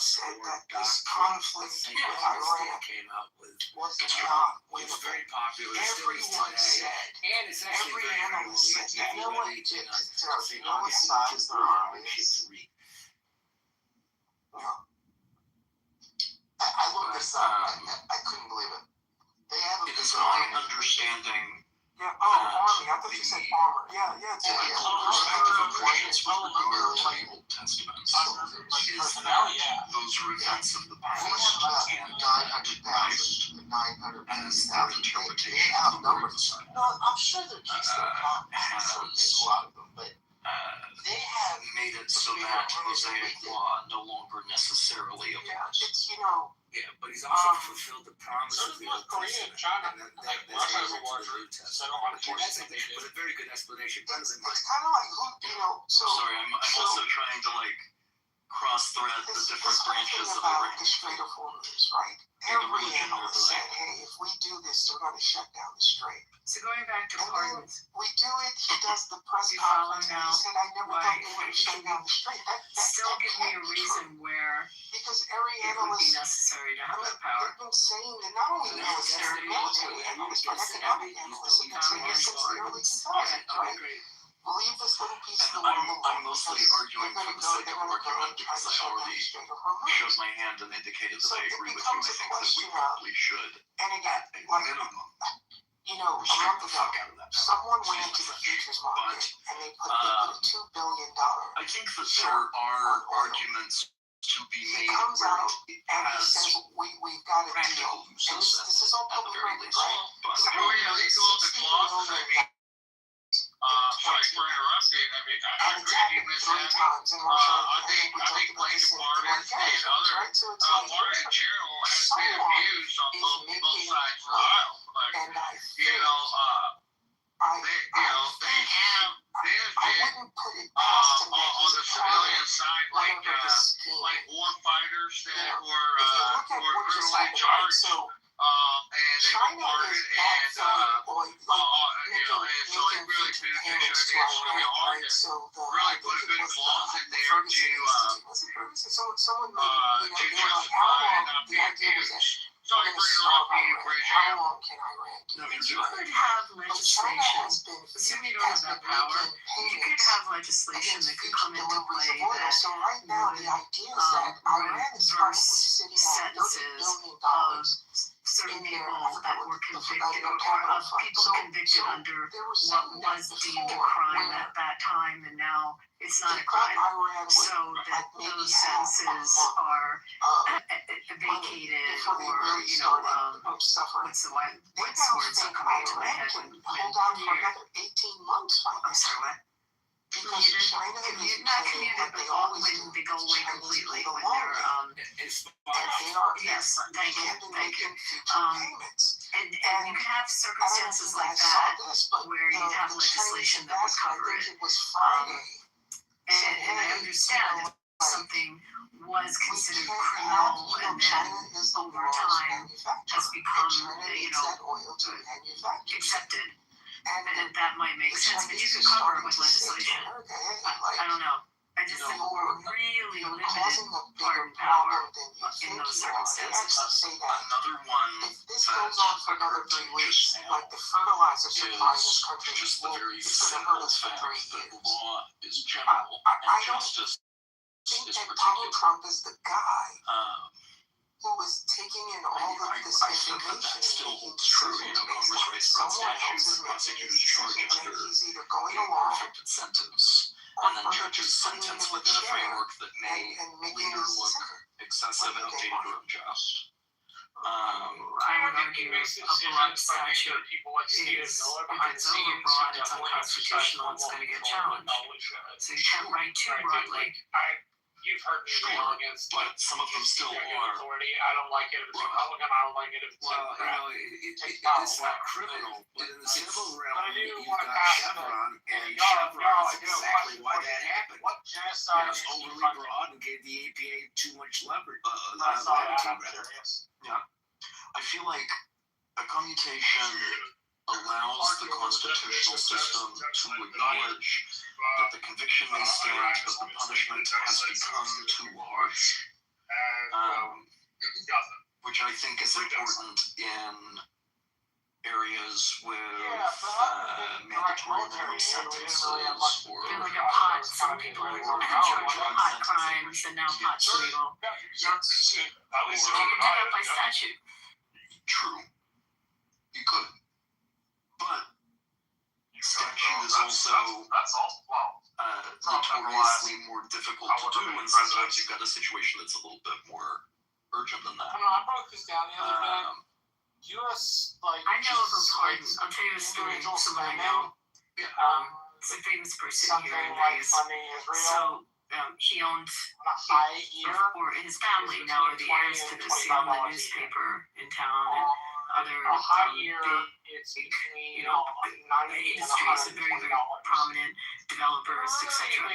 said that this conflict with Iran came out with was not it's very popular. Everyone said, and it's every analyst said, you know what, to size their armies. I looked this up. I couldn't believe it. They have a it is my understanding. Yeah, army. I thought you said armor. Yeah. It's perspective of Christians with regard to the Old Testament is that those are events of the past and that Christ as their interpretation of the Word of the Bible. No, I'm sure they're keeping has a lot of them, but they have made it so that Mosaic law no longer necessarily applies. It's yeah, but he's also fulfilled the promise of the Old Korea Testament. and China, That's Russia the was New Testament. settled on the That's a very good explanation. Better than mine. It's kind of like Sorry, I'm also trying to cross thread the different branches of the about ring. the Strait of Hormuz, right? Every analyst said, hey, if we do this, they're going to shut down the strait. So going back to pardons. We do it, he does the press You follow conference, and now he said, I never thought they would shut down the strait. That Still give me a reason where because every it would be analyst, necessary to have that power. they've been saying that not only military analysts, but economic analysts have been saying this since the early 2000s, right? Leave this little piece of the world alone. I'm mostly arguing for the sake of argument because I already showed my hand and indicated that I agree with you. I think that we probably should, and again, at a minimum, a month ago, someone went into the futures market and they put a $2 billion. I think that there are arguments to be made comes where out it and he has says, we've got a deal. practical And uses this is all at the public very record, least. right? But Someone made $60 million. Sorry for interrupting. I mean, I And it's happened 3 times in Russia. I think Lincoln Party and other right? So it's like, party in general has been someone abused on is both making sides of the aisle. Like, and I they think have, there's I been wouldn't put it past him that on he's the a civilian side, like scheme. war fighters that If you look at were what just criminally happened, right? charged. So And they China were is pardoned back and oil, and so it really future beneficial. payments to It's really Iran, hard right? to So really put a good clause in there was it Ferguson? Someone made, to they were like, justify how long, not the being idea was that abused. we're Sorry going for to solve interrupting you, Iran. Bridget. How long can Iran do And this, you right? could have But China legislation, has been, assuming you don't have that power, you could have legislation that could come into play that so right now the idea is that Iran is probably sitting on $30 billion certain people that were convicted or of people convicted under what was deemed a crime at that time, and now it's not a crime. So that those sentences are vacated or, what's the words that come into my head when hold on for another 18 months. I'm sorry, what? Commuted, not commuted, but when they go away completely, when they're yes, thank you. And you can have circumstances like that where you'd have legislation that would cover it. And I understand if something was considered criminal and then over time has become, accepted. And that might make sense, but you could cover it with legislation. I don't know. I just think we're really limited pardon power in those circumstances. Another one if this goes on for another 3 weeks, like the fertilizer supply in this country just the very it's going to hurt simple us for 3 fact that years. law is general and justice I think is that Donald particular. Trump is the guy who is taking in all of this I think that still holds true. Congress writes broad statutes and prosecutors charge under perfect incentives, and then judges sentence within a framework that may later look excessive, outdated, or unjust. I would argue a broad statute is, if it's overbroad, it's unconstitutional, it's going to get challenged. So you can't write too broadly. You've heard me rail against, but some of them still are. Authority. I don't like it if it's Republican. I don't like it if it's Democrat. It's not criminal, but in the civil realm, you've got Chevron, and Chevron is exactly why that happened. What genocide It was overly broad and gave the EPA too much leverage. I'm serious. Yeah. I feel like a commutation allows the constitutional system to acknowledge that the conviction may stand, but the punishment has become too harsh, which I think is important in areas with mandatory minimum sentences or like a pot. Some people are charged with pot crimes, and now pot's legal. yes, You can do that by statute. true. You could, but statute is also notoriously more difficult to do, and sometimes you've got a situation that's a little bit more urgent than that. I broke this down the other day. U.S. I know of a pardon. I'll tell you a story. Someone I know. It's a famous person here in Vegas. So he owned, or his family now are the heirs to this. He owned the newspaper in town and other big, industries, and very, very prominent developers, etc.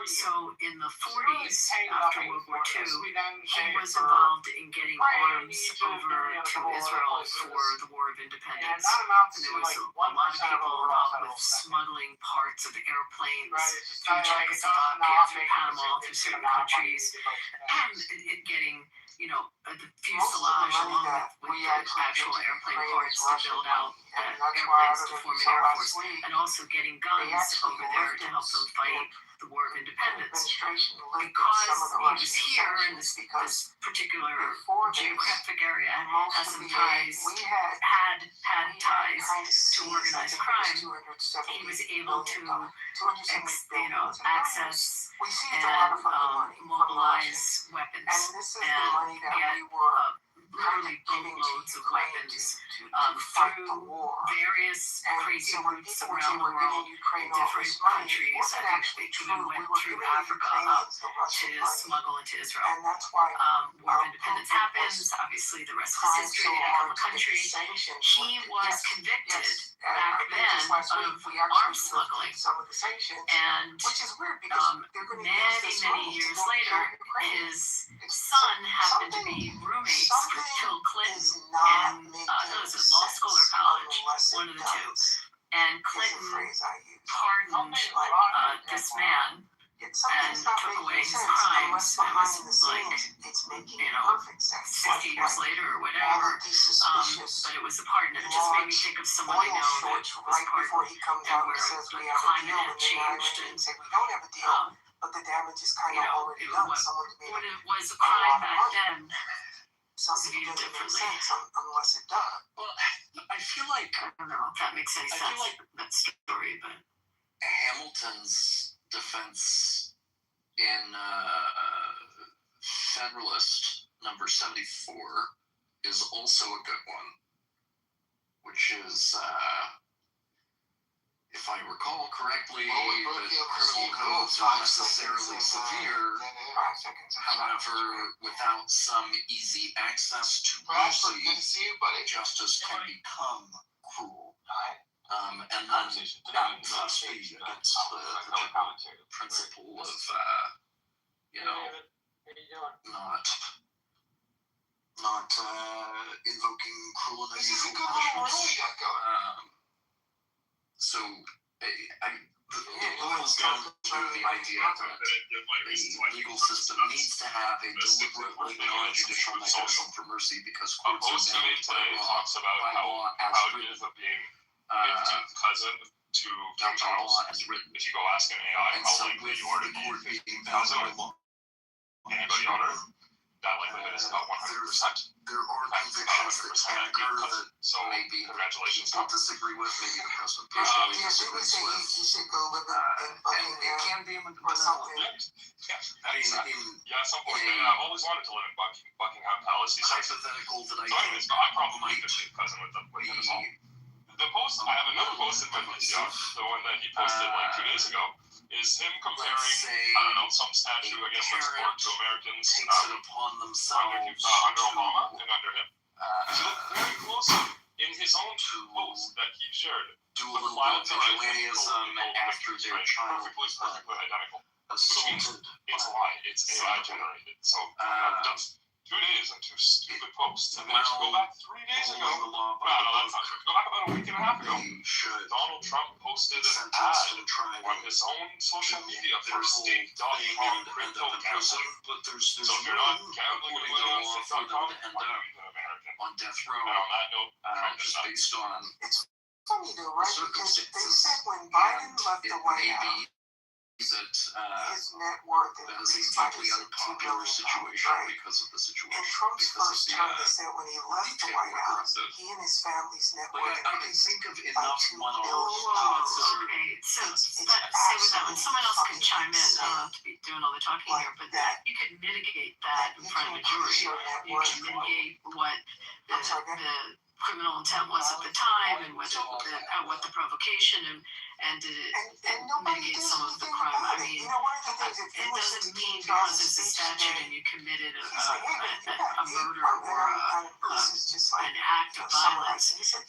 So in the 40s, after World War II, he was involved in getting arms over to Israel for the War of Independence. And there was a lot of people involved with smuggling parts of airplanes through Czechoslovakia, through Panama, through certain countries, and getting, the fuselage along with the actual airplane parts to build out airplanes to form an Air Force, and also getting guns over there to help them fight the War of Independence. Because he was here in this particular geographic area, has some ties, had ties to organized crime, he was able to access and mobilize weapons and get literally boatloads of weapons through various crazy routes around the world in different countries. I think they even went through Africa up to smuggle into Israel. War of Independence happens. Obviously, the rest is history. They become a country. He was convicted back then of arms smuggling. And many years later, his son happened to be roommates with Bill Clinton in, was it law school or college? One of the two. And Clinton pardoned this man and took away his crimes. It was like, 60 years later or whatever. But it was a pardon. And it just made me think of someone I know that was pardoned, and where the climate had changed. And, but the damage is kind of already done. What it was a crime back then, something doesn't make sense unless it does. Well, I feel like, I don't know if that makes any sense. I feel like that story, but Hamilton's defense in Federalist number 74 is also a good one, which is, if I recall correctly, the criminal codes are necessarily severe. However, without some easy access to mercy, justice can become cruel. And then that must be against the principle of, not invoking cruel and unusual punishments. So, it boils down to the idea that the legal system needs to have a deliberately non-judicial mechanism for mercy because courts are bound by law as written. Cousin to King Charles. If you go ask an AI how likely you are to be cousin with anybody on Earth, that likelihood is about 100%. There are convictions that can occur that so maybe congratulations. people disagree with, maybe the president personally disagrees with. And it can be or something. Yeah, at some point. I've always wanted to live in Buckingham Palace. He said, hypothetical that I think I probably could be cousin with him as well. The post, I have another post in my PCR, the one that he posted like 2 days ago, is him comparing, some statue, I guess, that's important to Americans under Obama and under him. If you look very closely in his own post that he shared, do a little bit of vigilantism after their child perfectly identical. assaulted. It's a lie. It's AI generated. So just 2 days and 2 stupid posts, and then if you go back 3 their state documented crypto gambling. But there's So if you're not gambling with money on state.com, why are you an American? on death row, And on that note, just based on Funny though, right? Because they said when Biden left the White House, that his net worth that is a increased by deeply $2 unpopular billion, situation right? because of the situation. In Trump's because first of term, they said when he left the detail White work House, that- he and his family's net Like, worth I can increased think of by enough $2 money. Okay, so say with that one, someone else can chime in. I don't have to be doing all the talking here, but you could mitigate that in front of a jury. You can mitigate what the criminal intent was at the time and what the provocation and did it mitigate some of the crime. I mean, it doesn't mean because there's a statute and you committed a murder or an act of violence that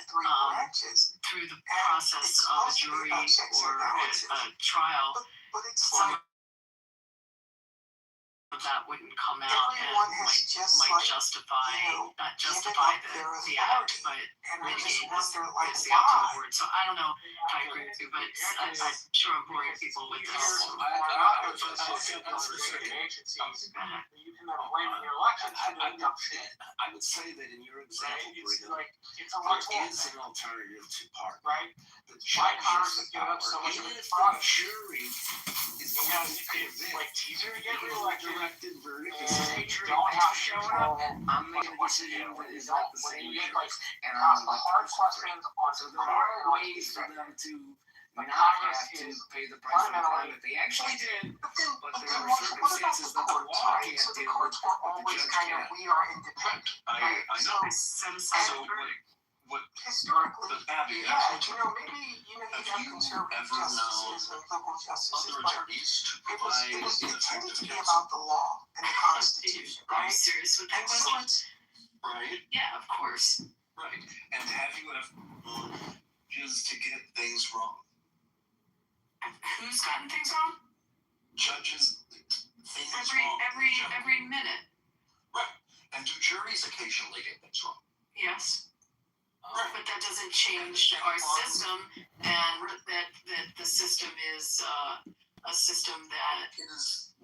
through the process of a jury or a trial, some of that wouldn't come out and might justify, not justify the act, but mitigate is the ultimate word. So I don't know if I agree with you, but I'm sure I'm boring people with this. I would say that in your example, there is an alternative to pardon. Right? The judge has the power, even if the jury is the one who convicts, the directed verdict, this is a jury showing up, I'm making a decision that is not the same issue, and I'm the hard questions on. So there are ways for them to not have to pay the price for the crime that they actually did, but there are circumstances that the law can't so the deal with, courts were but the always judge kind of, can. we are independent. I know. So What historically, Abby, yeah, maybe you'd have conservative justices and liberal justices, other but attorneys to it provide was intended effective to be counsel? about the law and the Constitution, Are you right? serious with that And so question? Right, Yeah, of course. right. And have you ever just to get things wrong? Who's gotten things wrong? Judges things wrong. Every minute. Right. And do juries occasionally get things wrong? Yes. Right. But that doesn't change our system, and that the system is a system that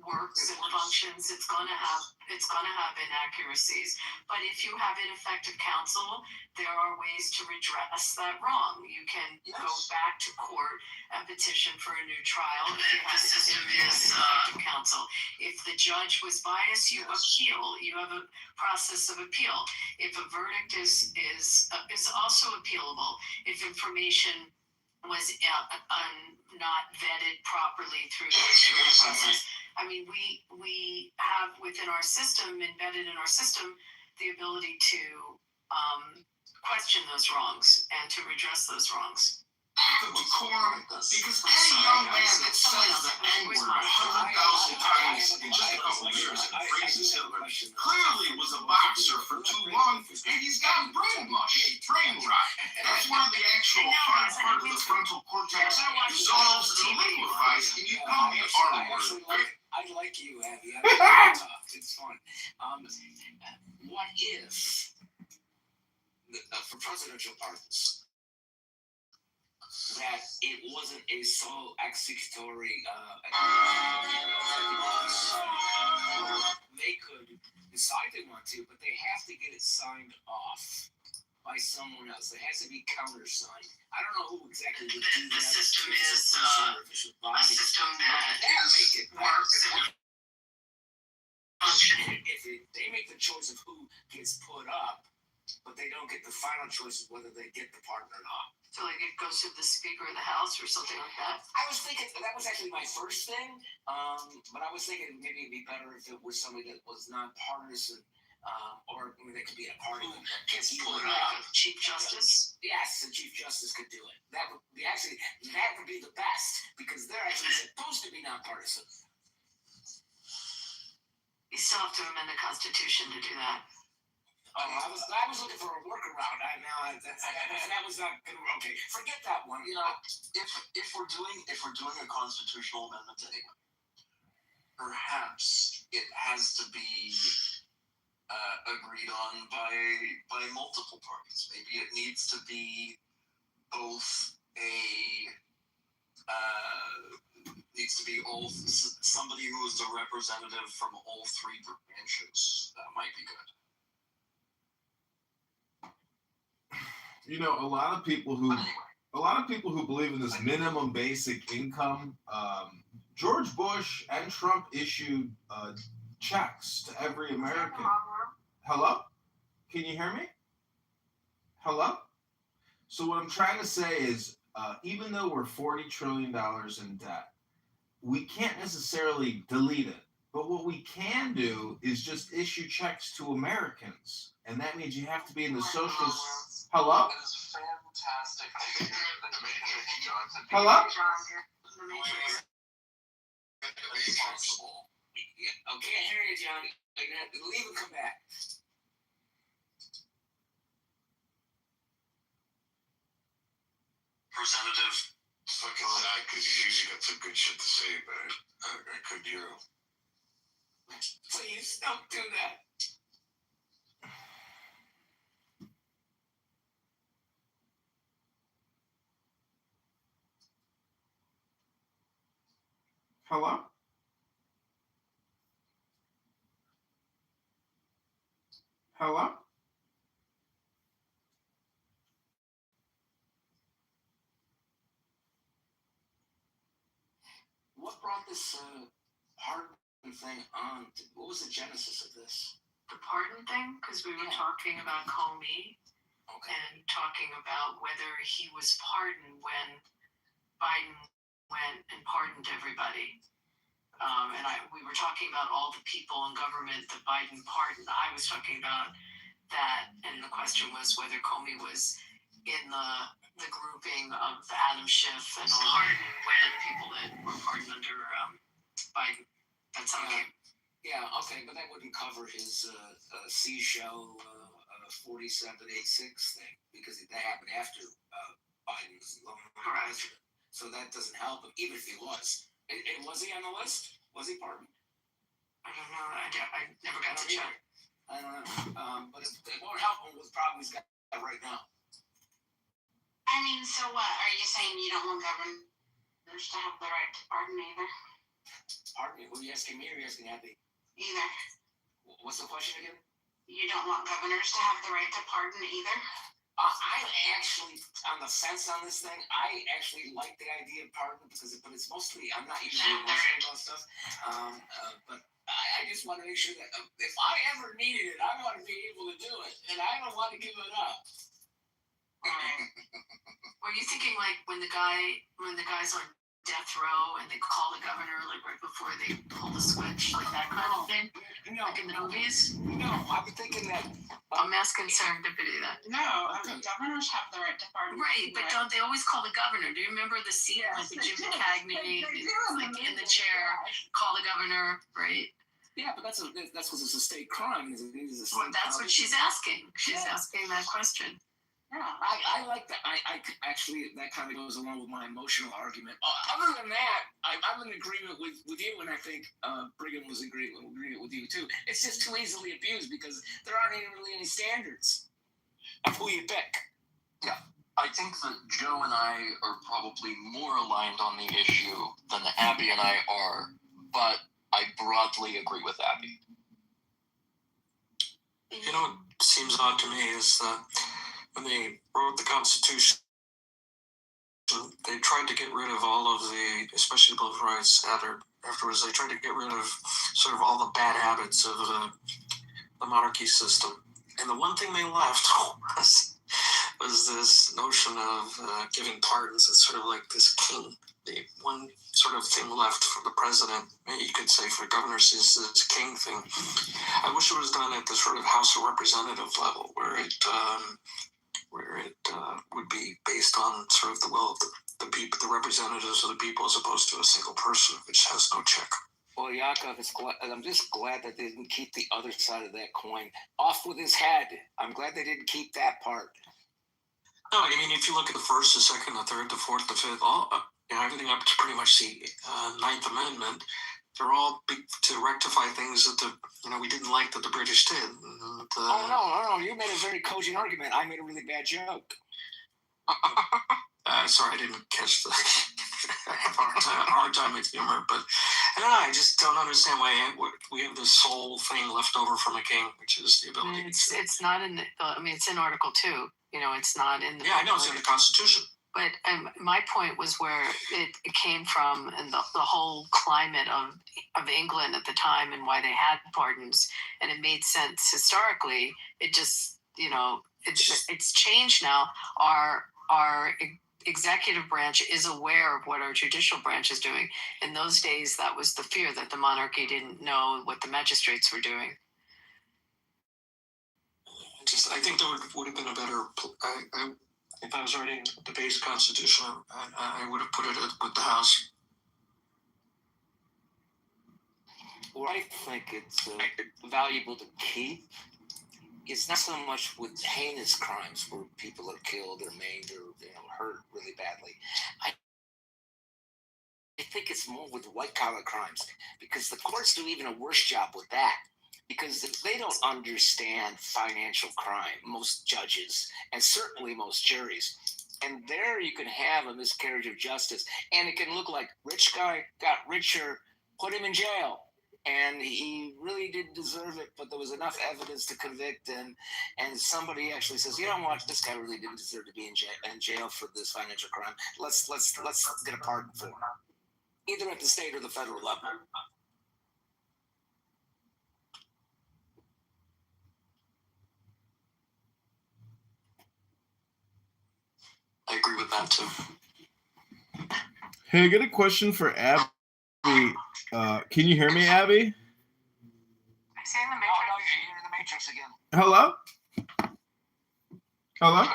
works and functions. It's gonna have inaccuracies. But if you have ineffective counsel, there are ways to redress that wrong. You can go back to court and petition for a new trial if the system is ineffective counsel. If the judge was biased, you appeal. You have a process of appeal. If a verdict is also appealable, if information was not vetted properly through the jury process. I mean, we have within our system, embedded in our system, the ability to question those wrongs and to redress those wrongs. The decorum, because any young man that says the N-word 100,000 times in just a couple of years and phrases Hitler clearly was a boxer for too long, and he's gotten brain rot. That's where the actual front part of the frontal cortex dissolves and liquefies, and you come to R-word. I like you, Abby. I talk. It's fun. What if for presidential pardons that it wasn't a sole executory they could decide they want to, but they have to get it signed off by someone else. It has to be countersigned. I don't know who exactly would do that. The system is a system that works and functions. If they make the choice of who gets put up, but they don't get the final choice of whether they get the pardon or not. So like it goes to the Speaker of the House or something like that? I was thinking, that was actually my first thing, but I was thinking maybe it'd be better if it was somebody that was nonpartisan, or I mean, they could be a party that gets put up. Chief Justice? Yes, the Chief Justice could do it. That would be the best, because they're actually supposed to be nonpartisan. You still have to amend the Constitution to do that. I was looking for a workaround. That was not okay. Forget that one. You know, if we're doing a constitutional amendment anyway, perhaps it has to be agreed on by multiple parties. Maybe it needs to be both a needs to be somebody who is the representative from all three branches. That might be good. You know, a lot of people who believe in this minimum basic income. George Bush and Trump issued checks to every American. Hello? Can you hear me? Hello? So what I'm trying to say is, even though we're $40 trillion in debt, we can't necessarily delete it. But what we can do is just issue checks to Americans. And that means you have to be in the social... Hello? It is fantastic. Hello? I can't hear you, John. You're gonna have to leave and come back. Representative. Fucking sad, because he's usually got some good shit to say, but I couldn't hear him. Please don't do that. Hello? Hello? What brought this pardon thing on? What was the genesis of this? The pardon thing, because we were talking about Comey and talking about whether he was pardoned when Biden went and pardoned everybody. We were talking about all the people in government that Biden pardoned. I was talking about that, and the question was whether Comey was in the grouping of Adam Schiff and all the people that were pardoned under Biden. That's how it came. Yeah, okay, but that wouldn't cover his seashell 4786 thing, because that happened after Biden was no longer president. So that doesn't help him, even if he was. And was he on the list? Was he pardoned? I don't know. I never got to check. I don't know. But it won't help him with the problem he's got right now. I mean, so what? Are you saying you don't want governors to have the right to pardon either? Pardon me? Were you asking me or are you asking Abby? Either. What's the question again? You don't want governors to have the right to pardon either? I actually, on the fence on this thing, I actually like the idea of pardon but it's mostly, I'm not usually emotional about stuff. But I just want to make sure that if I ever needed it, I want to be able to do it, and I don't want to give it up. Were you thinking like when the guy's on death row and they call the governor like right before they pull the switch, like that kind of thing? No. Like in the movies? No, I'm thinking that. I'm asking serendipity that. No, governors have the right to pardon. Right, but don't they always call the governor? Do you remember the scene like the Jim McCagney, like in the chair, call the governor, right? Yeah, but that's because it's a state crime. Well, that's what she's asking. She's asking that question. Yeah, I like that. I actually, that kind of goes along with my emotional argument. Other than that, I'm in agreement with you, and I think Brigham was in agreement with you too. It's just too easily abused because there aren't even really any standards of who you pick. Yeah, I think that Joe and I are probably more aligned on the issue than Abby and I are, but I broadly agree with Abby. You know what seems odd to me is that when they wrote the Constitution, they tried to get rid of all of the, especially the Bill of Rights afterwards, they tried to get rid of sort of all the bad habits of the monarchy system. And the one thing they left was this notion of giving pardons. It's sort of like this king. The one sort of thing left for the president, you could say for governors, is this king thing. I wish it was done at the sort of House of Representative level, where it would be based on sort of the will of the people, the representatives of the people, as opposed to a single person, which has no check. Well, Yakov, I'm just glad that they didn't keep the other side of that coin. Off with his head. I'm glad they didn't keep that part. No, I mean, if you look at the first, the second, the third, the fourth, the fifth, everything up to pretty much the Ninth Amendment, they're all big to rectify things that we didn't like that the British did. And, no, you made a very cogent argument. I made a really bad joke. Sorry, I didn't catch the hard time with humor, but I don't know. I just don't understand why we have this whole thing left over from a king, which is the ability. It's not in the. I mean, it's in Article 2. You know, it's not in the. Yeah, I know it's in the Constitution. But my point was where it came from, and the whole climate of England at the time, and why they had pardons, and it made sense historically. It just, you know, it's changed now. Our executive branch is aware of what our judicial branch is doing. In those days, that was the fear that the monarchy didn't know what the magistrates were doing. I think there would have been a better. If I was writing the base constitution, I would have put it with the House. Well, I think it's valuable to keep. It's not so much with heinous crimes where people are killed or maimed or hurt really badly. I think it's more with white-collar crimes, because the courts do even a worse job with that. Because they don't understand financial crime, most judges, and certainly most juries. And there you can have a miscarriage of justice. And it can look like rich guy got richer, put him in jail. And he really didn't deserve it, but there was enough evidence to convict him. And somebody actually says, you know what, this guy really didn't deserve to be in jail for this financial crime. Let's get a pardon for him. Either at the state or the federal level. I agree with that too. Hey, I got a question for Abby. Can you hear me, Abby? I say in the Matrix. No, you're in the Matrix again. Hello? Hello?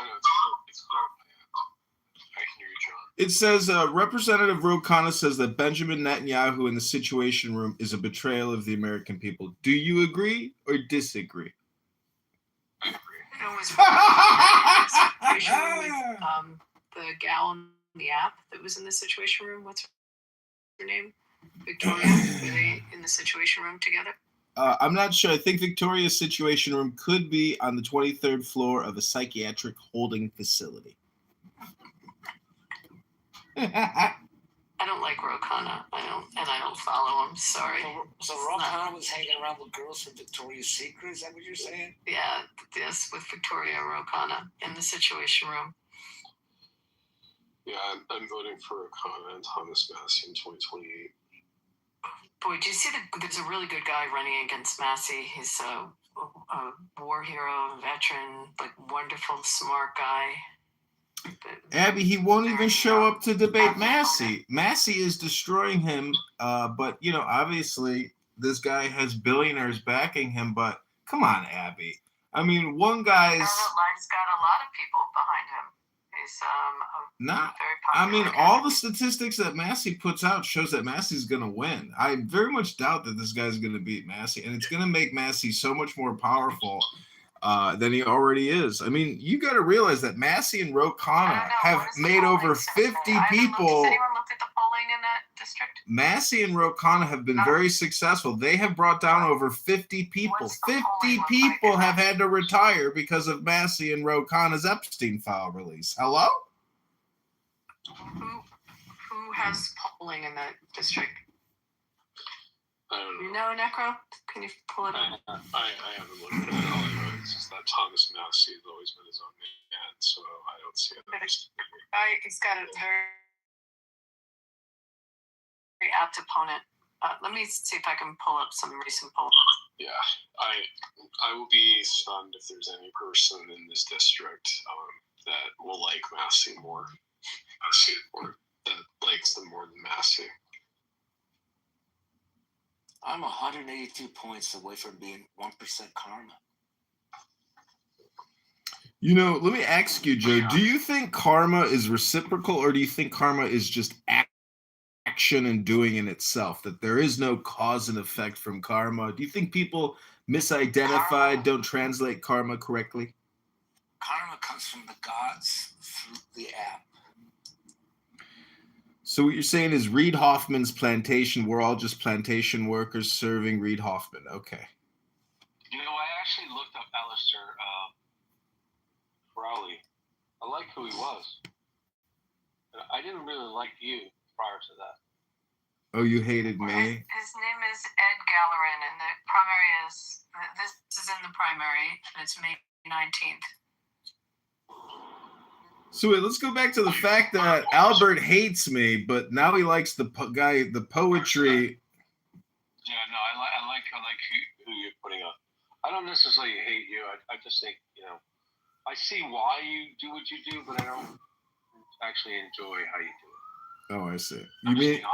It says Representative Ro Khanna says that Benjamin Netanyahu in the Situation Room is a betrayal of the American people. Do you agree or disagree? It was the gal in the app that was in the Situation Room. What's her name? Victoria. Were they in the Situation Room together? I'm not sure. I think Victoria's Situation Room could be on the 23rd floor of a psychiatric holding facility. I don't like Ro Khanna. I don't follow him. Sorry. So Ro Khanna was hanging around with girls from Victoria's Secret? Is that what you're saying? Yeah, yes, with Victoria Ro Khanna in the Situation Room. Yeah, I'm voting for Ro Khanna and Thomas Massie in 2028. Boy, do you see there's a really good guy running against Massie. He's a war hero, veteran, like wonderful, smart guy. Abby, he won't even show up to debate Massie. Massie is destroying him, but, obviously this guy has billionaires backing him, but come on, Abby. I mean, one guy's... He's got a lot of people behind him. He's all the statistics that Massie puts out shows that Massie's going to win. I very much doubt that this guy's going to beat Massie, and it's going to make Massie so much more powerful than he already is. I mean, you got to realize that Massie and Ro Khanna have made over 50 people. Has anyone looked at the polling in that district? Massie and Ro Khanna have been very successful. They have brought down over 50 people. 50 people have had to retire because of Massie and Ro Khanna's Epstein file release. Hello? Who has polling in that district? I don't know. You know, Necro? Can you pull it up? I haven't looked at it all. It's just that Thomas Massie has always been his own man, so I don't see it. He's got a very apt opponent. Let me see if I can pull up some recent polls. Yeah, I will be stunned if there's any person in this district that will like Massie more. Or that likes them more than Massie. I'm 182 points away from being 1% karma. Let me ask you, Joe, do you think karma is reciprocal, or do you think karma is just action and doing in itself, that there is no cause and effect from karma? Do you think people misidentify, don't translate karma correctly? Karma comes from the gods through the app. So what you're saying is Reid Hoffman's plantation, we're all just plantation workers serving Reid Hoffman. Okay. I actually looked up Aleister Crowley. I like who he was. I didn't really like you prior to that. Oh, you hated me? His name is Ed Gallerin, and the primary is, this is in the primary, and it's May 19th. So wait, let's go back to the fact that Albert hates me, but now he likes the poetry. Yeah, no, I like who you're putting up. I don't necessarily hate you. I just think, I see why you do what you do, but I don't actually enjoy how you do it. Oh, I see.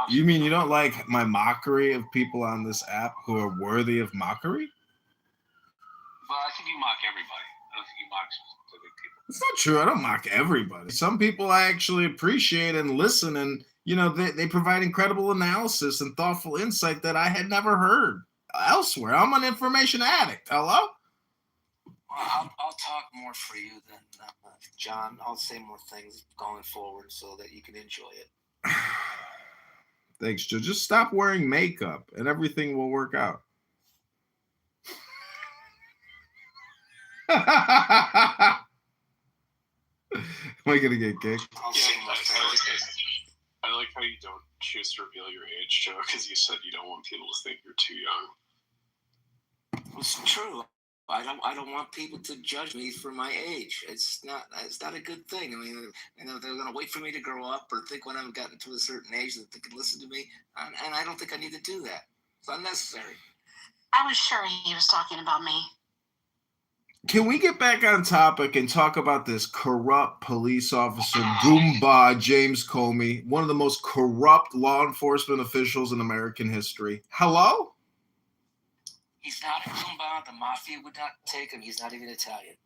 You mean you don't like my mockery of people on this app who are worthy of mockery? But I think you mock everybody. I don't think you mock specific people. It's not true. I don't mock everybody. Some people I actually appreciate and listen, and they provide incredible analysis and thoughtful insight that I had never heard elsewhere. I'm an information addict. Hello? Well, I'll talk more for you than John. I'll say more things going forward so that you can enjoy it. Thanks, Joe. Just stop wearing makeup and everything will work out. Am I gonna get kicked? I like how you don't choose to reveal your age, Joe, because you said you don't want people to think you're too young. It's true. I don't want people to judge me for my age. It's not a good thing. I mean, they're going to wait for me to grow up or think when I've gotten to a certain age that they can listen to me, and I don't think I need to do that. It's unnecessary. I was sure he was talking about me. Can we get back on topic and talk about this corrupt police officer, Goomba James Comey, one of the most corrupt law enforcement officials in American history? Hello? He's not a Goomba. The mafia would not take him. He's not even Italian.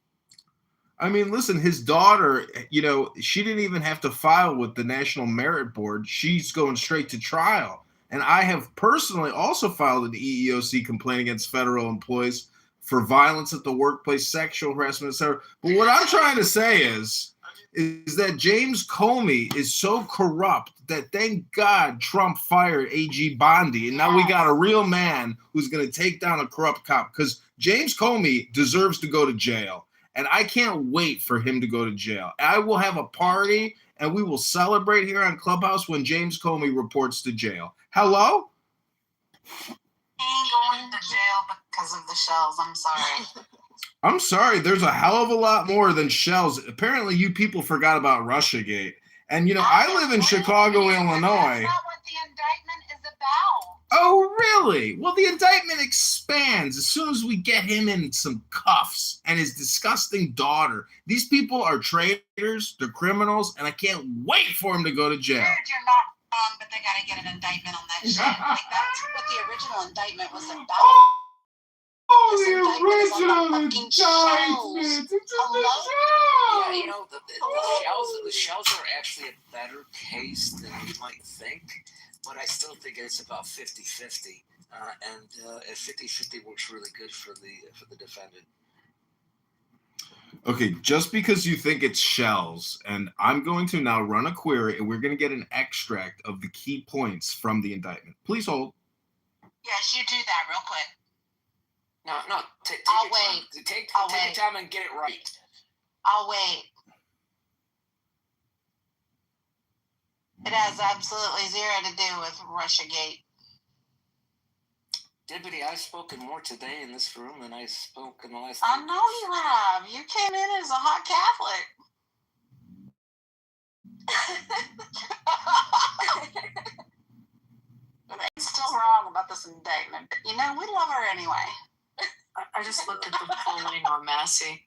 I mean, listen, his daughter, she didn't even have to file with the National Merit Board. She's going straight to trial. And I have personally also filed an EEOC complaint against federal employees for violence at the workplace, sexual harassment, etc. But what I'm trying to say is that James Comey is so corrupt that thank God Trump fired AG Bondi, and now we got a real man who's going to take down a corrupt cop, because James Comey deserves to go to jail, and I can't wait for him to go to jail. I will have a party, and we will celebrate here on Clubhouse when James Comey reports to jail. Hello? He ain't going to jail because of the shells. I'm sorry. I'm sorry. There's a hell of a lot more than shells. Apparently, you people forgot about Russiagate. And, I live in Chicago, Illinois. That's not what the indictment is about. Oh, really? Well, the indictment expands as soon as we get him in some cuffs and his disgusting daughter. These people are traitors, they're criminals, and I can't wait for him to go to jail. You're not wrong, but they got to get an indictment on that shit. Like, that's what the original indictment was about. Oh, the original indictment! The shells are actually a better case than you might think, but I still think it's about 50-50. And 50-50 works really good for the defendant. Okay, just because you think it's shells, and I'm going to now run a query, and we're going to get an extract of the key points from the indictment. Please hold. Yes, you do that real quick. No, take I'll your wait. time. Take I'll your wait. time and get it right. I'll wait. It has absolutely zero to do with Russiagate. Deputy, I've spoken more today in this room than I spoke in the last. I know you have. You came in as a hot Catholic. It's still wrong about this indictment, but we love her anyway. I just looked at the polling on Massey.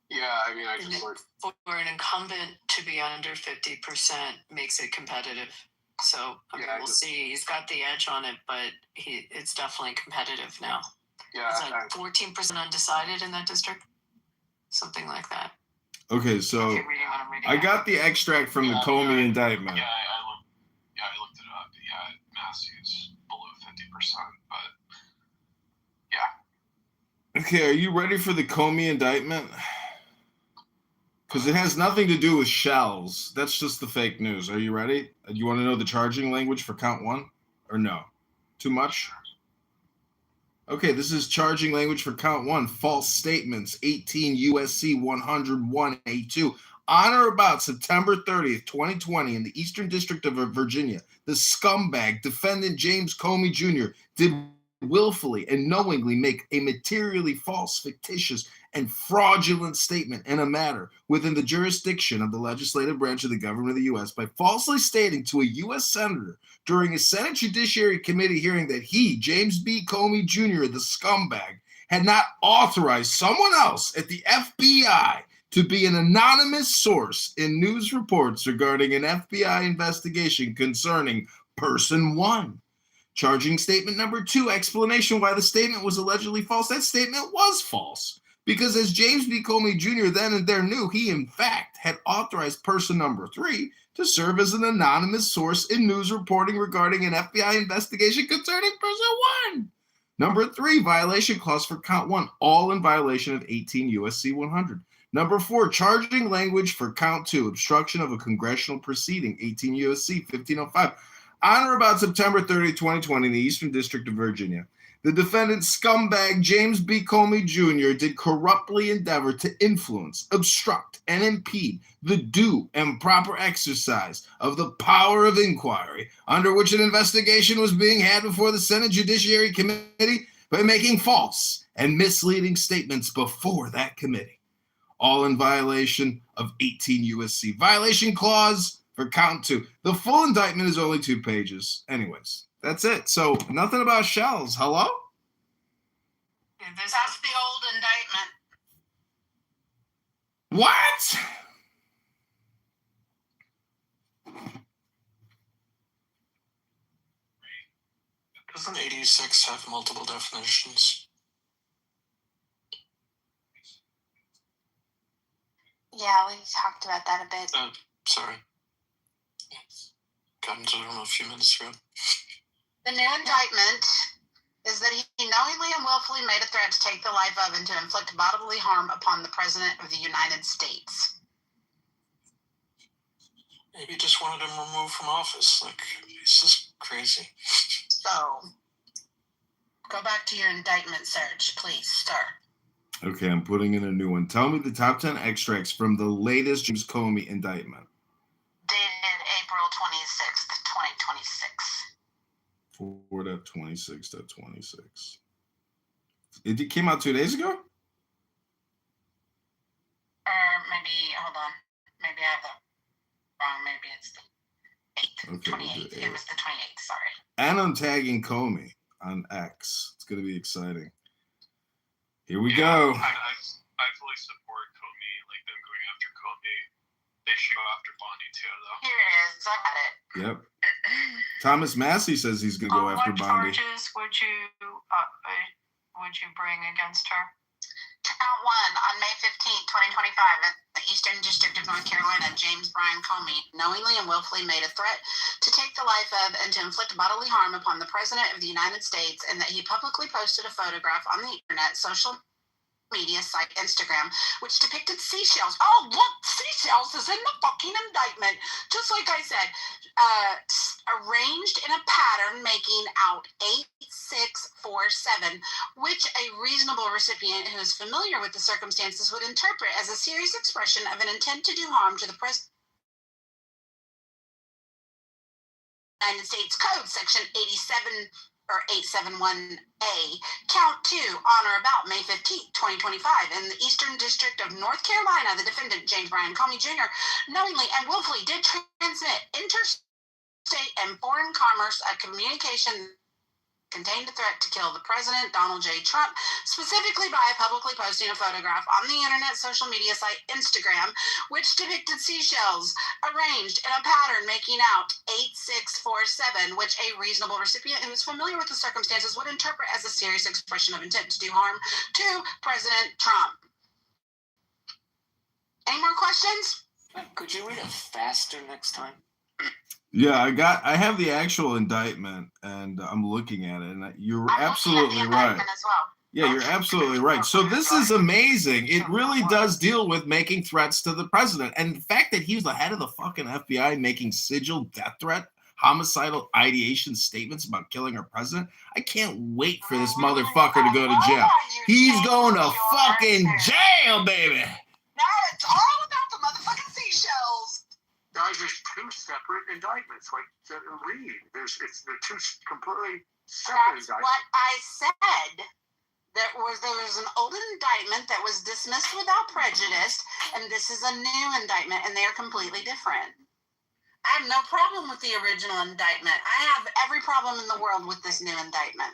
Yeah, I mean, I just looked. For an incumbent to be under 50% makes it competitive. So we'll see. He's got the edge on it, but it's definitely competitive now. Yeah, it's like 14% undecided in that district, something like that. Okay, so I got the extract from the Comey indictment. I looked it up. Yeah, Massey's below 50%, but yeah. Okay, are you ready for the Comey indictment? Because it has nothing to do with shells. That's just the fake news. Are you ready? Do you want to know the charging language for count one? Or no? Too much? Okay, this is charging language for count one. False statements, 18 USC 101A2. on or about September 30th, 2020, in the Eastern District of Virginia, the scumbag defendant James Comey Jr. did willfully and knowingly make a materially false, fictitious, and fraudulent statement in a matter within the jurisdiction of the legislative branch of the government of the U.S. by falsely stating to a U.S. senator during a Senate Judiciary Committee hearing that he, James B. Comey Jr., the scumbag, had not authorized someone else at the FBI to be an anonymous source in news reports regarding an FBI investigation concerning Person 1. Charging statement number 2, explanation why the statement was allegedly false. That statement was false because, as James B. Comey Jr. then and there knew, he in fact had authorized person number 3 to serve as an anonymous source in news reporting regarding an FBI investigation concerning Person 1. Number 3, violation clause for count 1, all in violation of 18 U.S.C. 100. Number 4, charging language for count 2, obstruction of a congressional proceeding, 18 U.S.C. 1505. On or about September 30, 2020, in the Eastern District of Virginia, the defendant scumbag James B. Comey Jr. did corruptly endeavor to influence, obstruct, and impede the due and proper exercise of the power of inquiry under which an investigation was being had before the Senate Judiciary Committee by making false and misleading statements before that committee, all in violation of 18 U.S.C. Violation clause for count 2. The full indictment is only 2 pages. Anyways, that's it. So nothing about shells. Hello? That's the old indictment. What? Doesn't 86 have multiple definitions? Yeah, we talked about that a bit. Sorry. Got into the room a few minutes ago. The new indictment is that he knowingly and willfully made a threat to take the life of and to inflict bodily harm upon the President of the United States. Maybe just wanted him removed from office. Like, it's just crazy. So, go back to your indictment search, please, sir. Okay, I'm putting in a new one. Tell me the top 10 extracts from the latest James Comey indictment. Dated April 26th, 2026. 4.26.26. It came out 2 days ago? Or maybe, hold on. Maybe I have the wrong. Maybe it's the 8th. Okay, 28th. It was the 28th, sorry. And I'm tagging Comey on X. It's going to be exciting. Here we go. I fully support Comey, like them going after Comey. They should go after Bondi too, though. Here it is. I got it. Yep. Thomas Massey says he's going to go after Bondi. What charges would you bring against her? Count 1, on May 15th, 2025, in the Eastern District of North Carolina, James Brian Comey knowingly and willfully made a threat to take the life of and to inflict bodily harm upon the President of the United States, and that he publicly posted a photograph on the internet social media site Instagram, which depicted seashells. Oh, look, seashells is in the fucking indictment. Just like I said, arranged in a pattern making out 8647, which a reasonable recipient who is familiar with the circumstances would interpret as a serious expression of an intent to do harm to the President. United States Code, Section 87 or 871A, Count 2, on or about May 15th, 2025, in the Eastern District of North Carolina, the defendant, James Brian Comey Jr., knowingly and willfully did transmit interstate and foreign commerce a communication contained a threat to kill the President, Donald J. Trump, specifically by publicly posting a photograph on the internet social media site Instagram, which depicted seashells arranged in a pattern making out 8647, which a reasonable recipient who is familiar with the circumstances would interpret as a serious expression of intent to do harm to President Trump. Any more questions? Could you read it faster next time? Yeah, I have the actual indictment, and I'm looking at it, and you're absolutely right. Yeah, you're absolutely right. So this is amazing. It really does deal with making threats to the president. And the fact that he was the head of the fucking FBI making sigil death threat, homicidal ideation statements about killing our president, I can't wait for this motherfucker to go to jail. He's going to fucking jail, baby. No, it's all about the motherfucking Guys, there's two separate indictments. Like, read. They're two completely separate That's indictments. what I said. There was an old indictment that was dismissed without prejudice, and this is a new indictment, and they are completely different. I have no problem with the original indictment. I have every problem in the world with this new indictment.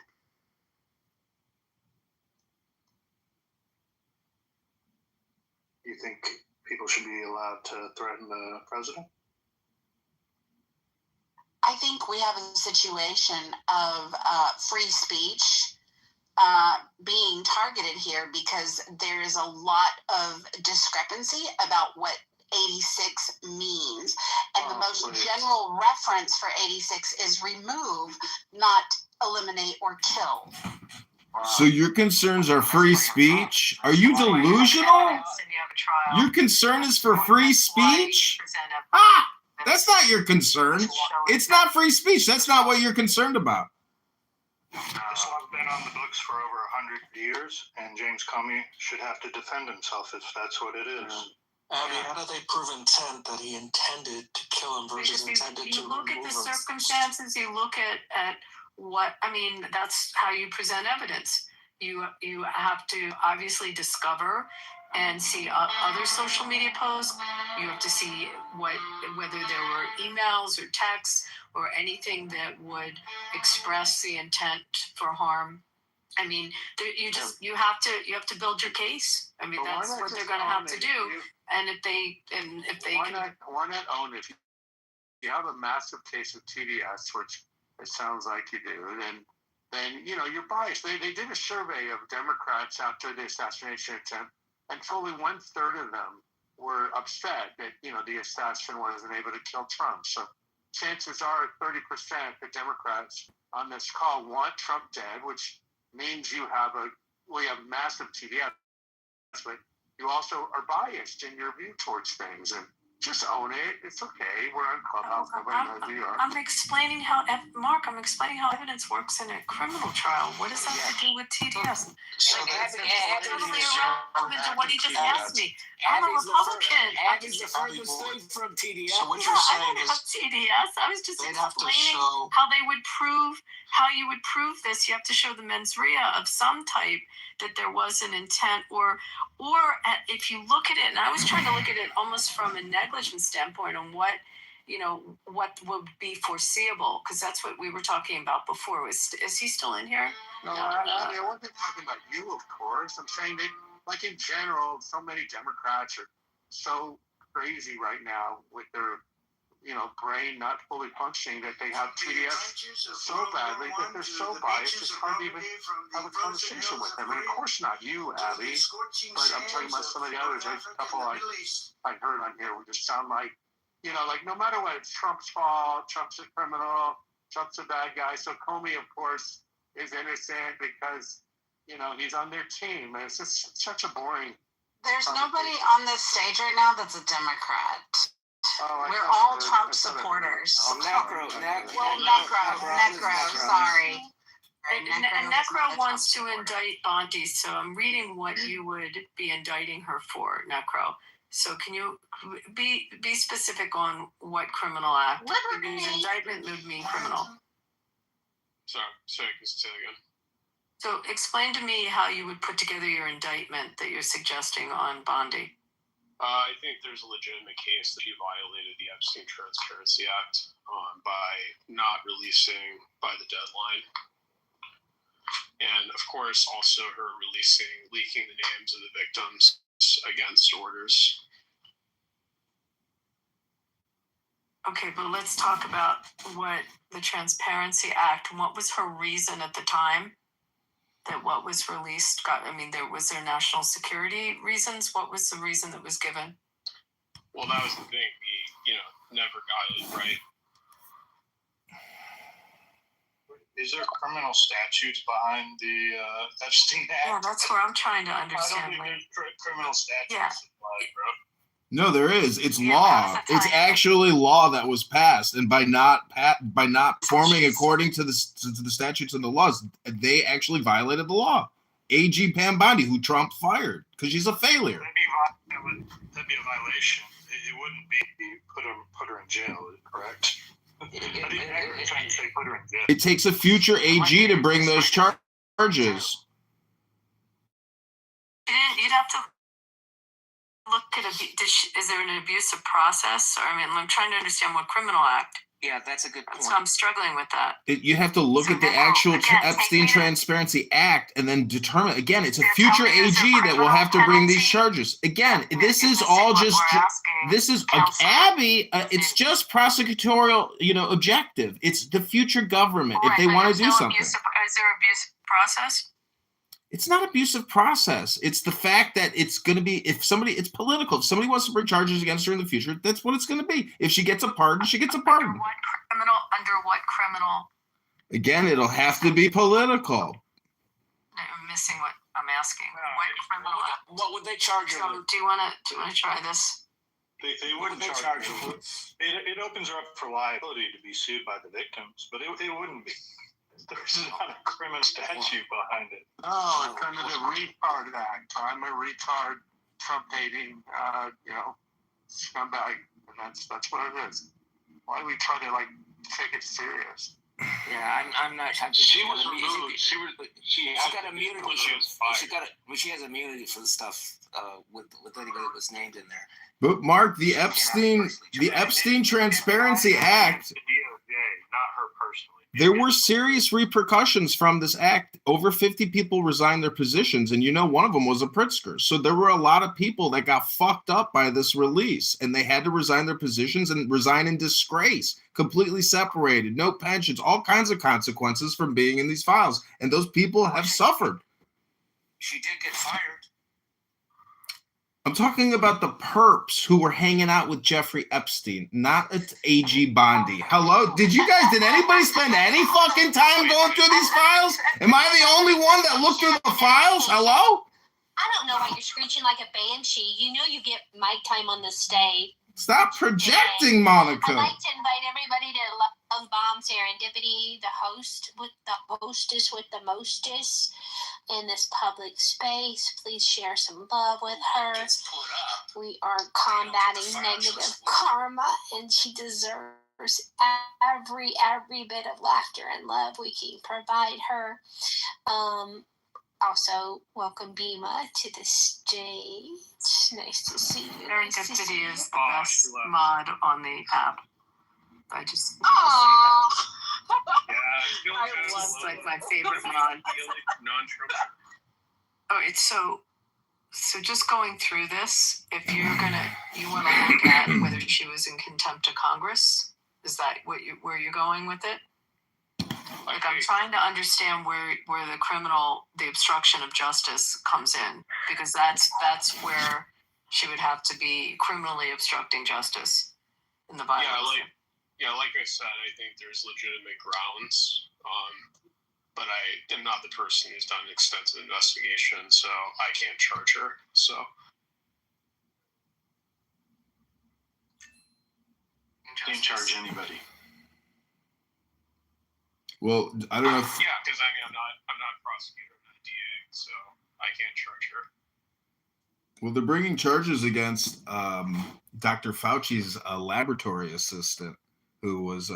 You think people should be allowed to threaten the president? I think we have a situation of free speech being targeted here because there's a lot of discrepancy about what 86 means. And the most general reference for 86 is remove, not eliminate or kill. So your concerns are free speech? Are you delusional? Your concern is for free speech? Ah! That's not your concern. It's not free speech. That's not what you're concerned about. This law's been on the books for over 100 years, and James Comey should have to defend himself if that's what it is. Abby, how do they prove intent that he intended to kill him versus intended to you look at remove the him? circumstances, you look at what, I mean, that's how you present evidence. You have to obviously discover and see other social media posts. You have to see whether there were emails or texts or anything that would express the intent for harm. I mean, you have to build your case. I mean, that's what they're going to have to do. And if they why not own it? If you have a massive case of TDS, which it sounds like you do, then you're biased. They did a survey of Democrats after the assassination attempt, and fully 1/3 of them were upset that the assassin wasn't able to kill Trump. So chances are 30% of Democrats on this call want Trump dead, which means we have massive TDS, but you also are biased in your view towards things, and just own it. It's okay. We're on Clubhouse. Nobody knows who you are. I'm explaining how evidence works in a criminal trial. What does that have to do with TDS? It's totally irrelevant to what he just asked me. I'm a Republican. Abby's the furthest thing from TDS. So what you're saying I don't have TDS. I was just explaining how you would prove this. You have to show the mens rea of some type that there was an intent, or if you look at it, and I was trying to look at it almost from a negligence standpoint on what would be foreseeable, because that's what we were talking about before. Is he still in here? No, I wasn't talking about you, of course. I'm saying that, like in general, so many Democrats are so crazy right now with their brain not fully functioning that they have TDS so badly that they're so biased it's hard to even have a conversation with them. And of course not you, Abby, but I'm talking about some of the others. There's a couple I heard on here who just sound like, like no matter what, it's Trump's fault, Trump's a criminal, Trump's a bad guy. So Comey, of course, is innocent because, he's on their team. And it's just such a boring. There's nobody on this stage right now that's a Democrat. We're all Trump supporters. Necro, sorry. And Necro wants to indict Bondi, so I'm reading what you would be indicting her for, Necro. So can you be specific on what criminal act? Because indictment would mean criminal. Sorry, can you say that again? So explain to me how you would put together your indictment that you're suggesting on Bondi. I think there's a legitimate case that he violated the Epstein Transparency Act by not releasing by the deadline. And, of course, also her leaking the names of the victims against orders. Okay, but let's talk about what the Transparency Act, and what was her reason at the time that what was released was there national security reasons? What was the reason that was given? Well, that was the thing. We, never got it right. Is there criminal statutes behind the Epstein Act? Yeah, that's where I'm trying to understand. I don't think there's criminal statutes applied, bro. No, there is. It's law. It's actually law that was passed, and by not forming according to the statutes and the laws, they actually violated the law. AG Pam Bondi, who Trump fired because she's a failure. Maybe That'd be a violation. It wouldn't be put her in jail, correct? I didn't try to say put her in jail. It takes a future AG to bring those charges. You'd have to look at is there an abusive process? Or I'm trying to understand what criminal act. Yeah, that's a good point. So I'm struggling with that. You have to look at the actual Epstein Transparency Act and then determine. Again, it's a future AG that will have to bring these charges. Again, this is all just. This is Abby. It's just prosecutorial, objective. It's the future government if they want to do something. Is there abusive process? It's not abusive process. It's the fact that it's going to be, it's political. If somebody wants to bring charges against her in the future, that's what it's going to be. If she gets a pardon, she gets a pardon. Under what criminal? Again, it'll have to be political. I'm missing what I'm asking. What criminal? What would they charge her? So do you want to try this? They wouldn't charge her. It opens her up for liability to be sued by the victims, but it wouldn't be. There's not a criminal statute behind it. Oh, it's under the Retard Act. I'm a retard, Trump-hating, scumbag. And that's what it is. Why do we try to take it serious? Yeah, I'm not. She was removed. She got immunity. She has immunity for the stuff with anybody that was named in there. But Mark, the Epstein Transparency Act. The DOJ, not her personally. There were serious repercussions from this act. Over 50 people resigned their positions, and one of them was a Pritzker. So there were a lot of people that got fucked up by this release, and they had to resign their positions and resign in disgrace, completely separated, no pensions, all kinds of consequences from being in these files. And those people have suffered. She did get fired. I'm talking about the perps who were hanging out with Jeffrey Epstein, not AG Bondi. Hello? Did anybody spend any fucking time going through these files? Am I the only one that looked through the files? Hello? I don't know why you're screeching like a banshee. You know you get mic time on the stage. Stop projecting, Monica. I'd like to invite everybody to Love Bomb Serendipity, the hostess with the mostest in this public space. Please share some love with her. We are combating negative karma, and she deserves every bit of laughter and love we can provide her. Also, welcome Bima to the stage. Nice to see you. Serendipity is the best mod on the app. I just. It's like my favorite mod. Oh, it's so just going through this. If you want to look at whether she was in contempt of Congress, is that where you're going with it? Like I'm trying to understand where the obstruction of justice comes in, because that's where she would have to be criminally obstructing justice in the violence. Like I said, I think there's legitimate grounds, but I am not the person who's done an extensive investigation, so I can't charge her. So. Can't charge anybody. Well, I don't know. Yeah, because I'm not a prosecutor, I'm not a DA, so I can't charge her. Well, they're bringing charges against Dr. Fauci's laboratory assistant, who was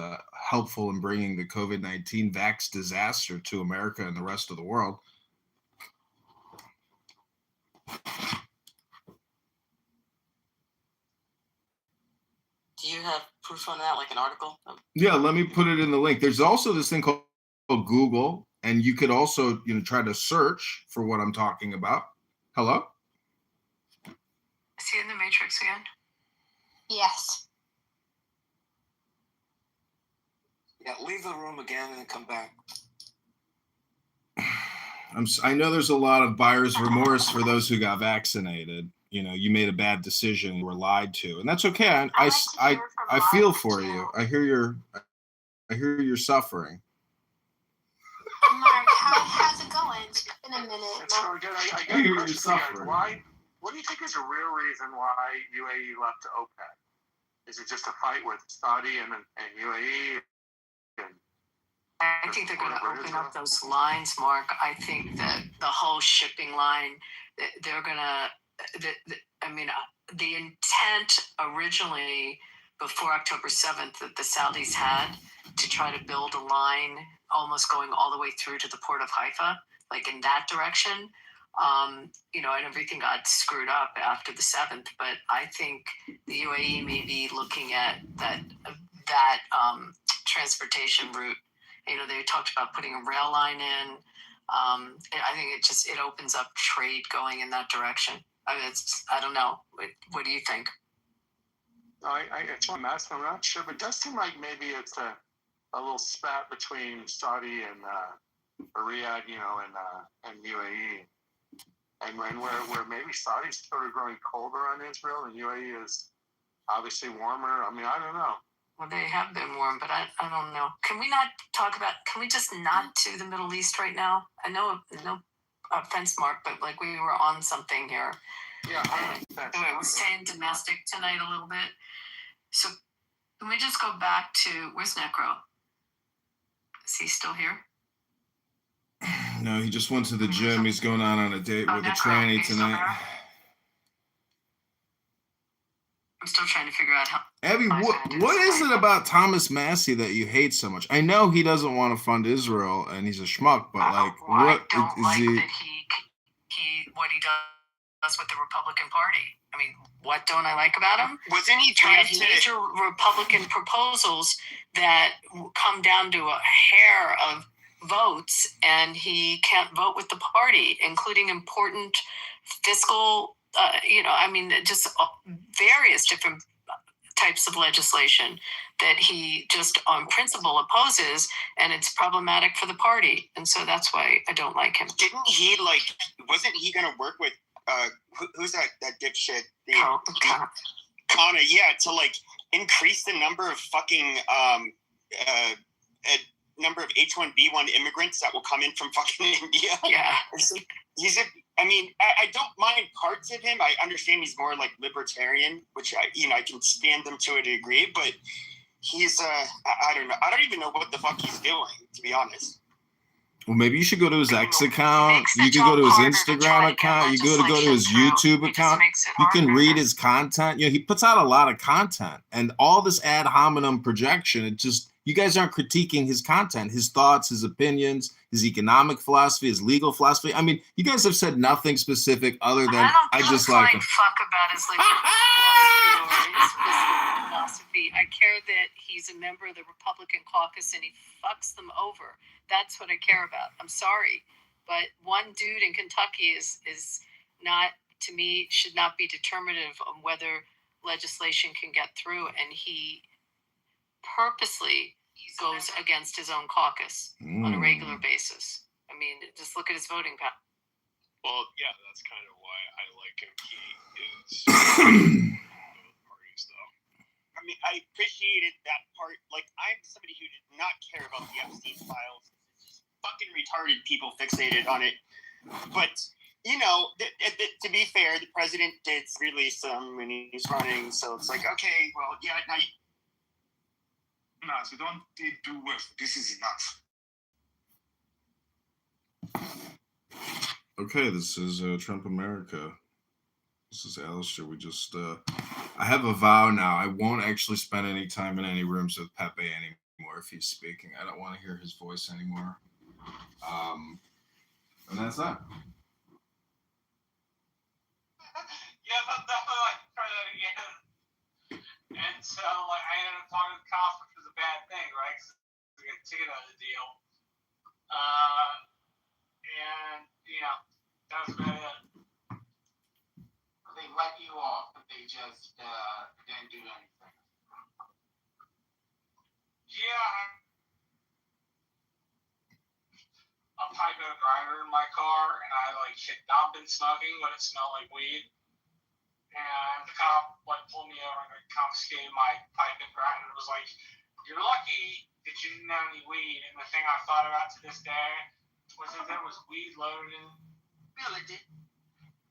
helpful in bringing the COVID-19 vax disaster to America and the rest of the world. Do you have proof on that, like an article? Yeah, let me put it in the link. There's also this thing called Google, and you could also try to search for what I'm talking about. Hello? Is he in the Matrix again? Yes. Yeah, leave the room again and then come back. I know there's a lot of buyer's remorse for those who got vaccinated. You made a bad decision, you were lied to, and that's okay. I feel for you. I hear your suffering. Mark, how's it going? It's been a minute. I hear you're suffering. What do you think is the real reason why UAE left OPEC? Is it just a fight with Saudi and UAE? I think they're going to open up those lines, Mark. I think that the whole shipping line, they're going to the intent originally before October 7th that the Saudis had to try to build a line almost going all the way through to the port of Haifa, like in that direction, and everything got screwed up after the 7th. But I think the UAE may be looking at that transportation route. They talked about putting a rail line in. I think it opens up trade going in that direction. I don't know. What do you think? It's what I'm asking. I'm not sure, but it does seem like maybe it's a little spat between Saudi and Riyadh, and UAE, and where maybe Saudi's sort of growing colder on Israel, and UAE is obviously warmer. I mean, I don't know. Well, they have been warm, but I don't know. Can we just not do the Middle East right now? I know, no offense, Mark, but like we were on something here. Yeah. Anyway, we're staying domestic tonight a little bit. So can we just go back to, where's Necro? Is he still here? No, he just went to the gym. He's going on a date with a tranny tonight. I'm still trying to figure out how. Abby, what is it about Thomas Massey that you hate so much? I know he doesn't want to fund Israel and he's a schmuck, but what is he? That what he does with the Republican Party. I mean, what don't I like about him? Wasn't he trying to major Republican proposals that come down to a hair of votes, and he can't vote with the party, including important fiscal, just various different types of legislation that he just on principle opposes, and it's problematic for the party. And so that's why I don't like him. Didn't he wasn't he going to work with, who's that dipshit? Kana, yeah, to increase the number of fucking, number of H-1B1 immigrants that will come in from fucking India. Yeah. I don't mind parts of him. I understand he's more libertarian, which I can stand him to a degree, but he's, I don't know. I don't even know what the fuck he's doing, to be honest. Well, maybe you should go to his X account. You could go to his Instagram account. You go to his YouTube account. You can read his content. He puts out a lot of content, and all this ad hominem projection. It just, you guys aren't critiquing his content, his thoughts, his opinions, his economic philosophy, his legal philosophy. I mean, you guys have said nothing specific other than I just like him. Fuck about his legal philosophy. I care that he's a member of the Republican caucus and he fucks them over. That's what I care about. I'm sorry, but one dude in Kentucky is not, to me, should not be determinative of whether legislation can get through, and he purposely goes against his own caucus on a regular basis. I mean, just look at his voting pattern. Well, yeah, that's kind of why I like him. He is both parties, though. I mean, I appreciated that part. I'm somebody who did not care about the Epstein files. Fucking retarded people fixated on it. But, to be fair, the president did release them when he's running, so it's okay, well, yeah, now you... No, so don't do with this is enough. Okay, this is Trump America. This is Alistair. We just, I have a vow now. I won't actually spend any time in any rooms with Pepe anymore if he's speaking. I don't want to hear his voice anymore. And that's that. Yeah, try that again. And so, I ended up talking to the cops, which was a bad thing, right? Because we got a ticket out of the deal. And, that was about it. They let you off, but they just didn't do anything. Yeah. A pipe and a grinder in my car, and I had not been smoking, but it smelled like weed. And the cop pulled me over and confiscated my pipe and grinder. It was you're lucky that you didn't have any weed. And the thing I thought about to this day was that there was weed loaded in Accountability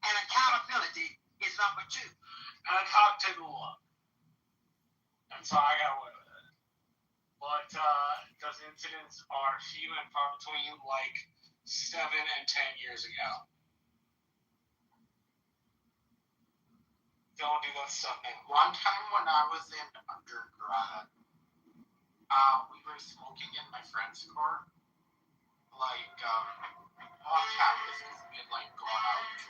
and accountability is number 2. And the cop took a look. And so I got away with it. But those incidents are few and far between, 7 and 10 years ago. Don't do that stuff, man. One time when I was in undergrad, we were smoking in my friend's car, like on campus, because we had like gone out to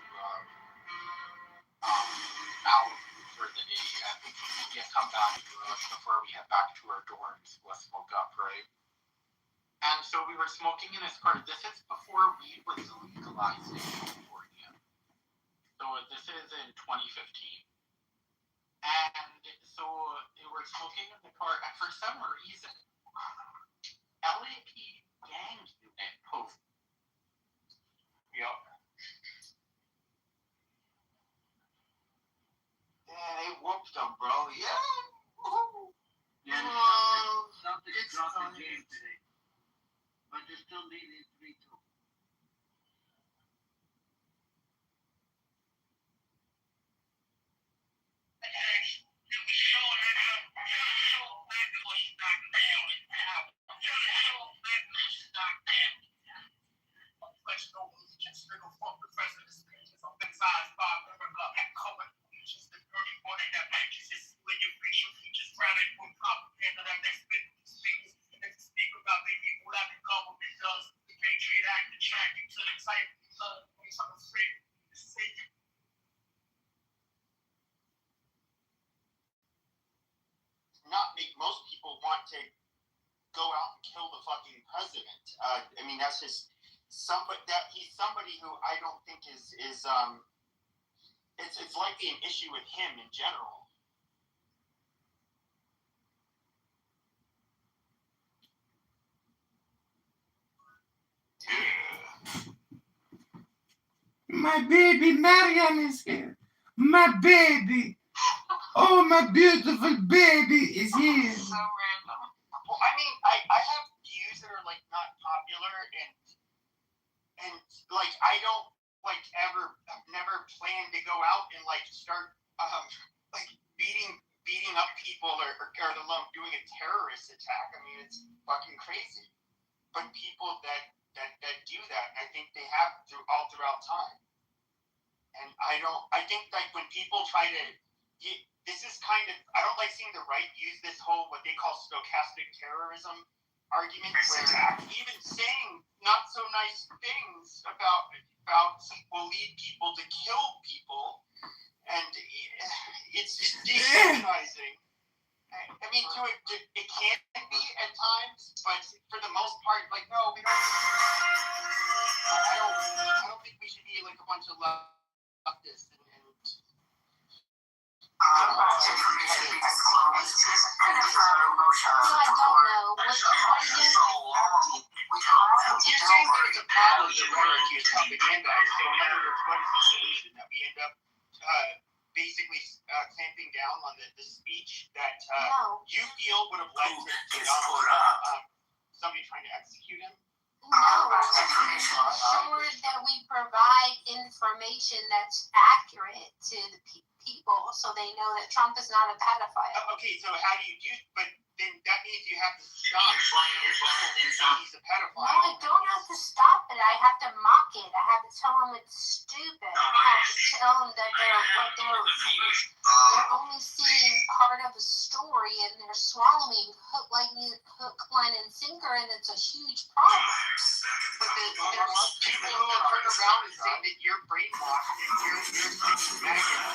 out for the day, and we had come back before we head back to our dorms. Let's smoke up, right? And so we were smoking in his car. This is before weed was legalized in California. So this is in 2015. And so they were smoking in the car, and for some reason, LAP gang unit posted. Yep. Yeah, they whooped them, bro. Yeah. Woo-hoo. Yeah, Celtics dropped the game today, but they're still leading 3-2. Not make most people want to go out and kill the fucking president. I mean, that's just somebody that he's somebody who I don't think is it's likely an issue with him in general. My baby Mariam is here. My baby. Oh, my beautiful baby is here. So random. Well, I mean, I have views that are like not popular, and like I don't like I've never planned to go out and like start like beating up people or alone doing a terrorist attack. I mean, it's fucking crazy. But people that do that, and I think they have throughout time. And I think like when people try to this is kind of, I don't like seeing the right use this whole, what they call stochastic terrorism argument, where even saying not so nice things about will lead people to kill people, and it's dehumanizing. I mean, it can be at times, but for the most part, like, no, we don't. I don't think we should be like a bunch of leftists and information disclosed and affirm motion. So I don't know. What do you do? You're saying there's a problem with rhetoric is propagandized. So in other words, what is the solution? That we end up basically clamping down on the speech that you feel would have led to somebody trying to execute him? No, ensure that we provide information that's accurate to the people, so they know that Trump is not a pedophile. Okay, so how do you do? But then that means you have to stop. He's a pedophile. No, I don't have to stop it. I have to mock it. I have to tell them it's stupid. I have to tell them that they're only seeing part of a story and they're swallowing hook, line, and sinker, and it's a huge problem. But there's people who will turn around and say that you're brainwashed and you're sticking maggots.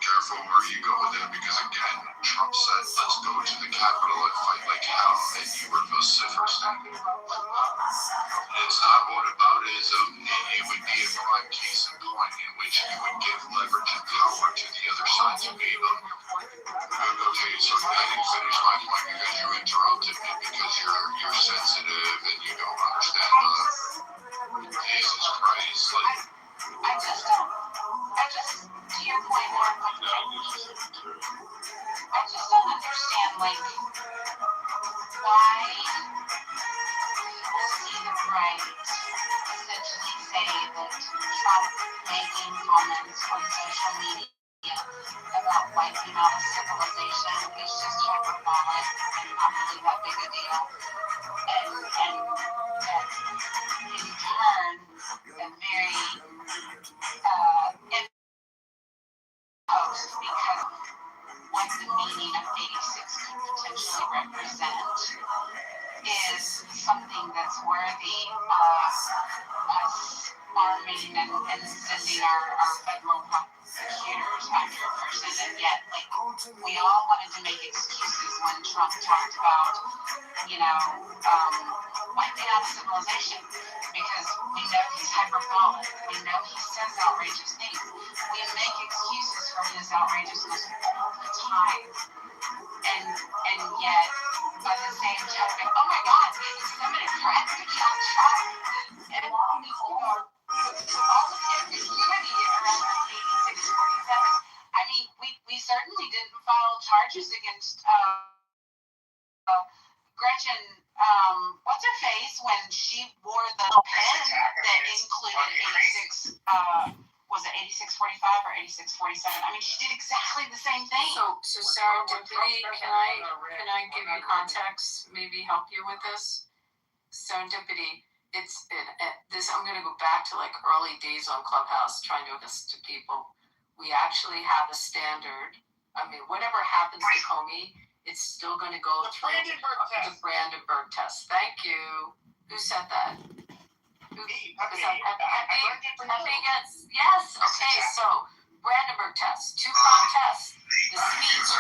Careful where you go with it, because again, Trump said, let's go to the Capitol and fight like hell, and you were vociferous. It's not whataboutism. It would be a prime case in point in which you would give leverage and power to the other side to be them. Okay, so I didn't finish my point because you interrupted me because you're sensitive and you don't understand Jesus Christ. Like, I just to your point, Mark, I just don't understand, like, why people see the right essentially say that Trump making comments on social media about wiping out a civilization. It's just hyperbolic. Not really that big a deal. And in turn, a very imposed because what the meaning of 86 could potentially represent is something that's worthy of us arming and sending our federal prosecutors after a person. And yet, like, we all wanted to make excuses when Trump talked about, wiping out civilization, because we know he's hyperbolic. We know he says outrageous things. We make excuses for his outrageousness all the time. And yet, by the same token, oh my God, somebody cracked the cat's shot. And all the ambiguity around 8647. I mean, we certainly didn't file charges against Gretchen, what's her face, when she wore the pen that included 86, was it 8645 or 8647? I mean, she did exactly the same thing. So serendipity, can I give you context, maybe help you with this? Serendipity, this, I'm going to go back to like early days on Clubhouse, trying to this to people. We actually have a standard. I mean, whatever happens to Comey, it's still going to go through the Brandenburg test. Thank you. Who said that? Yes. Okay. So Brandenburg test, two-prong test. The speech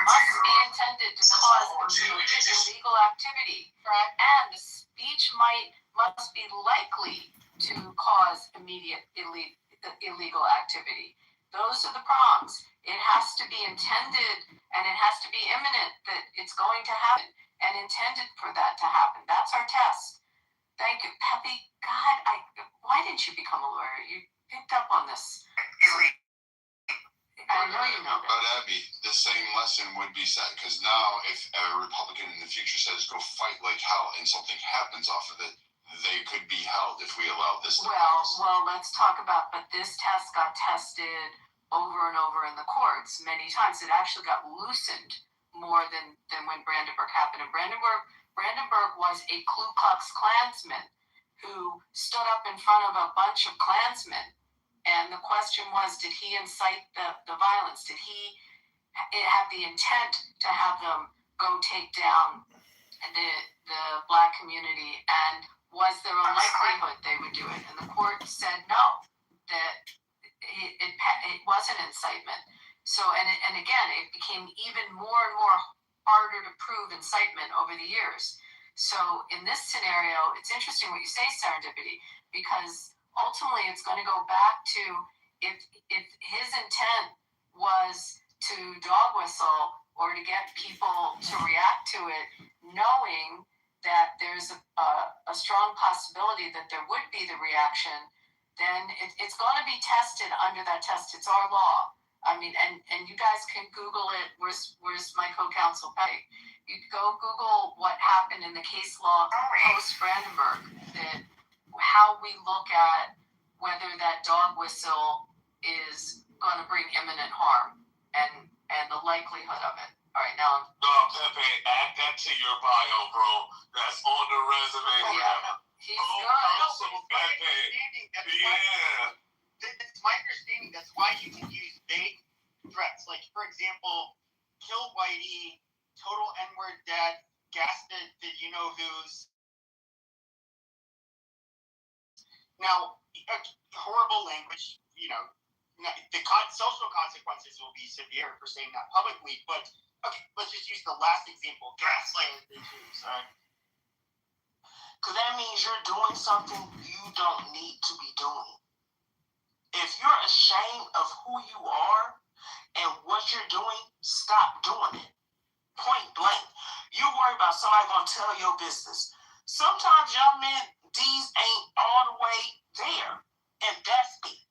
must be intended to cause immediate illegal activity, and the speech must be likely to cause immediate illegal activity. Those are the prongs. It has to be intended, and it has to be imminent that it's going to happen, and intended for that to happen. That's our test. Thank you, Peppy. God, why didn't you become a lawyer? You picked up on this. I know you know that. But Abby, the same lesson would be set, because now if a Republican in the future says go fight like hell and something happens off of it, they could be held if we allow this to pass. Well, let's talk about, but this test got tested over and over in the courts many times. It actually got loosened more than when Brandenburg happened. And Brandenburg was a Ku Klux Klansman who stood up in front of a bunch of Klansmen. And the question was, did he incite the violence? Did he have the intent to have them go take down the Black community? And was there a likelihood they would do it? And the court said no, that it wasn't incitement. So, and again, it became even more and more harder to prove incitement over the years. So in this scenario, it's interesting what you say, serendipity, because ultimately it's going to go back to if his intent was to dog whistle or to get people to react to it, knowing that there's a strong possibility that there would be the reaction, then it's going to be tested under that test. It's our law. I mean, and you guys can Google it. Where's my co-counsel Peg? You go Google what happened in the case law post Brandenburg, that how we look at whether that dog whistle is going to bring imminent harm and the likelihood of it. All right, now. No, Pepe, add that to your bio, bro. That's on the resume. Yeah, he's good. It's my understanding that's why you can use vague threats. Like, for example, kill Whitey, total N-word death, gas the you-know-who's. Now, horrible language, the social consequences will be severe for saying that publicly, but okay, let's just use the last example, gaslight the Jews, right? Because that means you're doing something you don't need to be doing. If you're ashamed of who you are and what you're doing, stop doing it. Point blank. You worry about somebody gonna tell your business. Sometimes young men, these ain't all the way there, and that's it.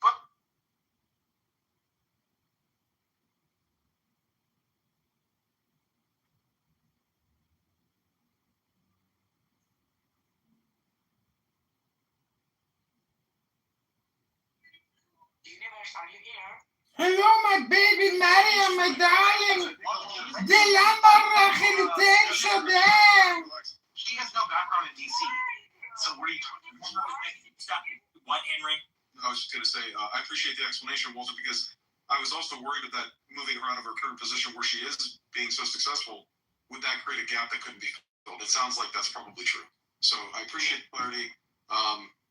But do you Hello, my baby Maria, my darling. She has no background in DC. So where are you talking about? What, Henry? I was just going to say, I appreciate the explanation, Walter, because I was also worried that moving her out of her current position where she is being so successful, would that create a gap that couldn't be filled? It sounds like that's probably true. So I appreciate the clarity.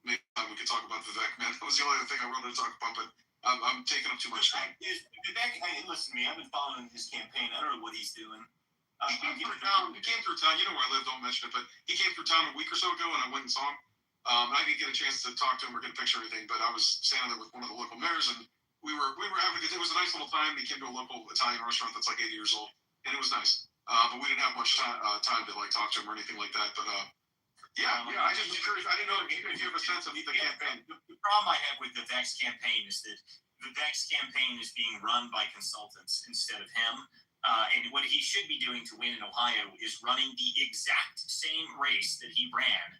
Maybe we could talk about Vivek, man. That was the only other thing I wanted to talk about, but I'm taking up too much time. Vivek, listen to me. I've been following his campaign. I don't know what he's doing. He came through town. You know where I live. Don't mention it. But he came through town a week or so ago, and I went and saw him. I didn't get a chance to talk to him or get a picture or anything, but I was standing there with one of the local mayors, and we were having it was a nice little time. He came to a local Italian restaurant that's like 80 years old, and it was nice. But we didn't have much time to like talk to him or anything like that. But yeah, I just was curious. I didn't know if you have a sense of the campaign. The problem I have with Vivek's campaign is that Vivek's campaign is being run by consultants instead of him. And what he should be doing to win in Ohio is running the exact same race that he ran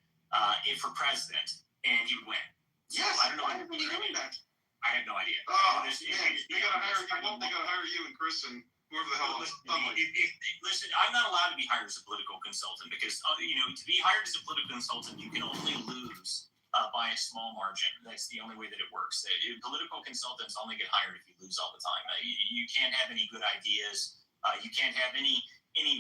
for president, and he would win. So Yes, I don't know why are we doing that? I have no idea. They gotta hire you and Chris and whoever the hell else. Listen, I'm not allowed to be hired as a political consultant because to be hired as a political consultant, you can only lose by a small margin. That's the only way that it works. Political consultants only get hired if you lose all the time. You can't have any good ideas. You can't have any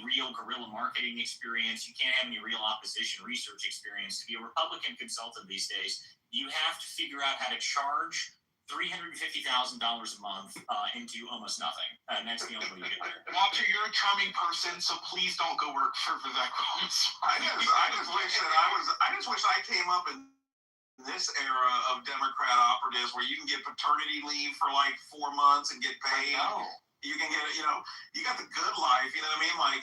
real guerrilla marketing experience. You can't have any real opposition research experience. To be a Republican consultant these days, you have to figure out how to charge $350,000 a month into almost nothing, and that's the only way you get there. Walter, you're a charming person, so please don't go work for Vivek. I just wish I came up in this era of Democrat operatives where you can get paternity leave for like 4 months and get paid. You can get, you got the good life. You know what I mean? Like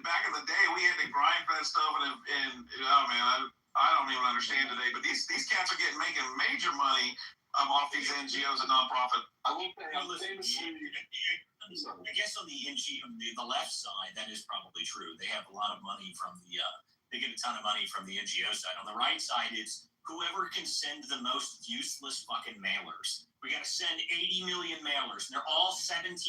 back in the day, we had to grind for that stuff, and oh man, I don't even understand today. But these cats are making major money off these NGOs and nonprofit. I guess on the left side, that is probably true. They have a lot of money from they get a ton of money from the NGO side. On the right side, it's whoever can send the most useless fucking mailers. We got to send 80 million mailers, and they're all $17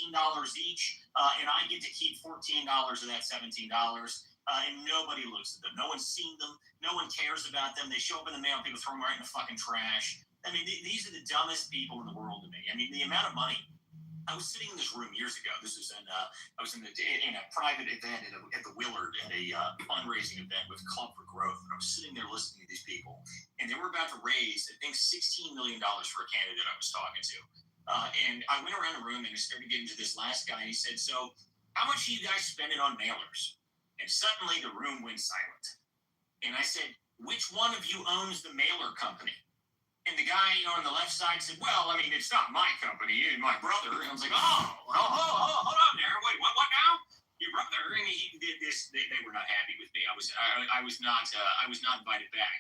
each, and I get to keep $14 of that $17, and nobody looks at them. No one's seen them. No one cares about them. They show up in the mail, and people throw them right in the fucking trash. I mean, these are the dumbest people in the world to me. I mean, the amount of money. I was sitting in this room years ago. This was I was in a private event at the Willard at a fundraising event with Club for Growth. And I was sitting there listening to these people, and they were about to raise, I think, $16 million for a candidate I was talking to. And I went around the room and I started getting to this last guy. And he said, "So, how much are you guys spending on mailers?" And suddenly the room went silent. And I said, "Which one of you owns the mailer company?" And the guy on the left side said, "Well, I mean, it's not my company, it's my brother." And I was like, hold on there. Wait, what now? Your brother? And he did this. They were not happy with me. I was not invited back.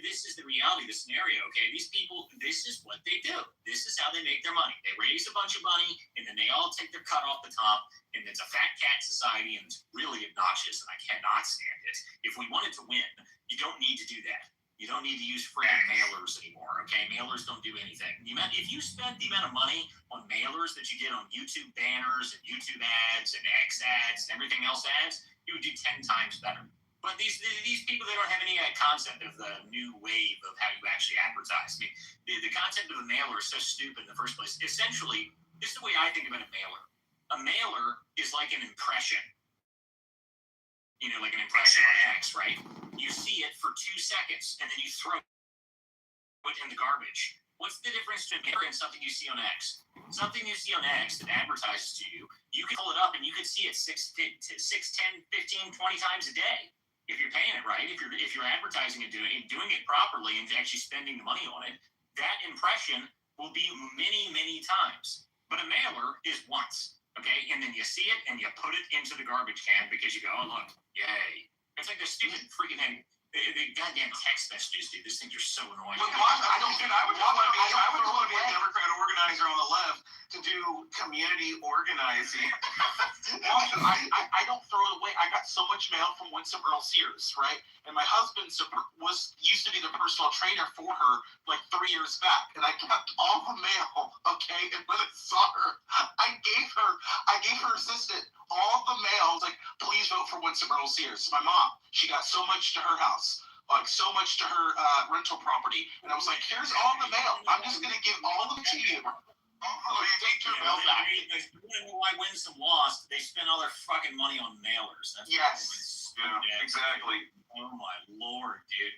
This is the reality of the scenario, okay? These people, this is what they do. This is how they make their money. They raise a bunch of money, and then they all take their cut off the top, and it's a fat cat society, and it's really obnoxious, and I cannot stand it. If we wanted to win, you don't need to do that. You don't need to use freaking mailers anymore, okay? Mailers don't do anything. If you spent the amount of money on mailers that you get on YouTube banners and YouTube ads and X ads and everything else ads, you would do 10 times better. But these people, they don't have any concept of the new wave of how you actually advertise. I mean, the concept of a mailer is so stupid in the first place. Essentially, this is the way I think about a mailer. A mailer is like an impression. Like an impression on X, right? You see it for 2 seconds, and then you throw it in the garbage. What's the difference between a mailer and something you see on X? Something you see on X that advertises to you, you can pull it up and you can see it 6, 10, 15, 20 times a day. If you're paying it right, if you're advertising and doing it properly and actually spending the money on it, that impression will be many, many times. But a mailer is once. Okay, and then you see it and you put it into the garbage can because you go, "Oh look, yay!" It's like the stupid freaking the goddamn text messages, dude. These things are so annoying. I would want to be a Democrat organizer on the left to do community organizing. I don't throw it away. I got so much mail from Winsome Earl Sears, right? And my husband used to be the personal trainer for her like 3 years back, and I kept all the mail. Okay, and when I saw her, I gave her assistant all the mail. I was like, please vote for Winsome Earl Sears. My mom, she got so much to her house. Like so much to her rental property, and I was like, "Here's all the mail. I'm just gonna give all of it to you. You take your mail back." You know why Winsome lost? They spent all their fucking money on mailers. That's exactly. Oh my lord, dude!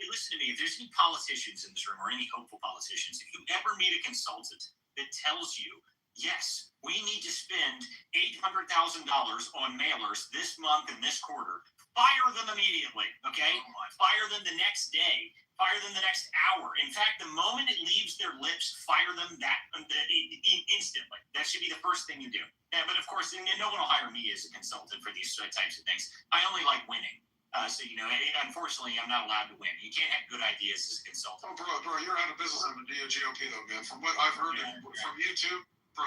Listen to me. If there's any politicians in this room or any hopeful politicians, if you ever meet a consultant that tells you, yes, we need to spend $800,000 on mailers this month and this quarter, fire them immediately, okay? Fire them the next day. Fire them the next hour. In fact, the moment it leaves their lips, fire them instantly. That should be the first thing you do. Yeah, but of course, no one will hire me as a consultant for these types of things. I only like winning. So, unfortunately, I'm not allowed to win. You can't have good ideas as a consultant. Oh, bro, you're out of business in the GOP, though, man. From what I've heard from you two, bro,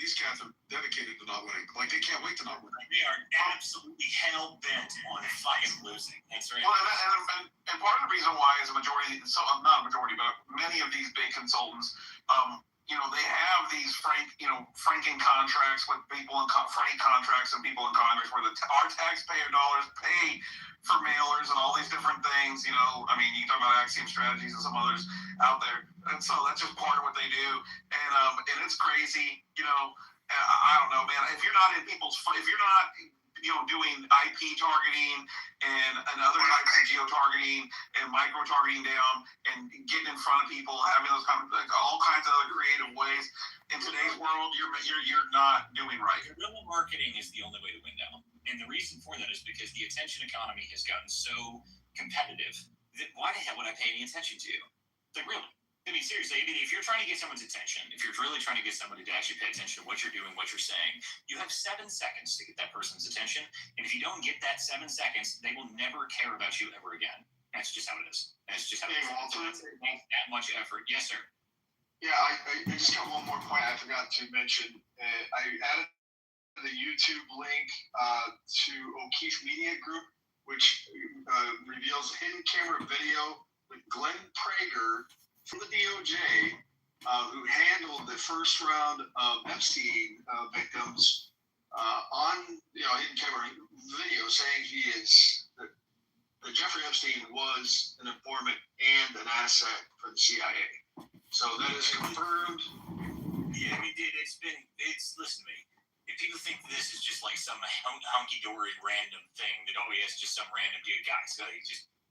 these cats are dedicated to not winning. Like, they can't wait to not win. They are absolutely hell-bent on fucking losing. That's right. Well, and part of the reason why is not a majority, but many of these big consultants, they have these franking contracts with people in frank contracts and people in Congress where our taxpayer dollars pay for mailers and all these different things. You talk about Axiom Strategies and some others out there, and so that's just part of what they do. And it's crazy. I don't know, man. If you're not doing IP targeting and other types of geo-targeting and micro-targeting down and getting in front of people, having those all kinds of other creative ways, in today's world, you're not doing right. Guerrilla marketing is the only way to win now. And the reason for that is because the attention economy has gotten so competitive that why the hell would I pay any attention to you? Like, really? Seriously, if you're trying to get someone's attention, if you're really trying to get somebody to actually pay attention to what you're doing, what you're saying, you have 7 seconds to get that person's attention. And if you don't get that 7 seconds, they will never care about you ever again. That's just how it is. That's just how it is. It's that much effort. Yes, sir. Yeah, I just got one more point I forgot to mention. I added the YouTube link to O'Keefe Media Group, which reveals hidden camera video with Glenn Prager from the DOJ, who handled the first round of Epstein victims on hidden camera video, saying that Jeffrey Epstein was an informant and an asset for the CIA. So that is confirmed. Yeah, listen to me. If people think this is just like some hunky-dory random thing that it's just some random dude, guys,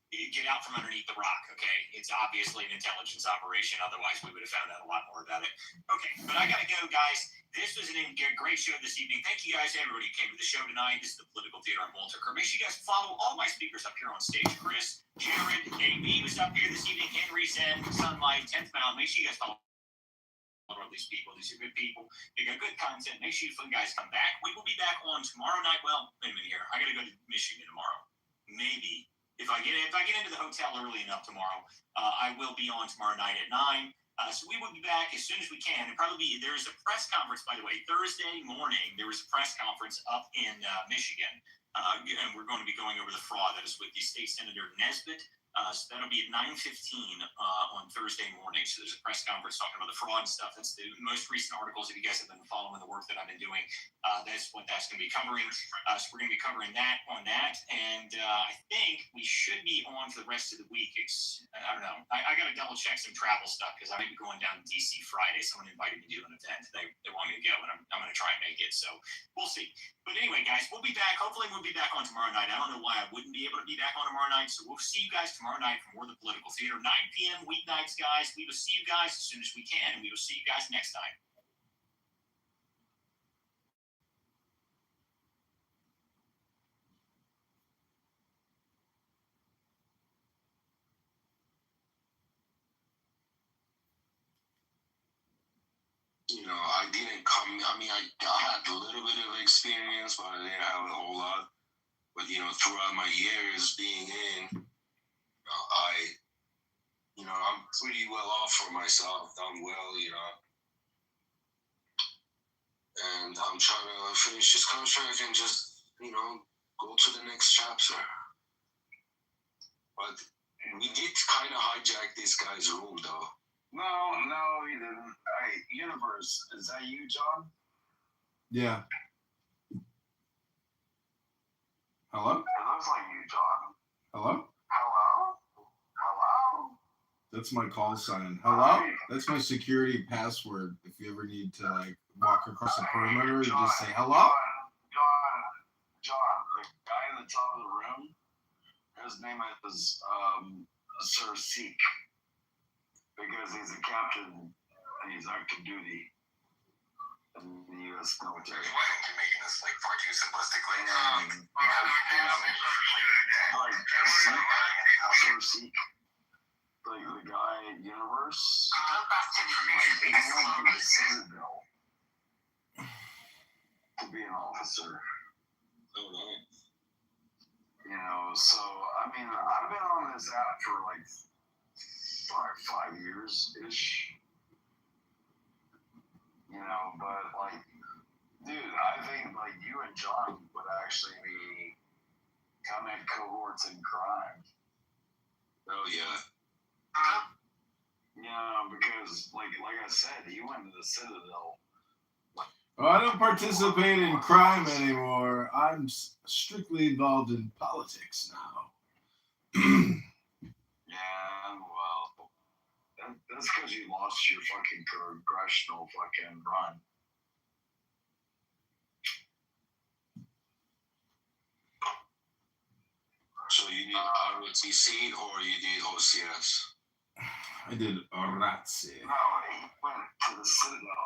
you get out from underneath the rock, okay? It's obviously an intelligence operation. Otherwise, we would have found out a lot more about it. Okay, but I got to go, guys. This was a great show this evening. Thank you, guys. Everybody who came to the show tonight. This is the Political Theater on Walter Kerr. Make sure you guys follow all my speakers up here on stage. Chris, Jared, AB was up here this evening. Henry, Zen, Sunlight, 10th Mountain. Make sure you guys follow all these people. These are good people. They got good content. Make sure you guys come back. We will be back on tomorrow night. Well, wait a minute here. I got to go to Michigan tomorrow. Maybe. If I get into the hotel early enough tomorrow, I will be on tomorrow night at 9. So we will be back as soon as we can. There's a press conference, by the way, Thursday morning. There was a press conference up in Michigan, and we're going to be going over the fraud. That is with the state senator Nesbitt. So that'll be at 9:15 on Thursday morning. So there's a press conference talking about the fraud and stuff. That's the most recent articles. If you guys have been following the work that I've been doing, that's what that's going to be covering. So we're going to be covering that on that. And I think we should be on for the rest of the week. I don't know. I got to double check some travel stuff because I may be going down to DC Friday. Someone invited me to an event. They want me to go, and I'm going to try and make it. So we'll see. But anyway, guys, we'll be back. Hopefully we'll be back on tomorrow night. I don't know why I wouldn't be able to be back on tomorrow night. So we'll see you guys tomorrow night for more of the Political Theater. 9 p.m. weeknights, guys. We will see you guys as soon as we can, and we will see you guys next time. I didn't come. I had a little bit of experience, but I didn't have a whole lot. But throughout my years being in, I'm pretty well off for myself. Done well, trying to finish this contract and just, go to the next chapter. But we did kind of hijack this guy's room, though. No, he didn't. Hey, Universe, is that you, John? Yeah. Hello? It looks like you, John. Hello? Hello? That's my call sign. Hello? That's my security password. If you ever need to walk across the perimeter, you just say hello. John, the guy in the top of the room, his name is Sir Seek. Because he's a captain and he's active duty in the U.S. military. Why are you making this far too simplistically? Sir Seek. The guy at Universe. He went to the Citadel to be an officer. Oh, no. So, I've been on this app for 5 years-ish. But dude, I think you and John would actually be kind of cohorts in crime. Oh, yeah. Because like I said, he went to the Citadel. Well, I don't participate in crime anymore. I'm strictly involved in politics now. That's because you lost your fucking congressional fucking run. So you did ROTC or you did OCS? I did ROTC. No, he went to the Citadel.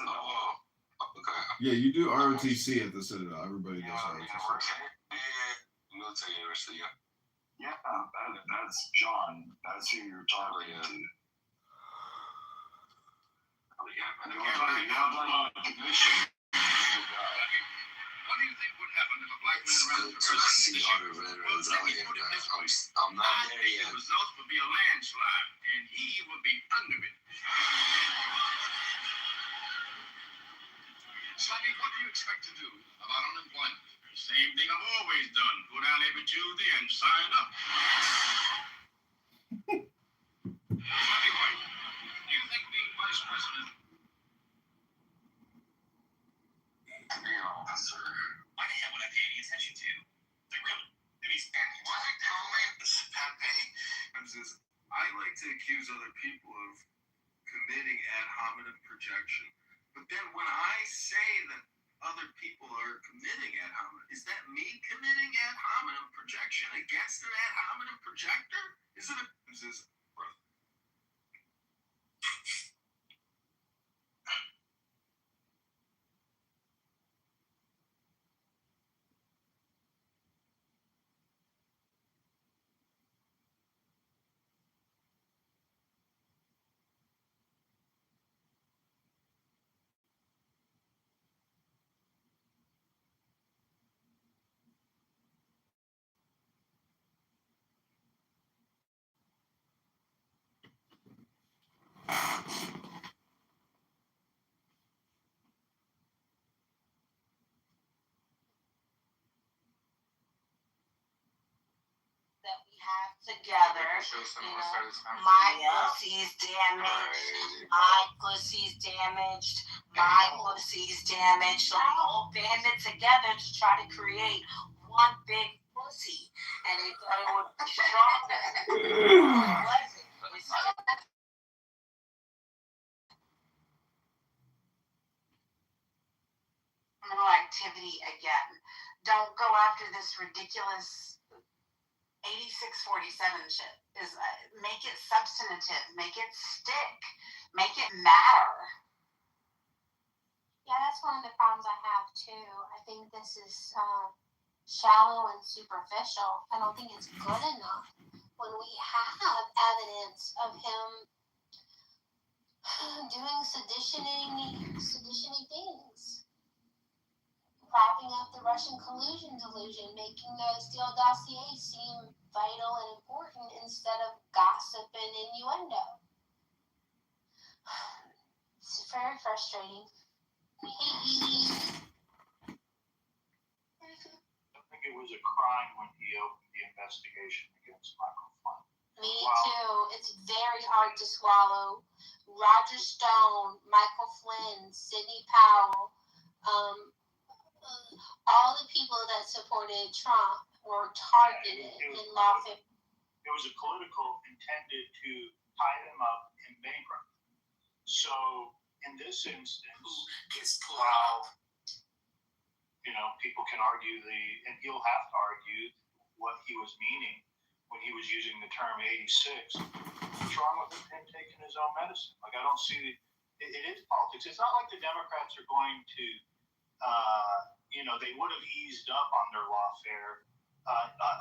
Oh, okay. Yeah, you do ROTC at the Citadel. Everybody does ROTC. Military University, yeah. Yeah, that's John. That's who you're talking to. What do you think would happen if a black man ran for president? I'm not there yet. The results would be a landslide, and he would be under it. Slappy, what do you expect to do about unemployment? Same thing I've always done. Go down every Tuesday and sign up. Slappy White, do you think being vice president to be an officer? Why the hell would I pay any attention to? Really? It means I like to accuse other people of committing ad hominem projection. But then when I say that other people are committing ad hominem, is that me committing ad hominem projection against an ad hominem projector? Is it that we have together. My pussy's damaged. My pussy's damaged. My pussy's damaged. So we all banded together to try to create one big pussy. And they thought it would be stronger. It wasn't. It's criminal activity again. Don't go after this ridiculous 8647 shit. Make it substantive, make it stick, make it matter. Yeah, that's one of the problems I have too. I think this is shallow and superficial. I don't think it's good enough when we have evidence of him doing seditiony things. Propping up the Russian collusion delusion, making the Steele dossier seem vital and important instead of gossip and innuendo. It's very frustrating. I hate eating it was a crime when he opened the investigation against Michael Flynn. Me too. It's very hard to swallow. Roger Stone, Michael Flynn, Sidney Powell, all the people that supported Trump were targeted in lawfare. It was a political intended to tie them up in bankrupt. So in this instance, while people can argue and he'll have to argue what he was meaning when he was using the term 86. What's wrong with him taking his own medicine? Like, I don't see it is politics. It's not like the Democrats are going to, they would have eased up on their lawfare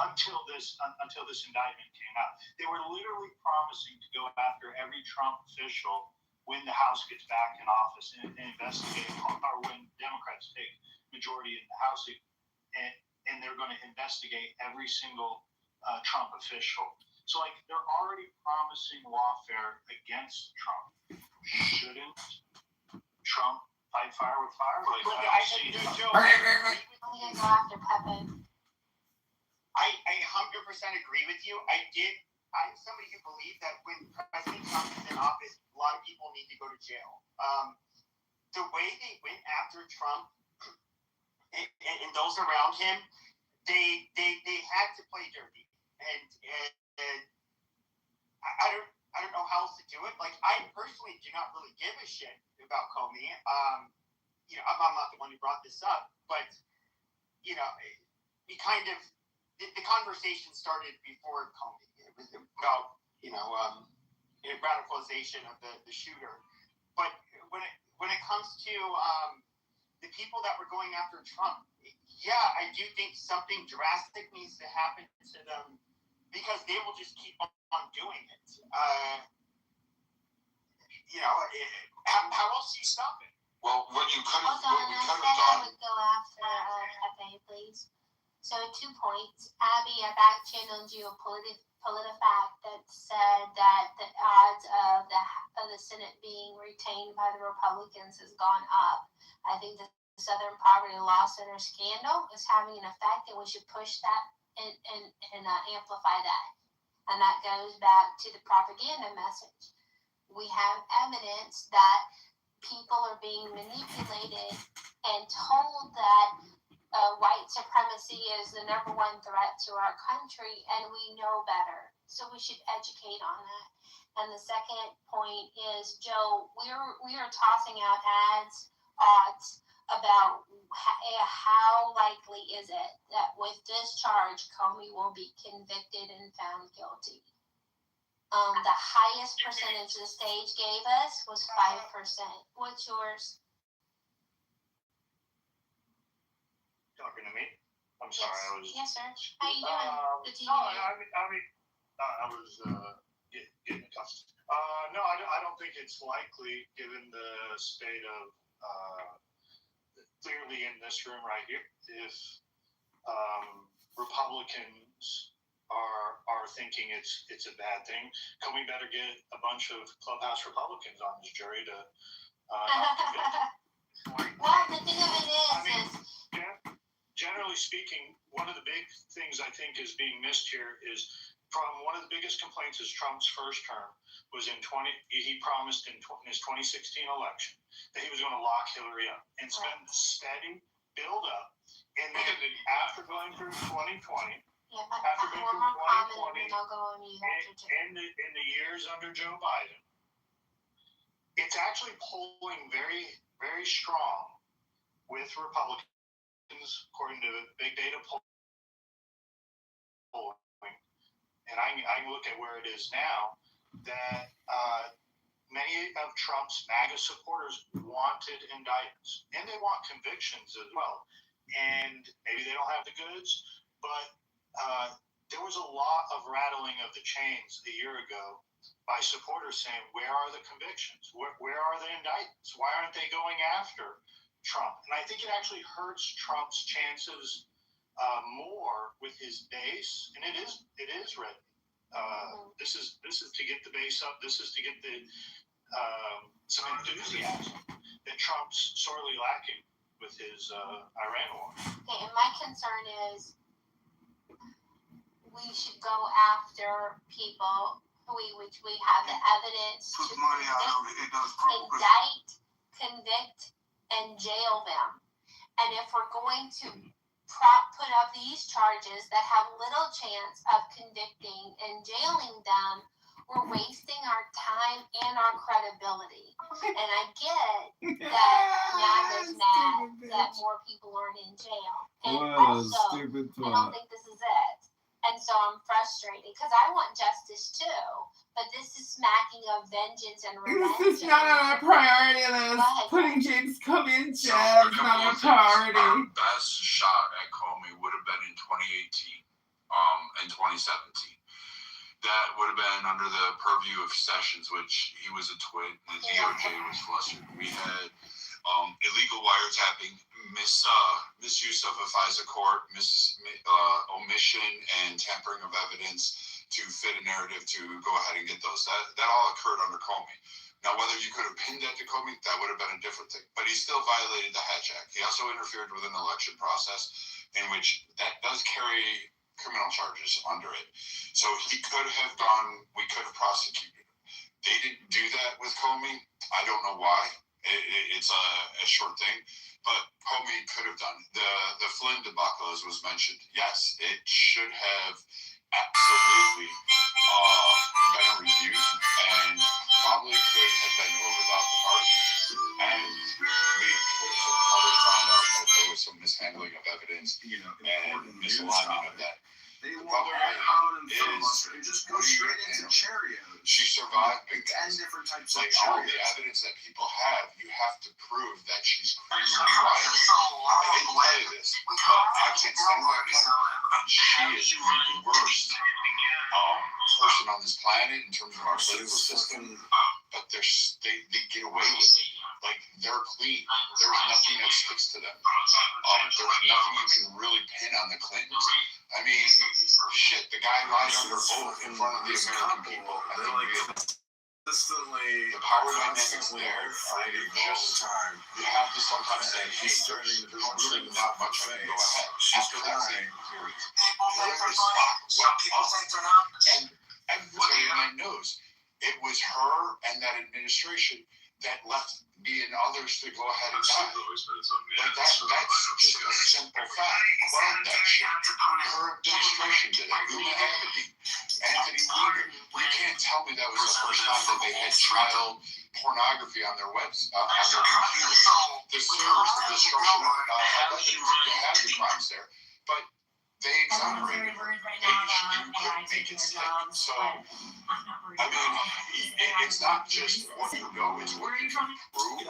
until this indictment came out. They were literally promising to go after every Trump official when the House gets back in office and investigate, or when Democrats take majority in the House, and they're going to investigate every single Trump official. So, they're already promising lawfare against Trump. Shouldn't Trump fight fire with fire? I go after Pepe. I 100% agree with you. I'm somebody who believes that when President Trump is in office, a lot of people need to go to jail. The way they went after Trump and those around him, they had to play dirty, and I don't know how else to do it. I personally do not really give a shit about Comey. I'm not the one who brought this up, but the conversation started before Comey. It was about radicalization of the shooter. But when it comes to the people that were going after Trump, yeah, I do think something drastic needs to happen to them, because they will just keep on doing it. How else do you stop it? Well, what we could have I done. would go after Pepe, please. So 2 points. Abby, I back channeled you a PolitiFact that said that the odds of the Senate being retained by the Republicans has gone up. I think the Southern Poverty Law Center scandal is having an effect, and we should push that and amplify that. And that goes back to the propaganda message. We have evidence that people are being manipulated and told that white supremacy is the number one threat to our country, and we know better. So we should educate on that. And the second point is, Joe, we are tossing out odds about how likely is it that with this charge, Comey will be convicted and found guilty. The highest percentage the stage gave us was 5%. What's yours? Talking to me? I'm sorry, Yes. I was. Yes, sir. How you doing? Good to No, hear you. I was getting accustomed. No, I don't think it's likely, given the state of clearly in this room right here, if Republicans are thinking it's a bad thing. Comey better get a bunch of clubhouse Republicans on his jury to not convict him. Well, the thing of it is, Generally speaking, one of the big things I think is being missed here is from one of the biggest complaints is Trump's first term was he promised in his 2016 election that he was going to lock Hillary up and spend the steady build up. And then after going through 2020, after going through 2020, and the years under Joe Biden, it's actually polling very, very strong with Republicans, according to big data polling. And I can look at where it is now, that many of Trump's MAGA supporters wanted indictments, and they want convictions as well. And maybe they don't have the goods, but there was a lot of rattling of the chains a year ago by supporters saying, where are the convictions? Where are the indictments? Why aren't they going after Trump? And I think it actually hurts Trump's chances more with his base, and it is red. This is to get the base up. This is to get the some enthusiasm that Trump's sorely lacking with his Iran war. Okay, and my concern is we should go after people which we have the evidence to indict, convict, and jail them. And if we're going to put up these charges that have little chance of convicting and jailing them, we're wasting our time and our credibility. And I get that MAGA's mad that more people aren't in jail. And also, I don't think this is it. And so I'm frustrated because I want justice too. But this is smacking of vengeance and revenge. This is not on our priority list. Putting James Comey in jail is not our priority. Our best shot at Comey would have been in 2018, and 2017. That would have been under the purview of Sessions, which he was a twit, and the DOJ was flustered. We had illegal wiretapping, misuse of a FISA court, omission and tampering of evidence to fit a narrative to go ahead and get those. That all occurred under Comey. Now, whether you could have pinned that to Comey, that would have been a different thing. But he still violated the Hatch Act. He also interfered with an election process in which that does carry criminal charges under it. So we could have prosecuted him. They didn't do that with Comey. I don't know why. It's a short thing. But Comey could have done. The Flynn debacle, as was mentioned, yes, it should have absolutely been reviewed and probably could have been overlooked the party. And we could have probably found out that there was some mishandling of evidence and misalignment of that. They want to just go straight into Cheerios. She survived big 10 different types of like all the Cheerios. evidence that people have, you have to prove that she's criminally liable. I didn't tell you this, but I can stand back and she is the worst person on this planet in terms of our political system. But they get away with it. Like, they're clean. There's nothing that sticks to them. There's nothing you can really pin on the Clintons. I mean, shit, the guy lied under oath in front of the American people. And then the power dynamics there are just, you have to sometimes say, hey, there's really not much I can go ahead. After that same period. Some people think they're not. And everybody knows it was her and that administration that left me and others to go ahead and die. Like that's just a simple fact. Well, that shit. Her administration did it. Uma Abedi, Anthony Weiner. You can't tell me that was the first time that they had child pornography on their webs, on their computers. The servers, the destruction of evidence. You had the crimes there, but they exonerated her. You couldn't make it stick. So, I mean, it's not just what you know, it's what you can prove.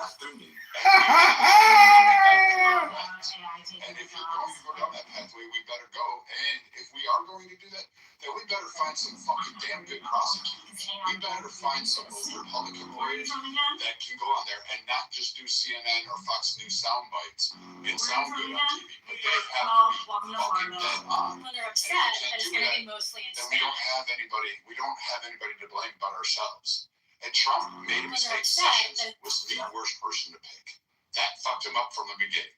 And if you're going to go down that pathway, we better go. And if we are going to do that, then we better find some fucking damn good prosecutors. We better find some of those Republican lawyers that can go on there and not just do CNN or Fox News sound bites and sound good on TV, but they have to be fucking dead on. When they're upset, that it's going to be mostly in then we don't have anybody to blame but ourselves. And Trump made a mistake. Sessions was the worst person to pick. That fucked him up from the beginning.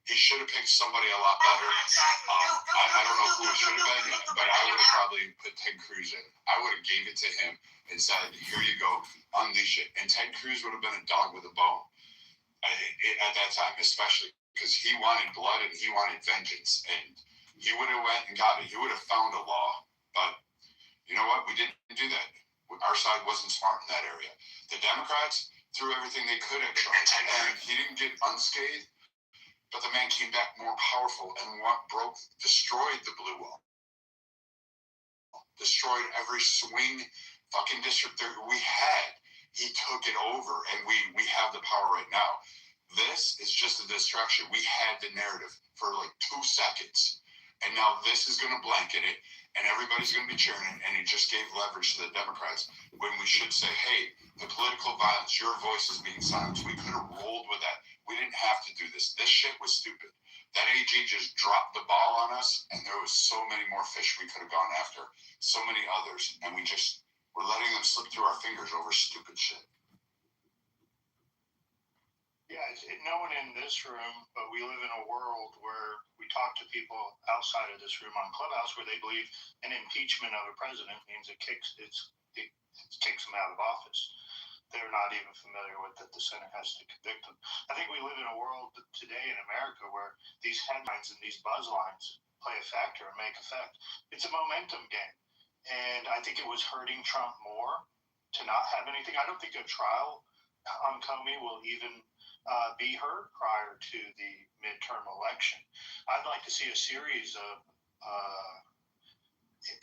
He should have picked somebody a lot better. I don't know who it should have been, but I would have probably put Ted Cruz in. I would have gave it to him and said, here you go, unleash it. And Ted Cruz would have been a dog with a bone at that time, especially because he wanted blood and he wanted vengeance. And he would have went and got it. He would have found a law. But you know what? We didn't do that. Our side wasn't smart in that area. The Democrats threw everything they could at Trump. And he didn't get unscathed. But the man came back more powerful and destroyed the blue wall. Destroyed every swing fucking district that we had. He took it over, and we have the power right now. This is just a distraction. We had the narrative for like 2 seconds. And now this is going to blanket it, and everybody's going to be cheering it, and it just gave leverage to the Democrats when we should say, hey, the political violence, your voice is being silenced. We could have rolled with that. We didn't have to do this. This shit was stupid. That AG just dropped the ball on us, and there was so many more fish we could have gone after, so many others, and we're letting them slip through our fingers over stupid shit. Yeah, no one in this room, but we live in a world where we talk to people outside of this room on Clubhouse where they believe an impeachment of a president means it kicks them out of office. They're not even familiar with that the Senate has to convict them. I think we live in a world today in America where these headlines and these buzz lines play a factor and make effect. It's a momentum game. And I think it was hurting Trump more to not have anything. I don't think a trial on Comey will even be heard prior to the midterm election. I'd like to see a series of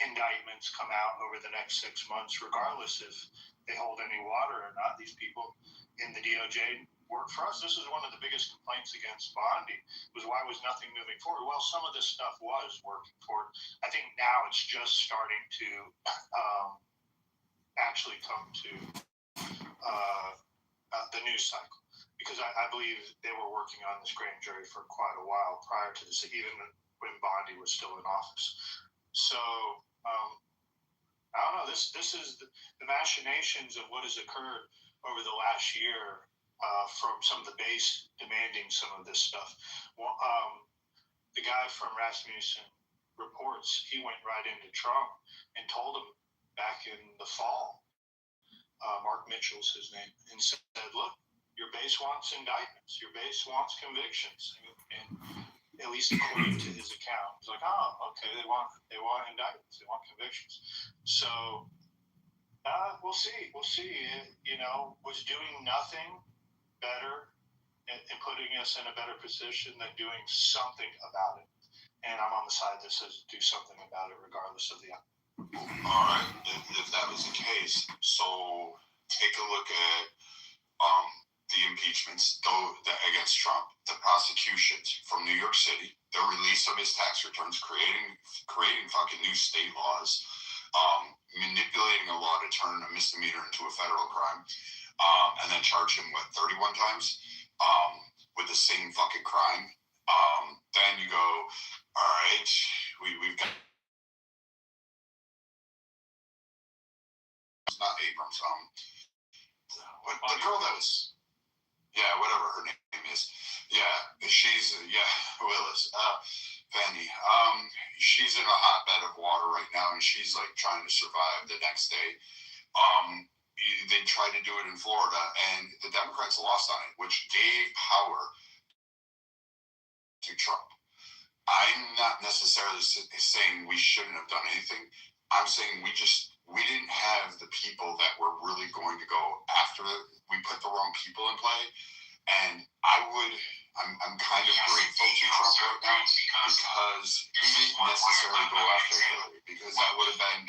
indictments come out over the next 6 months, regardless if they hold any water or not. These people in the DOJ work for us. This is one of the biggest complaints against Bondi, was why was nothing moving forward? Well, some of this stuff was working forward. I think now it's just starting to actually come to the news cycle. Because I believe they were working on this grand jury for quite a while prior to this, even when Bondi was still in office. So, I don't know, this is the machinations of what has occurred over the last year from some of the base demanding some of this stuff. Well, the guy from Rasmussen Reports, he went right into Trump and told him back in the fall, Mark Mitchell's his name, and said, look, your base wants indictments. Your base wants convictions. And at least according to his account, he's like, oh, okay, they want indictments. They want convictions. So we'll see. We'll see. Was doing nothing better in putting us in a better position than doing something about it. And I'm on the side that says do something about it regardless of the outcome. All right. If that was the case, so take a look at the impeachments against Trump, the prosecutions from New York City, the release of his tax returns, creating fucking new state laws, manipulating a law to turn a misdemeanor into a federal crime, and then charge him 31 times with the same fucking crime. Then you go, all right, we've got. It's not Abrams. The girl that was. Yeah, whatever her name is. Yeah, she's Willis. Vandy. She's in a hotbed of water right now, and she's like trying to survive the next day. They tried to do it in Florida, and the Democrats lost on it, which gave power to Trump. I'm not necessarily saying we shouldn't have done anything. I'm saying we didn't have the people that were really going to go after it. We put the wrong people in play, and I'm kind of grateful to Trump right now because he didn't necessarily go after Hillary, because that would have been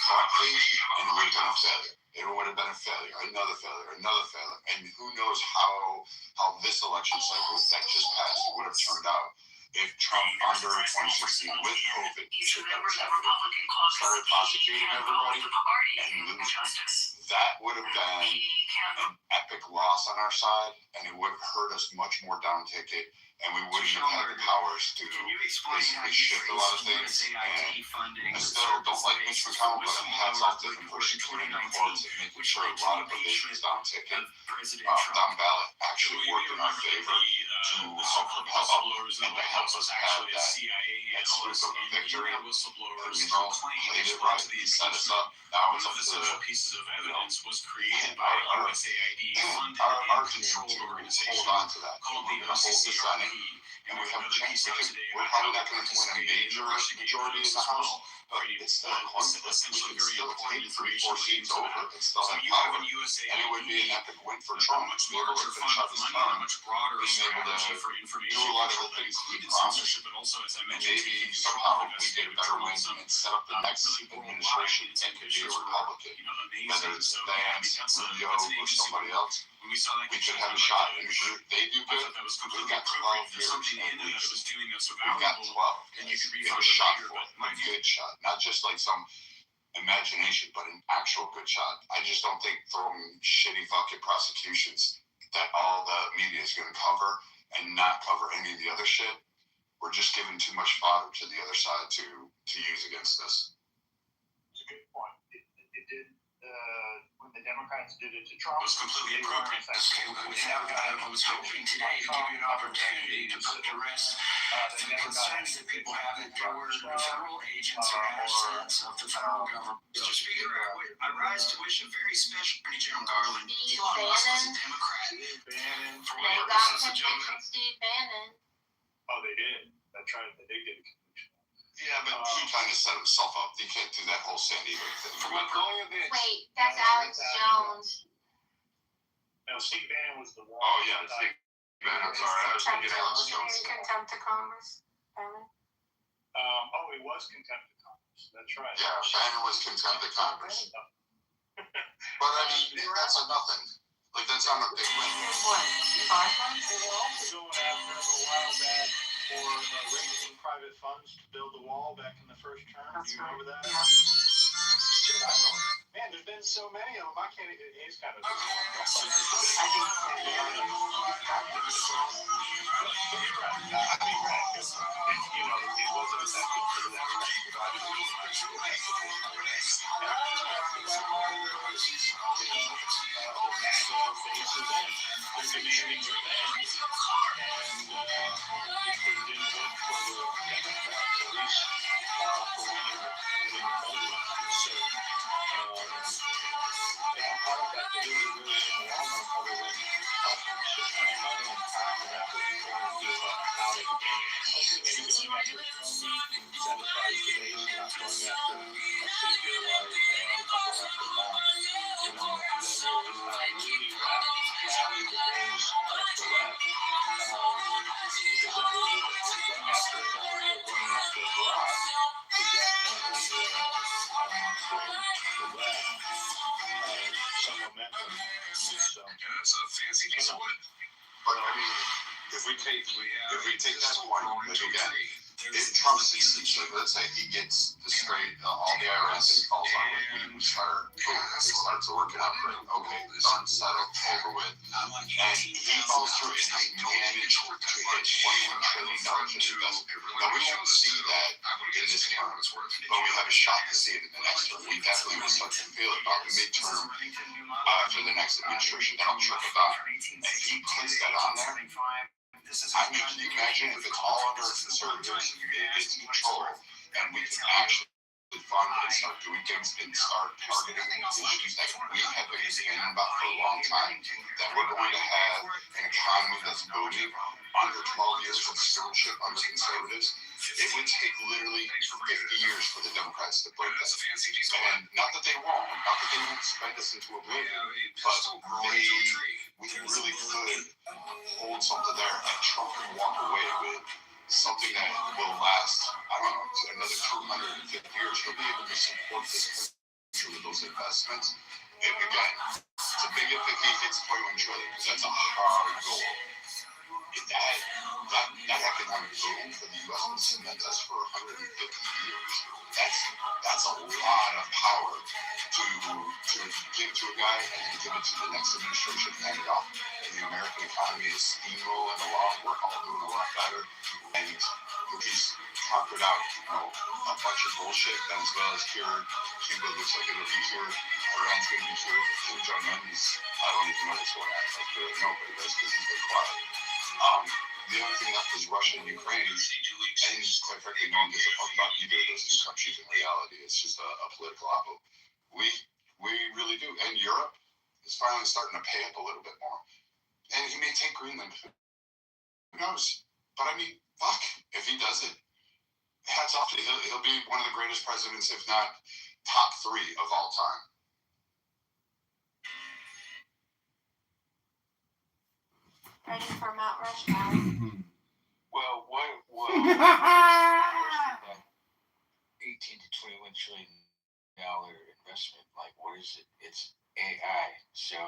front page and it would have been a failure. It would have been a failure, another failure, and who knows how this election cycle that just passed would have turned out if Trump under 2016 with COVID started prosecuting everybody and losing. That would have been an epic loss on our side, and it would have hurt us much more down ticket, and we wouldn't have had the powers to basically shift a lot of things. And I still don't like Mitch McConnell, but hats off to him for securing the courts and making sure a lot of provisions down ticket, down ballot, actually worked in our favor to help propel up and to help us have that sort of victory. And, played it right. He set us up. Now it's up to pieces of evidence was created by our USAID funded our and controlled team to organization hold on to that. called We're the going to hold this on it, OCCRP. and we have a Another chance. piece out today We're about probably how not going to win a participated major investigate majority in this the as House, well. but it's still a coin flip. We Essentially can very still important take 3 information 4 seats over and still So have you have power. an USAID, And it would be an epic win for a Trump. much Be able larger to fund finish out of his money and a term, much broader being able strategy to for information do a lot of control the that things we included promised. censorship, but also, as I And mentioned, maybe taking somehow we investigative get a better win journalism, and set up the next really administration worldwide. that could be a Republican. Amazing. Whether it's So, yeah, I mean, Vance, Rubio, that's an or agency somebody where else, when we saw that we get could shut have a down shot. by And Bush, if they do I good, thought that was we've completely got 12 appropriate for years something at in there that was least. doing that's so We've got valuable, 12. and you could be Get for a the shot later, for but it, my a view. good shot, not just like some imagination, but an actual good shot. I just don't think throwing shitty fucking prosecutions that all the media is going to cover and not cover any of the other shit. We're just giving too much fodder to the other side to use against us. It's a good point. It did when the Democrats did it to Trump, It was completely they weren't appropriate. effective. I was hoping today to give you an opportunity to put to rest the concerns that people have that there were federal agents or assets of the federal government. Mr. Speaker, I rise to wish a very special Attorney General Garland. Elon Musk is a Democrat. Bannon. For They what got purpose, Mr. General? convictions, Steve Bannon. Oh, they did. That's right. They did get a conviction. Yeah, but he kind of set himself up. You can't do that whole San Diego thing. Wait, that's Alex Jones. No, Steve Bannon was the one. Oh, yeah, Steve Bannon. I'm sorry. I was thinking Alex Jones. Contempt of Congress. Bannon. Oh, he was contempt of Congress. That's right. Yeah, Bannon was contempt of Congress. But I mean, that's a nothing. Like, that's not a big win. What? 5 months? They were also going after him a while back for raising private funds to build the wall back in the first term. Do you remember that? Yeah. Shit, I don't. Man, there's been so many of them. I can't. He's kind of. I think it wasn't effective for the That's a fancy piece of wood. But I mean, if we take that point, like again, if Trump succeeds, like let's say he gets the straight, all the IRS and falls on with we start, boom, it starts working out great. Okay, done, settled, over with. And he falls through and he managed to hit $21 trillion in investment. Now we won't see that in this term, but we have a shot to see it in the next term. We definitely will start to feel it about the midterm for the next administration. That'll trickle down. And if he puts that on there, I mean, can you imagine if it's all under conservatives, it's control, and we can actually fund and start doing things and start targeting issues that we have been complaining about for a long time, that we're going to have an economy that's booming under 12 years of stewardship under conservatives. It would take literally 50 years for the Democrats to break that. And not that they won't spend us into oblivion, but we really could hold something there, and Trump can walk away with something that will last, I don't know, another 250 years. He'll be able to support this country with those investments. And again, it's a big if he hits 21 trillion, because that's a hard goal. That economic boom for the U.S. will cement us for 150 years. That's a lot of power to give to a guy and then give it to the next administration and hand it off. And the American economy is steamrolling along. We're all doing a lot better. And he's conquered out, a bunch of bullshit. Venezuela's cured. Cuba looks like it'll be cured. Iran's going to be cured. Kim Jong-un is, I don't even know what's going on. Like, nobody does because he's been quiet. The only thing left is Russia and Ukraine, and quite frankly, no one gives a fuck about either of those two countries in reality. It's just a political outlook. We really do. And Europe is finally starting to pay up a little bit more. And he may take Greenland. Who knows? But I mean, fuck, if he does it, hats off to him. He'll be one of the greatest presidents, if not top 3 of all time. Ready for Mount Rushmore? Well, what 18 to 21 trillion dollar investment? Like, what is it? It's AI. So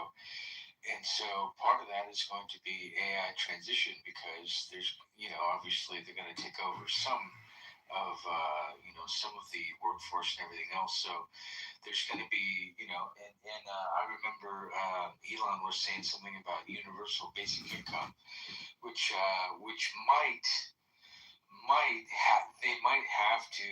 part of that is going to be AI transition, because there's, obviously they're going to take over some of the workforce and everything else. So there's going to be, and I remember Elon was saying something about universal basic income, which might have to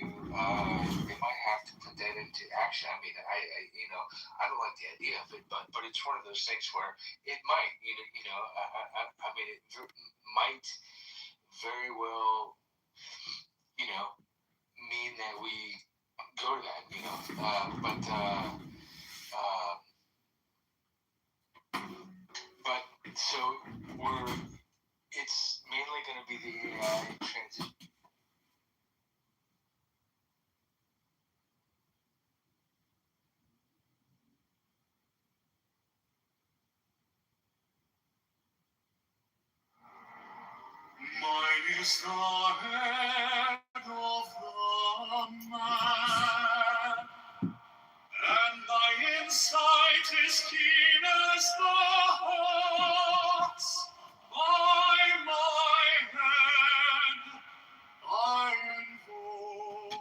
might have to put that into action. I mean, I don't like the idea of it, but it's one of those things where it might, I mean, it might very well, mean that we go to that, but so it's mainly going to be the AI transition. Mine is the head of the man, and thy insight is keen as the hawk's. By my head I invoke.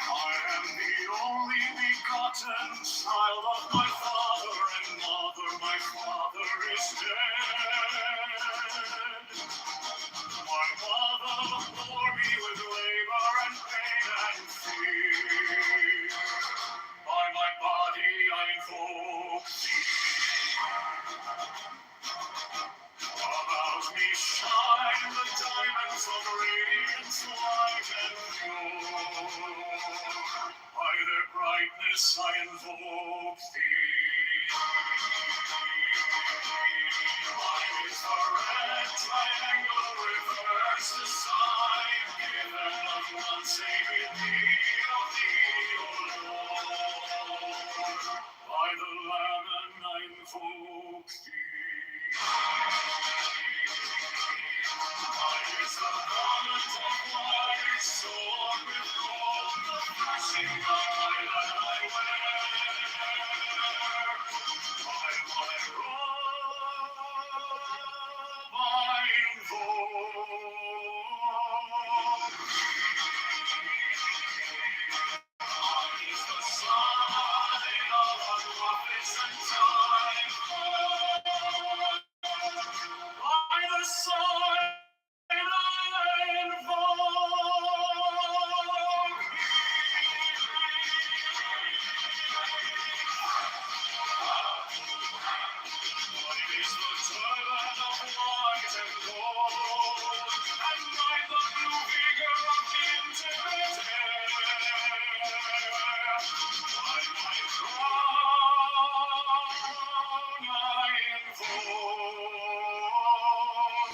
I am the only begotten child of my father and mother. My father is dead. My mother bore me with labor and pain and fear. By my body I invoke thee. About me shine the diamonds of radiance, light and pure. By their brightness I invoke thee. Mine is the red triangle, reverse the sign, given of none save in thee, of thee, O Lord. By the Lamb and I invoke thee. Mine is the garment of white, sword with gold, the flashing light that I wear. By my robe I invoke. Mine is the sign of our prophets and time. By the sign I invoke. Mine is the turban of white and gold, and mine the blue vigor of the intimate air. By my crown I invoke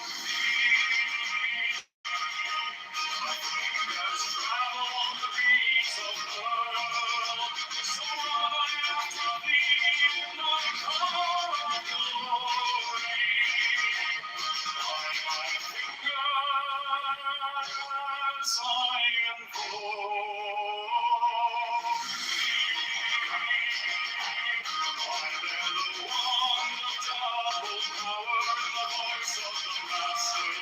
thee. My fingers travel on the beats of pearl, so run I after thee in my car of glory. By my fingers I invoke thee. I bear the wand of double power in the voice of the Master.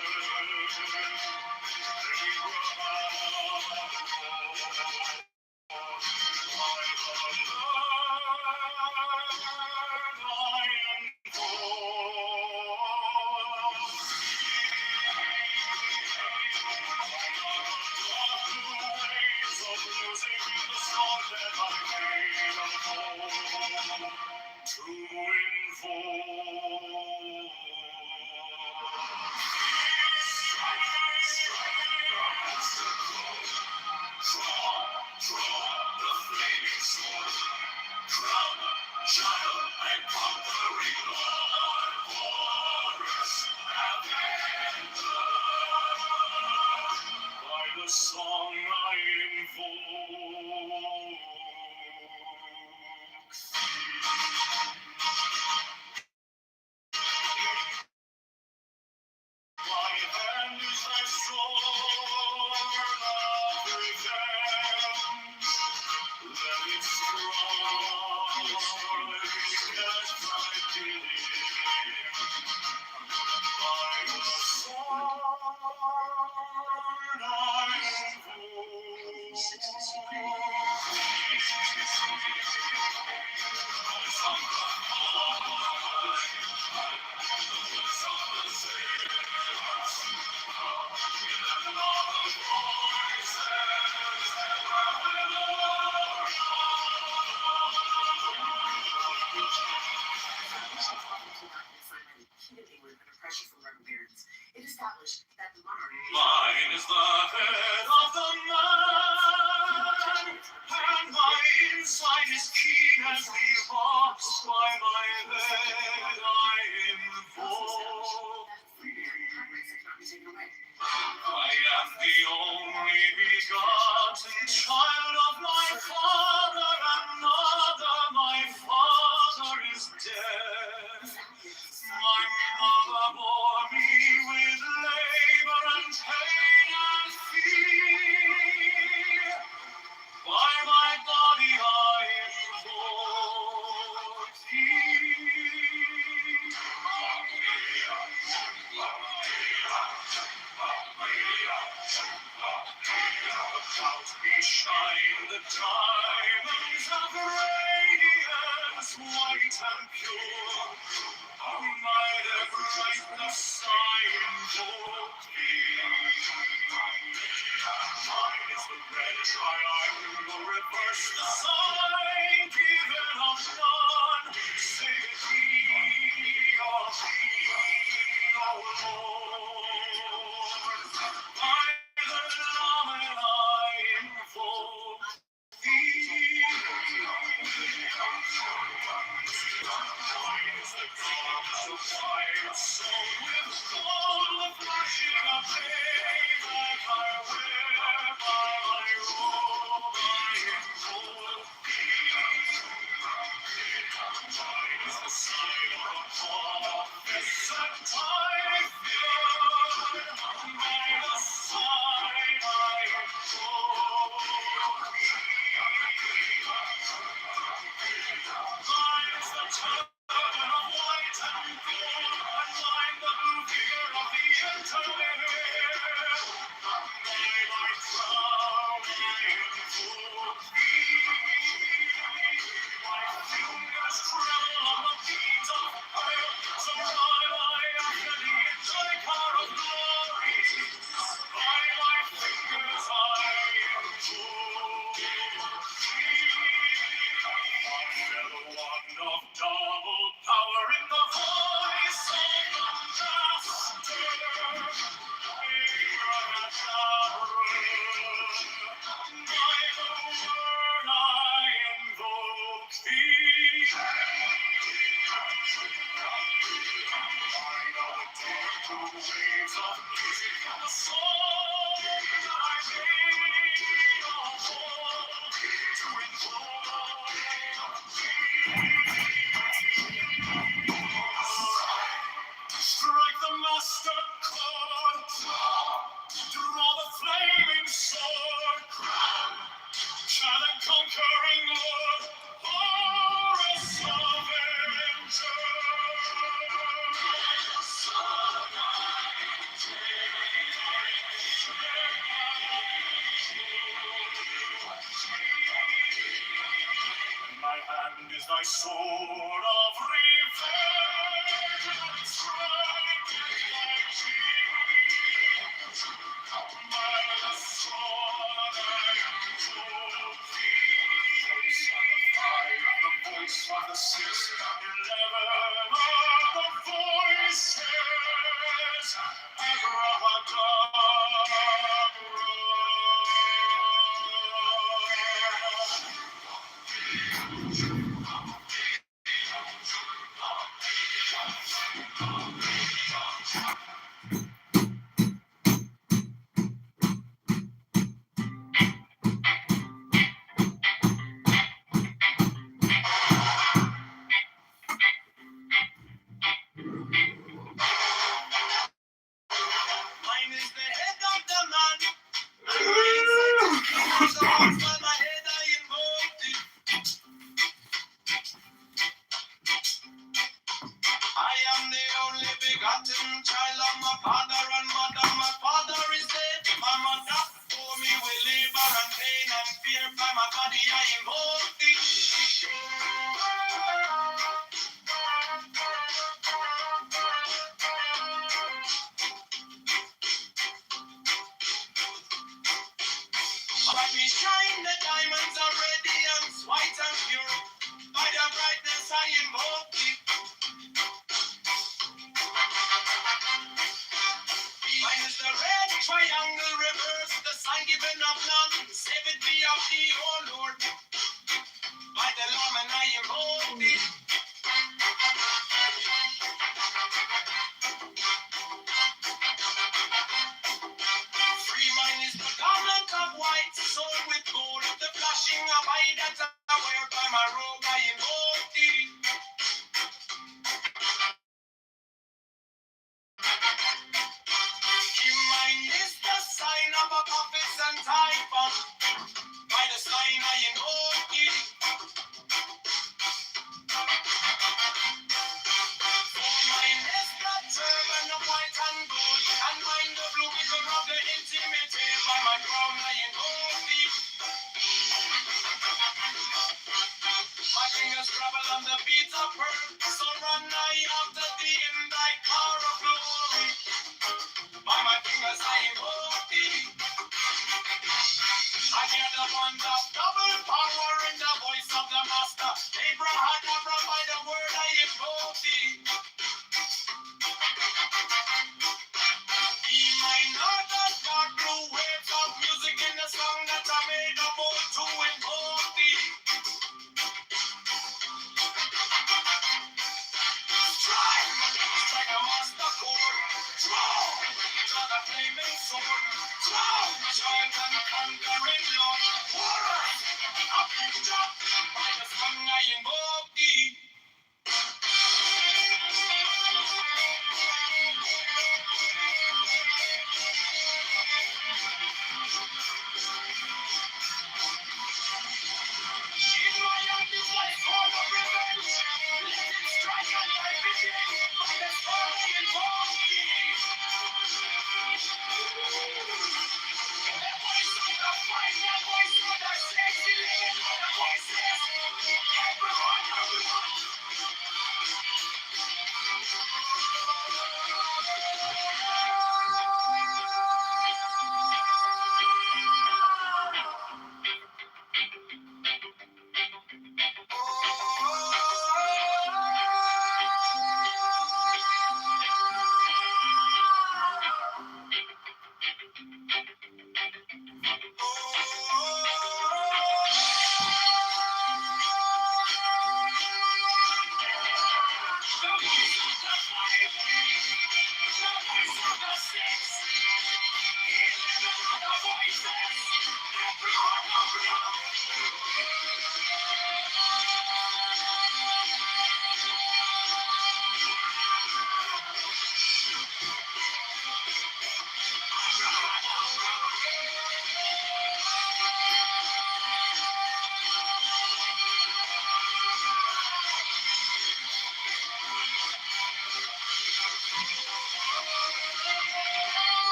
Child and conquering Lord, glorious Avenger. By the song I invoke my hand is thy sword of revenge. Let it strike as thy bidding. By the sword I invoke. Mine is the head of the man, and my insight is keen as the ox. By my head I invoke thee. I am the only begotten child of my father, another my father is dead. My mother bore me with labor and pain and fear. By my body I invoke thee. About me shine the diamonds of radiance, white and pure. My brightness I invoke thee. Mine is the red triangle, will reverse the sign given of none, save thee, O Lord. By the Lamed I invoke thee. Mine is the garment of white, sown with gold, the flashing of day, like I wear by my robe, I invoke thee. Mine is the sign of a promise that I feared, by the sign I invoke thee. Mine is the turban of white and gold, and mine the blue fear of the internet. By my crown I invoke thee. My fingers tremble on the beat of fire, so ride I after thee in thy car of glory. By my fingers I invoke thee. Another one of double power in the voice of the master. By the word I invoke thee. I know the dark blue waves of music and the song that I made of old to invoke thee. Strike the master chord, draw the flaming sword, shall the conquering Lord, Horus Avenger. In my hand is thy sword of revenge, and strike thy cheek. By the sword I invoke thee. The voice of the 611 are the voices. Mine is the head of the man. And my inside is keen as a hawk. By my head I invoke thee. Scrabble on the beat of her. So run I after thee in thy car of glory. By my fingers I invoke thee. I hear the one of double power in the voice of the master. Abraham, by the word I invoke thee. Be my Lord of God, blue waves of music in the song that I made a vote to invoke thee. Strike a master chord. Draw the flaming sword. Giant and conquering Lord. Horror. A picture. By the song I invoke thee. In my hand is like sword of revenge. Let it strike and I begin. By the song I invoke thee. The voice of the fight, the voice of the sexy, the voices. Everyone.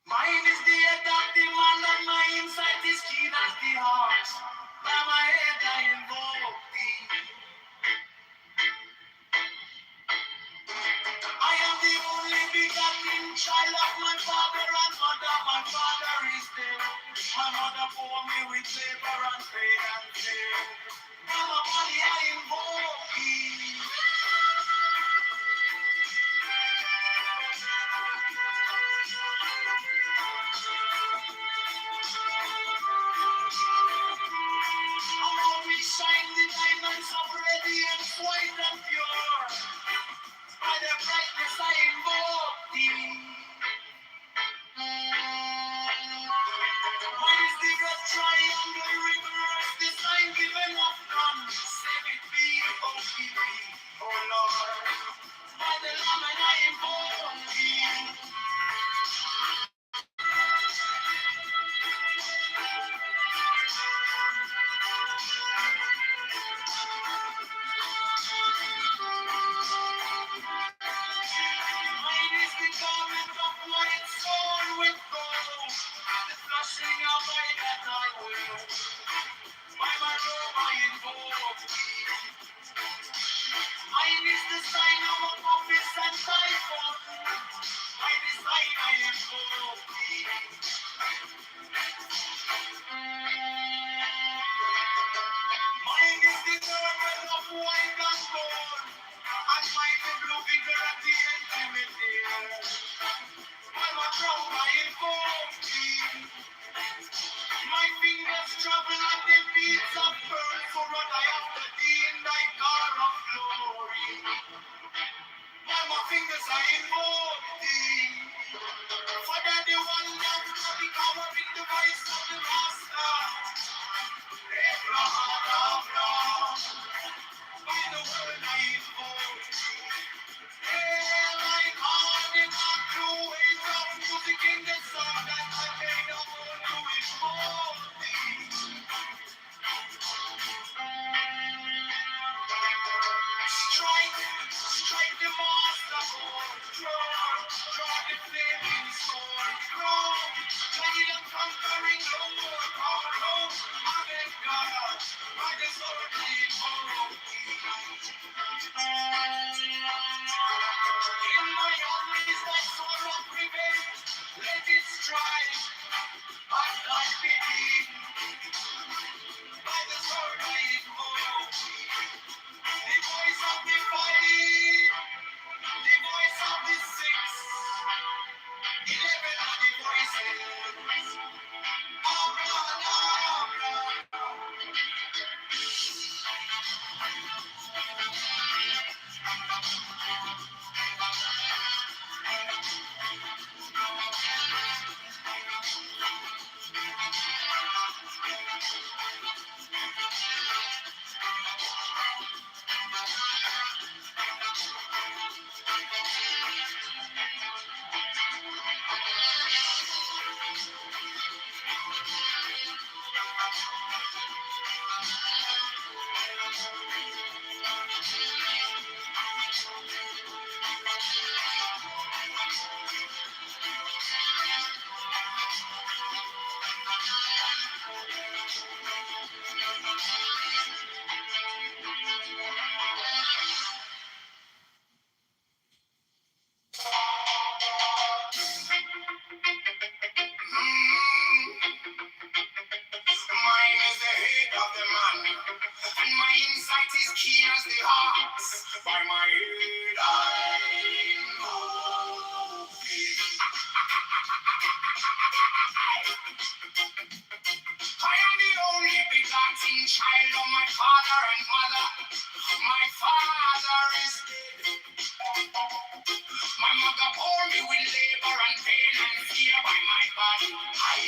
Mine is the head of the man and my insight is keen as the heart. By my head I invoke thee. I am the only begotten child of my father and mother. My father is dead. My mother bore me with labor and pain and fear. By my body I invoke thee. We shine the diamonds of radiance, white and pure. By the brightness I invoke thee. Mine is the red triangle reverse, the sign given of none. Save it be, oh keep me, oh Lord. By the Lamb and I invoke thee. Mine is the garment of white sewn with gold, the flashing of light that I wear. By my robe I invoke thee. Mine is the sign of a office and typhoon. By the sign I invoke thee. Mine is the garment of white and gold, and mine the blue vigor of the intimate air. By my crown I invoke thee. My fingers travel on the beats of pearl, so run I after thee in thy car of glory. By my fingers I invoke thee. Father, the one that will be covering the voice of the master. Abraham, by the word I invoke thee. Hail my God in the true ways of music in the song that I made a vote to invoke thee. Strike the master chord. Let it strike, but not be deep. By the sword I invoke, the voice of the fight, the voice of the six, 11 of the voices. Mine is the head of the man, and my insight is keen as the ox. By my head I know thee. I am the only begotten child of my father and mother. My father is dead. My mother bore me with labor and pain and fear by my body. I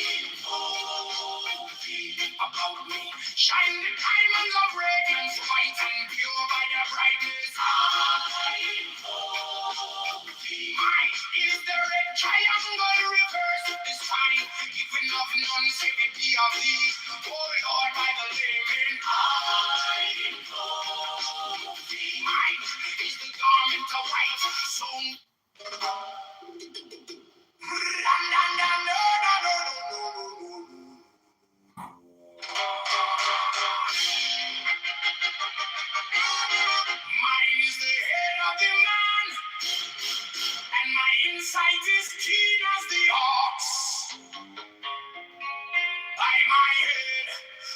know thee about me. Shine the diamonds of radiance, white and pure by their brightness. I know thee. Mine is the red triangle reverse this time. Giving of none, save it be of thee. Oh Lord, by the layman. I know thee. Mine is the garment of white, so mine is the head of the man, and my insight is keen as the ox. By my head,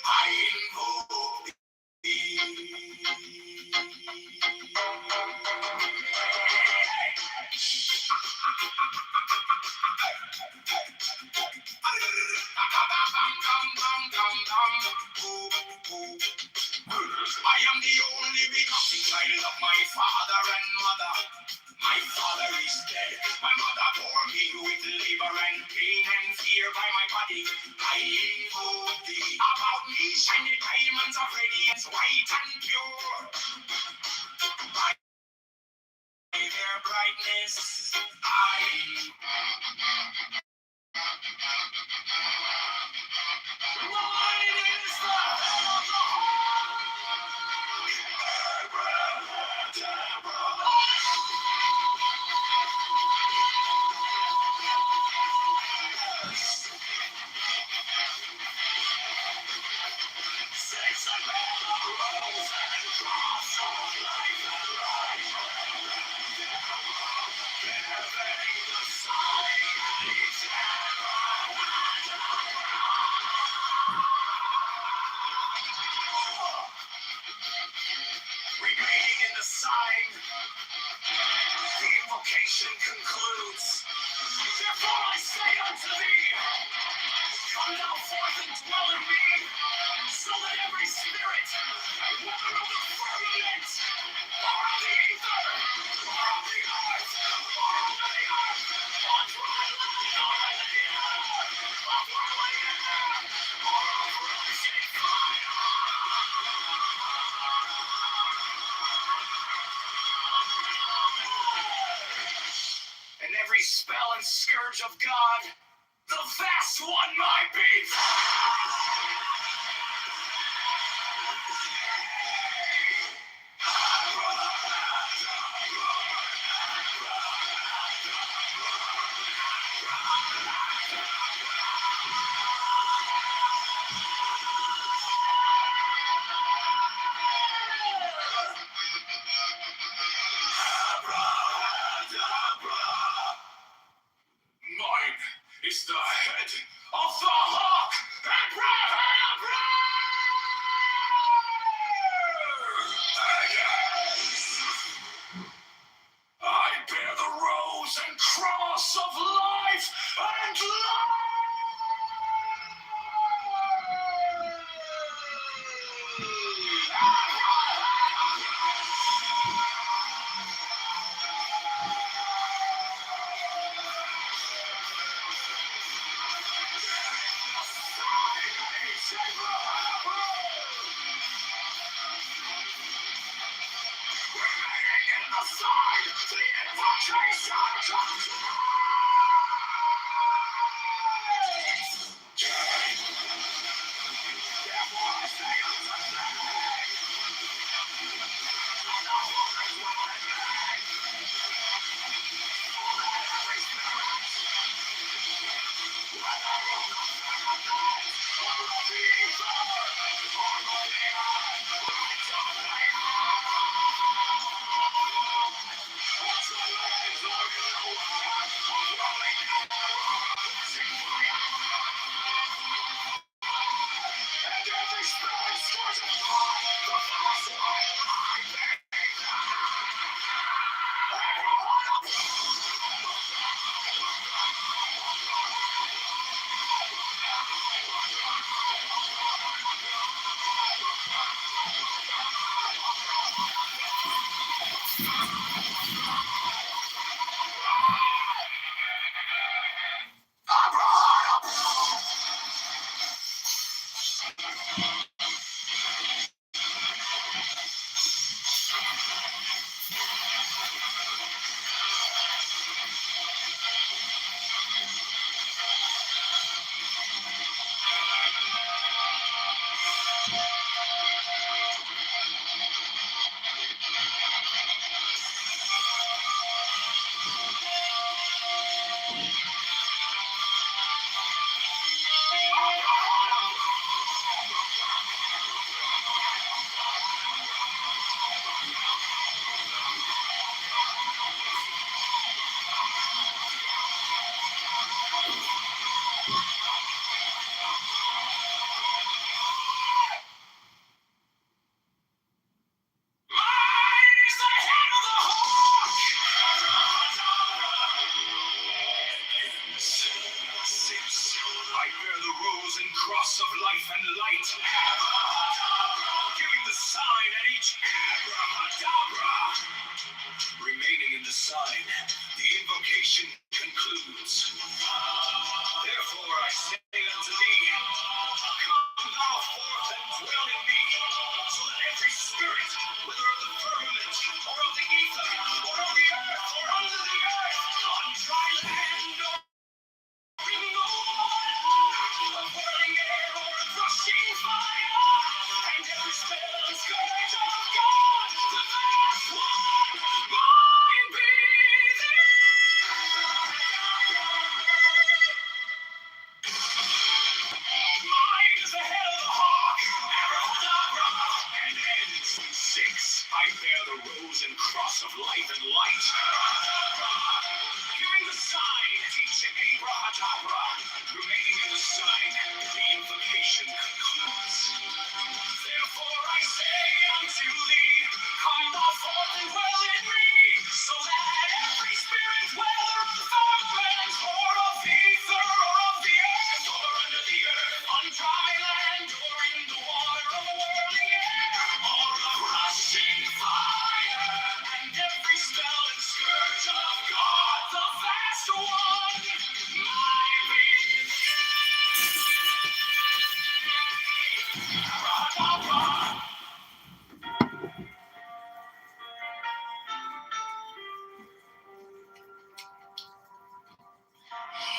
I invoke thee. I am the only begotten child of my father and mother. My father is dead. My mother bore me with labor and pain and fear by my body. I invoke thee. About me shine the diamonds of radiance, white and pure. By their brightness, mine is the head of the remaining in the sign, the invocation concludes. Therefore I say unto thee, come thou forth and dwell in me, so that every spirit, whether of the firmament, or of the ether, or of the earth, or under the earth, or dry land, or in the air, or whirling air, or of rushing fire, and every spell and scourge of God, the vast one might be. Giving the sign at each abracadabra. Remaining in the sign, the invocation concludes. Therefore I say unto thee, come thou forth and dwell in me, so that every spirit, whether of the firmament, or of the ether, or of the earth, or under the earth, on dry land, or in the water, of whirling air, or of rushing fire, and every spell and scourge of God, the vast one, mine be thee. Mine is the head of the hawk, abracadabra, and head 6. I bear the rose and cross of life and light. Giving the sign at each abracadabra, remaining in the sign, the invocation concludes. Therefore I say unto thee, come thou forth and dwell in me, so that every spirit, whether of the firmament, or of the ether, or of the earth, or under the earth, on dry land, or in the water, of whirling air, or of rushing fire, and every spell and scourge of God, the vast one, my being.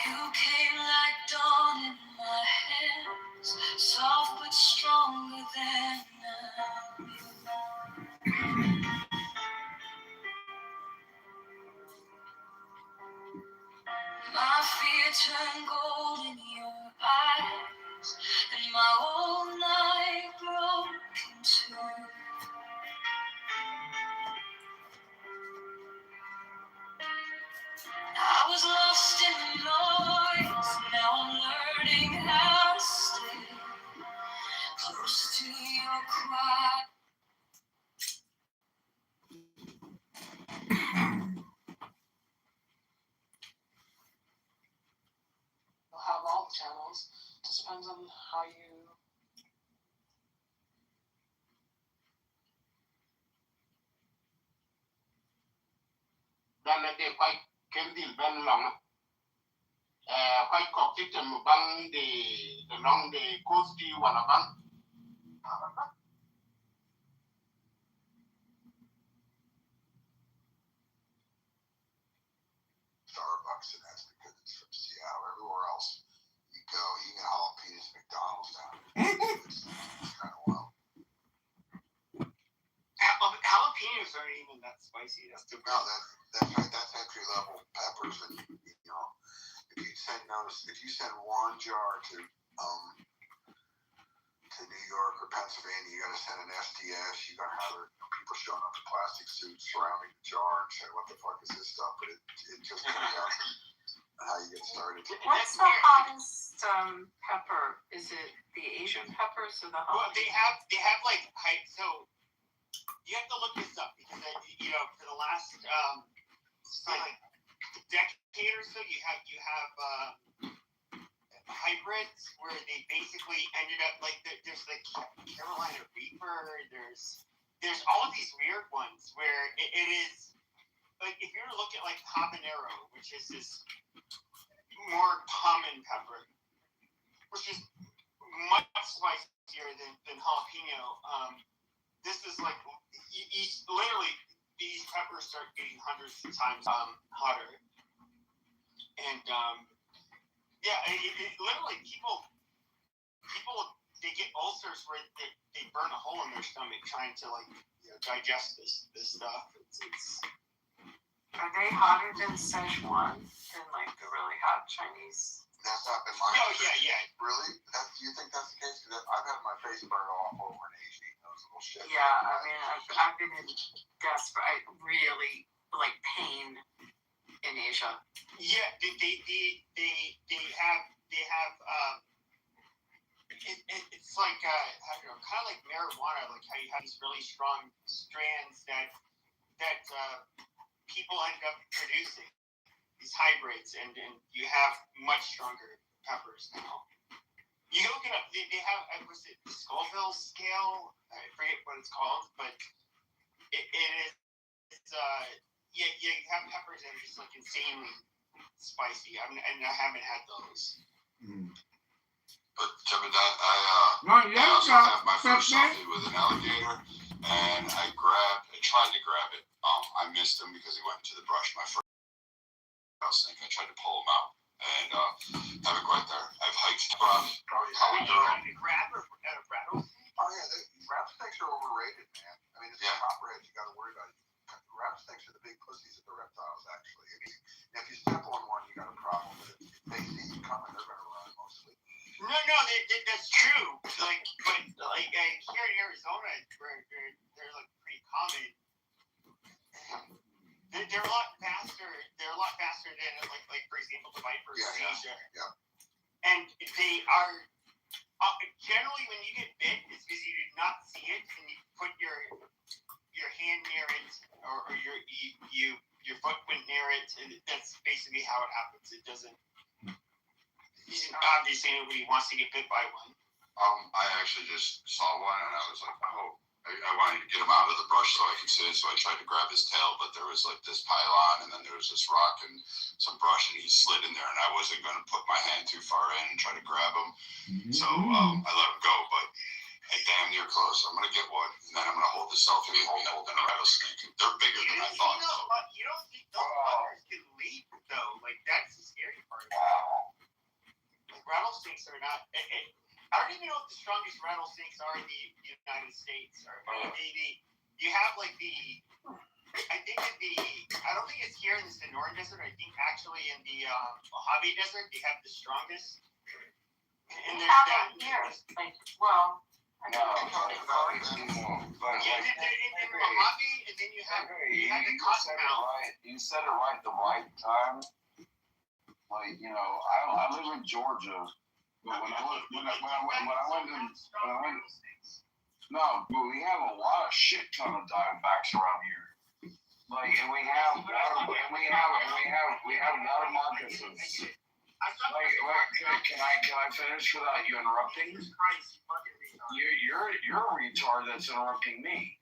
You came like dawn in my hands, soft but stronger than I. My fear turned gold in your eyes, and my whole night broke in two. I was lost in the noise, now I'm learning how to stay close to your cry. You'll have all the channels. Just depends on how you. Then they quite can be very long. Quite cocked and bang the long the coast to one bang. Starbucks, and that's because it's from Seattle. Everywhere else you go, you get jalapenos McDonald's down there. It's kind of wild. Jalapenos aren't even that spicy. That's too No, that's right. That's entry level peppers, and you know, if you send one jar to New York or Pennsylvania, you got to send an SDS. You got to have people showing up in plastic suits surrounding the jar and say, "What the fuck is this stuff?" But it just comes out how you get started. What's the hottest pepper? Is it the Asian peppers or the hot? Well, they have like hype. So you have to look this up because for the last like decade or so, you have hybrids where they basically ended up like there's like Carolina Reaper. There's all of these weird ones where it is like if you're looking at like habanero, which is this more common pepper, which is much spicier than jalapeno. This is like literally these peppers start getting hundreds of times hotter, and it literally people they get ulcers where they burn a hole in their stomach trying to digest this stuff. It's Are they hotter than Szechuan? Than like the really hot Chinese? That's not been my yeah. Really? Do you think that's the case? Because I've had my face burned off over in Asia eating those little shit. Yeah, I mean, I've been in desperate, really like pain in Asia. Yeah, they have it's like I don't know, kind of like marijuana, like how you have these really strong strands that people end up producing these hybrids, and you have much stronger peppers now. You go get up. They have, was it Scoville scale? I forget what it's called, but it is. You have peppers that are just like insanely spicy. I haven't had those. But Kevin, I also have my first selfie with an alligator, and I tried to grab it. I missed him because he went into the brush. My first snake, I tried to pull him out, and have it right there. I've hiked from Trying to grab or rattle? Oh yeah, rattlesnakes are overrated, man. I mean, it's the copperheads you got to worry about. Rattlesnakes are the big pussies of the reptiles, actually. If you step on one, you got a problem with it. If they see you coming, they're going to run mostly. No, that's true. Like here in Arizona, they're like pretty common. They're a lot faster. They're a lot faster than like for example the vipers in Asia. Yeah. And they are generally when you get bit, it's because you did not see it and you put your hand near it or your foot went near it, and that's basically how it happens. It doesn't. Obviously, nobody wants to get bit by one. I actually just saw one, and I was like, oh. I wanted to get him out of the brush so I could see it, so I tried to grab his tail, but there was like this pylon, and then there was this rock and some brush, and he slid in there, and I wasn't going to put my hand too far in and try to grab him. So I let him go, but I damn near close. I'm going to get one, and then I'm going to hold the selfie with me holding a rattlesnake. They're bigger than I thought. You don't think those buggers can leap, though? Like, that's the scary part. Like, rattlesnakes are not... I don't even know what the strongest rattlesnakes are in the United States. You have like I don't think it's here in the Sonoran Desert. I think actually in the Mojave Desert they have the strongest. And there's that here. Like, well, I don't know. But in Mojave, and then you have the Cottonmouth. You said it right the right time. Like, you know, I live in Georgia. But when I went, no, but we have a lot of shit ton of Diamondbacks around here. Like, and we have water moccasins. Like, can I finish without you interrupting? You're a retard that's interrupting me.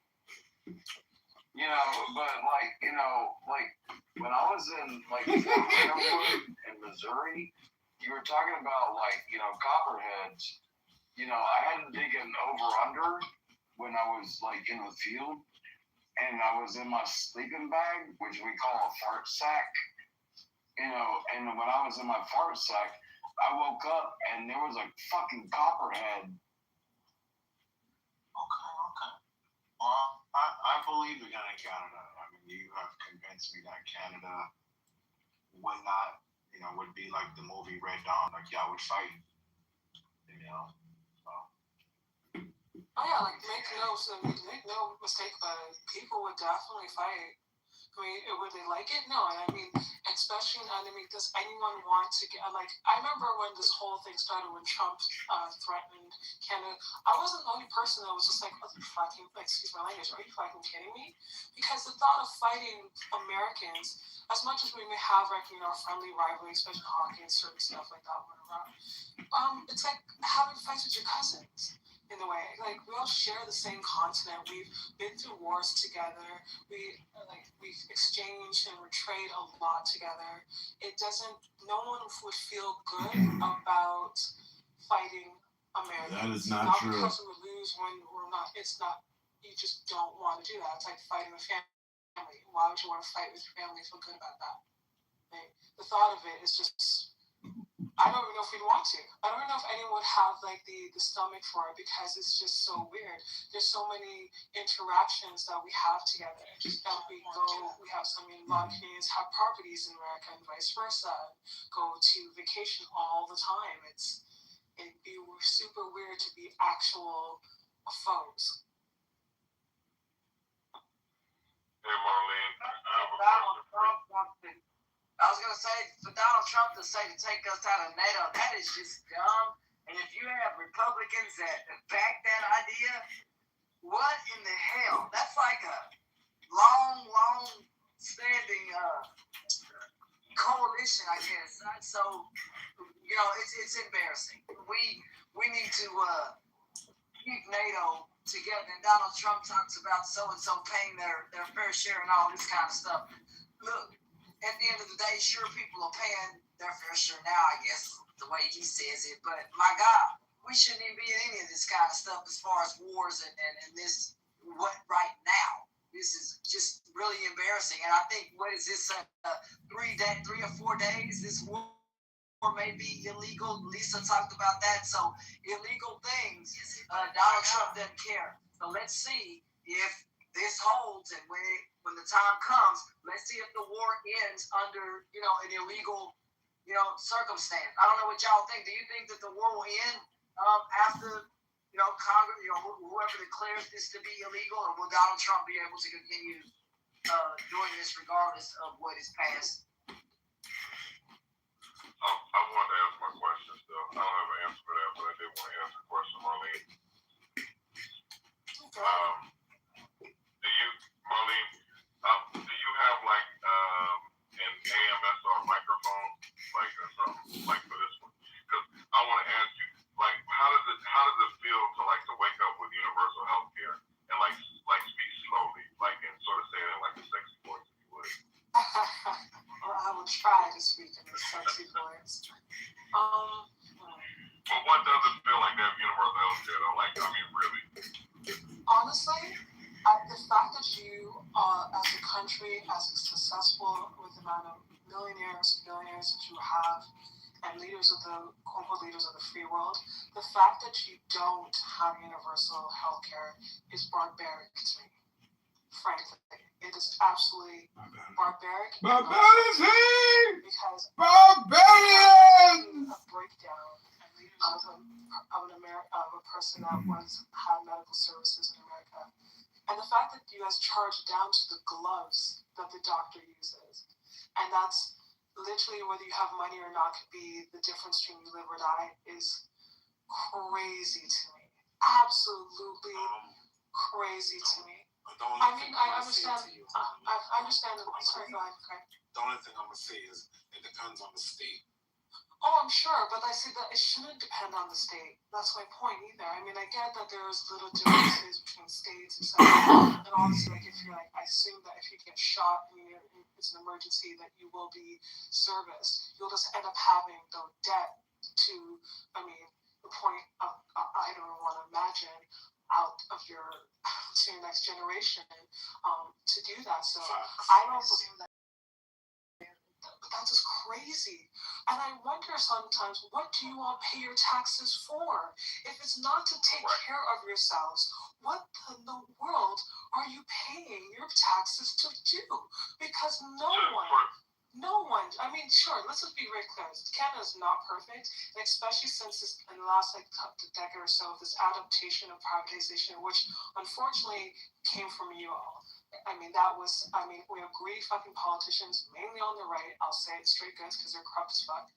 You know, but like when I was in like Fort Leonard in Missouri. You were talking about, like, you know, copperheads. You know, I had to dig an over-under when I was, like, in the field. And I was in my sleeping bag, which we call a fart sack. You know, and when I was in my fart sack, I woke up and there was a fucking copperhead. Okay. Well, I believe again in Canada. I mean, you have convinced me that Canada would not... You know, would be like the movie Red Dawn, like y'all would fight. You know. Oh yeah, like make no mistake about it. People would definitely fight. I mean, would they like it? No, and I mean, especially does anyone want to get like? I remember when this whole thing started when Trump threatened Canada. I wasn't the only person that was just like, "What the fucking?" Excuse my language. Are you fucking kidding me? Because the thought of fighting Americans, as much as we may have like friendly rivalry, especially hockey and certain stuff like that, whatever. It's like having fights with your cousins. In a way, like we all share the same continent. We've been through wars together. We've exchanged and we're trade a lot together. It doesn't. No one would feel good about fighting Americans. That is not true. Not because we lose when we're not. It's not. You just don't want to do that. It's like fighting a family. Why would you want to fight with your family? Feel good about that. Right? The thought of it is just. I don't even know if we'd want to. I don't know if anyone would have like the stomach for it because it's just so weird. There's so many interactions that we have together. Just that we have some, a lot of Canadians have properties in America and vice versa. Go to vacation all the time. It'd be super weird to be actual foes. Hey Marlene, Donald Trump wants to. I was going to say, for Donald Trump to say to take us out of NATO, that is just dumb. And if you have Republicans that back that idea, what in the hell? That's like a long standing coalition, I guess. So, it's embarrassing. We need to keep NATO together. And Donald Trump talks about so-and-so paying their fair share and all this kind of stuff. Look, at the end of the day, sure, people are paying their fair share now, I guess, the way he says it. But, my God, we shouldn't even be in any of this kind of stuff as far as wars and this, right now. This is just really embarrassing. And I think, what is this, 3 or 4 days, this war may be illegal. Lisa talked about that. So illegal things, Donald Trump doesn't care. So let's see if this holds, and when the time comes, let's see if the war ends under an illegal circumstance. I don't know what y'all think. Do you think that the war will end after Congress, whoever declares this to be illegal, or will Donald Trump be able to continue doing this regardless of what is passed? I wanted to ask my question still. I don't have an answer for that, but I did want to answer the question, Marlene. Do you have like an AMS or microphone, like or something like for this one? Because I want to ask you, like, how does it feel to wake up with universal health care and like speak slowly, like, and sort of say it in like a sexy voice, if you would? Well, I will try to speak in a sexy voice. But what does it feel like to have universal health care, though? Like, I mean, really? Honestly, the fact that you are, as a country, as successful with the amount of millionaires, billionaires that you have, and leaders of the quote-unquote leaders of the free world, the fact that you don't have universal health care is barbaric to me. Frankly, it is absolutely barbaric. Barbarity! Because Barbarian! a breakdown of a person that had medical services in America. And the fact that you guys charge down to the gloves that the doctor uses. And that's literally, whether you have money or not, could be the difference between you live or die, is crazy to me. Absolutely crazy to me. I mean, I understand. I understand. Sorry, go ahead, Craig. The only thing I'm gonna say is it depends on the state. Oh, I'm sure, but I say that it shouldn't depend on the state. That's my point either. I mean, I get that there's little differences between states, etc. And obviously, like, if you're like, I assume that if you get shot and it's an emergency, that you will be serviced. You'll just end up having the debt to, the point of, I don't want to imagine, out of to your next generation to do that. So I don't believe that. But that's just crazy. And I wonder sometimes, what do you all pay your taxes for? If it's not to take care of yourselves, what in the world are you paying your taxes to do? Because no one, I mean, sure, let's just be very clear. Canada is not perfect, and especially since in the last decade or so, this adaptation of privatization, which unfortunately came from you all. We have greedy fucking politicians, mainly on the right. I'll say it straight guns because they're corrupt as fuck.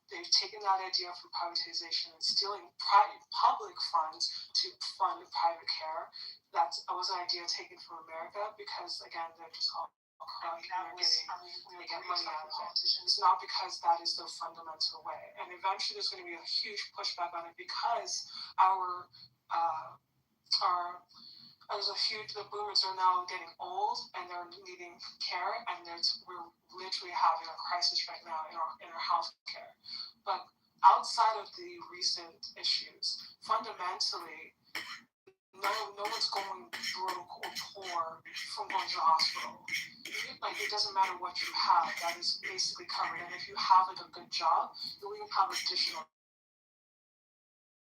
They've taken that idea from privatization and stealing public funds to fund private care. That was an idea taken from America because, again, they're just all corrupt and they get money out of it. It's not because that is the fundamental way. And eventually there's going to be a huge pushback on it because the boomers are now getting old and they're needing care, and we're literally having a crisis right now in our health care. But outside of the recent issues, fundamentally, no one's going broke or poor from going to the hospital. Like, it doesn't matter what you have, that is basically covered. And if you have like a good job, you'll even have additional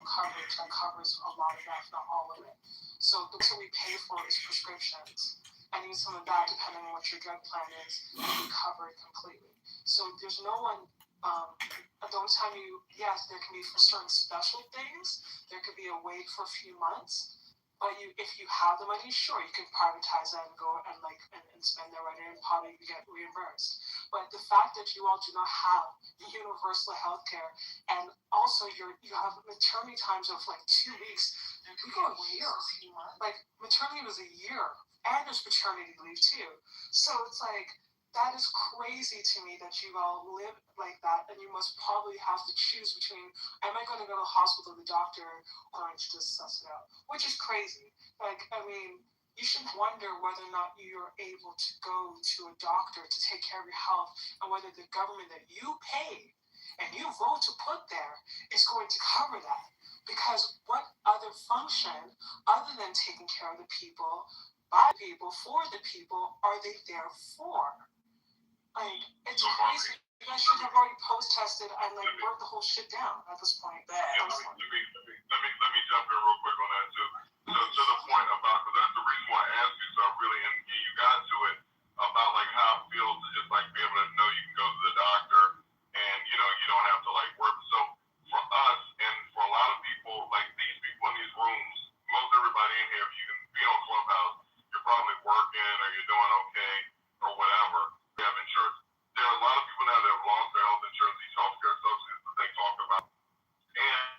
coverage that covers a lot of that, if not all of it. So what we pay for is prescriptions, and even some of that, depending on what your drug plan is, will be covered completely. So there's no one. The only time yes, there can be for certain special things, there could be a wait for a few months. But if you have the money, sure, you can privatize that and go and spend that right in, and probably get reimbursed. But the fact that you all do not have universal health care, and also you have maternity times of like 2 weeks, you go a year. Like, maternity was a year, and there's paternity leave too. So it's like, That is crazy to me that you all live like that, and you must probably have to choose between, am I going to go to the hospital, the doctor, or I just suss it out, which is crazy. Like, I mean, you should wonder whether or not you're able to go to a doctor to take care of your health, and whether the government that you pay and you vote to put there is going to cover that. Because what other function, other than taking care of the people, by people, for the people, are they there for? Like, it's crazy. You guys should have already post-tested and like burnt the whole shit down at this point. Let me jump in real quick on that too. So to the point about, because that's the reason why I asked you, so I really, and you got to it about like how it feels to just like be able to know you can go to the doctor and you know you don't have to like work. So for us and for a lot of people, like these people in these rooms, most everybody in here, if you can be on Clubhouse, you're probably working or you're doing okay or whatever. You have insurance. There are a lot of people now that have lost their health insurance, these healthcare subsidies that they talk about. And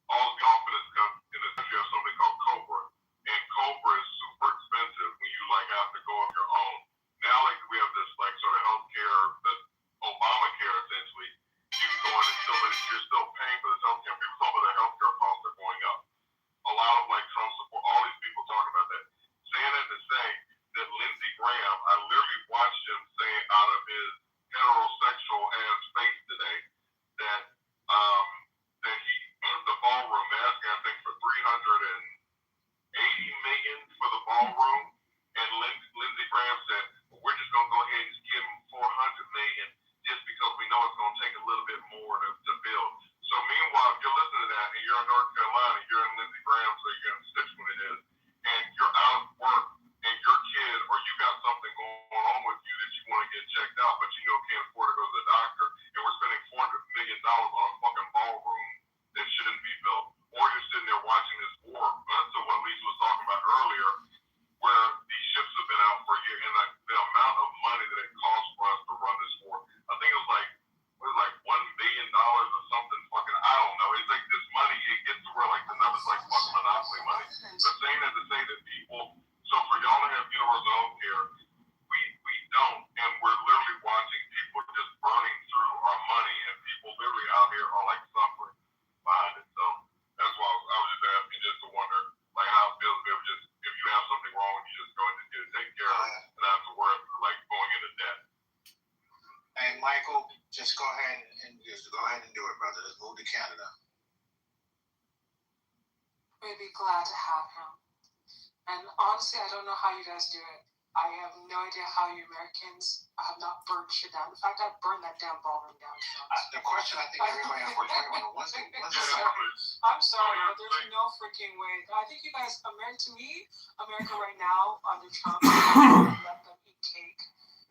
all the confidence comes in this country of something called Cobra. And Cobra is super expensive when you like have to go on your own. Now like we have this like sort of healthcare, that Obamacare essentially. You can go in and still, but you're still paying for this healthcare. People talk about their healthcare costs are going up. A lot of like Trump support, all these people talk about that. Saying that to say that Lindsey Graham, I literally watched him say out of his heterosexual ass face today that that he the ballroom asking I think for $380 million for the ballroom, and Lindsey Graham said, well, we're just gonna go ahead and just give him $400 million just because we know it's gonna take a little bit more to build. So meanwhile, if you're listening to that and you're in North Carolina, you're in Lindsey Graham, so you're in Stitch when it is, and you're out of work and your kid or you got something going on with you that you want to get checked out, but you know can't afford to go to the doctor, and we're spending $400 million on a fucking ballroom that shouldn't be built, or you're sitting there watching this war. So what Lisa was talking about earlier, where these ships have been out for a year, and like the amount of money that it costs for us to run this war, I think it was like $1 billion or something fucking, I don't know. It's like this money, it gets to where like the numbers like fucking monopoly money. But saying that to say that people, so for y'all to have universal health care, we don't, and we're literally watching people just burning through our money, and people literally out here are like suffering behind it. So that's why I was just asking just to wonder like how it feels to be able to just, if you have something wrong, you just go and get it taken care of and not have to worry about like going into debt. Hey, Michael, just go ahead and do it, brother. Let's move to Canada. We'd be glad to have him. And honestly, I don't know how you guys do it. I have no idea how you Americans have not burned shit down. In fact, I burned that damn ballroom down. The question I think everybody unfortunately wants to I'm sorry, but there's no freaking way. I think you guys, America right now under Trump, let them eat cake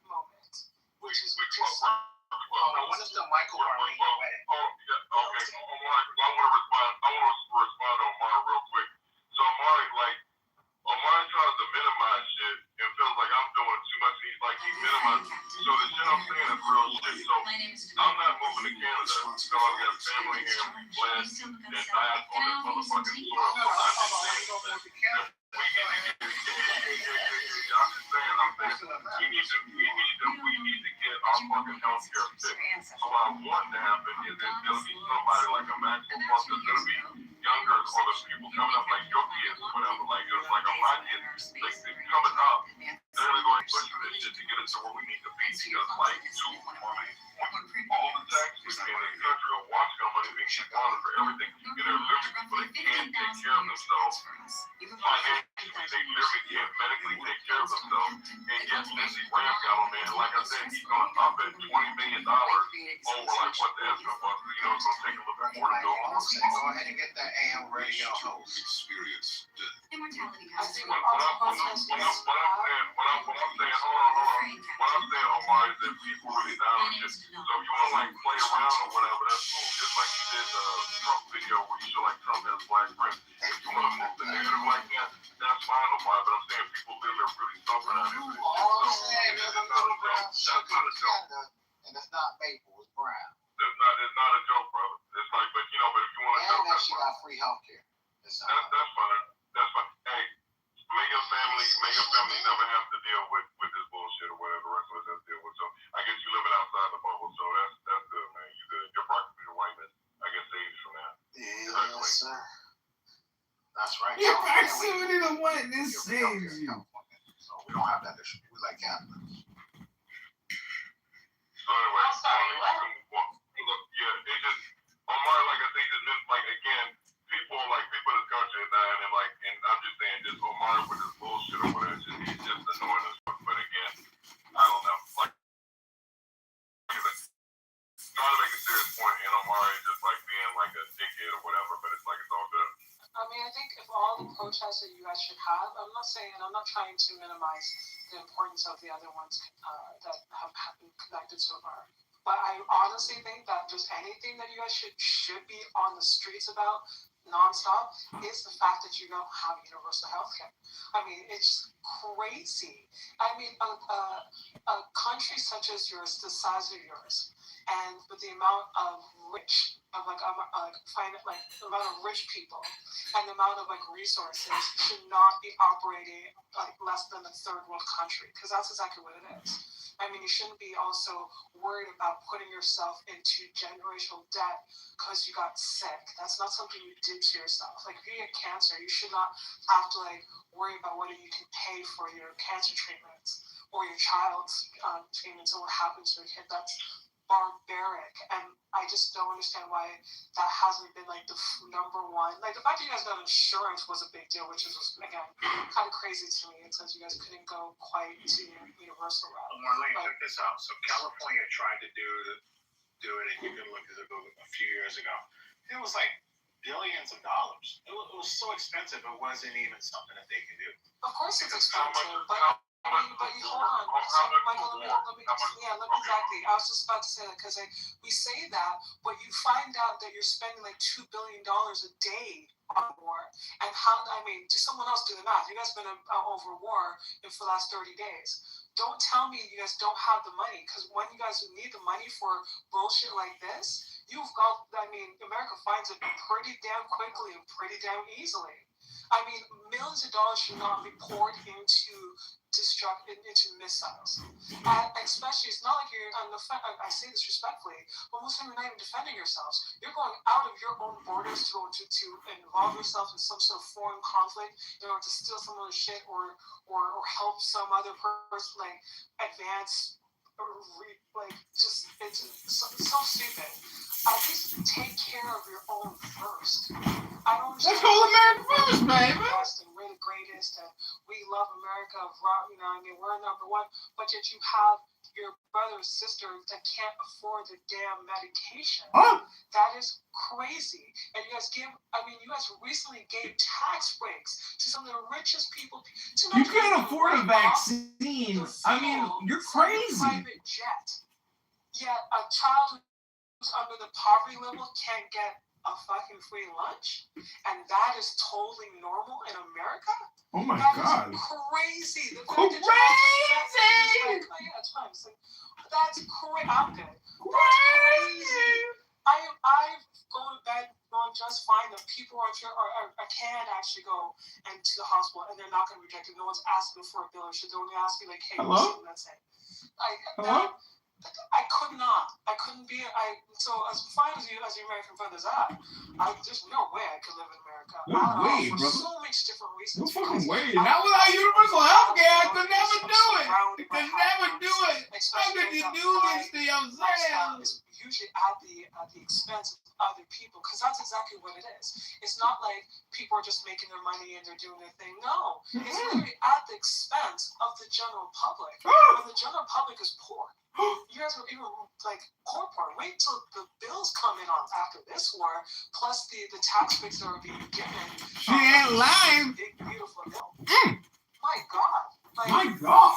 moment, which is just. When is the Michael Marlene wedding? Okay, Omar, I want to respond to Omar real quick. So Omar tries to minimize shit and feels like I'm doing too much. He's like, he minimized. So the shit I'm saying is real shit. So I'm not moving to Canada. So I've got family here, blessed, and died on this motherfucking soil. So I'm just saying we need to get our fucking healthcare fixed. So what I want to happen is that there'll be somebody like a Maxwell Plus that's going to be younger, or the people coming up like your kids or whatever, like just like my kids, like they're coming up, they're going to go and push this shit to get us to where we need to be, because like all the taxes in this country are watching our money being squandered for everything, and they're literally people that can't take care of themselves financially, they literally can't medically take care of themselves, and yet Lindsey Graham got on there, and like I said, he's going to up at $20 million over like what the estimate was. You know, it's going to take a little bit more to go on. Go ahead and get that AM radio host. Experience. Immortality. What I'm saying, Omar, is that people really down with shit. So if you want to like play around or whatever, that's cool. Just like you did the Trump video where you show like Trump has black friends. If you want to move the narrative like that, that's fine, Omar. But I'm saying people literally are really suffering out of this. That's not a joke. And it's not maple, it's brown. It's not a joke, brother. It's like, but you know, but if you want to joke, that's fine. Got free healthcare. That's fine. That's fine. Hey, may your family never have to deal with this bullshit. That's right. Your proximity to whiteness saves you. So we don't have that issue. We like Canada. So anyway, yeah, it just Omar, like I think just missed, like again, people in this country are dying, and I'm just saying, just Omar with his bullshit or whatever, he's just annoying as fuck. But again, I don't know, trying to make a serious point, and Omar is just being a dickhead or whatever. But it's it's all good. I mean, I think if all the protests that you guys should have, I'm not trying to minimize the importance of the other ones that have been conducted so far. But I honestly think that just anything that you guys should be on the streets about nonstop is the fact that you don't have universal health care. I mean, it's crazy. I mean, a country such as yours, the size of yours, and with the amount of the amount of rich people and the amount of resources should not be operating less than a third world country, because that's exactly what it is. I mean, you shouldn't be also worried about putting yourself into generational debt because you got sick. That's not something you did to yourself. If you get cancer, you should not have to worry about whether you can pay for your cancer treatments or your child's treatments or what happens to a kid. That's barbaric, and I just don't understand why that hasn't been the number one. The fact that you guys got insurance was a big deal, which is again kind of crazy to me. It says you guys couldn't go quite to your universal route. Marlene, check this out. So California tried to do it, and you can look at it a few years ago. It was billions of dollars. It was so expensive. It wasn't even something that they could do. Of course, it's expensive, but you hold on. So, Michael, let me exactly. I was just about to say that because we say that, but you find out that you're spending $2 billion a day on war. And to someone else do the math. You guys have been over war for the last 30 days. Don't tell me you guys don't have the money, because when you guys need the money for bullshit like this, America finds it pretty damn quickly and pretty damn easily. Millions of dollars should not be poured into missiles. Especially, it's not like you're, I say this respectfully, but most of you are not even defending yourselves. You're going out of your own borders to involve yourself in some sort of foreign conflict in order to steal some other shit or help some other person advance. It's so stupid. At least take care of your own first. I don't understand. Let's hold America first, baby. We're the greatest, and we love America. We're number one. But yet you have your brother or sister that can't afford the damn medication. That is crazy. And you guys recently gave tax breaks to some of the richest people. You can't afford a vaccine. You're crazy. Private jet. Yet a child who's under the poverty level can't get a fucking free lunch, and that is totally normal in America. Oh my That God! is crazy. Crazy. That's crazy. I'm good. That's crazy. I go to bed knowing just fine that people can actually go into the hospital and they're not going to reject it. No one's asking for a bill or shit. They're only asking hey, hello? That's it. Hello? I couldn't be. So as fine as the American brothers are, there's no way I could live in America. No way, for brother. so many different reasons. No fucking way. Not without universal health care, I could never do it. Could never do it. How could you do this to yourself? It's usually at the expense of other people, because that's exactly what it is. It's not like people are just making their money and they're doing their thing. No, it's literally at the expense of the general public. And the general public is poor. You guys are even poor. Wait till the bills come in on after this war, plus the tax breaks that are being given. She ain't lying. Big beautiful bill. My God. My God.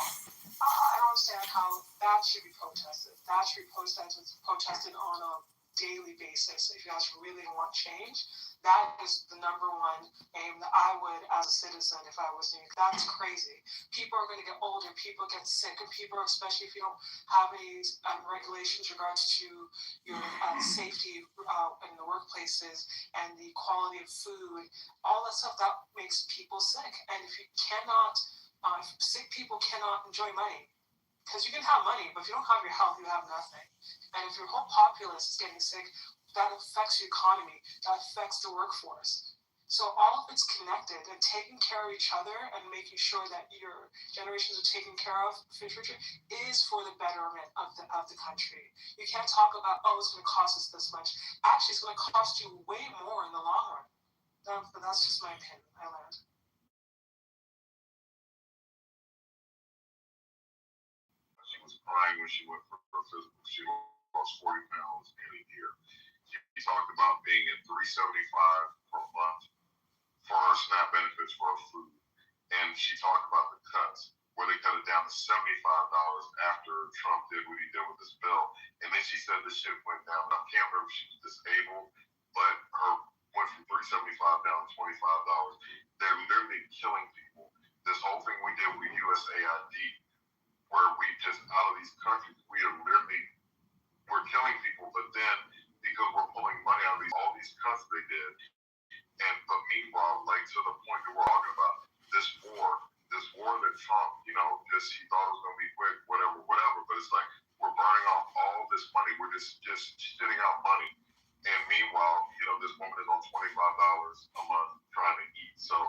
I don't understand how that should be protested. That should be protested on a daily basis. If you guys really want change, that is the number one aim that I would, as a citizen, if I was doing. That's crazy. People are going to get older, people get sick, and people, especially if you don't have any regulations regards to your safety in the workplaces and the quality of food, all that stuff, that makes people sick. And if you cannot, sick people cannot enjoy money. Because you can have money, but if you don't have your health, you have nothing. And if your whole populace is getting sick, that affects your economy. That affects the workforce. So all of it's connected, and taking care of each other and making sure that your generations are taken care of for the future is for the betterment of the country. You can't talk about, oh, it's going to cost us this much. Actually, it's going to cost you way more in the long run. But that's just my opinion. I learned. She was crying when she went for her physical. She lost 40 pounds in a year. She talked about being at $375 per month for her SNAP benefits for her food. And she talked about the cuts, where they cut it down to $75 after Trump did what he did with this bill. And then she said the shit went down. I can't remember if she was disabled, but her went from $375 down to $25. They're literally killing people. This whole thing we did with USAID, where we just, out of these countries, we are literally, we're killing people, but then because we're pulling money out of all these cuts they did, but meanwhile, like to the point that we're talking about, this war that Trump, just he thought it was gonna be quick, whatever, but it's like we're burning off all this money. We're just shitting out money. And meanwhile, this woman is on $25 a month trying to eat. So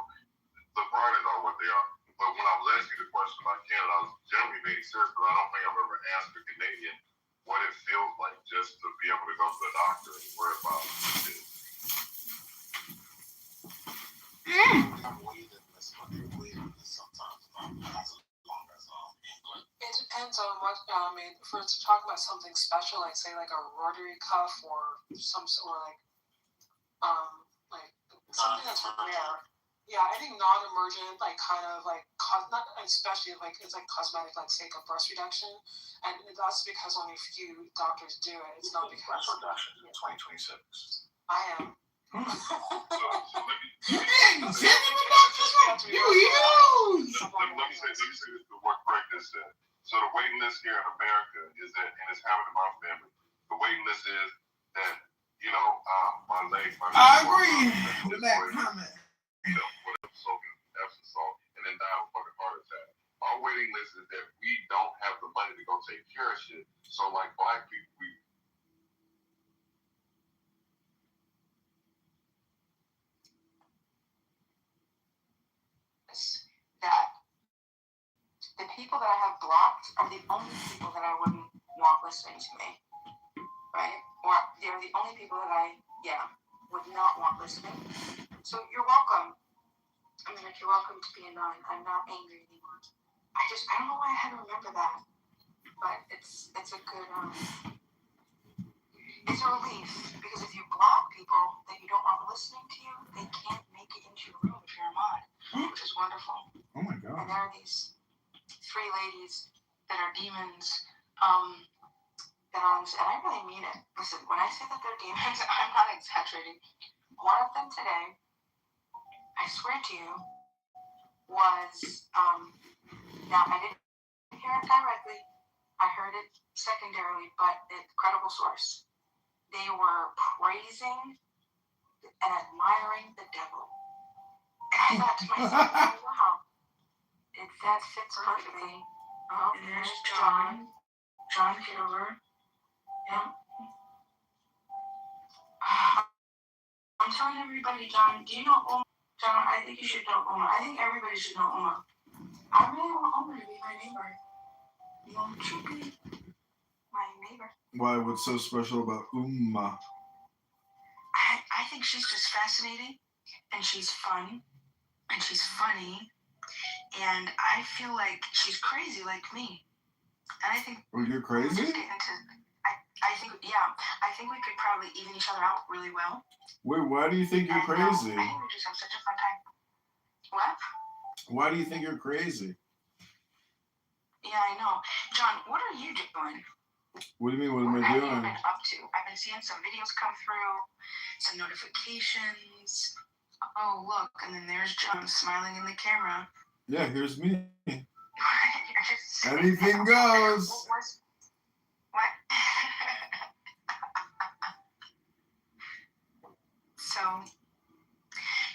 the priorities are what they are. But when I was asking the question about Canada, I was generally being serious, but I don't think I've ever asked a Canadian what it feels like just to be able to go to the doctor and worry about it. It depends on what, if we're to talk about something special, like say like a rotary cuff or some sort of like something that's rare. Yeah, I think non-emergent, like kind of like, not especially like it's like cosmetic, like say a breast reduction, and that's because only a few doctors do it. It's not because breast reduction in 2026. I am. So let me say this to what Craig just said. So the waiting list here in America is that, and it's happened in my family, the waiting list is that, my leg, I agree with that comment. Whatever, soaking Epsom salt, and then die of a fucking heart attack. Our waiting list is that we don't have the money to go take care of shit. So like black people, that the people that I have blocked are the only people that I wouldn't want listening to me, right? Or they're the only people that I, would not want listening. So you're welcome. I mean, like, you're welcome to be annoying. I'm not angry anymore. I don't know why I had to remember that, but it's a good, it's a relief, because if you block people that you don't want listening to you, they can't make it into your room if you're a mod, which is wonderful. Oh my God. And there are these 3 ladies that are demons, and I really mean it. Listen, when I say that they're demons, I'm not exaggerating. One of them today, I swear to you, was, now I didn't hear it directly, I heard it secondarily, but it's credible source. They were praising and admiring the devil. And I thought to myself, wow, that fits perfectly. Oh, and there's John Kitover. Yeah. I'm telling everybody, John, do you know Oma? John, I think you should know Oma. I think everybody should know Oma. I really want Oma to be my neighbor. Won't you be my neighbor? Why? What's so special about Uma? I think she's just fascinating, and she's fun, and she's funny, and I feel like she's crazy like me. And I think... Oh, you're crazy? I think we could probably even each other out really well. Wait, why do you think you're crazy? I think we just have such a fun time. What? Why do you think you're crazy? Yeah, I know. John, what are you doing? What do you mean, what am I doing? What have you been up to? I've been seeing some videos come through, some notifications. Oh, look, and then there's John smiling in the camera. Yeah, here's me. Anything goes. What? So,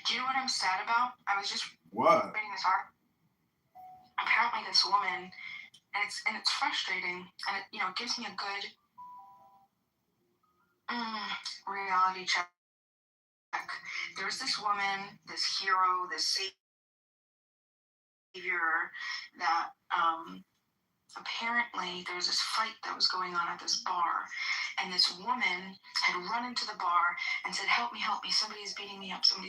do you know what I'm sad about? I was just reading this article. Apparently, this woman, and it's frustrating, and it gives me a good reality check There was this woman, this hero, this savior that apparently there was this fight that was going on at this bar, and this woman had run into the bar and said, help me, somebody's beating me up. And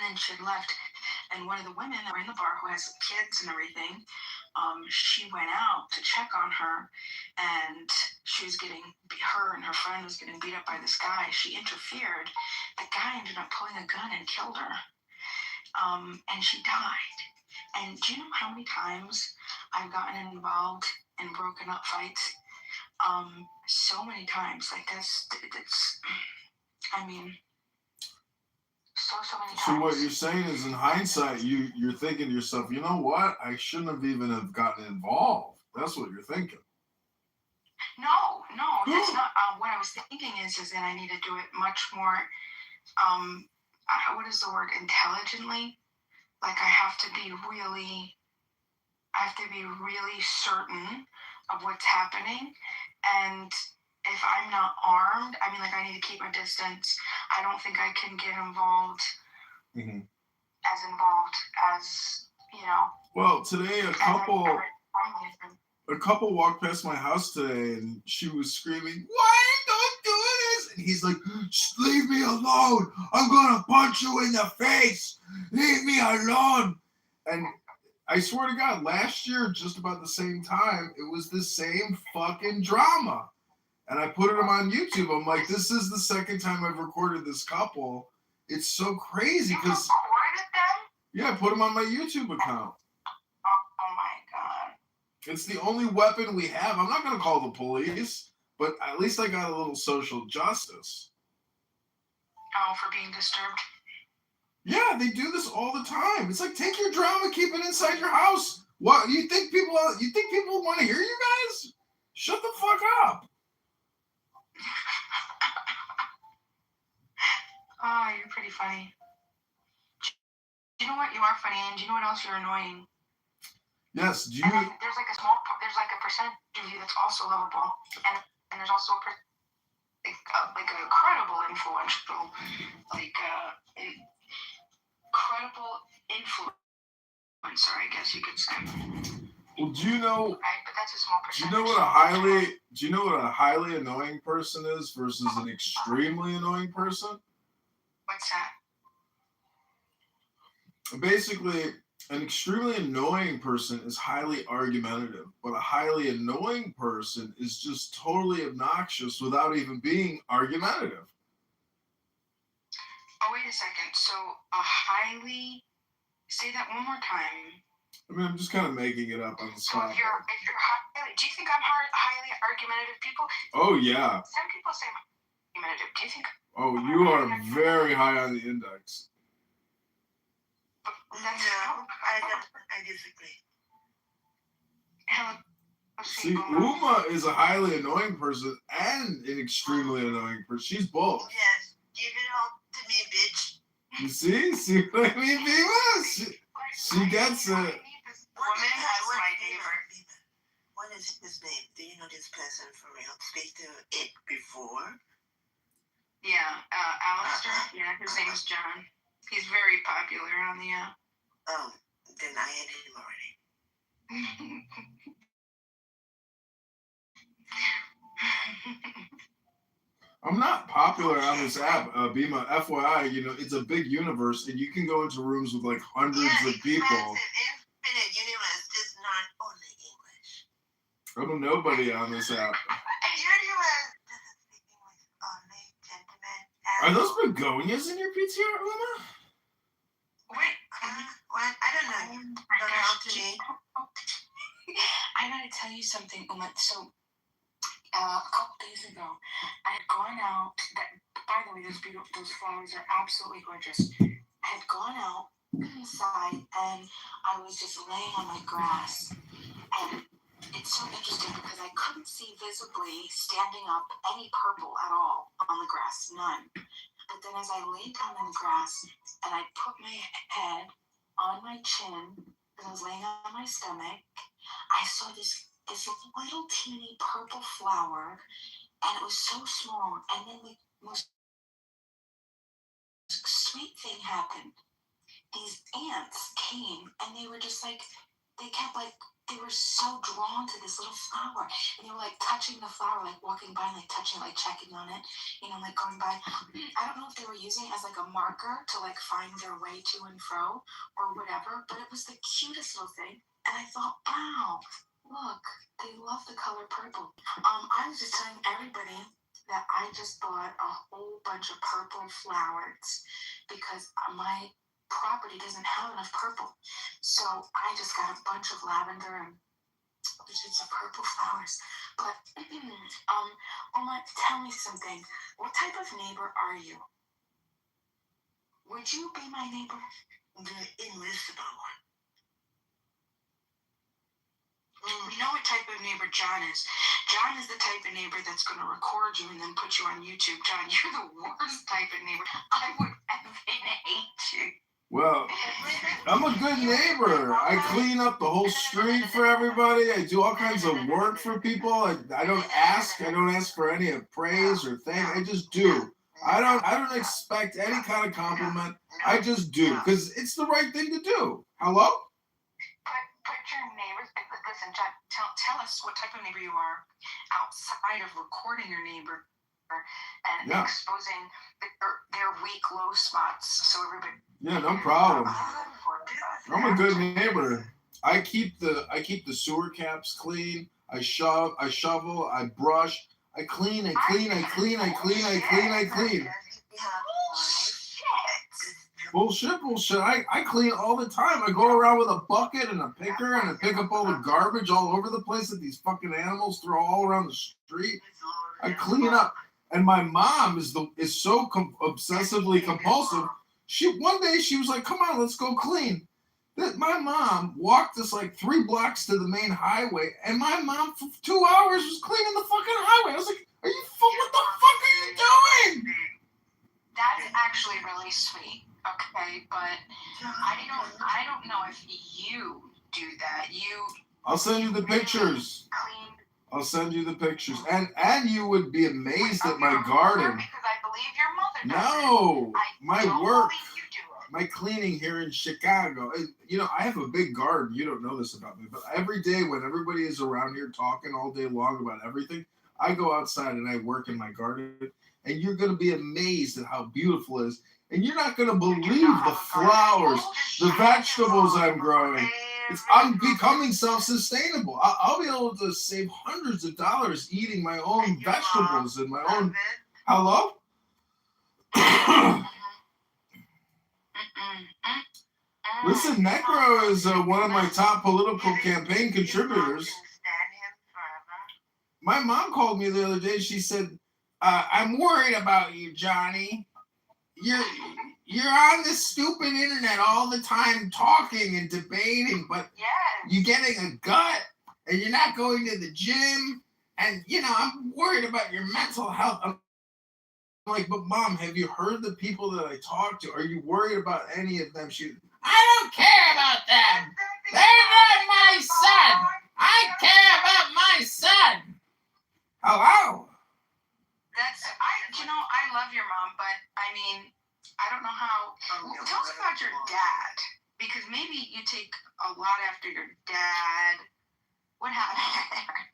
then she had left, and one of the women that were in the bar, who has kids and everything, she went out to check on her, and her and her friend was getting beat up by this guy. She interfered. The guy ended up pulling a gun and killed her, and she died. And do you know how many times I've gotten involved in broken up fights? So many times. Like that's I mean, so many times. So what you're saying is, in hindsight, you're thinking to yourself, you know what? I shouldn't have even have gotten involved. That's what you're thinking. No, that's not. What I was thinking is that I need to do it much more. What is the word? Intelligently. Like I have to be really certain of what's happening, and if I'm not armed, I mean, like I need to keep my distance. I don't think I can get involved. Mm-hmm. As involved as, you know. Well, today a couple walked past my house today, and she was screaming, "Why don't do this?" And he's like, "Just leave me alone. I'm gonna punch you in the face. Leave me alone." And I swear to God, last year, just about the same time, it was the same fucking drama. And I put them on YouTube. I'm like, this is the second time I've recorded this couple. It's so crazy because. Yeah, I put them on my YouTube account. Oh my God. It's the only weapon we have. I'm not going to call the police, but at least I got a little social justice. Oh, for being disturbed? Yeah, they do this all the time. It's like, take your drama, keep it inside your house. What, you think people want to hear you guys? Shut the fuck up. Oh, you're pretty funny. You know what? You are funny, and do you know what else you're annoying? Yes, do you? And there's like a percentage of you that's also lovable, and there's also a credible influential, incredible influencer, I guess you could say. Well, do you know? Right, but that's a small percentage. Do you know what a highly annoying person is versus an extremely annoying person? What's that? Basically, an extremely annoying person is highly argumentative, but a highly annoying person is just totally obnoxious without even being argumentative. Oh, wait a second. So say that one more time. I mean, I'm just kind of making it up on the spot. So if you're highly, do you think I'm highly argumentative people? Oh, yeah. Some people say argumentative. Do you think? Oh, you are very high on the index. No, I disagree. See, Uma is a highly annoying person and an extremely annoying person. She's both. Yes, give it all to me, bitch. You see what I mean, Viva? She gets it. What is his name? Do you know this person for real? Speak to it before? Yeah, Alistair. Yeah, his name's John. He's very popular on the app. Oh, then I had him already. I'm not popular on this app, Bima. FYI, it's a big universe, and you can go into rooms with like hundreds of people. Infinite universe, just not only English. I don't know nobody on this app. Universe doesn't speak English only, gentlemen. Are those begonias in your PTR, Uma? Wait, what? I don't know. You don't help to me. I gotta tell you something, Uma. So, a couple days ago, I had gone out. By the way, those flowers are absolutely gorgeous. I had gone out inside, and I was just laying on my grass. And it's so interesting because I couldn't see visibly standing up any purple at all on the grass, none. But then as I laid down in the grass and I put my head on my chin, as I was laying on my stomach, I saw this little teeny purple flower, and it was so small. And then the most sweet thing happened. These ants came and they were just like, they were so drawn to this little flower. And they were like touching the flower, like walking by and like touching, like checking on it, like going by. I don't know if they were using it as like a marker to like find their way to and fro or whatever, but it was the cutest little thing. And I thought, wow, look, they love the color purple. I was just telling everybody that I just bought a whole bunch of purple flowers because my property doesn't have enough purple. So I just got a bunch of lavender and shades of purple flowers. But Oma, tell me something. What type of neighbor are you? Would you be my neighbor? The invisible one. You know what type of neighbor John is? John is the type of neighbor that's going to record you and then put you on YouTube. John, you're the worst type of neighbor. I would effing hate you. Well, I'm a good neighbor. I clean up the whole street for everybody. I do all kinds of work for people. I don't ask for any praise or thank. I just do. I don't expect any kind of compliment. I just do because it's the right thing to do. Hello? Put your neighbors. Listen, John, tell us what type of neighbor you are outside of recording your neighbor and exposing their weak, low spots so everybody. Yeah, no problem. I'm a good neighbor. I keep the sewer caps clean. I shovel. I brush. I clean. I clean. Bullshit. I clean all the time. I go around with a bucket and a picker and I pick up all the garbage all over the place that these fucking animals throw all around the street. I clean up. And my mom is so obsessively compulsive. One day she was like, "Come on, let's go clean." My mom walked us like 3 blocks to the main highway, and my mom for 2 hours was cleaning the fucking highway. I was like, "What the fuck are you doing?" That is actually really sweet. Okay, but I don't know if you do that. I'll send you the pictures. I'll send you the pictures. And you would be amazed at my garden. Because I believe your mother does. No, my work, my cleaning here in Chicago. I have a big garden. You don't know this about me, but every day when everybody is around here talking all day long about everything, I go outside and I work in my garden. And you're going to be amazed at how beautiful it is. And you're not going to believe the flowers, the vegetables I'm growing. I'm becoming self-sustainable. I'll be able to save hundreds of dollars eating my own vegetables and my own. Hello? Listen, Necro is one of my top political campaign contributors. My mom called me the other day. She said, "I'm worried about you, Johnny. You're on this stupid internet all the time talking and debating, but you're getting a gut and you're not going to the gym. And, I'm worried about your mental health." I'm like, "But Mom, have you heard the people that I talk to? Are you worried about any of them?" "I don't care about them. They're not my son. I care about my son." Hello? I love your mom, but I mean, I don't know how. Tell us about your dad, because maybe you take a lot after your dad. What happened there?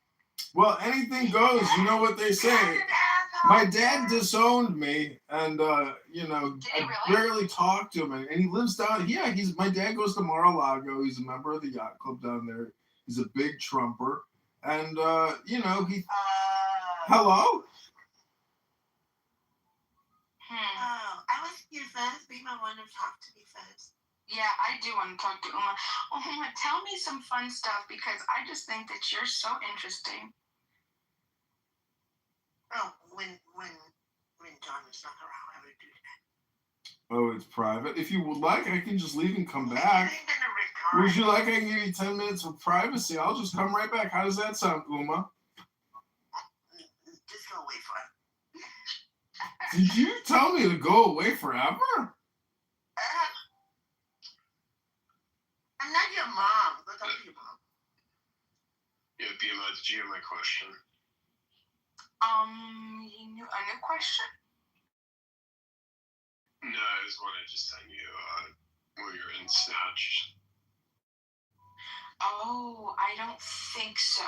Well, anything goes. You know what they say. My dad disowned me, and I barely talk to him. And he lives down. Yeah, my dad goes to Mar-a-Lago. He's a member of the yacht club down there. He's a big trumper, and he. Hello. I want you first. Be my one to talk to me first. Yeah, I do want to talk to Uma. Uma, tell me some fun stuff because I just think that you're so interesting. Oh, when John is not around, I would do that. Oh, it's private. If you would like, I can just leave and come back. Would you like I can give you 10 minutes of privacy? I'll just come right back. How does that sound, Uma? Just go away forever. Did you tell me to go away forever? I'm not your mom. Go talk to your mom. Yeah, BMO, did you hear my question? A new question? No, I just wanted to just send you where you're in Snatched. Oh, I don't think so.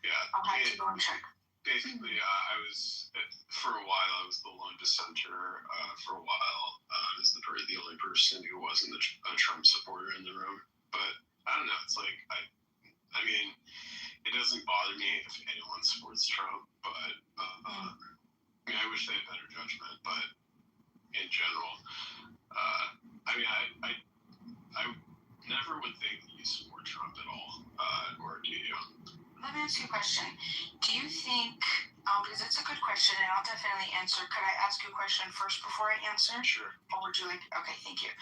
Yeah. I'll have to go and check. Basically, I was, for a while, I was the lone dissenter. For a while, I was the only person who wasn't a Trump supporter in the room. But I don't know. It's like, I mean, it doesn't bother me if anyone supports Trump, but I mean, I wish they had better judgment. But in general, I mean, I never would think you support Trump at all, or do you? Let me ask you a question. Do you think, because it's a good question and I'll definitely answer. Could I ask you a question first before I answer? Sure. Or would you like, okay, thank you.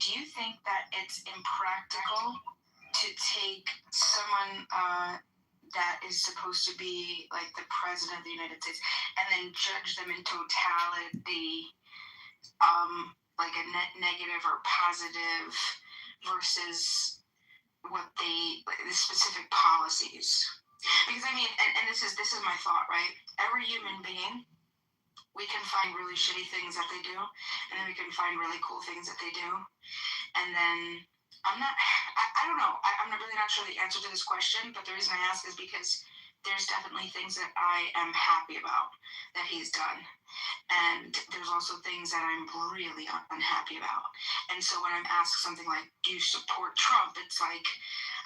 Do you think that it's impractical to take someone that is supposed to be like the president of the United States and then judge them in totality, like a net negative or positive versus what the specific policies? Because I mean, and this is my thought, right? Every human being, we can find really shitty things that they do, and then we can find really cool things that they do. And then I don't know. I'm really not sure the answer to this question, but the reason I ask is because there's definitely things that I am happy about that he's done. And there's also things that I'm really unhappy about. And so when I'm asked something like, do you support Trump? It's like,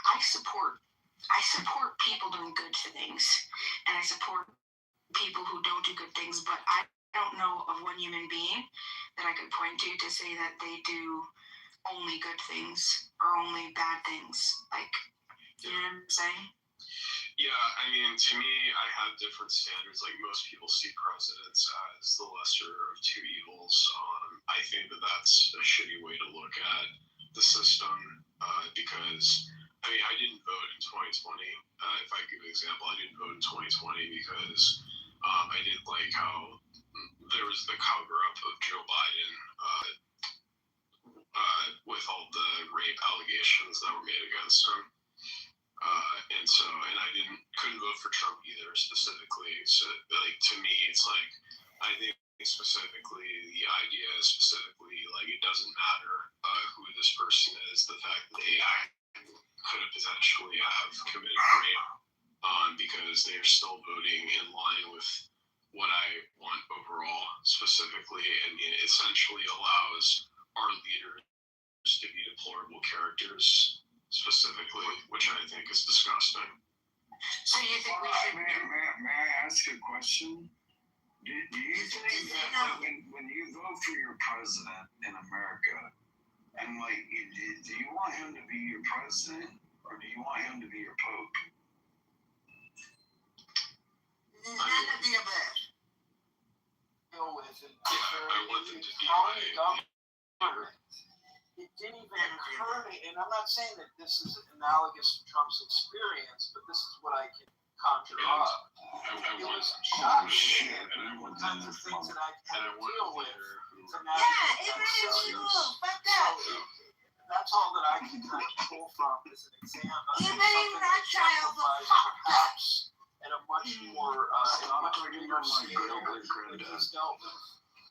I support people doing good things. And I support people who don't do good things. But I don't know of one human being that I could point to say that they do only good things or only bad things. Like, you know what I'm saying? Yeah, I mean, to me, I have different standards. Like, most people see presidents as the lesser of two evils. I think that that's a shitty way to look at the system because, I mean, I didn't vote in 2020. If I give an example, I didn't vote in 2020 because I didn't like how there was the cover-up of Joe Biden with all the rape allegations that were made against him. And I couldn't vote for Trump either specifically. So, like, to me, it's like, I think specifically, the idea is specifically, like, it doesn't matter who this person is, the fact that they could have potentially have committed rape because they're still voting in line with what I want overall, specifically, and it essentially allows our leaders to be deplorable characters specifically, which I think is disgusting. So you think we should... May I ask a question? Do you think that when you vote for your president in America, and like, do you want him to be your president, or do you want him to be your pope? None of the above. Deal with it. Yeah, I want them to be my... It didn't even occur to me, and I'm not saying that this is analogous to Trump's experience, but this is what I can conjure up. It was shocking, and what kinds of things that I had to deal with to navigate themselves. So that's all that I can kind of pull from as an example. Even that child was perhaps at a much more bigger scale than he's dealt with.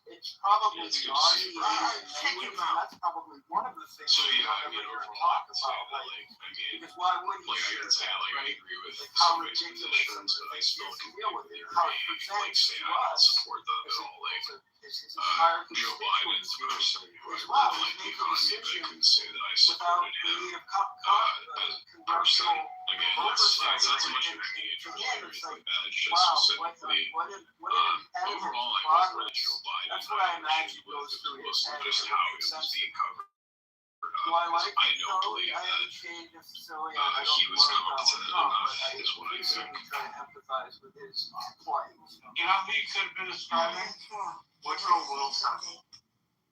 It's probably It's check him out. That's probably one of the things I mean, overall, talk I can say about. that, like, I mean, Because why wouldn't like, I you can say, like, I agree with how some of his ridiculous positions, but I still can deal with it, never how it like, presents say to I don't us support them at all. Like, his entire Joe Biden's a person who I as well. really like the economy, but I couldn't say that I without supported the him need of as a person. congressional Again, that's not so much of a hate or anything like that. It's just wow, specifically, what an impediment overall, to I wasn't really progress. Joe Biden. That's what I imagine goes through his mostly head. just how it was being covered. Do I like I it? don't No, believe I that understand necessarily. I don't he was love competent Donald Trump, enough, but is what I think. try to empathize with his plight. You know who you could have been describing? Woodrow Wilson.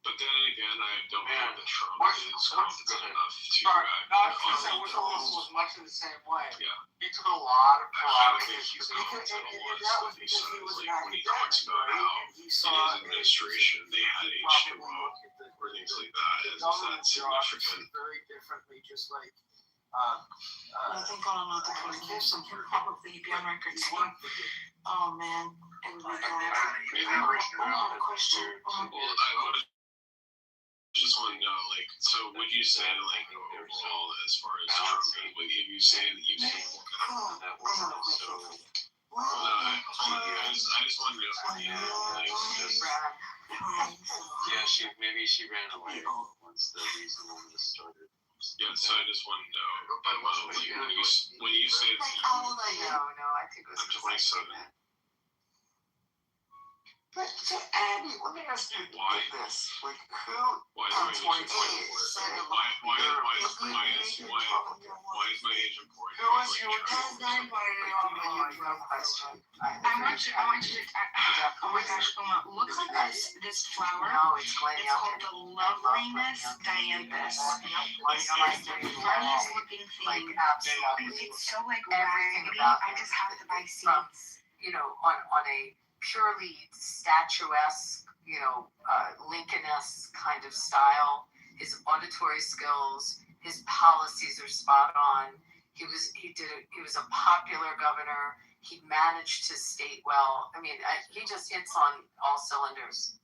But then again, I don't believe that Trump is what's competent enough to Sorry, no, I was going to say Woodrow Wilson was much in the same way. Yeah. He took a lot of I pride. think he's And competent in a lot of that stuff was he because says. he was Like, an when he academic, talks about right? how And he in saw his administration they had probably H2O look at or things like that, as if government that's bureaucracy significant. very differently, just like I think on another conversation can probably be on record saying, oh man, it would be glad. I have a question. Well, I would just want to know, like, so would you say, like, overall, as far as Trump, would you say that you support kind of that work? So, I just wanted to know from you, like, maybe she ran away once the reasonableness started. Yeah, so I just wanted to know, like, when you say that How old are you? No, I think it was I'm 27. But so Abby, let me ask you this: like, who? Why is my age important? Why is my age important? Who was your question? I want you to. Oh my gosh, Uma, look at this flower. No, it's called the Loveliness Dianthus. It's the funniest looking thing. It's so like raggedy. I just have to buy seeds. You know, on a purely statuesque, Lincoln-esque kind of style. His auditory skills, his policies are spot on. He was a popular governor. He managed his state well. I mean, he just hits on all cylinders.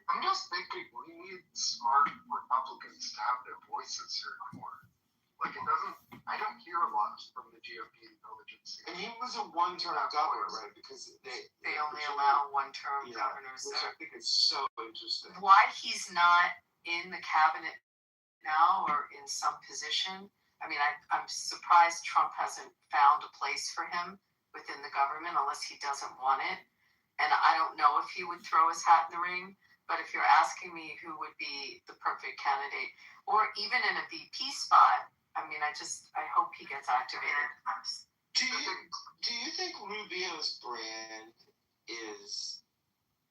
I'm just thinking we need smart Republicans to have their voices heard more. Like I don't hear a lot from the GOP intelligence. And he was a one-term governor, right? Because they only allow one-term governors. Which I think is so interesting. Why he's not in the cabinet now or in some position? I mean, I'm surprised Trump hasn't found a place for him within the government unless he doesn't want it. And I don't know if he would throw his hat in the ring. But if you're asking me who would be the perfect candidate, or even in a VP spot, I mean, I hope he gets activated. Do you think Rubio's brand is?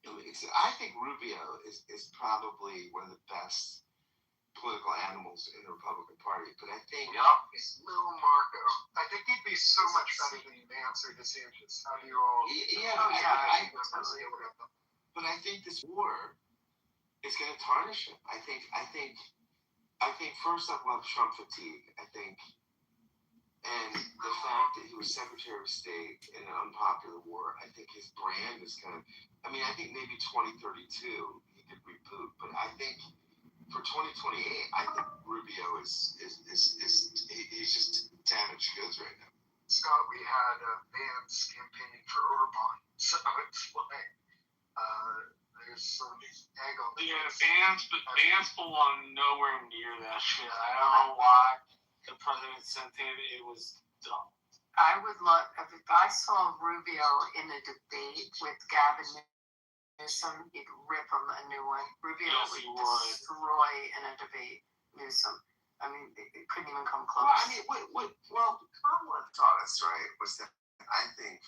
I think Rubio is probably one of the best political animals in the Republican Party. But I think it's Lil Marco. I think he'd be so much better than Nancy DeSantis. How do you all? But I think this war is going to tarnish him. I think first up we'll have Trump fatigue. And the fact that he was Secretary of State in an unpopular war, I think his brand is kind of. I mean, I think maybe 2032 he could reboot, but I think for 2028, I think Rubio is he's just damaged goods right now. Scott, we had Vance campaigning for Orban, so it's like there's some egg on the but Vance belonged nowhere near that shit. I don't know why the president sent him. It was dumb. I would love if I saw Rubio in a debate with Gavin Newsom, he'd rip him a new one. Rubio would destroy in a debate Newsom. I mean, it couldn't even come close. Well, I mean, what Kamala taught us, right, was that I think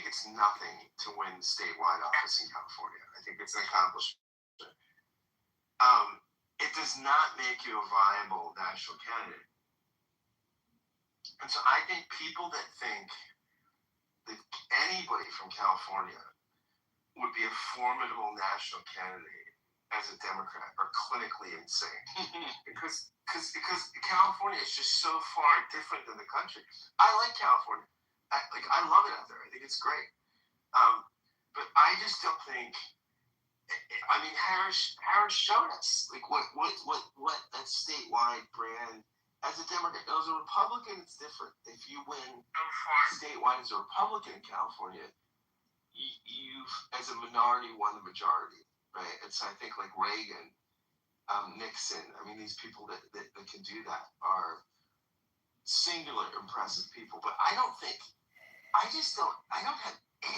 it's nothing to win statewide office in California. I think it's an accomplishment. It does not make you a viable national candidate. And so I think people that think that anybody from California would be a formidable national candidate as a Democrat are clinically insane. because California is just so far different than the country. I like California. I love it out there. I think it's great. But I just don't think. I mean, Harris showed us what that statewide brand as a Democrat. As a Republican, it's different. If you win statewide as a Republican in California, you've as a minority won the majority, right? And so I think like Reagan, Nixon. I mean, these people that can do that are singular impressive people. But I don't have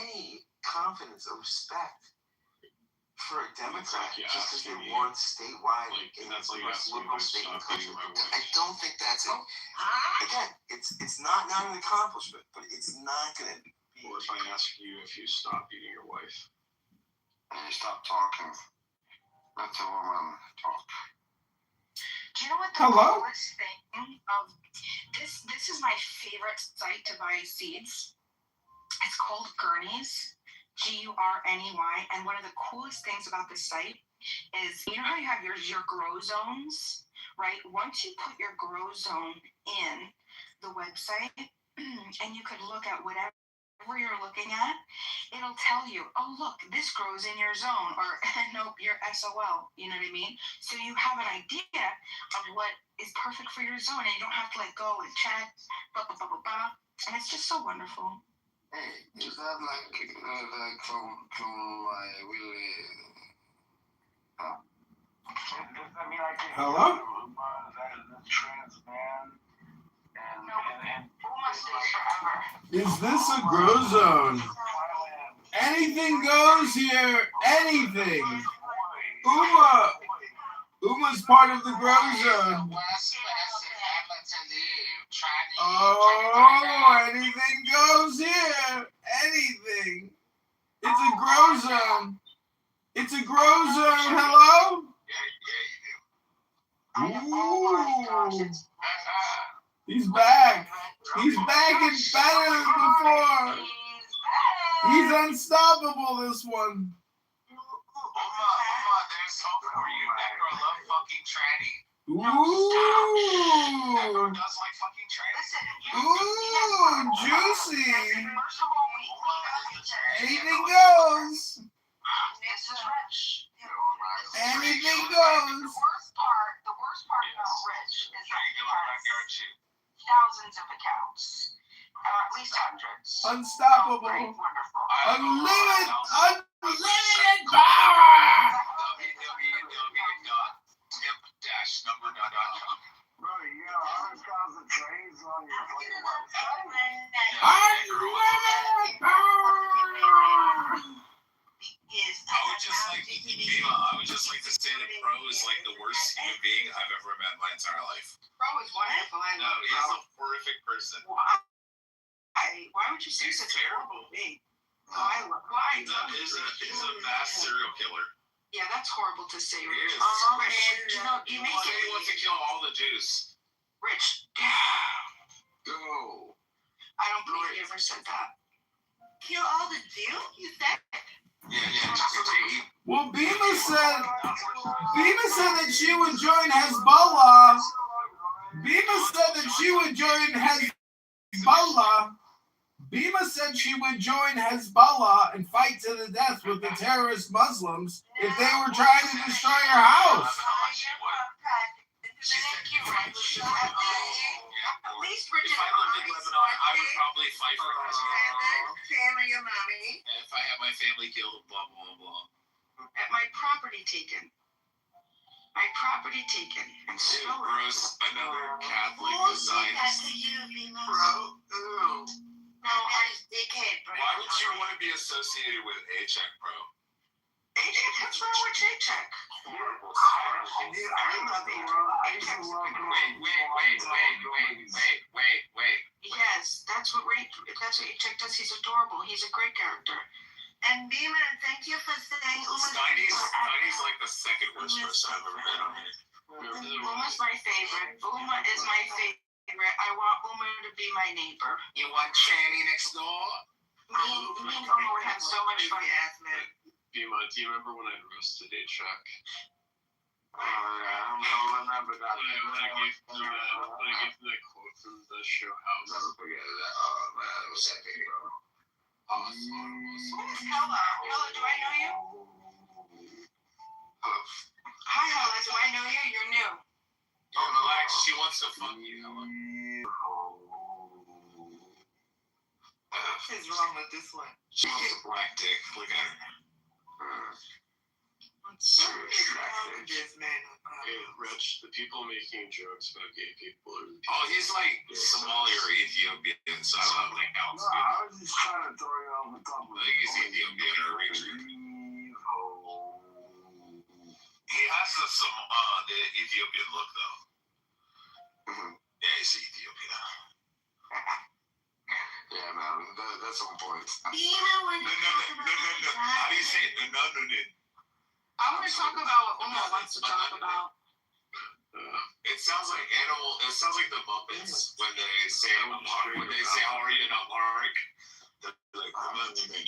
any confidence or respect for a Democrat just because they won statewide in the most liberal state in the country. I don't think that's it. Again, it's not an accomplishment, but it's not going to be. Or if I ask you if you stop beating your wife and you stop talking, let the woman talk. Do you know what the coolest thing of this is my favorite site to buy seeds? It's called Gurney's. Gurney, and one of the coolest things about this site is, you know how you have your grow zones, right? Once you put your grow zone in the website, and you could look at whatever whatever you're looking at, it'll tell you, oh, look, this grows in your zone, or nope, you're SOL. You know what I mean? So you have an idea of what is perfect for your zone, and you don't have to like go and check, blah, blah, blah, blah, blah. And it's just so wonderful. Hey, is that like from my Willie? Hello? Trans man. Is this a grow zone? Anything goes here. Anything. Uma's part of the grow zone. Oh, anything goes here. Anything. It's a grow zone. It's a grow zone. Hello? Ooh. He's back. He's back and better than before. He's unstoppable, this one. There's hope for you. Necro love fucking tranny. Ooh. Necro does like fucking tranny. Ooh, juicy. Anything goes. Anything goes. The worst part about Rich is that he has thousands of accounts, or at least hundreds. Unstoppable. Wonderful. Unlimited power. www.tip-number.com. Bro, you got 100,000 trains on your fucking website? Unlimited power. I would just like to say that Pro is like the worst human being I've ever met in my entire life. Pro is wonderful. I No, love he's Pro. a horrific person. Why would you say He's such terrible. a thing? Why? He's a mass serial killer. Yeah, that's horrible to say, He Rich. is. Rich, you make He it. wants to kill all the Jews. Rich, Go. I don't believe you ever said that. Kill all the Jews? You said it. Yeah. Well, Bima said that she would join Hezbollah. Bima said that she would join Hezbollah. Bima said she would join Hezbollah and fight to the death with the terrorist Muslims if they were trying to destroy her house. At least Rich If I lived in Lebanon, I would probably fight for president. family and mommy. And if I had my family killed, blah, blah, blah. At my property taken. My property taken. And Dude, stolen. gross, another Catholic Zionist. No, Why would you want to be associated with A-Check, bro? What's wrong with J-Check? Wait. Yes, that's what J-Check does. He's adorable. He's a great character. And Bima, thank you for saying Steiny's like the second worst person I've ever met on here. Uma's my favorite. Uma is my favorite. I want Uma to be my neighbor. You want Channy next door? Me and Uma would have so much fun. Bima, do you remember when I roasted A-Check? I don't remember that. When I gave you that quote from the show House. Never forget that. Oh man, it was epic, bro. Who is Hella? Hella, do I know you? Hi, Hella. Do I know you? You're new. Oh, relax. She wants to fuck you, Helen. What is wrong with this one? She wants a black dick. Look at her. This man. Hey, Rich, the people making jokes about gay people are the people. Oh, he's like Somali or Ethiopian, so I don't think that one's good. I was just trying to throw you off the top of I think he's Ethiopian or Eritrean. He has the Ethiopian look, though. Yeah, he's Ethiopian. Yeah, man, that's on point. No. How do you say it? No. I want to talk about what Uma wants to talk about. It sounds like the Muppets when they say how are you in Amharic. They're like, I was gonna say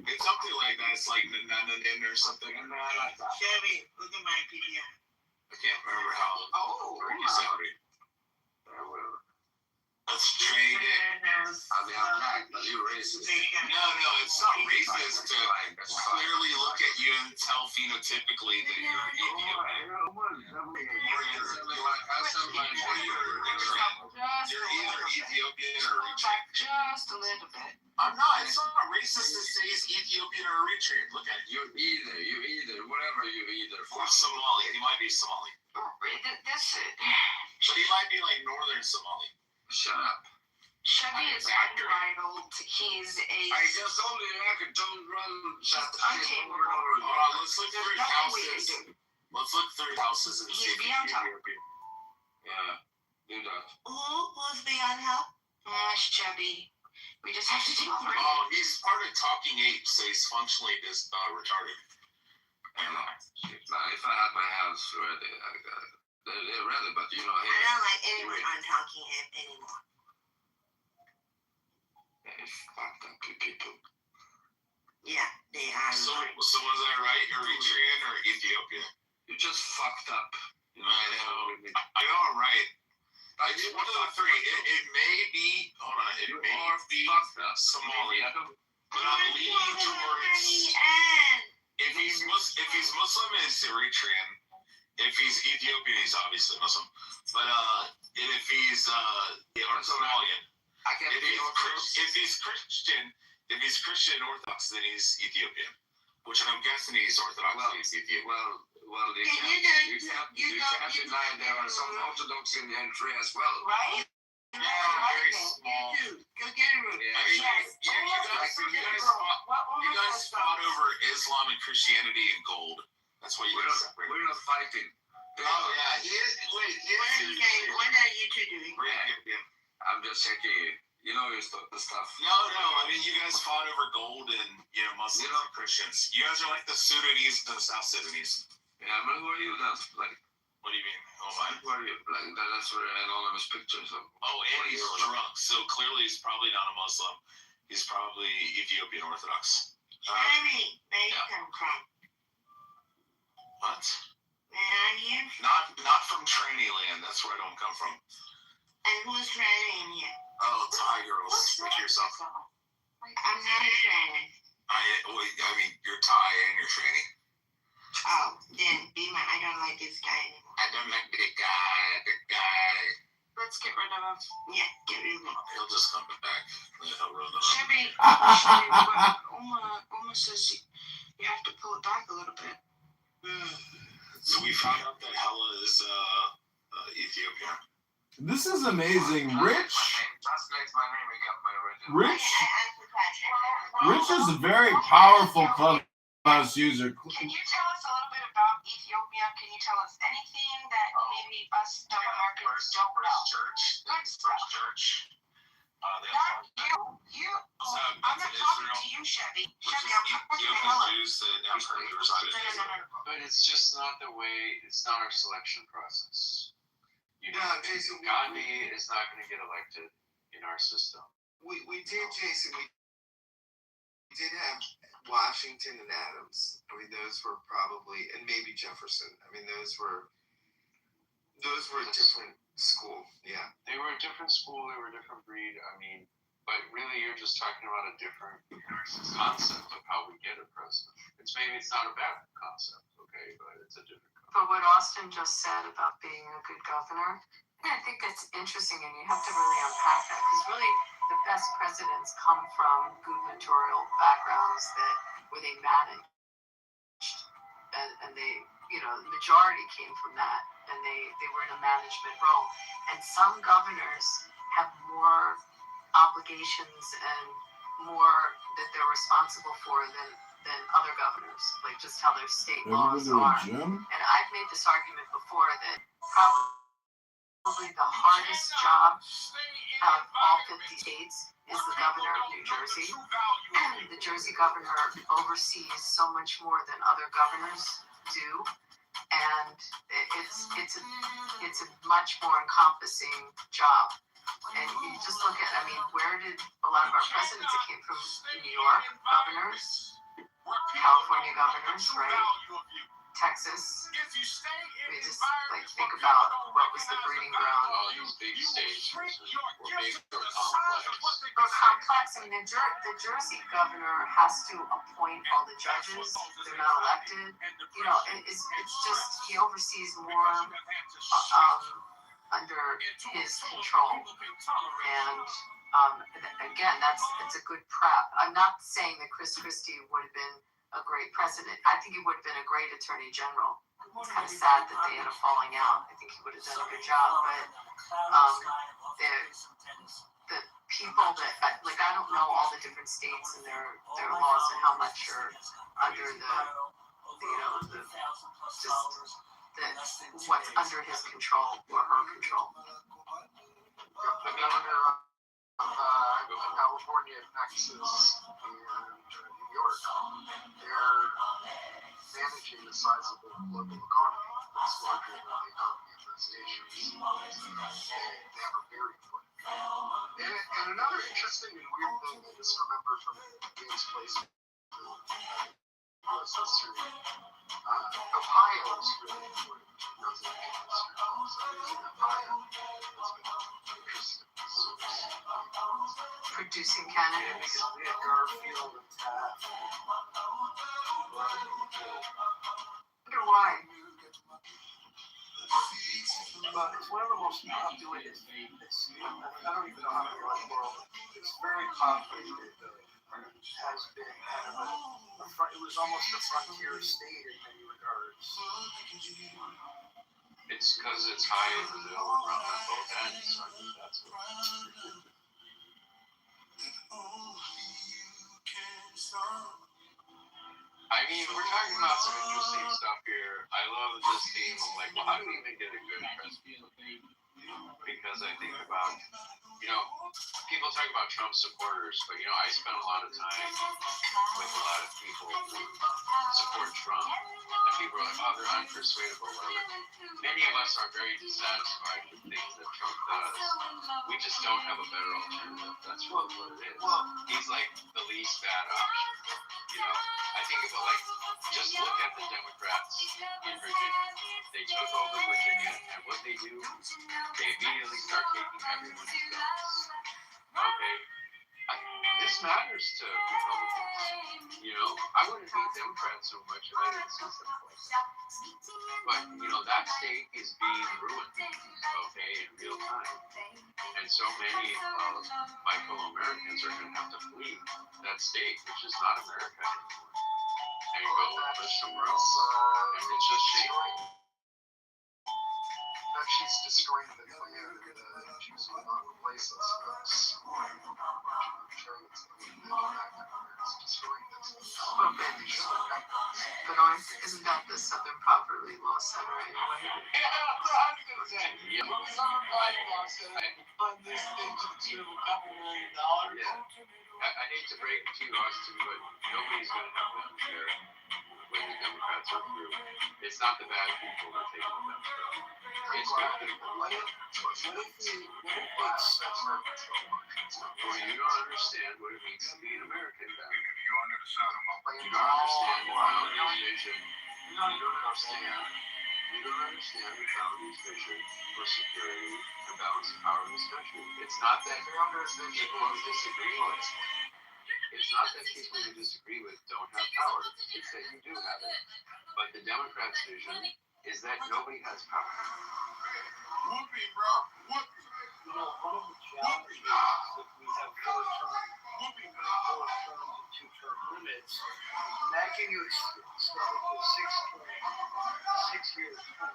It's something like that. It's like na. an in or something. Chevy, look at my PDA. I can't remember how. Oh, You sounded. Let's trade it. I mean, I'm black, but you're racist. No, it's not racist to clearly look at you and tell phenotypically that you're Ethiopian. You're either Ethiopian or Eritrean. just a little bit. I'm not. It's not racist to say he's Ethiopian or Eritrean. Look at it. You're either, whatever you're either. Or Somali. He might be Somali. But he might be like northern Somali. Shut up. Chevy is unbridled. He's a. I just told you I could don't run that shit over and over again. Let's look through houses. Let's look through houses and see if he's Ethiopian. Yeah, do that. Who's beyond help? Chevy. We just have to do it. Oh, he's part of Talking Apes, so he's functionally retarded. If I had my hands ready, they're ready, but you know. I don't like anyone on Talking Ape anymore. Fucked up people. Yeah, they are. So was I right? Eritrean or Ethiopia? You just fucked up. You know, I know I'm right. It's one of the three. It may be. Hold on. It may be Somalia, but I'm leaning towards. If he's Muslim, it's Eritrean. If he's Ethiopian, he's obviously Muslim. But if he's Somalian. If he's Christian Orthodox, then he's Ethiopian. Which I'm guessing he's Orthodox. He's Ethiopian. Well, you can't deny there are some Orthodox in Eritrea as well. Right? Yeah, very small. Go get it. You guys fought over Islam and Christianity and gold. That's why you guys separated. We're not fighting. Oh yeah, he is. Wait, he is. What are you two doing? I'm just checking you. You know your the stuff. No. I mean, you guys fought over gold and Muslims and Christians. You guys are like the Sudanese and the South Sudanese. Yeah, but who are you then? Like, what do you mean? Oh my. Who are you? Like, that's where anonymous pictures of. Oh, and he's drunk, so clearly he's probably not a Muslim. He's probably Ethiopian Orthodox. Chevy, where you come from? What? Where are you? Not from tranny land. That's where I don't come from. And who's training you? Oh, Thai girls like yourself. I'm not a trainer. I mean, you're Thai and you're tranny. Oh, then I don't like this guy anymore. I don't like the guy. Let's get rid of him. Yeah, get rid of him. He'll just come back. He'll run it Chevy, Uma says you have to pull it back a little bit. So we found out that Hella is Ethiopian. This is amazing. Rich is a very powerful Clubhouse user. Can you tell us a little bit about Ethiopia? Can you tell us anything that maybe us dumb Americans don't know? First church. Not you. I'm not talking to you, Chevy. Chevy, I'm talking to Helen. No. But it's just not the way. It's not our selection process. Jason, Gandhi is not going to get elected in our system. We did, Jason. We did have Washington and Adams. I mean, those were probably, and maybe Jefferson. I mean, those were a different school. Yeah, they were a different school. They were a different breed. I mean, but really, you're just talking about a different concept of how we get a president. It's not a bad concept, okay, but it's a different. But what Austin just said about being a good governor, I think that's interesting, and you have to really unpack that, because really the best presidents come from gubernatorial backgrounds where they managed, and they, the majority came from that, and they were in a management role. And some governors have more obligations and more that they're responsible for than other governors, like just how their state laws are. And I've made this argument before that probably the hardest job out of all 50 states is the governor of New Jersey. The Jersey governor oversees so much more than other governors do, and it's a much more encompassing job. And you just look at, where did a lot of our presidents that came from New York, governors, California governors, right? Texas. We just like think about what was the breeding ground. All these big states were big or complex. Or complex. I mean, the Jersey governor has to appoint all the judges. They're not elected. You know, it's just he oversees more under his control. And again, it's a good prep. I'm not saying that Chris Christie would have been a great president. I think he would have been a great attorney general. It's kind of sad that they had a falling out. I think he would have done a good job, but the people that like I don't know all the different states and their laws and how much are under what's under his control or her control. The governor of California, Texas, and New York, they're managing the sizable global economy that's larger than the economy of those nations. They have a very important. And another interesting and weird thing I just remember from Gaines Place U.S. history, Ohio is really important. Residential history also in Ohio has been interesting. Producing candidates. Because we had Garfield and Taft. Wonder why. But it's one of the most populated states. I don't even know how to run the world. It's very populated. Has been kind of it was almost a frontier state in many regards. It's because it's high in the middle around both ends. So I think that's what. I mean, we're talking about some interesting stuff here. I love this theme of like, well, how do we even get a good president? Because I think about, people talk about Trump supporters, but I spent a lot of time with a lot of people who support Trump, and people are like, oh, they're unpersuadable, whatever. Many of us are very dissatisfied with things that Trump does. We just don't have a better alternative. That's what it is. He's like the least bad option. I think about just look at the Democrats in Virginia. They took over Virginia, and what they do, they immediately start taking everyone's guns. Okay? This matters to Republicans. I wouldn't hate Democrats so much if I didn't see stuff like that. But, that state is being ruined, okay, in real time. And so many of my fellow Americans are going to have to flee that state, which is not America anymore, and go live somewhere else. And it's just shameful. That she's destroying the land and choosing not to replace us, folks. I'm sure that's it's destroying this. But isn't that the Southern Poverty Law Center anyway? Yeah, Southern Poverty Law Center on this thing to the tune of $2 million. Yeah. I hate to break it to you, Austin, but nobody's going to have them there when the Democrats are through. It's not the bad people that take them down. It's good people. Well, you don't understand what it means to be an American then. You under the sun of my You don't understand the founders' vision. You don't understand the founders' vision for security and balance of power in this country. It's not that people who disagree with. It's not that people who disagree with don't have power. It's that you do have it. But the Democrats' vision is that nobody has power. Whoopee, bro. Whoopee. One of the challenges if we have 4 terms, 4 terms and 2-term limits, imagine you start with a 6-year term.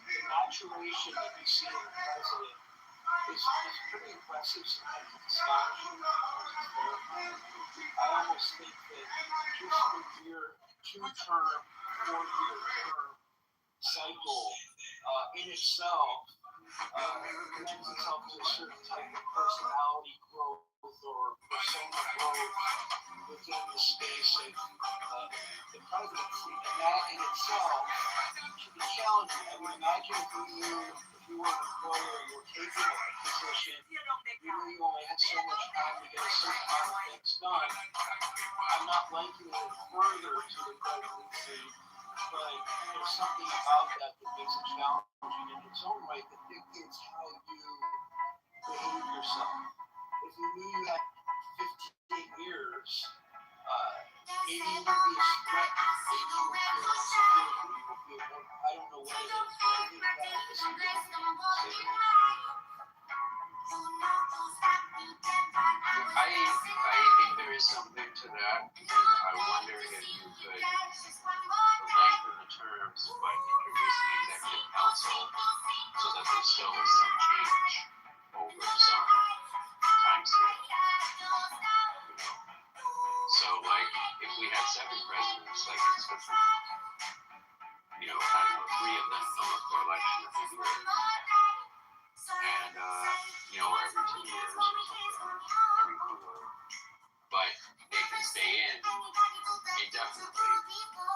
The maturation that we see in the president is pretty impressive, sometimes it's astonishing, sometimes it's terrifying. I almost think that just with your 2-term, 4-year term cycle in itself lends itself to a certain type of personality growth or persona growth within the space of the presidency. And that in itself should be challenging. I would imagine if you were an employer, you were taking a position, you you only had so much time to get a certain amount of things done. I'm not liking it further to the presidency, but there's something about that that makes it challenging in its own right that dictates how you behave yourself. If you knew you had 15 years, maybe you would be a threat. Maybe you would feel insecurity. You would feel more, I don't know what it is, but I think that is something that you can consider. I think there is something to that, and I wonder if you could lengthen the terms by introducing executive council so that there still is some change over some time scale. You know? So, like, if we had 7 presidents, like in Switzerland, you know, I don't know, 3 of them come up for election every year, and you know, every 2 years or something, every 4. But they can stay in indefinitely,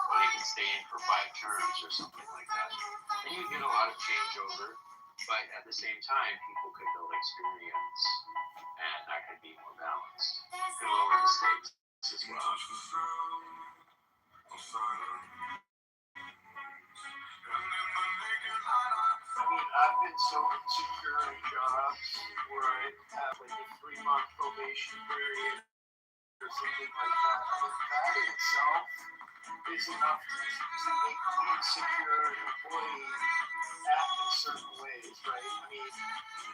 or they can stay in for 5 terms or something like that. And you get a lot of changeover, but at the same time, people could build experience, and that could be more balanced. Could lower the stakes as well. I mean, I've been so insecure in jobs where I have like a 3-month probation period or something like that. I mean, that in itself is enough to make the insecure employee act in certain ways, right? I mean,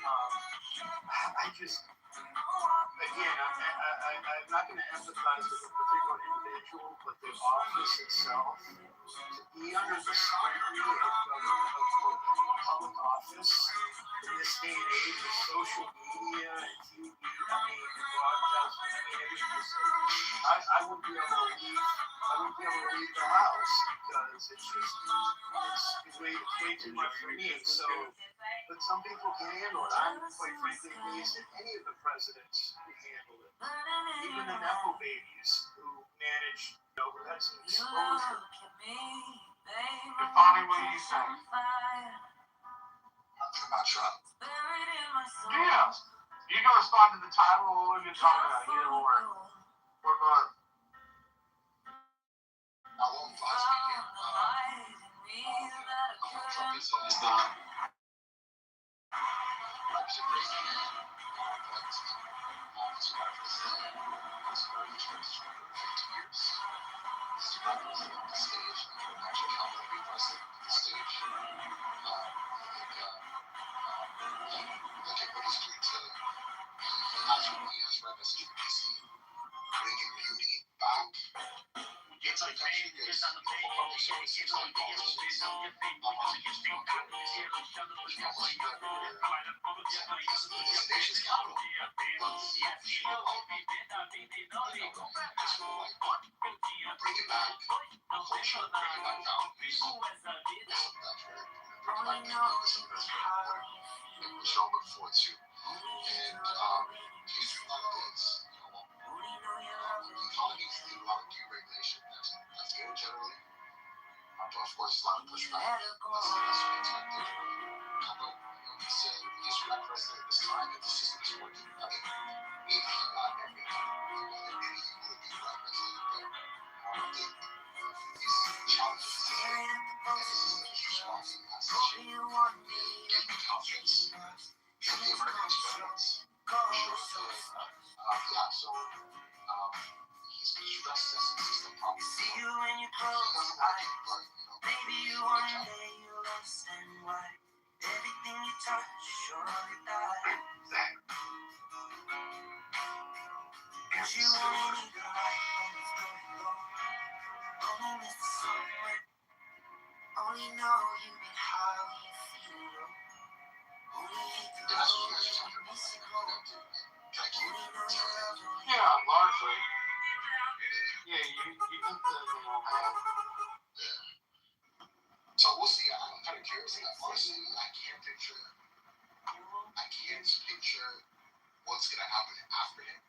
I just, again, I'm not going to empathize with a particular individual, but the office itself, to be under the scrutiny of government, of public office in this day and age with social media and TV, I mean, broadcasting, I mean, it was just, I wouldn't be able to leave the house because it's just, it's way too much for me. So, but some people can handle it. I'm quite frankly amazed at any of the presidents who handle it. Even the Nepo babies who managed, you know, who had some exposure. Define what you say. About Trump. Yeah. You can respond to the title or what you're talking about, either or. Or both. I won't fly speaking. Trump is not. Trump's a great man. But as you have to say, he's very experienced for 50 years. He's not president on the stage. I can imagine how will be president on the stage. Look at what he's doing to he has represented DC, bringing beauty back. It's like paying just on the pay. This nation's capital. Bring it back. Culture, bring it back values. We shall look forward to. And he's doing a lot of things. The economy is doing a lot of deregulation. That's good generally. But of course, it's a lot of pushback. That's to be expected. But he's not president this time, and the system is working. I mean, if he got everything, maybe he would be right president. But I don't think he's challenging the system, and the system is responding as it should. Give me confidence. Give the American experience. Sure. Yeah, so he's stress testing the system probably. He doesn't like it, but maybe you one day you'll understand why everything you touch surely dies. Cause you only need the light when it's going low. Only miss the sunlight. Only know you get high when you feel low. Only hate the road when you miss it home. Yeah, largely. Yeah, you hit the nail on the head. So we'll see. I'm kind of curious. Honestly, I can't picture what's gonna happen after him.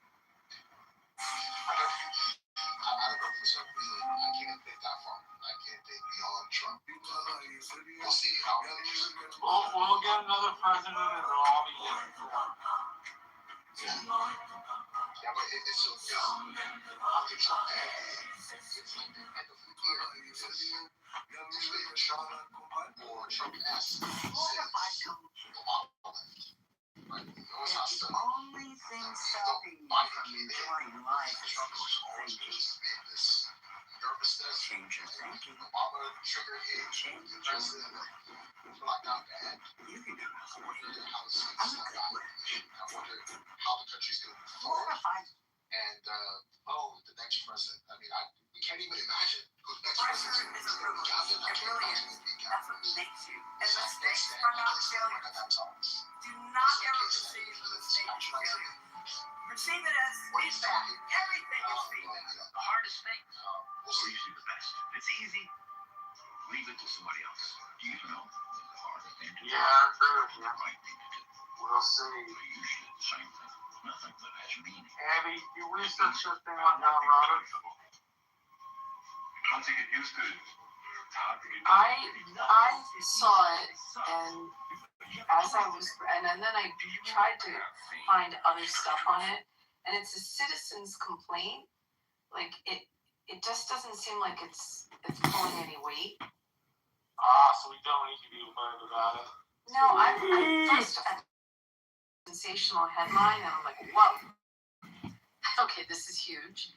I don't know for some reason. I can't think that far. I can't think beyond Trump. We'll see. We'll get another president and it'll all be different. it's so dumb. How could Trump end the end of the year? It's either Trump or Trump-esque. Right? Those are the only thing stopping you from enjoying life is this nervousness. change your thinking. Obama triggered him. Change The president locked down bad. You can do I wonder how this is I'm a not good one. I wonder how the country's going to move What forward. if I And the next president. I mean, we can't even imagine who the next pressure president is a privilege, a brilliance. That's what makes you. And mistakes are not failures. Do not ever perceive a mistake as failure. Perceive it as feedback. Everything is feedback. The hardest thing is usually the best. If it's easy, leave it to somebody else. You know, the hardest thing to do. Yeah, I agree with you. The right thing to do. We'll see. But usually the same thing. Nothing that has meaning. Abby, you researched this thing on John Roberts? Once you get used to it, I saw it, and as I was, and then I tried to find other stuff on it, and it's a citizen's complaint. Like it just doesn't seem like it's pulling any weight. So we don't need to be worried about it. No, I first a sensational headline, and I'm like, whoa, okay, this is huge.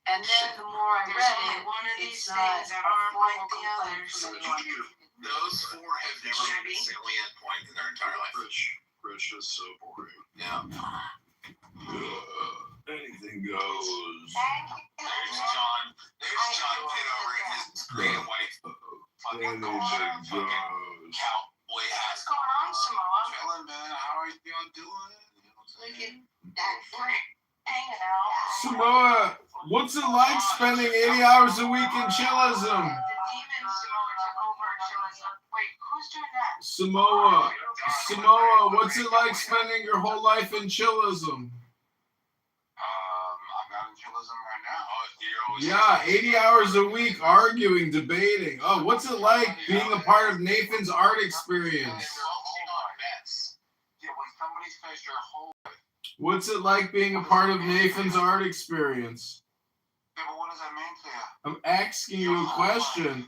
And then the more I read it, one of these it's not things that aren't like the complaint others. from anyone. Those four have never been a salient point in their entire life. Rich is so boring. Yeah. Anything goes. There's John Kitover and his great white fucking Anything goes. cowboy hat. What's going on, Samoa? Chilling, man. How are you doing? Look at that. We're hanging out. Samoa, what's it like spending 80 hours a week in chillism? The demon Samoa took over chillism. Wait, who's doing that? Samoa, what's it like spending your whole life in chillism? I'm not in chillism right now. Yeah, 80 hours a week arguing, debating. Oh, what's it like being a part of Nathan's art experience? Yeah, when somebody says your whole What's it like being a part of Nathan's art experience? yeah, but what does that mean to you? I'm asking you a question.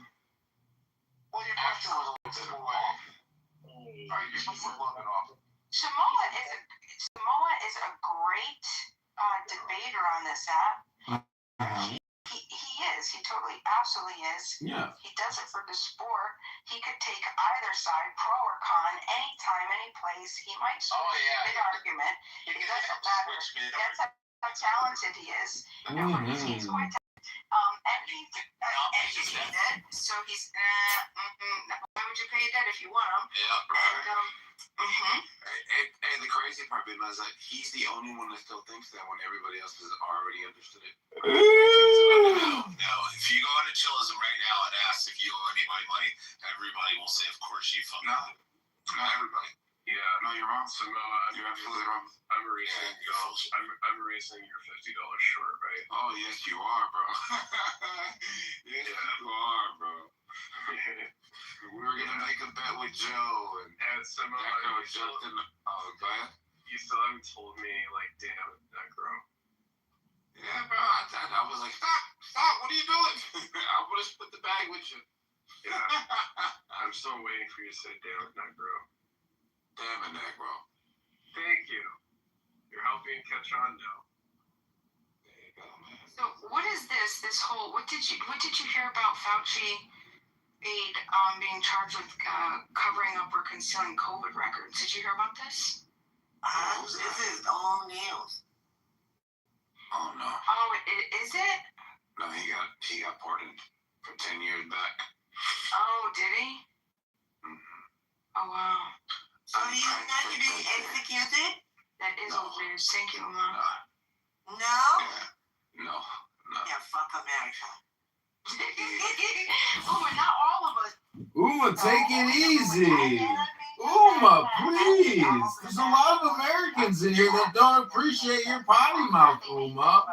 Well, your question was a little bit off. Alright, your question was a little bit off. Samoa is a great debater on this app. He is. He totally, absolutely is. Yeah. He does it for the sport. He could take either side, pro or con, anytime, any place. He might switch big argument. It doesn't matter. That's how talented he is. He's quite talented. And he's paid it. So he's, why would you pay that if you want him? Yeah. And, And the crazy part being is that he's the only one that still thinks that when everybody else has already understood it. No, if you go into chillism right now and ask if you owe anybody money, everybody will say, of course you fucking do. Not everybody. Yeah. No, you're wrong. Samoa, You're absolutely wrong. I'm erasing your $50 short, right? Oh, yes, you are, bro. Yes, you are, bro. We were going to make a bet with Joe, and Samoa, Necro jumped in the... Oh, go ahead. You still haven't told me, like, damn it, Necro. Yeah, bro, I was like, stop, what are you doing? I want to split the bag with you. Yeah. I'm still waiting for you to say damn it, Necro. Damn it, Necro. Thank you. You're helping catch on now. There you go, man. So what is this whole, what did you hear about Fauci aide being charged with covering up or concealing COVID records? Did you hear about this? this is old news. Oh, no. Oh, is it? No, he got pardoned for 10 years back. Oh, did he? Mm-hmm. Oh, wow. Oh, he's not to be executed? That is weird. Thank you, Mom. No? Yeah. No. Yeah, fuck America. Uma, not all of us. Uma, take it easy. Uma, please. There's a lot of Americans in here that don't appreciate your potty mouth, Uma.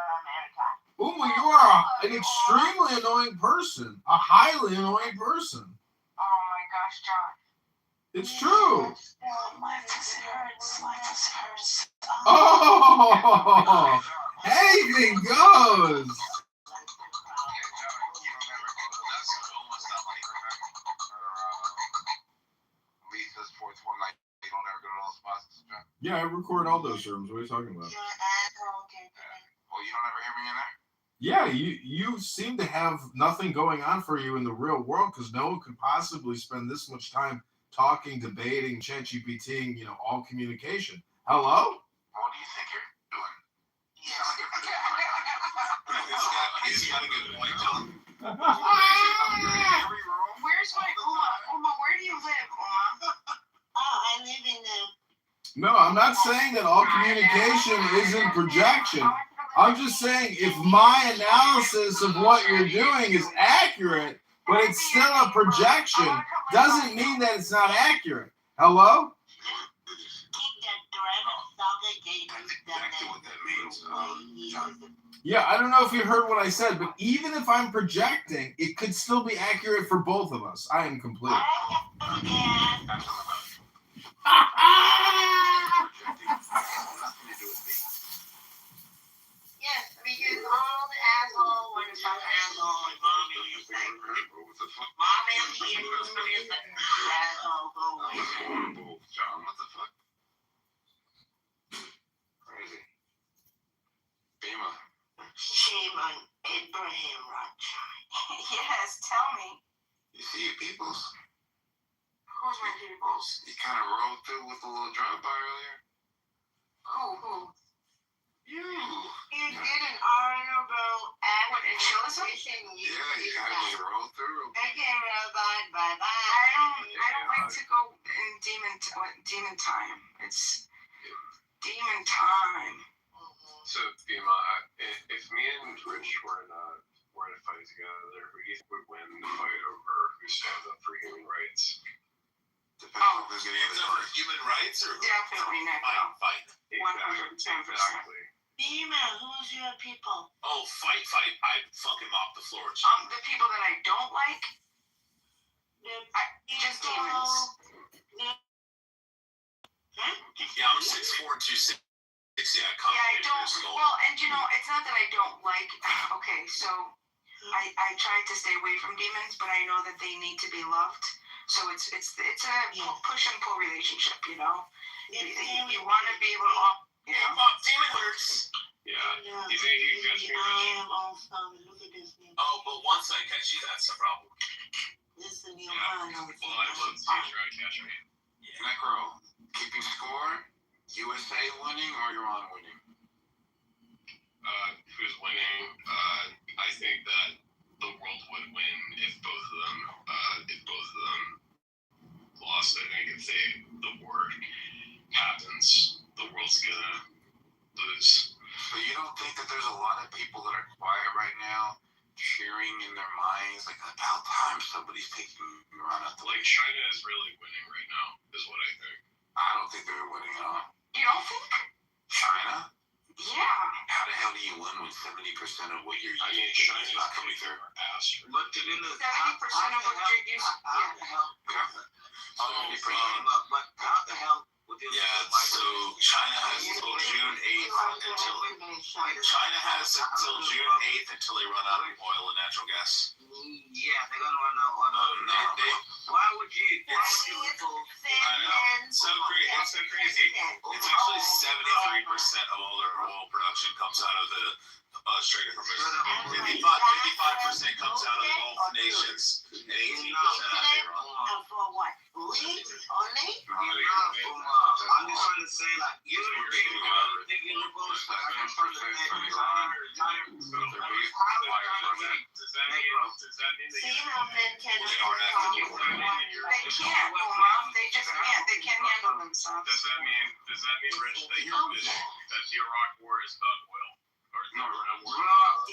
Uma, you are an extremely annoying person. A highly annoying person. Oh my gosh, John. It's true. Life just hurts. Oh! Anything goes. Yeah, I record all those rooms. What are you talking about? Well, you don't ever hear me in there? Yeah, you seem to have nothing going on for you in the real world because no one could possibly spend this much time talking, debating, ChatGPTing, all communication. Hello? What do you think you're doing? He's got a good point, John. Where's my Uma? Uma, where do you live, Uma? I live in the. No, I'm not saying that all communication isn't projection. I'm just saying if my analysis of what you're doing is accurate, but it's still a projection, doesn't mean that it's not accurate. Hello? That's exactly what that means, John. Yeah, I don't know if you heard what I said, but even if I'm projecting, it could still be accurate for both of us. I am complete. Yes, because all the asshole when it's some asshole and mommy is like, mommy is here, is the asshole, go away. John, what the fuck? Crazy. Bima. Shame on Abraham Rothschild. Yes, tell me. You see your peoples? Who's my peoples? You kind of rolled through with a little drive-by earlier. Who? You. You did an honorable act. What, in Chillicothe? Yeah, you kind of just rolled through. Okay, bye. I don't like to go in demon time. It's demon time. So, Bima, if me and Rich were in a fight together, who do you think would win the fight over who stands up for human rights? Depends on who's going to end up for human rights or Definitely not. fight. 110%. Exactly. Bima, who's your people? Oh, fight. I'd fuck him off the floor. The people that I don't like, just demons. Yeah, I'm 6'4", 260. Yeah, I don't. Well, and it's not that I don't like. Okay, so I try to stay away from demons, but I know that they need to be loved. So it's a push and pull relationship, You want to be able to. Demon works. Yeah. You think you can catch me, Rich? Look at this. Oh, but once I catch you, that's the problem. Listen, Well, I'd love to see you try to catch me. Yeah. Necro, keeping score, USA winning or Iran winning? Who's winning? I think that the world would win if both of them lost. I think if the war happens, the world's gonna lose. But you don't think that there's a lot of people that are quiet right now, cheering in their minds, like about time somebody's taking Iran out the Like China is really winning right now, is what I think. I don't think they're winning at all. You don't think? China? Yeah. How the hell do you win when 70% of what you're using China's is not coming through? Looked it in the 70% of what you're using. How the hell? Yeah, so China has until June 8th until they run out of oil and natural gas. Yeah, they're gonna run out on Why would you It's so crazy. It's actually 73% of all their oil production comes out of the Strait of Hormuz. 55% comes out of the Gulf nations, and 18% out of Iran. For what? Only? I'm just trying to say, like, you Does that mean see how men can They can't, Mom. They just can't. They can't handle themselves. Does that mean, Rich, that you're admitting that the Iraq War is not oil? Or the Iran War? That's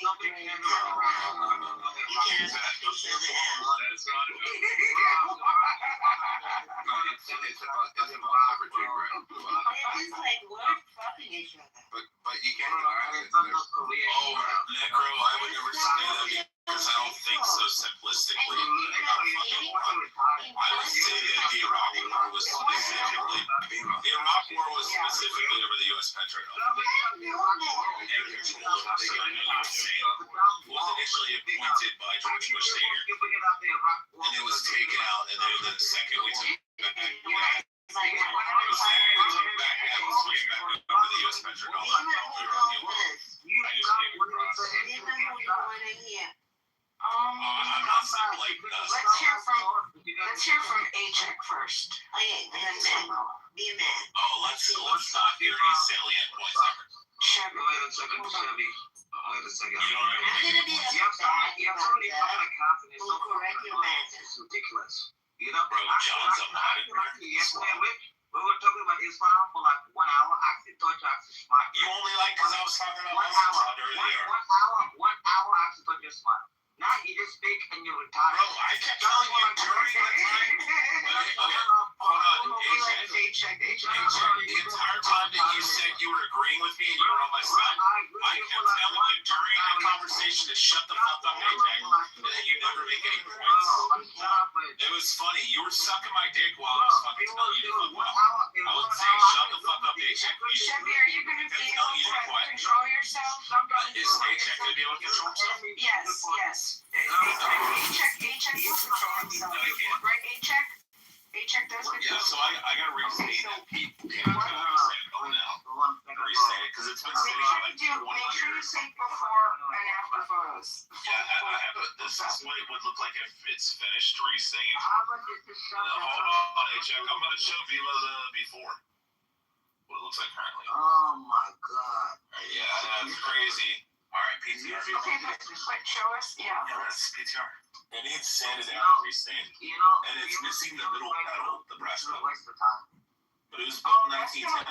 not It's like we're fucking each other. But you can't deny it. Oh, Necro, I would never say that because I don't think so simplistically. I would say that the Iraq War was specifically over the U.S. petroleum and control was initially appointed by George Bush Sr. and it was taken out, and then the second we took it back, it was back, we took it back, and it was switched back over to the U.S. Metric. I just gave it a I'm not saying like let's hear from A-Check first. Okay, and then man. Be a man. Oh, let's not hear any salient points ever. Chevy. Wait a second, Chevy. Wait a second. You know what I mean? I'm gonna be a who correct your manners. It's ridiculous. You know, Bro, John's a modern. yesterday we were talking about Islam for like 1 hour. I actually thought you actually smart. You only like because I was talking about 1 Muslims hour. how dirty they are. 1 hour. I actually thought you're smart. Now you just speak and you're retarded. Bro, I kept telling you during the time. Hold on. The entire time that you said you were agreeing with me and you were on my side, I kept telling you during that conversation to shut the fuck up, AJ, and that you never make any points. It was funny. You were sucking my dick while I was fucking telling you to fuck up. I was saying, shut the fuck up, AJ. Chevy, are you going to be able to control yourself? Is AJ going to be able to control himself? Yes. A-Check will control himself. Right, A-Check? A-Check does control Yeah, so I got to restate that people can't restate it now. Restate it because it's been sitting for like 20 Make sure you years. take before and after photos. Yeah, I have it. This is what it would look like if it's finished resinging. Hold on, AJ. I'm going to show Vila the before. What it looks like currently. Oh my god. Yeah, that's crazy. All right, PTR. Okay, but show us. Yeah. Yeah, that's PTR. It needs sanded out and resanded. And it's missing the middle pedal, the brass pedal. But it was built in 1910.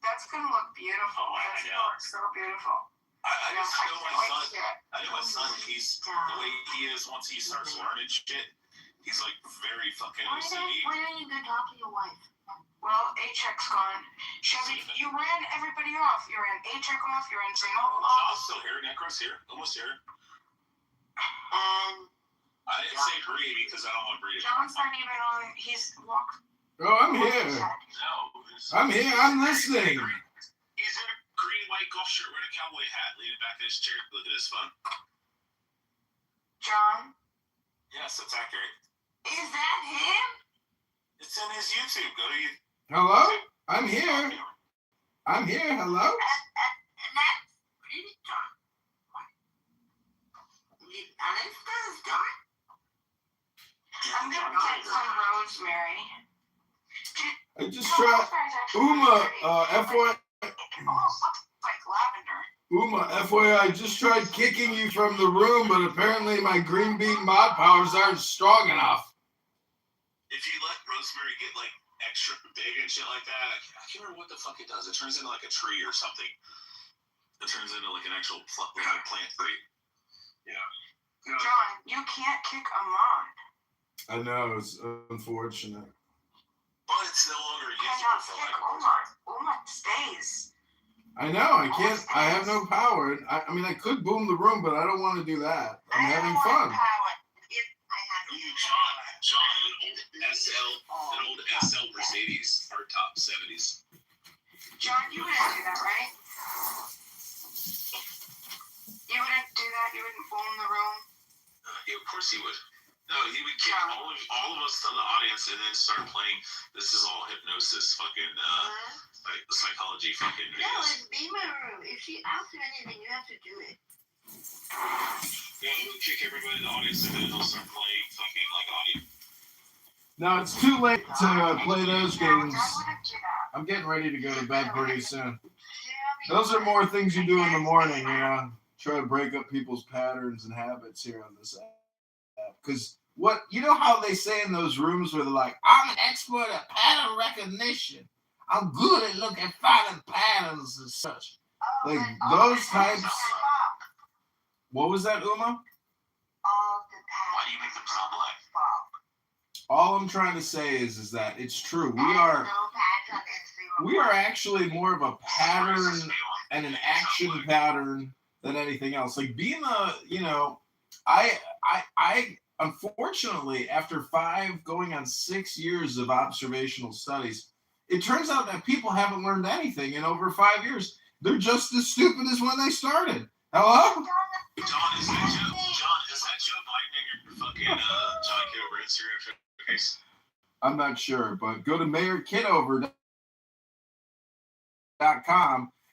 That's gonna look beautiful. Oh, I That's know. gonna look so beautiful. I just know my son. I know my son. He's the way he is once he starts learning shit. He's like very fucking OCD. Why don't you go talk to your wife? Well, A-Check's gone. Chevy, you ran everybody off. You ran A-Check off. You ran Zeno off. John's still here. Necro's here. Almost here. And I didn't say Bree because I don't want Bree to. John's not even on. He's walked. Oh, I'm here. No. I'm here. I'm listening. He's in a green white golf shirt wearing a cowboy hat, leaning back in his chair. Look at his phone. John? Yes, that's accurate. Is that him? It's in his YouTube. Go to YouTube. Hello? I'm here. I'm here. Hello? and that's pretty John. Alex, this is John. I'm gonna get some rosemary. I just tried. FYI. Almost looks like lavender. FYI, I just tried kicking you from the room, but apparently my green bean mod powers aren't strong enough. If you let rosemary get like extra big and shit like that, I can't remember what the fuck it does. It turns into like a tree or something. It turns into like an actual plant tree. Yeah. John, you can't kick a mod. I know, it's unfortunate. But it's no longer You useful cannot for kick like. Omar. Omar stays. I know, I can't, I have no power. I mean, I could boom the room, but I don't want to do that. I'm having fun. John, an old SL Mercedes, hardtop 70s. John, you wouldn't do that, right? You wouldn't do that? You wouldn't boom the room? Yeah, of course he would. No, he would kick all of us to the audience and then start playing This Is All Hypnosis fucking, like psychology fucking No, videos. it's be my room. If she asks you anything, you have to do it. Yeah, we'll kick everybody in the audience and then they'll start playing fucking like audio. No, it's too late to play those games. I'm getting ready to go to bed pretty soon. Those are more things you do in the morning, you know. Try to break up people's patterns and habits here on this app. Because what, you know how they say in those rooms where they're like, I'm an expert at pattern recognition. I'm good at looking at finding patterns and such. Like those types. What was that, Uma? Why do you make them sound black? All I'm trying to say is that it's true. We are actually more of a pattern and an action pattern than anything else. Like being I unfortunately, after 5 going on 6 years of observational studies, it turns out that people haven't learned anything in over 5 years. They're just as stupid as when they started. Hello? John, is that Joe Biden in your fucking John Kitover Instagram showcase? I'm not sure, but go to mayorkitover.com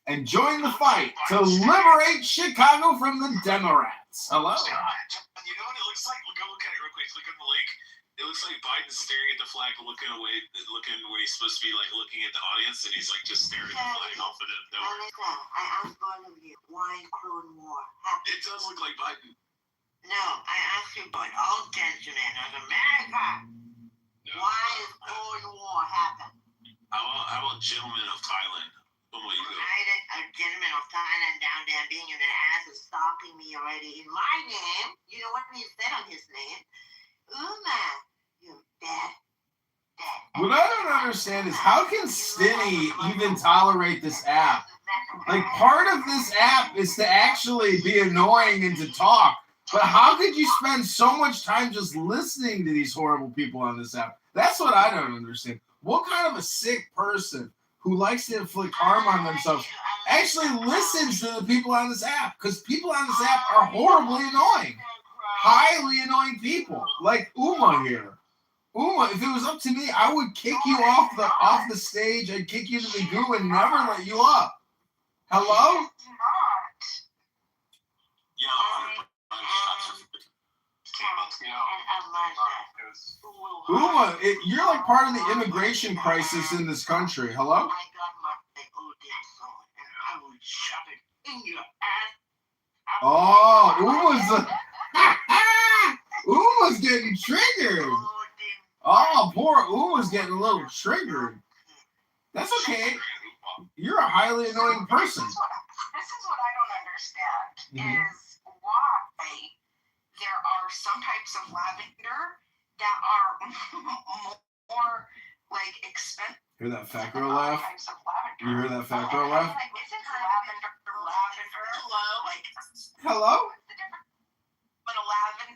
and join the fight to liberate Chicago from the Democrats. Hello? You know what it looks like? Go look at it real quick. Click on the link. It looks like Biden's staring at the flag, looking away, looking when he's supposed to be like looking at the audience, and he's like just staring at the flag off of nowhere. I asked all of you, why Clone War happened? It does look like Biden. No, I asked you about all gentlemen of America. Why does Clone War happen? How about gentlemen of Thailand? What will you go? A gentleman of Thailand down there being in the ass is stalking me already in my name. You know what he said on his name? Uma, you dead. What I don't understand is how can Stinny even tolerate this app? Like, part of this app is to actually be annoying and to talk. But how could you spend so much time just listening to these horrible people on this app? That's what I don't understand. What kind of a sick person who likes to inflict harm on themselves actually listens to the people on this app? Because people on this app are horribly annoying. Highly annoying people. Like Uma here. Uma, if it was up to me, I would kick you off the stage. I'd kick you to the goo and never let you up. Hello? Uma, you're like part of the immigration crisis in this country. Hello? Oh, Uma's getting triggered. Oh, poor Uma's getting a little triggered. That's okay. You're a highly annoying person. This is what I don't understand is why there are some types of lavender that are more like expensive. Hear that fat girl laugh? You hear that fat girl laugh? Like, is it lavender? Hello? Like, hello? What's the difference between a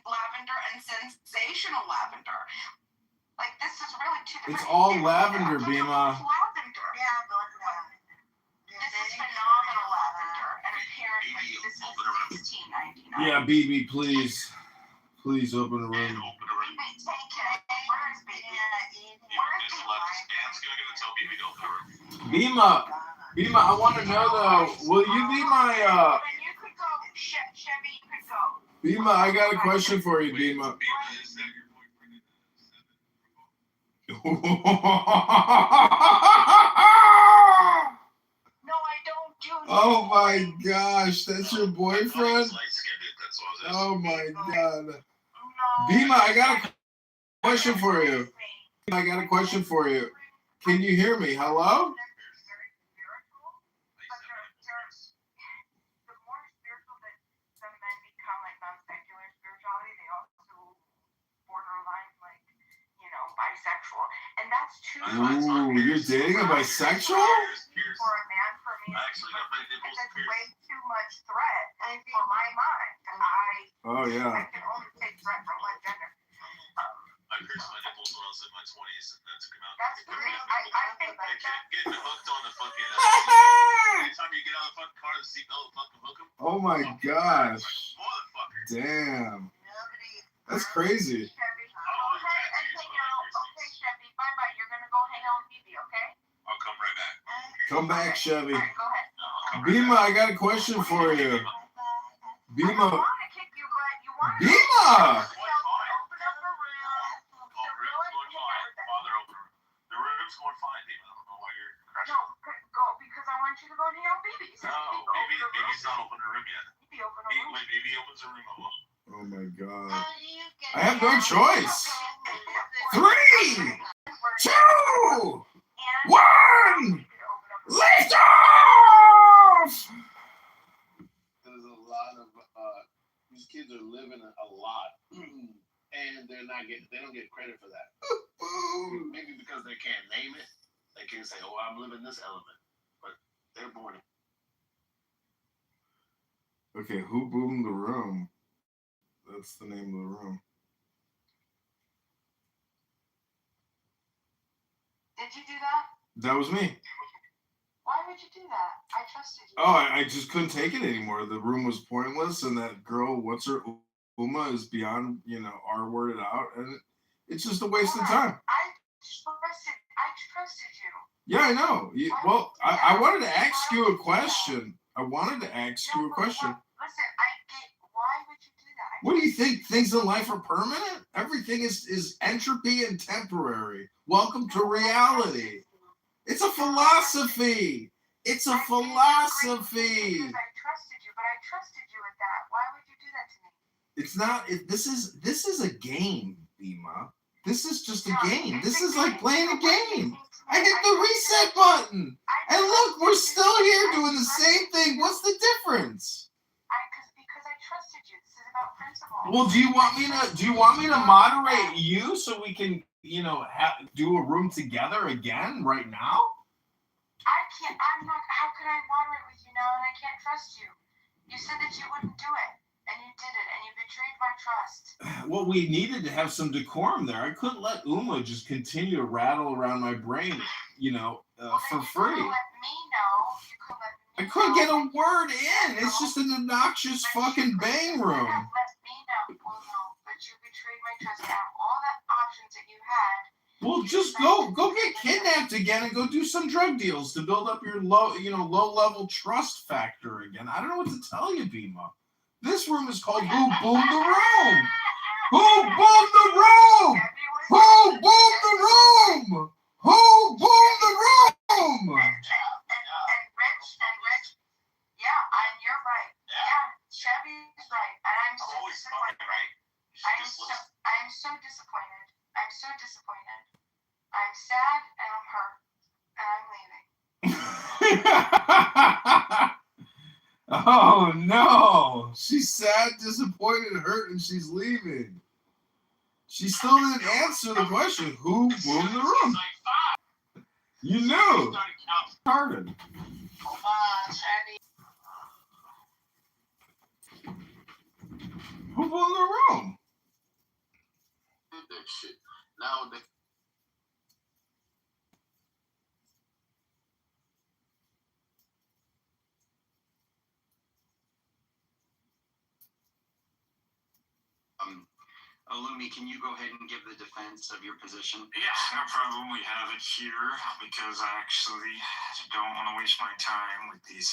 lavender and sensational lavender? Like, this is really two different. It's all lavender, Bima. Lavender. Yeah, this is phenomenal lavender, and apparently this is $16.99. Yeah, BB, please. Please open the room. Bima, I want to know though, will you be my Bima, I got a question for you, Bima. No, I don't do that. Oh my gosh, that's your boyfriend? Oh my god. Bima, I got a question for you. Can you hear me? Hello? Bisexual, and that's too much. Ooh, you're dating a bisexual? For a man, for me, that's way too much threat for my mind. Oh yeah. I can only take threat from one gender. I pierced my nipples when I was in my 20s, and that took him out. That's great. I think getting hooked on the fucking. Anytime you get out of the fucking car, the seatbelt fucking hook him. Oh my gosh. Motherfucker. Damn. That's crazy. Bye-bye. You're gonna go hang out with BB, okay? I'll come right back. Come back, Chevy. All right, go ahead. Bima, I got a question for you. Bima. I want to kick you, but you want to. Bima! Open up the room. The room's going fine, Bima. I don't know why you're crashing. No, go, because I want you to go hang out with BB. No, BB's not opening the room yet. BB, open the room. When BB opens the room, I will. Oh my god. I have no choice. 3, 2, 1, lift off! There's a lot of these kids are living a lot, and they don't get credit for that. Maybe because they can't name it, they can't say, "Oh, I'm living this element," but they're born. Okay, who boomed the room? That's the name of the room. Did you do that? That was me. Why would you do that? I trusted you. Oh, I just couldn't take it anymore. The room was pointless, and that girl, what's her, Uma, is beyond, R-worded out, and it's just a waste of time. I trusted you. Yeah, I know. Well, I wanted to ask you a question. Listen, why would you do that? What do you think? Things in life are permanent? Everything is entropy and temporary. Welcome to reality. It's a philosophy. It's a philosophy. I trusted you, but I trusted you with that. Why would you do that to me? It's not. This is a game, Bima. This is just a game. This is like playing a game. I hit the reset button, and look, we're still here doing the same thing. What's the difference? Because I trusted you. This is about principle. Well, do you want me to moderate you so we can, do a room together again right now? I can't. I'm not. How can I moderate with you now, and I can't trust you? You said that you wouldn't do it, and you did it, and you betrayed my trust. Well, we needed to have some decorum there. I couldn't let Uma just continue to rattle around my brain, for free. You let me know. I couldn't get a word in. It's just an obnoxious fucking bang room. Let me know. Well, no, but you betrayed my trust. Now, all the options that you had. Well, just go get kidnapped again and go do some drug deals to build up your low level trust factor again. I don't know what to tell you, Bima. This room is called Who Boomed the Room? Who boomed the room? Who boomed the room? Who boomed the room? And Rich, yeah, and you're right. Yeah, Chevy's right. And I'm so disappointed. I am so disappointed. I'm so disappointed. I'm sad and I'm hurt. And I'm leaving. Oh no! She's sad, disappointed, hurt, and she's leaving. She still didn't answer the question. Who boomed the room? You knew. Started. Come on, Chevy. Who boomed the room? That shit. Now they. Lumi, can you go ahead and give the defense of your position? Yeah, no problem. We have it here because I actually don't want to waste my time with these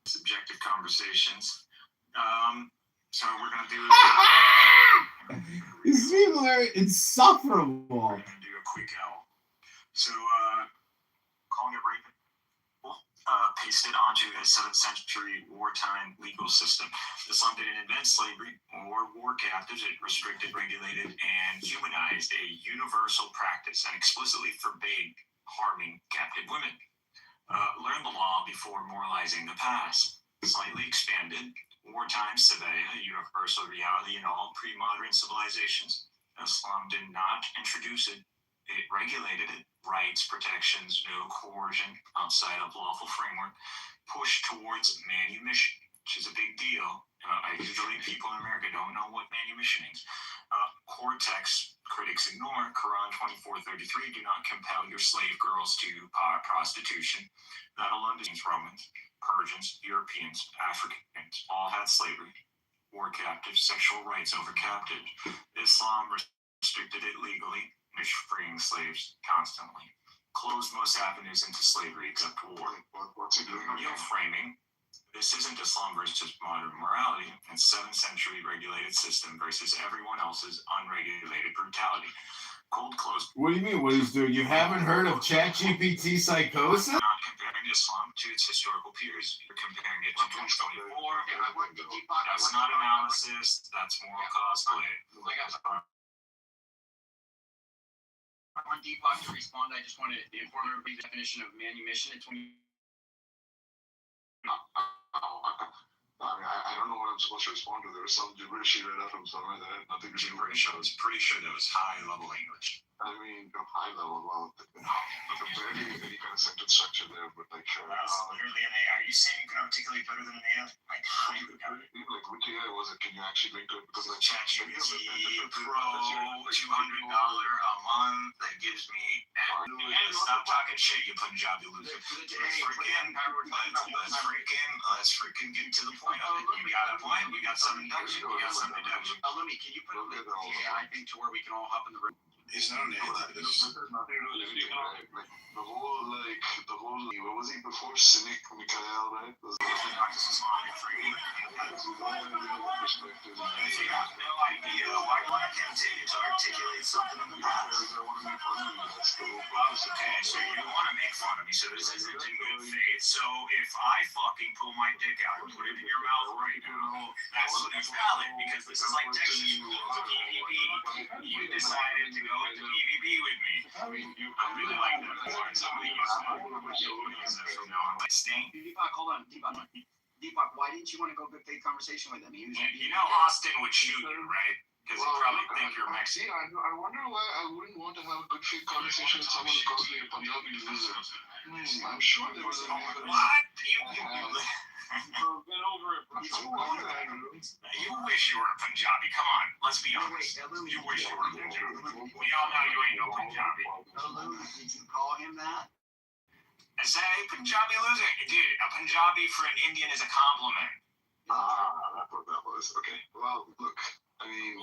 subjective conversations. So we're going to do These people are insufferable. We're going to do a quick L. So, calling it rape. Pasted onto a 7th century wartime legal system. Islam didn't invent slavery or war captives. It restricted, regulated, and humanized a universal practice and explicitly forbade harming captive women. Learn the law before moralizing the past. Slightly expanded, wartime Sabaya, a universal reality in all pre-modern civilizations. Islam did not introduce it. It regulated it. Rights, protections, no coercion outside of lawful framework, push towards manumission, which is a big deal. Usually people in America don't know what manumission is. Core text critics ignore. Quran 24:33, do not compel your slave girls to prostitution. That alone means Romans, Persians, Europeans, Africans all had slavery. War captives, sexual rights over captives. Islam restricted it legally, freeing slaves constantly. Closed most avenues into slavery except war. What's he doing? Framing. This isn't Islam versus modern morality. It's 7th century regulated system versus everyone else's unregulated brutality. Cold closed. What do you mean? What he's doing? You haven't heard of ChatGPT psychosis? Not comparing Islam to its historical peers. You're comparing it to 2024. That's not analysis. That's moral cosplay. I want Deepak to respond. I just want to inform everybody the definition of manumission. It's when you... I don't know what I'm supposed to respond to. There was some gibberish he read out from somewhere that I had nothing to do with. Pretty sure that was high level English. I mean, high level, well, barely any kind of sentence structure there, but like, sure. That's literally an AI. Are you saying you can articulate better than an AI? Like, highly better. Like, which AI was it? Can you actually link to it? Because like, ChatGPT Pro, $200 a month that gives me. Stop talking shit, you Punjabi loser. Let's freaking get to the point of it. You got a point. We got some induction. We got some deduction. Lummi, can you put the AI thing to where we can all hop in the room? It's not an AI. This has nothing to do with anything, right? Like, the whole, what was he before? Cynic Mikhail, right? Was Dr. Islamic freedom. perspective. You have no idea why you want to continue to articulate something in the past. Okay, so you want to make fun of me, so this isn't in good faith. So if I fucking pull my dick out and put it in your mouth right now, that's valid, because this is like Texas rules, PvP. You decided to go into PvP with me. I mean, I really like that part. So I'm going to use that from now on. Like, Sting? Deepak, hold on. Deepak, why didn't you want to go good faith conversation with him? You know Austin would shoot you, right? Because he probably think you're Mexican. Yeah, I wonder why I wouldn't want to have a good faith conversation with someone who calls me a Punjabi loser. I'm sure there was a reason. What? You wish you were a Punjabi. Come on, let's be honest. You wish you were a Punjabi. We all know you ain't no Punjabi. Did you call him that? I say Punjabi loser. Dude, a Punjabi for an Indian is a compliment. That's what that was. Okay. Well, look. I mean,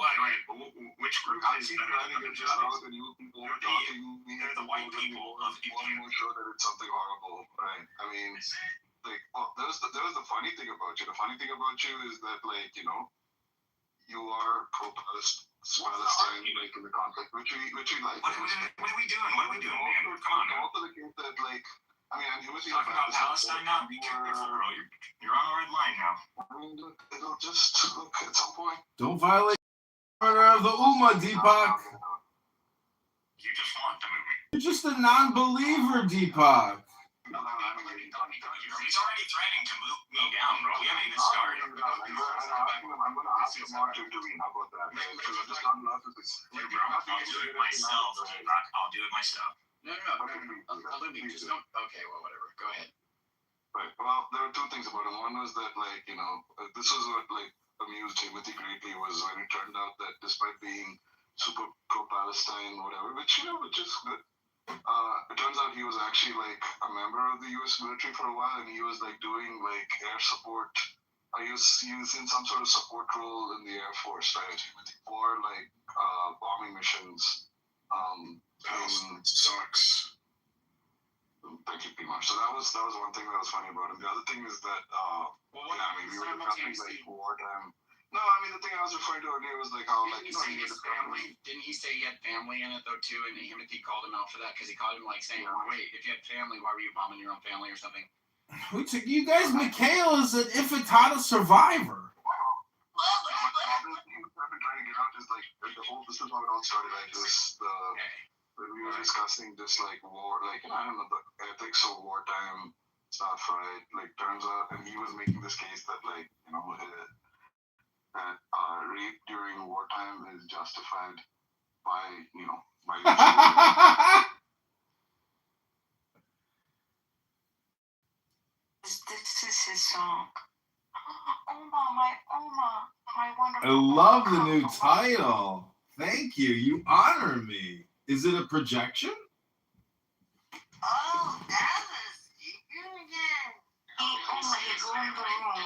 which group is better than the Punjabis? They're the white people of India. I'm sure that it's something horrible, right? I mean, like, well, there's the funny thing about you. The funny thing about you is that, like, you know, you are pro-Palestine, like, in the conflict, which we like. What are we doing? What are we doing, man? Come on. Also the case that, like, I mean, I'm here with you talking about Palestine now. Be careful, bro. You're on the red line now. I mean, look, it'll just look at some point. Don't violate the order of the Ummah, Deepak. You just want the movie. You're just a non-believer, Deepak. He's already threatening to move me down, bro. We haven't even started. I'm going to ask him more to intervene. How about that? Because I'm just not allowed to do this. I'll do it myself, Deepak. I'll do it myself. No. Lummi, just don't. Okay, well, whatever. Go ahead. Right. Well, there were two things about it. One was that, like, you know, this was what, like, amused Timothy greatly was when it turned out that despite being super pro-Palestine, whatever, which is good, it turns out he was actually, like, a member of the U.S. military for a while, and he was, like, doing, like, air support. He was in some sort of support role in the Air Force, right? For, like, bombing missions. Sucks. Thank you, Pima. So that was one thing that was funny about him. The other thing is that, we were discussing, like, wartime. No, I mean, the thing I was referring to earlier was, like, how, like, Didn't he say he had family in it, though, too? And Timothy called him out for that because he called him, like, saying, wait, if you had family, why were you bombing your own family or something? You guys, Mikhail is an Ifitata survivor. I've been trying to get out is, like, this is how it all started, like, when we were discussing this, like, war, like, I don't know, the ethics of wartime stuff, right? Like, turns out, and he was making this case that, like, you know, that rape during wartime is justified by, you know, by This is his song. Oma, my wonderful. I love the new title. Thank you. You honor me. Is it a projection? Oh, Alice, you again. He boomed the room.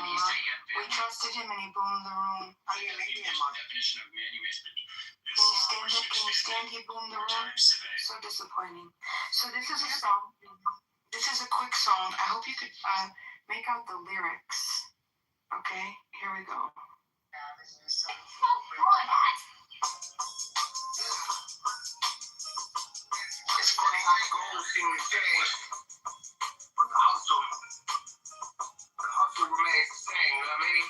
We trusted him and he boomed the room. Oh, you're making him up. Can you stand up? Can you stand? He boomed the room. So disappointing. So this is a song. This is a quick song. I hope you could make out the lyrics. Okay, here we go. It's funny how goals seem to change, but the hustle remains the same, you know what I mean?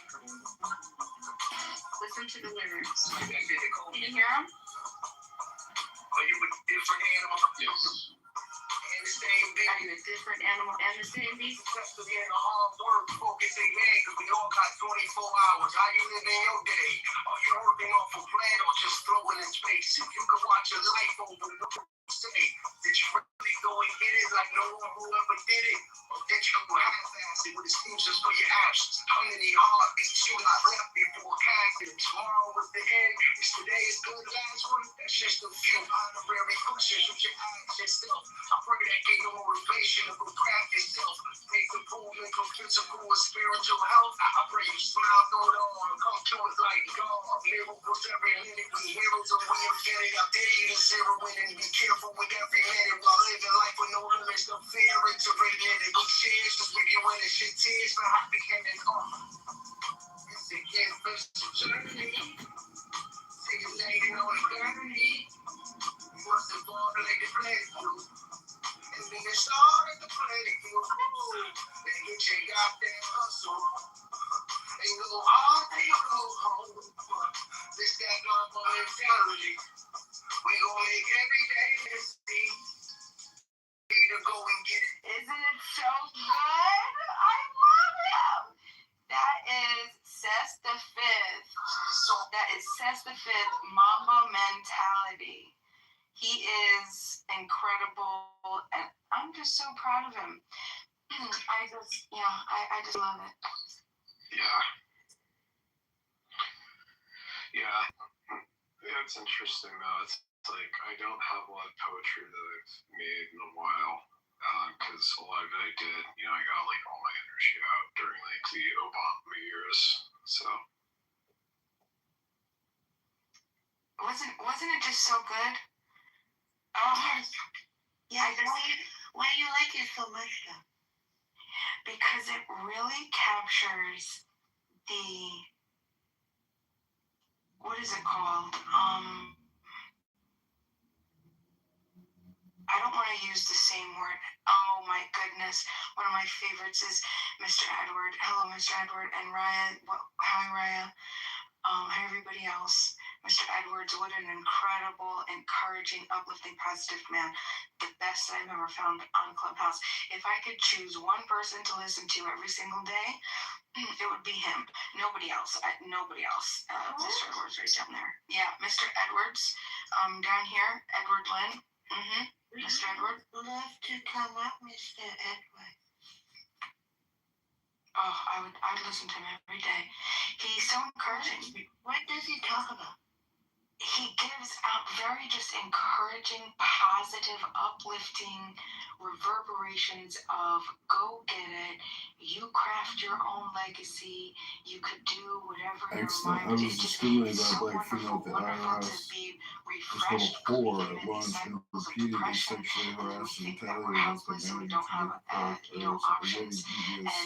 Listen to the lyrics. Can you hear them? Are you a different animal? Yes. And the same beat. Are you a different animal and the same beat? Especially in the hard work, focus they made, cause we all got 24 hours. How you live in your day? Are you working off a plan or just floating in space? If you could watch your life over, what would you say? Did you really go and get it like no one who ever did it? Or did you half-ass it with excuses for your actions? How many heartbeats you got left before casting? Tomorrow was the end. Is today as good as last one? That's just a few honorary questions you should ask yourself. I pray that gave you motivation to go craft yourself. Make improvement from physical and spiritual health. I pray you smile through it all and come to it like God. Miracles every minute, we heroes and we infinite. I dare you to zero in and be careful with every minute while living life with no limits. No fear into regulated. Go cheers, cause we get winning shit tears for happy ending. It's a gift for some journey. Take a lady on the journey. First of all, like the playthrough. And then you start at the playthrough. Then you check out that hustle. They go hard, they go home. This that normal mentality. We gon' make every day this thing. To go and get it. Isn't it so good? I love him. That is Cess the Fifth. That is Cess the Fifth Mamba mentality. He is incredible, and I'm just so proud of him. I just love it. Yeah, it's interesting though. It's like I don't have a lot of poetry that I've made in a while because a lot of it I did, I got like all my energy out during like the Obama years. So wasn't it just so good? Oh, yes. Why do you like it so much though? Because it really captures what is it called? I don't want to use the same word. Oh my goodness. One of my favorites is Mr. Edward. Hello, Mr. Edward and Raya. Hi, Raya. Hi, everybody else. Mr. Edwards, what an incredible, encouraging, uplifting, positive man. The best I've ever found on Clubhouse. If I could choose one person to listen to every single day, it would be him. Nobody else. Nobody else. Mr. Edwards right down there. Yeah, Mr. Edwards down here. Edward Lynn. Mr. Edward. Love to come up, Mr. Edward. Oh, I'd listen to him every day. He's so encouraging. What does he talk about? He gives out very just encouraging, positive, uplifting reverberations of go get it, you craft your own legacy, you could do whatever your mind. I was discriminated by a black female at the IRS. This little whore at lunch and repeatedly sexually harassed and retaliated against my manager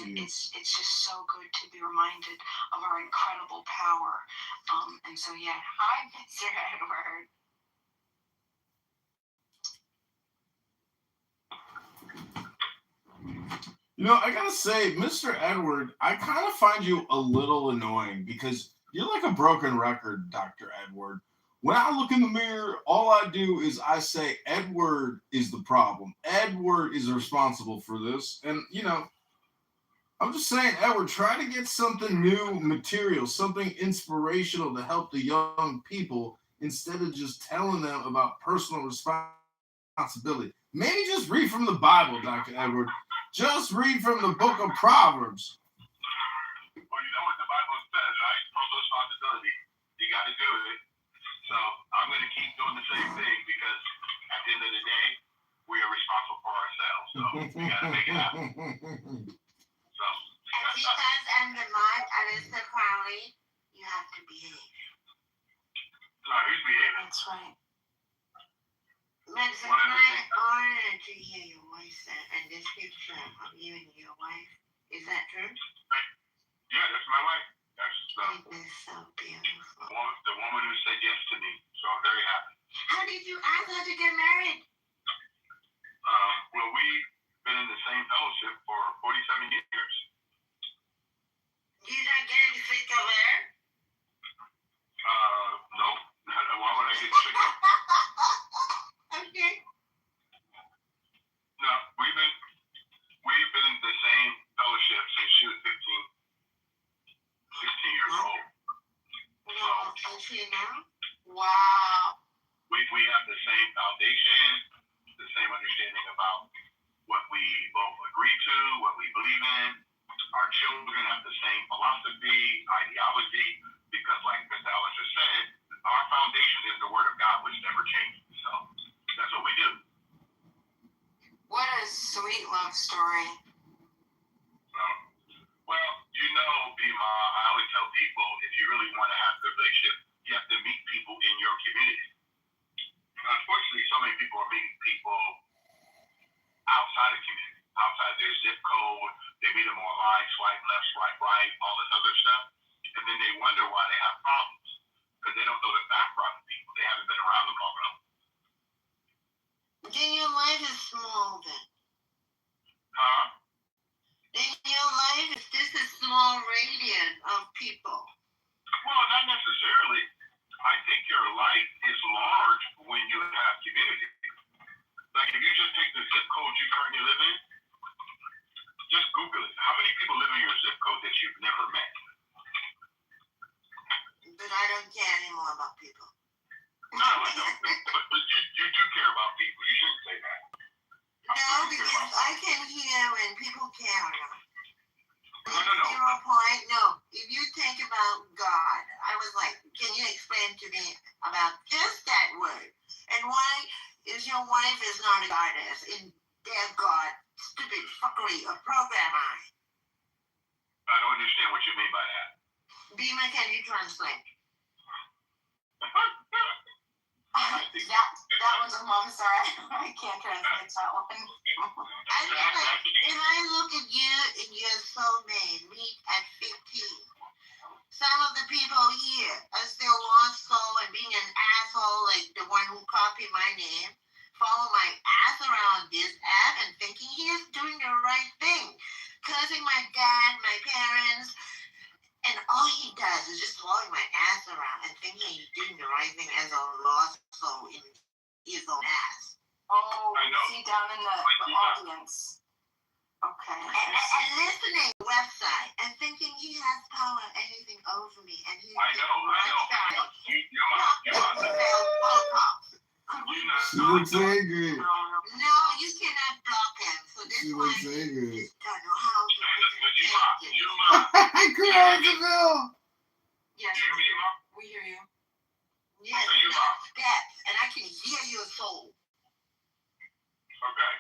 and it's just so good to be reminded of our incredible power. And so yeah, hi Mr. Edward. I gotta say, Mr. Edward, I kind of find you a little annoying because you're like a broken record, Dr. Edward. When I look in the mirror, all I do is I say, Edward is the problem. Edward is responsible for this. And, I'm just saying, Edward, try to get something new material, something inspirational to help the young people instead of just telling them about personal responsibility. Maybe just read from the Bible, Dr. Edward. Just read from the book of Proverbs. Well, you know what the Bible says, right? Personal responsibility. You got to do it. So I'm going to keep doing the same thing because at the end of the day, we are responsible for ourselves. So we got to make it happen. So. And because I'm the mod, Alyssa Crowley, you have to behave. No, who's behaving? That's right. It's my honor to hear your voice and this picture of you and your wife. Is that true? Yeah, that's my wife. It is so beautiful. The woman who said yes to me, so I'm very happy. How did you ask her to get married? Well, we've been in the same fellowship for 47 years. You not getting sick of her? No. Why would I get sick of her? Okay. No, country now. Wow. We have the same foundation, the same understanding about what we both agree to, what we believe in. Our children have the same philosophy, ideology, because like Mr. Ellis just said, our foundation is the Word of God, which never changes. So that's what we do. What a sweet love story. Well, Bima, I always tell people, if you really want to have a good relationship, you have to meet people in your community. Unfortunately, so many people are meeting people outside the community, outside their zip code. They meet them online, swipe left, swipe right, all this other stuff. And then they wonder why they have problems. Because they don't know the background of people. They haven't been around them long enough. Then your life is small then. Huh? Then your life is just a small radius of people. Well, not necessarily. I think your life is large when you have community. Like if you just take the zip code you currently live in, just Google it. How many people live in your zip code that you've never met? But I don't care anymore about people. No, I don't. But you do care about people. You shouldn't say that. No, because I can hear when people care or not. No. 0 point, no. If you think about God, I was like, can you explain to me about just that word? And why is your wife is not a goddess in their God stupid fuckery of programmer? I don't understand what you mean by that. Bima, can you translate? That one's a mom, sorry. I can't translate that one. I mean, like, if I look at you and your soulmate meet at 15, some of the people here are still lost soul and being an asshole like the one who copied my name, follow my ass around this app and thinking he is doing the right thing, cursing my dad, my parents, and all he does is just following my ass around and thinking he's doing the right thing as a lost soul in his own ass. Oh, see down in the audience. Okay. And listening to the website and thinking he has power, anything over me, and he's I know. She looks angry. No, you cannot block him. So this She one looks angry. don't know how to Cransville. Yes, we hear you. Yes, steps, and I can hear your soul. Okay.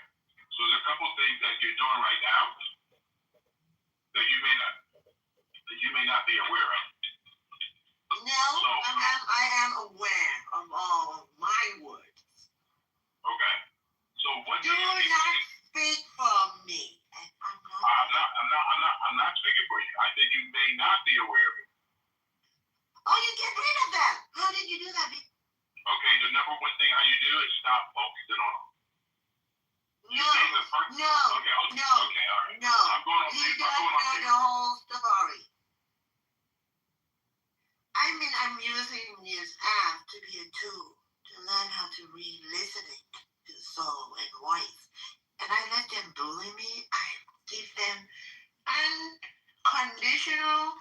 So there's a couple things that you're doing right now that you may not be aware of. No, I am aware of all my words. Okay. So what do you not speak for me? I'm not speaking for you. I said you may not be aware of it. Oh, you get rid of them. How did you do that? Okay, the number one thing how you do is stop focusing on them. No. Okay, all right. No. You don't know the whole story. I mean, I'm using this app to be a tool to learn how to read listening to soul and voice. And I let them bully me. I give them unconditional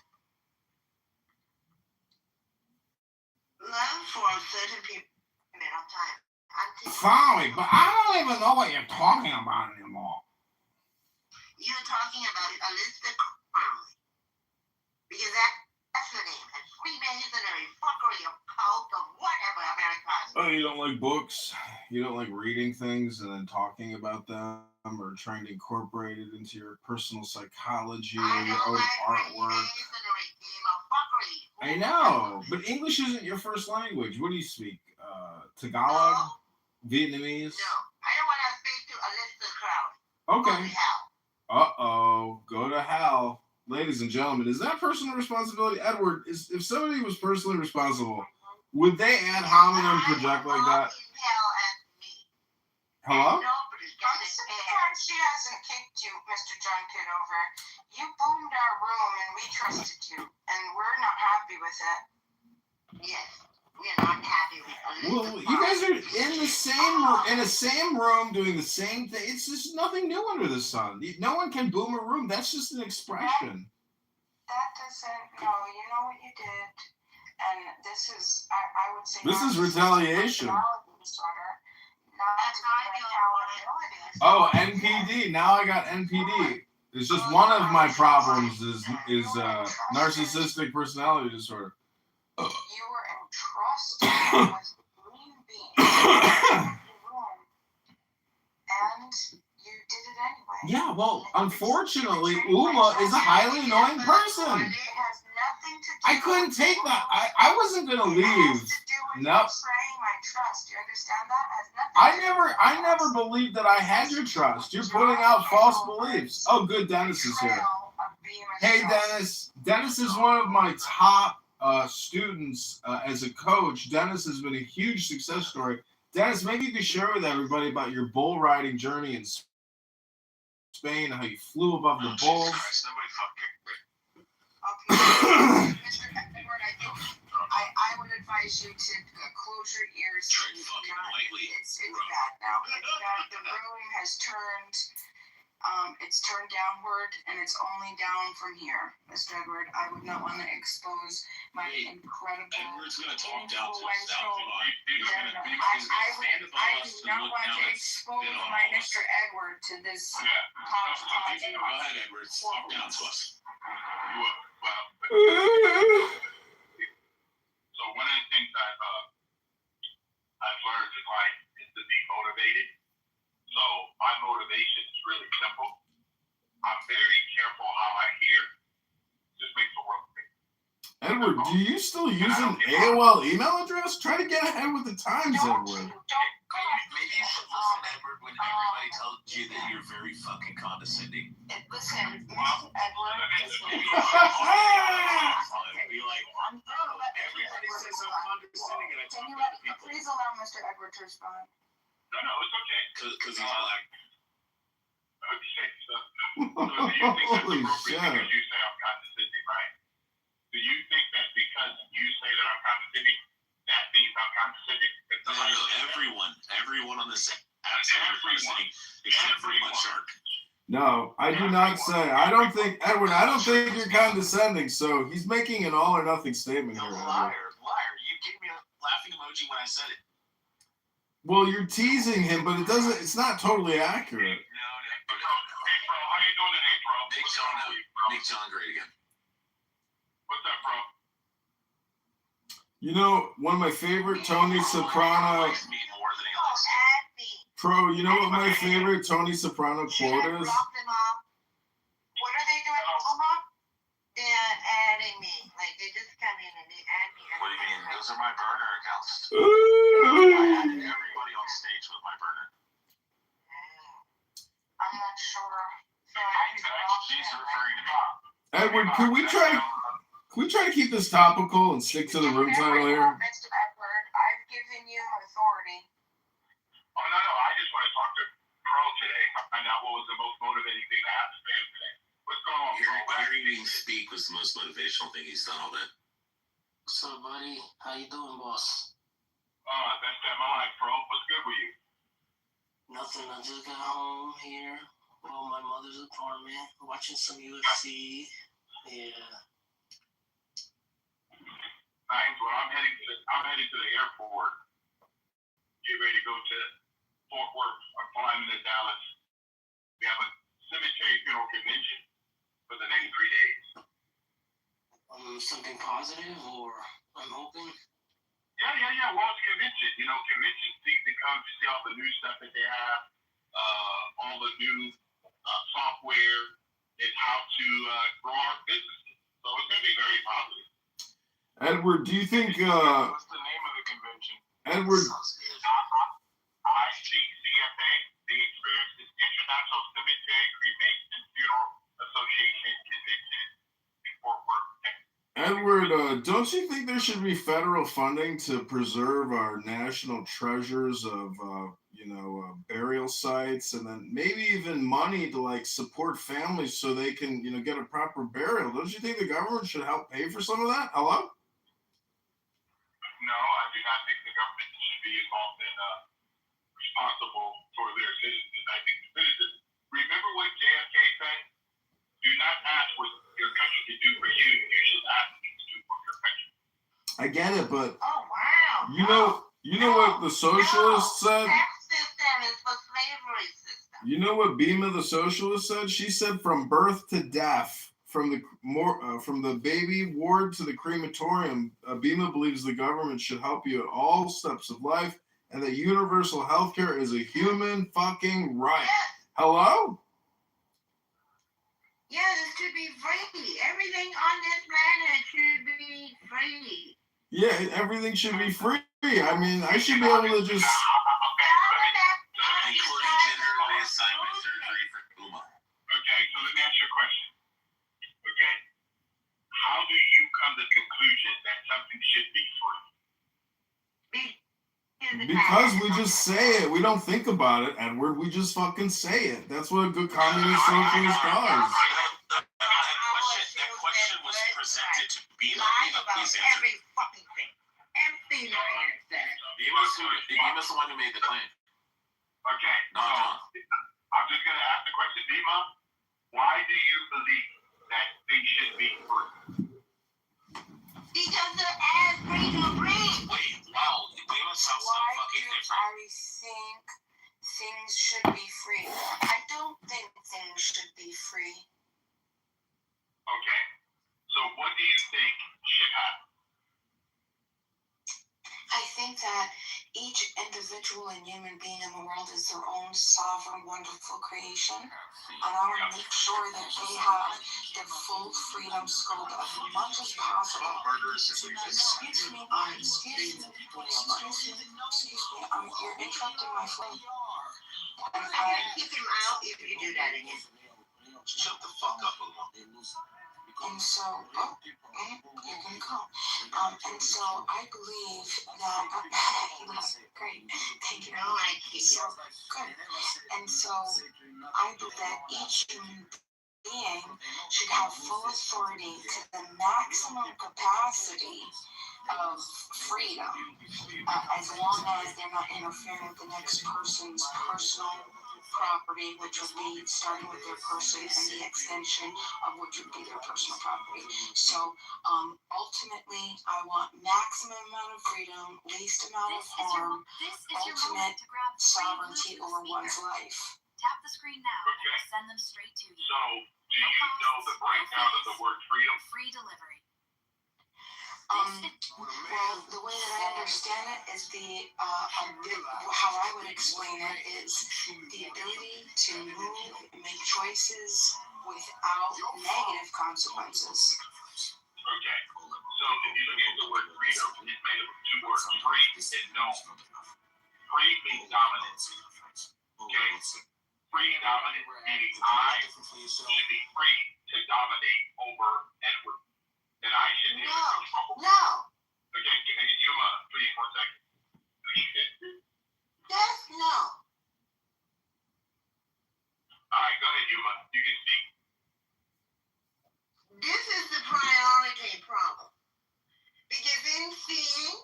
love for a certain period of time. Sorry, but I don't even know what you're talking about anymore. You're talking about Elizabeth Crowley. Because that's the name. And Freemasonry, fuckery, of cult, of whatever America. Oh, you don't like books? You don't like reading things and then talking about them or trying to incorporate it into your personal psychology or your own artwork? I know, but English isn't your first language. What do you speak? Tagalog? No. Vietnamese? No, I don't want to speak to Elizabeth Crowley. Okay. Uh-oh, go to hell. Ladies and gentlemen, is that personal responsibility? Edward, if somebody was personally responsible, would they ad hominem project like that? Hello? I'm surprised she hasn't kicked you, Mr. John Kitover. You boomed our room and we trusted you, and we're not happy with it. Yes, we're not happy with it. Well, you guys are in the same room doing the same thing. It's just nothing new under the sun. No one can boom a room. That's just an expression. That doesn't. No, you know what you did. and this is, I would say, This is retaliation. disorder, not accountability. Oh, NPD. Now I got NPD. It's just one of my problems is narcissistic personality disorder. You were entrusted with green beans and you did it anyway. Yeah, well, unfortunately, Uma is a highly annoying person. It has nothing to do I couldn't take that. I wasn't gonna leave. Nope. betraying my trust. You understand that? It has nothing I never believed that I had your trust. You're putting out false beliefs. Oh, good, Dennis is here. Hey, Dennis. Dennis is one of my top students as a coach. Dennis has been a huge success story. Dennis, maybe you could share with everybody about your bull riding journey in Spain, how you flew above the bulls. Mr. Edward, I would advise you to close your ears. It's bad now. It's bad. The room has turned. It's turned downward, and it's only down from here, Mr. Edward. I would not want to expose my incredible, Edward's gonna talk down to us. I do not want to expose my Mr. Edward to this Go ahead, Edward. Talk down to us. So one of the things I've learned in life is to be motivated. So my motivation is really simple. I'm very careful how I hear. Just makes the world big. Edward, do you still use an AOL email address? Try to get ahead with the times, Edward. Maybe you should listen, Edward, when everybody tells you that you're very fucking condescending. Listen, Edward. Be like, everybody says I'm condescending, and I talk about people. Please allow Mr. Edward to respond. No, it's okay. Because he's black. Okay, so do you think that's Holy appropriate shit. because you say I'm condescending, right? Do you think that because you say that I'm condescending, that means I'm condescending? No, everyone on this app is condescending, except for one shark. No, I do not say. I don't think, Edward, I don't think you're condescending, so he's making an all or nothing statement here, Edward. Liar. You gave me a laughing emoji when I said it. Well, you're teasing him, but it's not totally accurate. Hey, bro, how you doing today, bro? Nick John great again. What's up, bro? You know, one of my favorite Tony Soprano... Pro, you know what my favorite Tony Soprano quote is? What are they doing, Oklahoma? They're adding me. Like, they just come in and they add me. What do you mean? Those are my burner accounts. I added everybody on stage with my burner. I'm not sure. She's referring to me. Edward, can we try to keep this topical and stick to the room title here? Mr. Edward, I've given you authority. Oh, no, I just want to talk to Pro today. Find out what was the most motivating thing that happened to him today. What's going on, Pro? Hearing me speak was the most motivational thing he's done all day. What's up, buddy? How you doing, boss? That's that my life, Pro. What's good with you? Nothing. I just got home here. Well, my mother's apartment, watching some UFC. Yeah. Nice. Well, I'm heading to the airport. Get ready to go to Fort Worth. I'm flying into Dallas. We have a cemetery funeral convention for the next 3 days. Something positive, or I'm hoping. Yeah. Well, it's a convention. You know, convention season comes. You see all the new stuff that they have, all the new software, and how to grow our businesses. So it's going to be very positive. Edward, do you think... What's the name of the convention? Edward... ICCFA, the Experience is International Cemetery Cremation Funeral Association Convention in Fort Worth, Texas. Edward, don't you think there should be federal funding to preserve our national treasures of, burial sites, and then maybe even money to support families so they can, get a proper burial? Don't you think the government should help pay for some of that? Hello? No, I do not think the government should be involved in responsible for their citizens. I think the citizens, remember what JFK said? Do not ask what your country can do for you. You should ask what it can do for your country. I get it, but Oh wow. you know what the socialist said? That system is for slavery system. You know what Bima the socialist said? She said from birth to death, from the baby ward to the crematorium, Bima believes the government should help you at all steps of life, and that universal health care is a human fucking right. Yes. Hello? Yeah, this should be free. Everything on this planet should be free. Yeah, everything should be free. I mean, I should be able to just. Assignment surgery for Uma. Okay, so let me ask you a question. Okay, how do you come to the conclusion that something should be free? Because we just say it. We don't think about it, Edward. We just fucking say it. That's what a good communist socialist does. That question was presented to Bima. Please answer. Every fucking thing. Everything I said. Bima's the one who made the claim. Okay, Not John. I'm just going to ask the question, Bima. Why do you believe that things should be free? Because they're as free to breathe. Wait, wow. Bima sounds so fucking different. I think things should be free. I don't think things should be free. Okay, so what do you think should happen? I think that each individual and human being in the world is their own sovereign, wonderful creation. And I want to make sure that they have the full freedom scope as much as possible. Excuse me. You're interrupting my flow. I'm going to kick him out if you do that again. Shut the fuck up, Uma. And so, you're going to go. And so I believe that, great, thank you. No, I keep So, good. And so I believe that each human being should have full authority to the maximum capacity of freedom, as long as they're not interfering with the next person's personal property, which would be starting with their person and the extension of which would be their personal property. So ultimately, I want maximum amount of freedom, least amount of harm, ultimate sovereignty over one's life. Tap the screen now and we'll send them straight to you. So, do you know the breakdown of the word freedom? Free delivery. Well, the way that I understand it is how I would explain it is the ability to move and make choices without negative consequences. Okay, so if you look at the word freedom, it's made up of two words, free and known. Free means dominant. Okay, free dominant, meaning I should be free to dominate over Edward. And I should be No. Okay, Yuma, please, 1 second. Yes, no. Alright, go ahead, Yuma. You can speak. This is the priority problem. Because in seeing,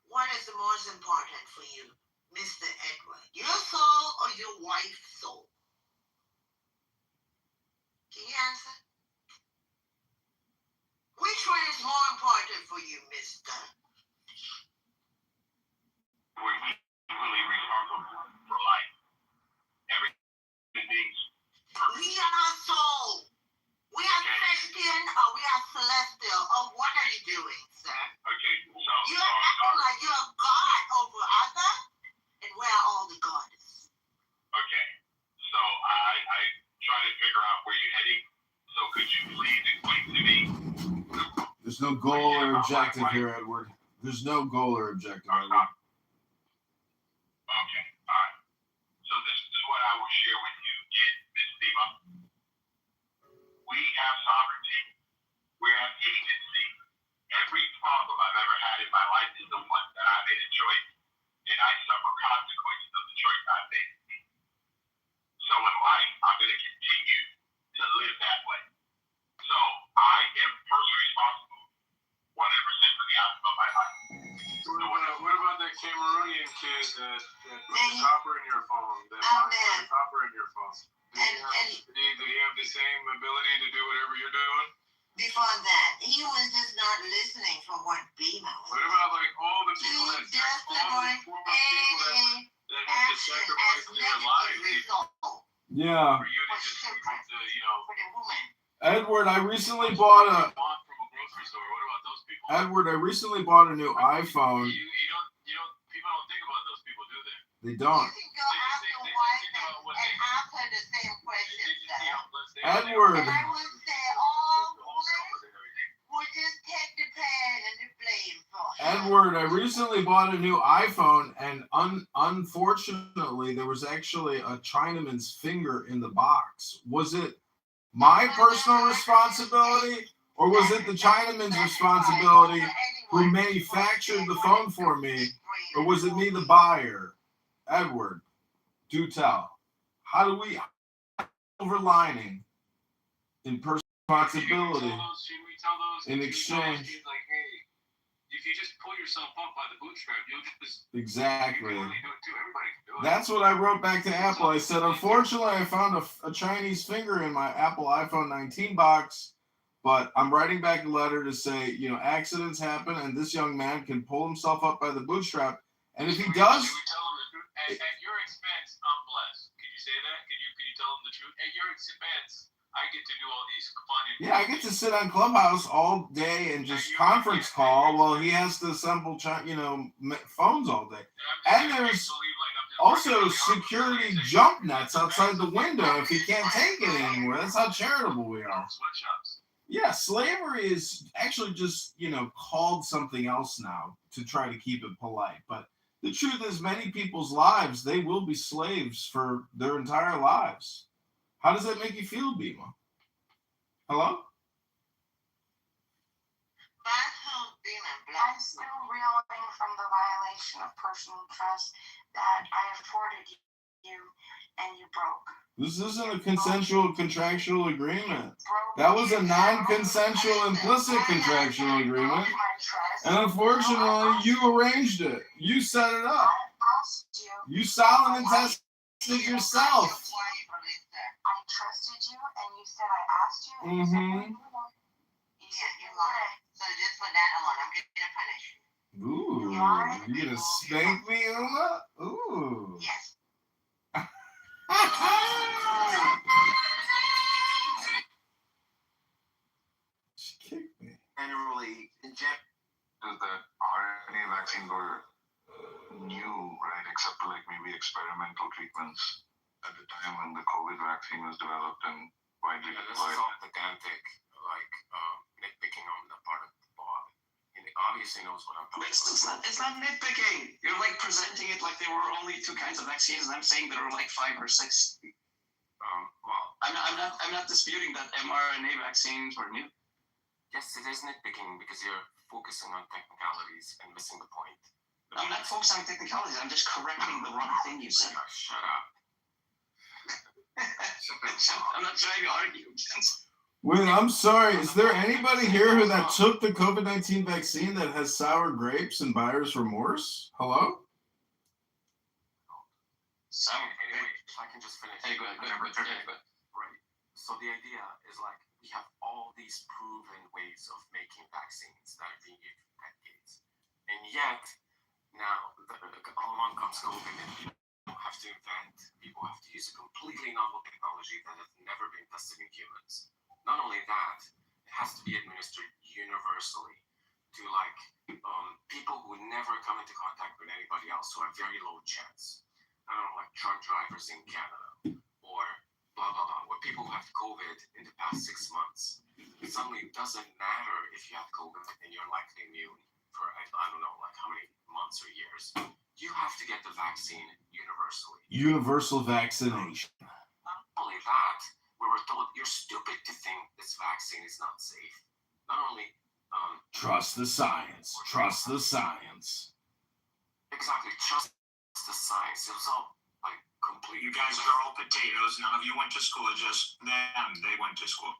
what is the most important for you, Mr. Edward? Your soul or your wife's soul? Can you answer? Which one is more important for you, Mr.? We're equally responsible for life. Every human being's We are soul. We are Christian or we are celestial. Or what are you doing, sir? Okay, so You're acting like you're a god over other, and where are all the gods? okay, so I try to figure out where you're heading. So could you please explain to me? There's no goal or objective here, Edward. There's no goal or objective, Edward. Okay, alright. So this is what I will share with you, Ms. Bima. We have sovereignty. We have agency. Every problem I've ever had in my life is the one that I made a choice, and I suffer consequences of the choice I made. So in life, I'm going to continue to live that way. So I am personally responsible 100% for the outcome of my life. What about that Cameroonian kid that put the topper in your phone? That put the topper in your phone? Did he have the same ability to do whatever you're doing? Before that, he was just not listening for what Edward, I recently bought a. Bought from a grocery store. What about those people? Edward, I recently bought a new iPhone. You don't. People don't think about those people, do they? They don't. You can go ask your wife and ask her the same question. Edward. And I would say, oh, we'll just take the pan and the blame for it. Edward, I recently bought a new iPhone, and unfortunately, there was actually a Chinaman's finger in the box. Was it my personal responsibility, or was it the Chinaman's responsibility who manufactured the phone for me, or was it me, the buyer? Edward, do tell. How do we overlining in personal responsibility in exchange? Like, hey, if you just pull yourself up by the bootstrap, you'll just Exactly. do it too. Everybody can do it. That's what I wrote back to Apple. I said, unfortunately, I found a Chinese finger in my Apple iPhone 19 box, but I'm writing back a letter to say, accidents happen, and this young man can pull himself up by the bootstrap. And if he does, You would tell him the truth. At your expense, I'm blessed. Can you say that? Can you tell him the truth? At your expense, I get to do all these fun and yeah, I get to sit on Clubhouse all day and just conference call while he has to assemble, phones all day. And there's also security jump nets outside the window if he can't take it anymore. That's how charitable we are. sweatshops. Yeah, slavery is actually just, called something else now to try to keep it polite. But the truth is, many people's lives, they will be slaves for their entire lives. How does that make you feel, Bima? Hello? I'm still reeling from the violation of personal trust that I afforded you and you broke. This isn't a consensual contractual agreement. That was a non-consensual implicit contractual agreement. And unfortunately, you arranged it. You set it up. You Solomon tested yourself. I trusted you and you said I asked you and you said Mm-hmm. You lied. So just for that alone, I'm going to punish you. Ooh, you gonna spank me, Uma? Ooh. Yes. She kicked me. Annually inject is that RNA vaccines were new, right? Except for like maybe experimental treatments at the time when the COVID vaccine was developed and widely This deployed. is all pedantic, nitpicking on the part of Bob. And he obviously knows what I'm talking about. It's not nitpicking. You're like presenting it like there were only two kinds of vaccines, and I'm saying there are like 5 or 6. Well, I'm not disputing that mRNA vaccines were new. yes, it is nitpicking because you're focusing on technicalities and missing the point. I'm not focusing on technicalities. I'm just correcting the wrong thing you said. Shut up. I'm not trying to argue. Wait, I'm sorry. Is there anybody here who that took the COVID-19 vaccine that has sour grapes and buyer's remorse? Hello? So, anyway, if I can just finish. Hey, go ahead. Right. So the idea is we have all these proven ways of making vaccines that have been used for decades. And yet, now, along comes COVID and people have to invent, people have to use a completely novel technology that has never been tested in humans. Not only that, it has to be administered universally to people who never come into contact with anybody else who have very low chance. I don't know, like truck drivers in Canada or blah, blah, blah, where people who have COVID in the past 6 months. Suddenly it doesn't matter if you have COVID and you're likely immune for, I don't know, how many months or years. You have to get the vaccine universally. Universal vaccination. Not only that, we were told you're stupid to think this vaccine is not safe. Not only Trust the science. Trust the science. exactly trust the science. It was all complete. You guys are all potatoes. None of you went to school. Just them. They went to school.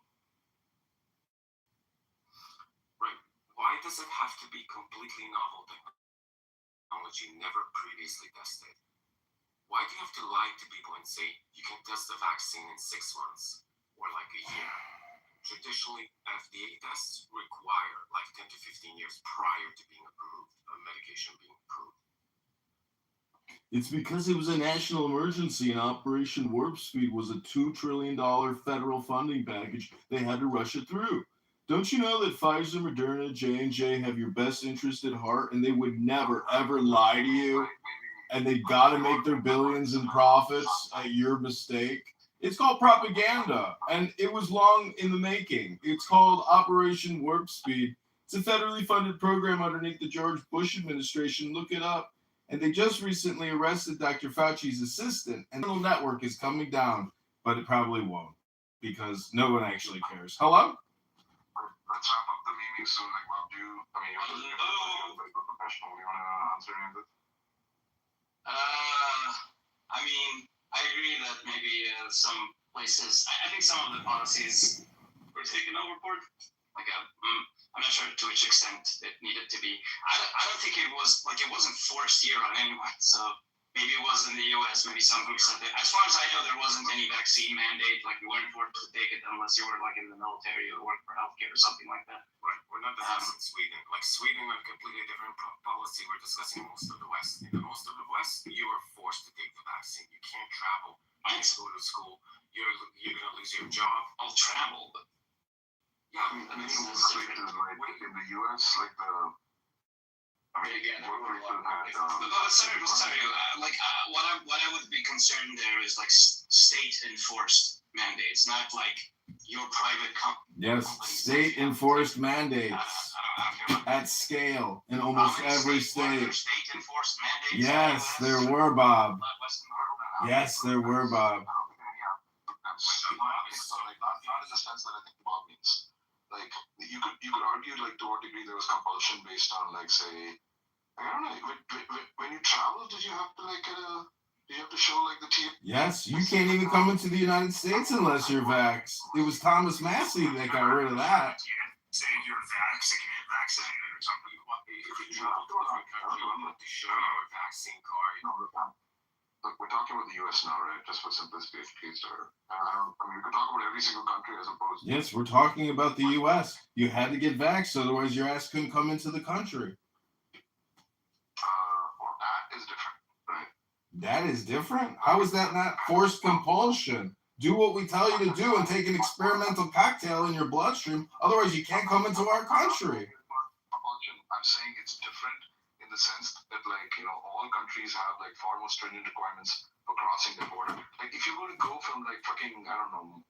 Right. Why does it have to be completely novel technology never previously tested? Why do you have to lie to people and say you can test the vaccine in 6 months or a year? Traditionally, FDA tests require 10 to 15 years prior to being approved, a medication being approved. It's because it was a national emergency and Operation Warp Speed was a $2 trillion federal funding package. They had to rush it through. Don't you know that Pfizer, Moderna, J&J have your best interest at heart and they would never, ever lie to you? And they got to make their billions in profits at your mistake? It's called propaganda, and it was long in the making. It's called Operation Warp Speed. It's a federally funded program underneath the George Bush administration. Look it up. And they just recently arrested Dr. Fauci's assistant, and the network is coming down, but it probably won't because no one actually cares. Hello? Let's wrap up the meeting soon. Like, Bob, you want to professional? You want to answer any of this? I mean, I agree that maybe some places, I think some of the policies were taken overboard. Like, I'm not sure to which extent it needed to be. I don't think it was, like, it wasn't forced here on anyone. So maybe it was in the US, maybe some who said it. As far as I know, there wasn't any vaccine mandate. Like, you weren't forced to take it unless you were, like, in the military or worked for healthcare or something like that. Right. We're not discussing Sweden. Like, Sweden had a completely different policy. We're discussing most of the West. In the most of the West, you are forced to take the vaccine. You can't travel. You can't go to school. You're going to lose your job. I'll travel, but yeah, I mean, it's like in the US, like the. What I would be concerned there is like state enforced mandates, not like your private company. Yes, state enforced mandates at scale in almost every state. Yes, there were, Bob. Yes, there were, Bob. Not in the sense that I think Bob means. Like you could argue like to what degree there was compulsion based on like say I don't know when you travel did you have to like did you have to show like the team? Yes, you can't even come into the United States unless you're vaxxed. It was Thomas Massey that got rid of that. Say you're vaccinated or something. If you travel to a different country, you have to show your vaccine card. Look, we're talking about the U.S. now, right? Just for simplicity, please, sir. I mean, we could talk about every single country as opposed to... Yes, we're talking about the U.S. You had to get vaxxed, otherwise your ass couldn't come into the country. Well, that is different, right? That is different? How is that not forced compulsion? Do what we tell you to do and take an experimental cocktail in your bloodstream, otherwise you can't come into our country. I'm saying it's different in the sense that, like, you know, all countries have, like, far more stringent requirements for crossing the border. Like, if you were to go from, like, fucking, I don't know,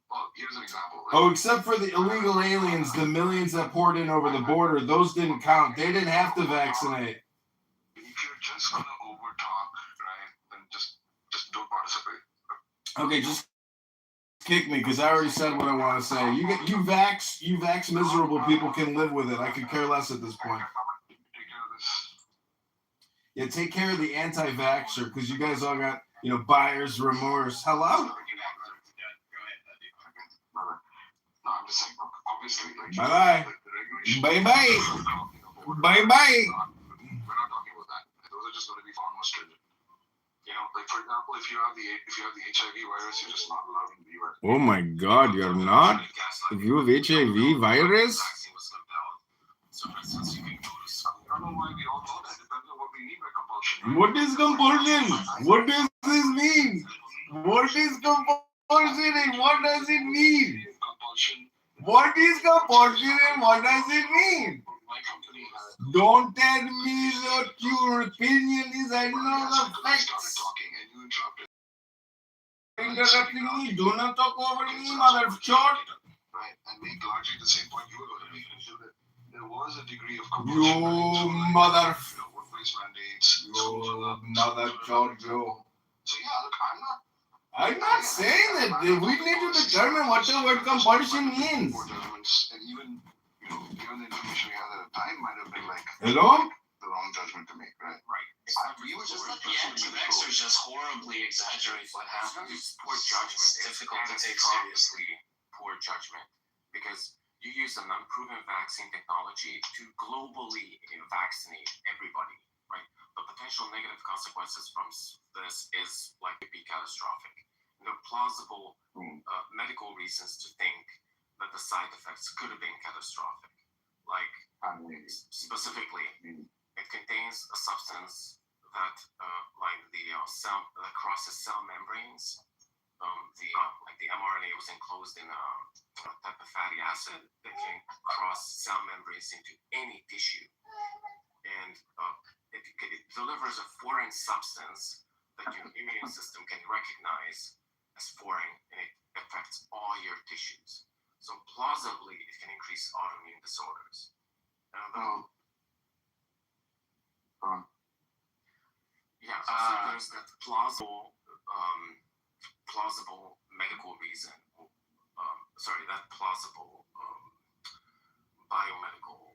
well, here's an example. Like, except for the illegal aliens, the millions that poured in over the border, those didn't count. They didn't have to vaccinate. If you're just going to over-talk, right, then just don't participate. Okay, just kick me, because I already said what I want to say. You vax miserable people can live with it. I could care less at this point. Yeah, take care of the anti-vaxxer, because you guys all got, buyer's remorse. Hello? No, I'm just saying, obviously, like... Bye-bye. Bye-bye. Bye-bye. We're not talking about that. Those are just going to be far more stringent. You know, like, for example, if you have the HIV virus, you're just not allowed in the US. Oh my God, you're not? If you have HIV virus? I don't know why we all know that. Depends on what we mean by compulsion. What is compulsion? What does this mean? What is compulsion and what does it mean? What is compulsion and what does it mean? Don't tell me what your opinion is. I know the facts. Interrupting me. Do not talk over me, mother short. Right, and make largely the same point you were going to make. There was a degree of compulsion. You mother. Workplace mandates. You mother short, you. So yeah, look, I'm not saying that. We need to determine what the word compulsion means. And even the information we had at the time might have been like Hello? The wrong judgment to make, right? Right. You were just like the anti-vaxxers just horribly exaggerate what happened. Poor judgment. It's difficult to take seriously. Poor judgment, because you use an unproven vaccine technology to globally vaccinate everybody, right? The potential negative consequences from this is likely to be catastrophic. And there are plausible medical reasons to think that the side effects could have been catastrophic. Like, specifically, it contains a substance that like the cell that crosses cell membranes. Like the mRNA was enclosed in a type of fatty acid that can cross cell membranes into any tissue, and it delivers a foreign substance that your immune system can recognize as foreign, and it affects all your tissues. So plausibly, it can increase autoimmune disorders. Yeah, so there's that plausible medical reason. That plausible biomedical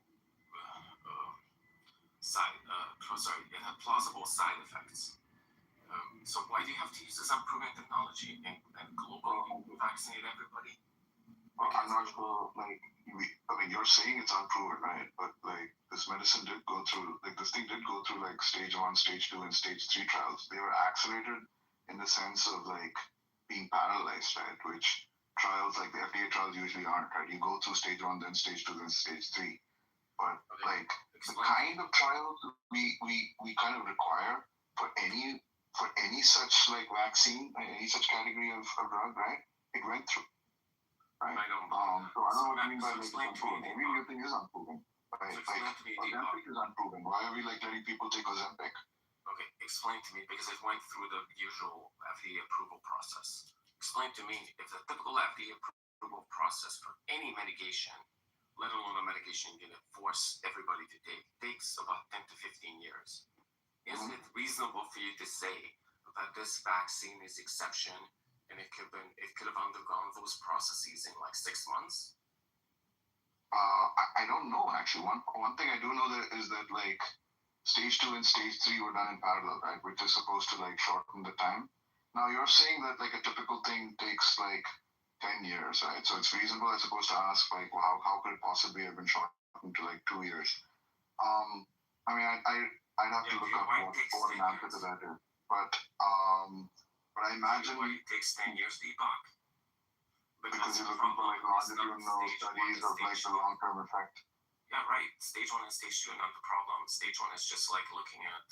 it had plausible side effects. So why do you have to use this unproven technology and globally vaccinate everybody? Well, I'm not sure, you're saying it's unproven, right? But, this medicine did go through, this thing did go through, stage 1, stage 2, and stage 3 trials. They were accelerated in the sense of, being parallelized, right? Which trials, the FDA trials usually aren't, right? You go through stage 1, then stage 2, then stage 3. But, the kind of trials we kind of require for any such, vaccine, any such category of drug, right? It went through. Right. So I don't know what you mean by unproven. Maybe your thing is unproven. Right? Ozempic is unproven. Why are we letting people take Ozempic? Okay, explain to me, because it went through the usual FDA approval process. Explain to me if the typical FDA approval process for any medication, let alone a medication you're going to force everybody to take, takes about 10 to 15 years. Isn't it reasonable for you to say that this vaccine is exception? And it could have undergone those processes in 6 months? I don't know, actually. One thing I do know is that stage 2 and stage 3 were done in parallel, right? Which is supposed to shorten the time. Now you're saying that a typical thing takes 10 years, right? So it's reasonable, I suppose, to ask how could it possibly have been shortened to 2 years? I'd have to look up what an answer to that is. But I imagine why it takes 10 years, Deepak? Because you're looking for longitudinal studies of the long-term effect. Yeah, right. Stage 1 and stage 2 are not the problem. Stage 1 is just looking at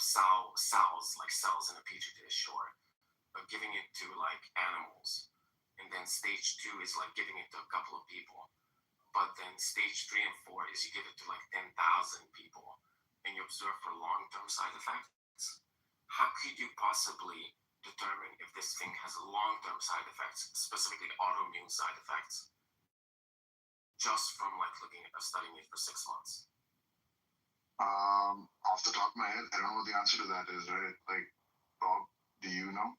cells in a petri dish, or giving it to animals. And then stage 2 is giving it to a couple of people. But then stage 3 and 4 is you give it to 10,000 people, and you observe for long-term side effects. How could you possibly determine if this thing has long-term side effects, specifically autoimmune side effects, just from looking at studying it for 6 months? Off the top of my head, I don't know what the answer to that is, right? Bob, do you know?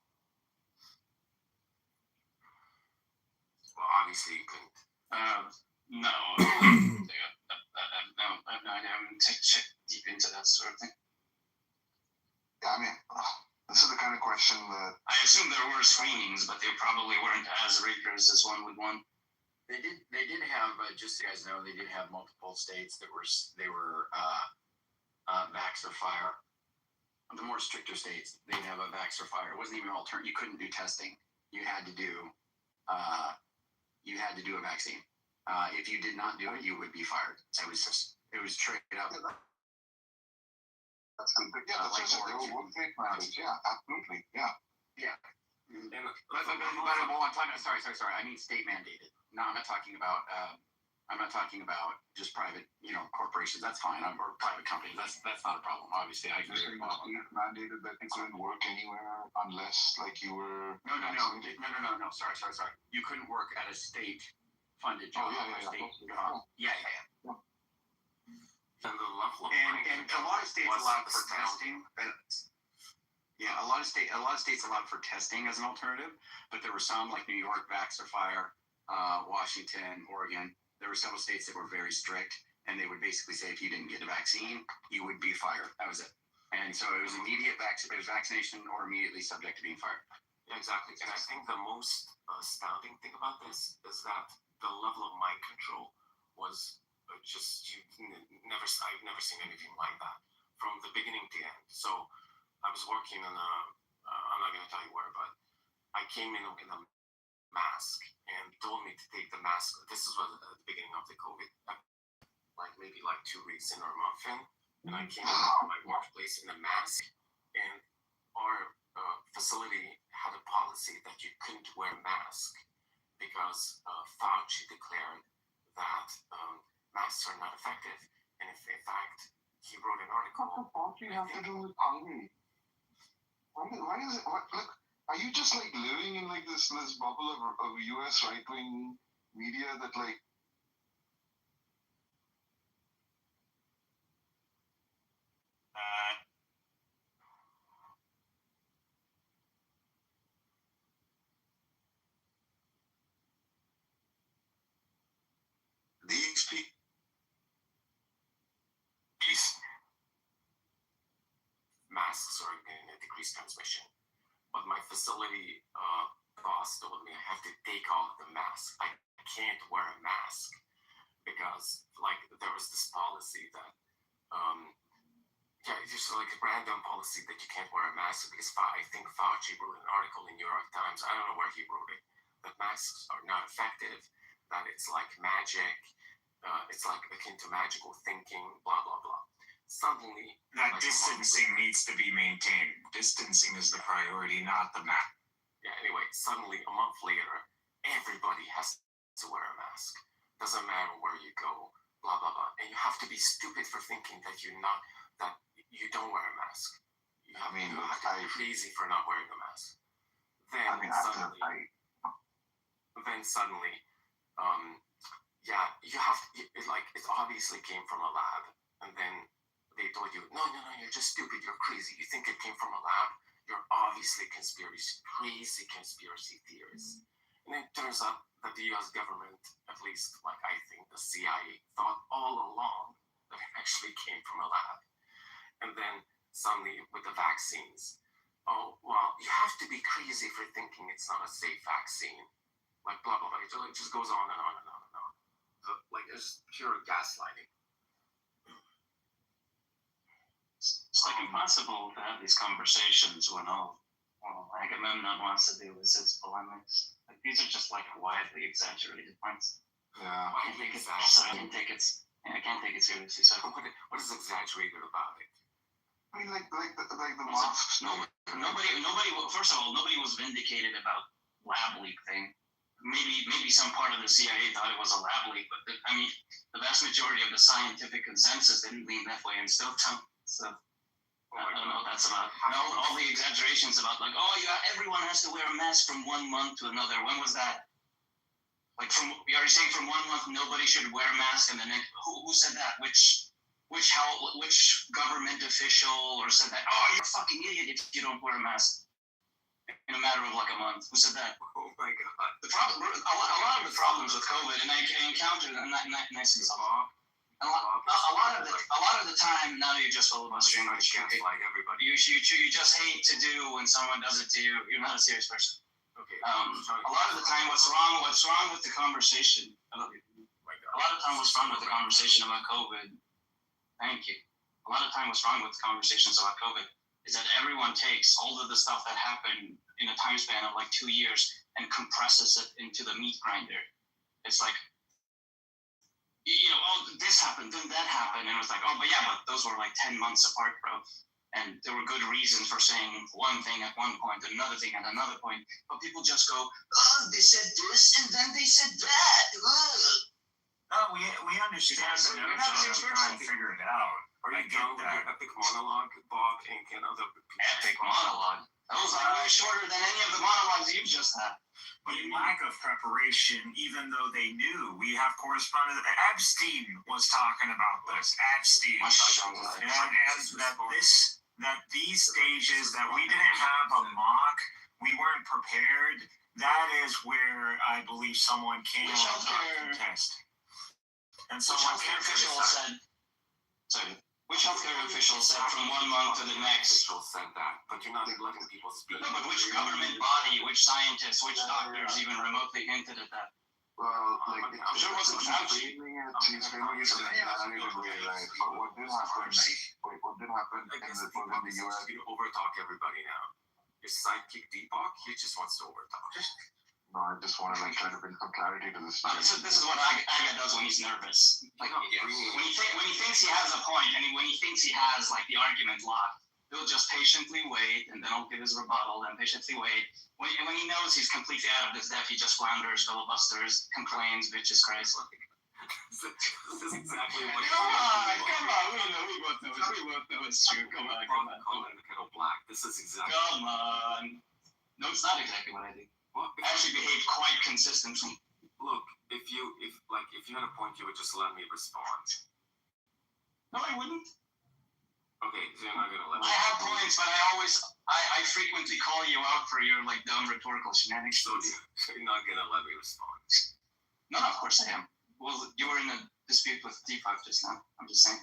Well, obviously you couldn't. No. I haven't checked deep into that sort of thing. Yeah, this is the kind of question that I assume there were screenings, but they probably weren't as rigorous as one would want. They did have, just so you guys know, they did have multiple states that were vax or fire. The more stricter states, they'd have a vax or fire. It wasn't even alternate. You couldn't do testing. You had to do a vaccine. If you did not do it, you would be fired. It was straight up. That's good. Yeah, that's just they were both fake mandates. Yeah, absolutely. Yeah. Yeah. Sorry. I mean state mandated. No, I'm not talking about just private, corporations. That's fine. Or private companies. That's not a problem. Obviously, I agree. State mandated that it couldn't work anywhere unless you were. No. Sorry. You couldn't work at a state-funded job. Yeah. And the level of and a lot of states allowed for testing. Yeah, a lot of states allowed for testing as an alternative, but there were some like New York, vax or fire, Washington, Oregon. There were several states that were very strict, and they would basically say if you didn't get a vaccine, you would be fired. That was it. And so it was immediate vaccination or immediately subject to being fired. Yeah, exactly. And I think the most astounding thing about this is that the level of mind control was I've never seen anything like that from the beginning to end. So I was working in I'm not going to tell you where, but I came in a mask and told me to take the mask. This was at the beginning of the COVID, maybe 2 weeks in or a month in. and I came to my workplace in a mask, and our facility had a policy that you couldn't wear a mask because Fauci declared that masks are not effective, and if in fact he wrote an article. What the fuck do you have to do with hungry? Why is it? Look, are you just like living in like this bubble of U.S. right-wing media that like? These people. Masks are going to decrease transmission, but my facility boss told me I have to take off the mask. I can't wear a mask because like there was this policy that it's just like a random policy that you can't wear a mask because I think Fauci wrote an article in New York Times. I don't know where he wrote it. That masks are not effective. That it's like magic. It's like akin to magical thinking. Blah blah blah. Suddenly, that distancing needs to be maintained. Distancing is the priority, not the map. Yeah. Anyway, suddenly a month later, everybody has to wear a mask. Doesn't matter where you go. Blah blah blah. And you have to be stupid for thinking that you don't wear a mask. You have to be crazy for not wearing a mask. Then suddenly, you have to, it obviously came from a lab, and then they told you, no, you're just stupid, you're crazy. You think it came from a lab? You're obviously crazy conspiracy theorists. And it turns out that the U.S. government, at least I think the CIA, thought all along that it actually came from a lab. And then suddenly with the vaccines, oh, well, you have to be crazy for thinking it's not a safe vaccine. Like, blah, blah, blah. It just goes on and on and on and on. So, it's pure gaslighting. It's impossible to have these conversations when Agamemnon wants to do with his polemics. These are just widely exaggerated points. Yeah. I can't take it seriously. So what is exaggerated about it? I mean, like the masks. Nobody. First of all, nobody was vindicated about lab leak thing. Maybe some part of the CIA thought it was a lab leak, but the vast majority of the scientific consensus didn't lean that way, and still so. I don't know what that's about. All the exaggerations about everyone has to wear a mask from 1 month to another. When was that? Are you saying from 1 month nobody should wear a mask, and then who said that? Which government official or said that? Oh, you're a fucking idiot if you don't wear a mask in a matter of a month. Who said that? Oh my god. The problem, a lot of the problems with COVID, and I encountered, and I said a lot of the time, now you're just filibustering. Like everybody. You just hate to do when someone does it to you. You're not a serious person. Okay. A lot of the time, what's wrong with the conversation? A lot of time, what's wrong with the conversation about COVID? Thank you. A lot of time, what's wrong with the conversations about COVID is that everyone takes all of the stuff that happened in a time span of 2 years and compresses it into the meat grinder. It's like, this happened, then that happened, and it was like, but those were 10 months apart, bro. And there were good reasons for saying one thing at one point, another thing at another point. But people just go, oh, they said this, and then they said that. No, we understand. We're trying to figure it out. Are you done with your epic monologue, Bob, and can other people? Epic monologue? That was shorter than any of the monologues you've just had. But lack of preparation, even though they knew, we have correspondent. Epstein was talking about this. Epstein. And that these stages, that we didn't have a mock, we weren't prepared, that is where I believe someone came on the test. And someone Which healthcare official said from 1 month to the next? Official said that, but you're not letting people speak. No, but which government body, which scientists, which doctors even remotely hinted at that? Well, I'm sure it wasn't Fauci. He's framing it in a narrative way, right? But what did happen in the US? You overtalk everybody now. Your sidekick Deepak, he just wants to overtalk. No, I just want to like try to bring some clarity to this. This is what Aga does when he's nervous. Like when he thinks he has a point, and when he thinks he has like the argument locked, he'll just patiently wait, and then he'll give his rebuttal, and patiently wait. When he knows he's completely out of his depth, he just flounders, filibusters, complains, bitches, cries. This is exactly what. Come on, we both know it's true. Come on. Calling the kettle black. This is exactly. Come on. No, it's not exactly what I did. Well, I actually behaved quite consistently. Look, if you had a point, you would just let me respond. No, I wouldn't. Okay, so you're not gonna let me. I have points, but I frequently call you out for your like dumb rhetorical shenanigans. So you're not gonna let me respond. No, of course I am. Well, you were in a dispute with Deepak just now. I'm just saying.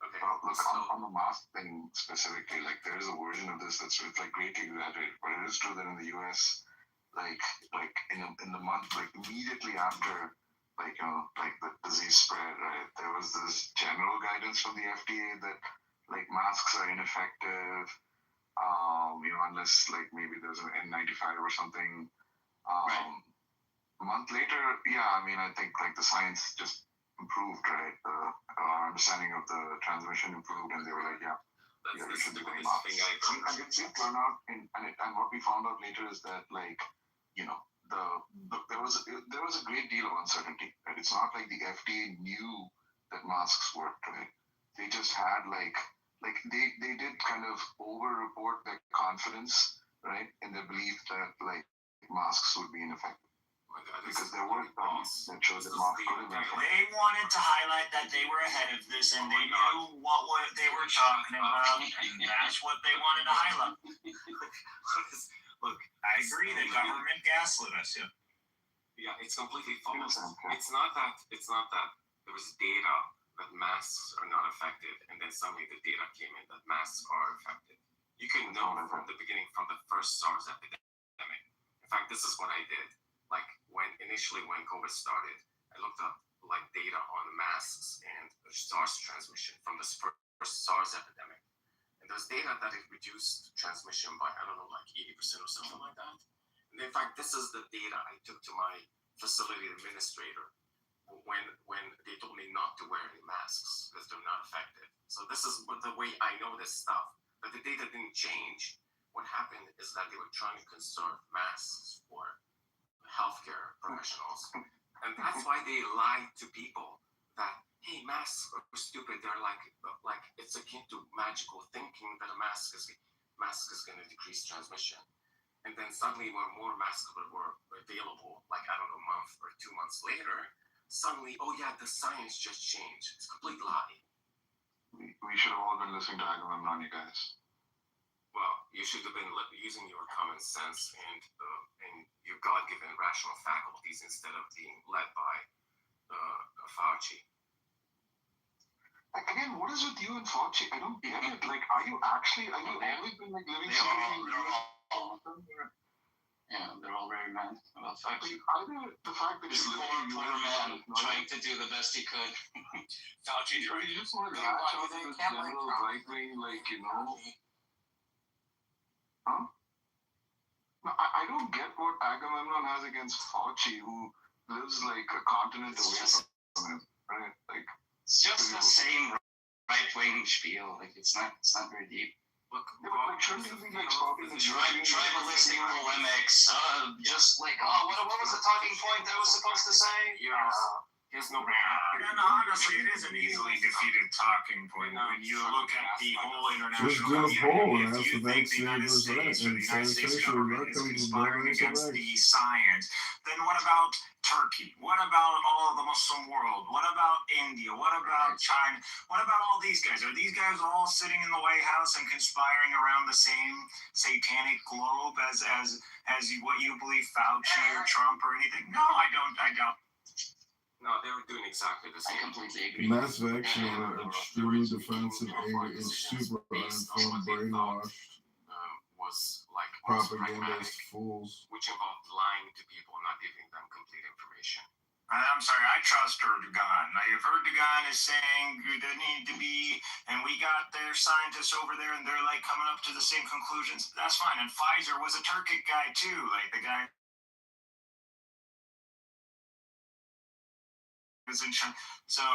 Okay. Look, on the mask thing specifically, like there is a version of this that's like greatly exaggerated, but it is true that in the US, like in the month, like immediately after, like like the disease spread, right? There was this general guidance from the FDA that like masks are ineffective, unless like maybe there's an N95 or something. Right. A month later, yeah, I mean, I think like the science just improved, right? Our understanding of the transmission improved, and they were like, yeah, we should be wearing masks. And it did turn out, and what we found out later is that like, there was a great deal of uncertainty, right? It's not like the FDA knew that masks worked, right? They just had like they did kind of over-report their confidence, right, in their belief that like masks would be ineffective. Because there were studies that showed that masks could be effective. They wanted to highlight that they were ahead of this and they knew what they were talking about, and that's what they wanted to highlight. Look, I agree. The government gaslit us. Yeah, it's completely false. It's not that there was data that masks are not effective, and then suddenly the data came in that masks are effective. You can know from the beginning, from the first SARS epidemic. In fact, this is what I did. Like when COVID started, I looked up like data on masks and SARS transmission from the first SARS epidemic. And there's data that it reduced transmission by, I don't know, like 80% or something like that. And in fact, this is the data I took to my facility administrator when they told me not to wear any masks because they're not effective. So this is the way I know this stuff. But the data didn't change. What happened is that they were trying to conserve masks for healthcare professionals. And that's why they lied to people that, hey, masks are stupid. They're like it's akin to magical thinking that a mask is going to decrease transmission. And then suddenly when more masks were available, like, I don't know, a month or 2 months later, suddenly, oh yeah, the science just changed. It's a complete lie. We should have all been listening to Agamemnon, you guys. Well, you should have been using your common sense and your God-given rational faculties instead of being led by Fauci. Again, what is with you and Fauci? I don't get it. Like, are you always been like living Yeah, they're all very mad about Fauci. Either the fact that this poor man trying to do the best he could. Fauci's right. You just want to latch on to this general right-wing, like, Huh? No, I don't get what Agamemnon has against Fauci, who lives like a continent away from him, right? Like, it's just the same right-wing spiel. Like, it's not very deep. Look, shouldn't you be like talking tribalistic polemics? Just like, what was the talking point that I was supposed to say? Here's no. And honestly, it is an easily defeated talking point when you look at the whole international. Just do a poll and ask the think the United States or the United States government is conspiring against the science, then what about Turkey? What about all of the Muslim world? What about India? What about China? What about all these guys? Are these guys all sitting in the White House and conspiring around the same satanic globe as what you believe, Fauci or Trump or anything? No, I doubt. No, they were doing exactly the same. I completely agree. Mass vaccinated, extremely defensive, angry, and super uninformed, brainwashed, was like propagandist fools. Which involved lying to people, not giving them complete information. I'm sorry, I trust Erdogan. Now, if Erdogan is saying there need to be, and we got their scientists over there, and they're like coming up to the same conclusions, that's fine. And Pfizer was a Turkic guy too, like the guy So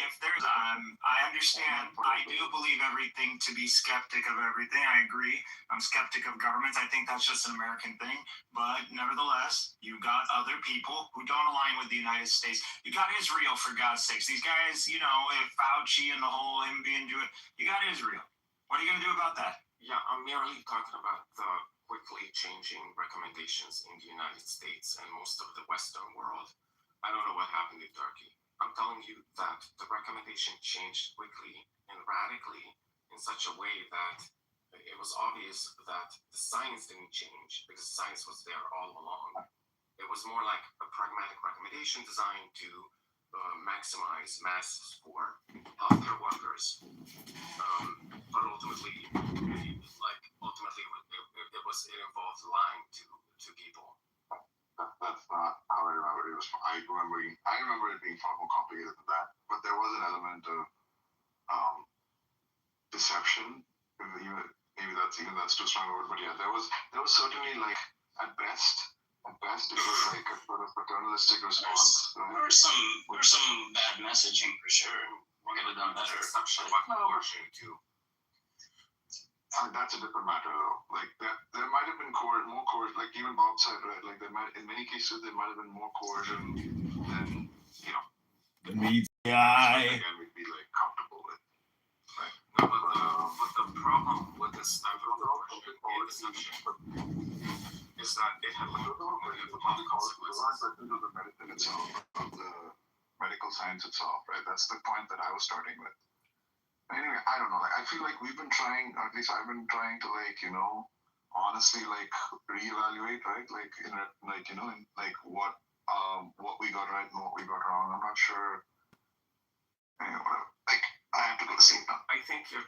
if there's, I understand. I do believe everything to be skeptic of everything. I agree. I'm skeptic of governments. I think that's just an American thing. But nevertheless, you got other people who don't align with the United States. You got Israel, for God's sakes. These guys, you know, Fauci and the whole him being Jewish. You got Israel. What are you going to do about that? Yeah, I'm merely talking about the quickly changing recommendations in the United States and most of the Western world. I don't know what happened in Turkey. I'm telling you that the recommendation changed quickly and radically in such a way that it was obvious that the science didn't change because science was there all along. It was more like a pragmatic recommendation designed to maximize masks for healthcare workers. But ultimately, it involved lying to people. That's not how I remember it. I remember it being far more complicated than that. But there was an element of deception. Maybe that's too strong a word. But yeah, there was certainly, like, at best it was like a sort of paternalistic response. There was some bad messaging for sure. We could have done better. That's a different matter, though. Like that, there might have been more coercion. Like even Bob said, right? Like in many cases, there might have been more coercion than the meat guy. Again, we'd be like comfortable with. Right. No, but the problem with this type of is that it had like public consequences. Into the medicine itself, of the medical science itself, right? That's the point that I was starting with. Anyway, I don't know. Like, I feel like we've been trying, or at least I've been trying to, like, you know, honestly, like, reevaluate, right? Like, in what we got right and what we got wrong. I'm not sure. Anyway, whatever. Like, I have to go to sleep now. I think you're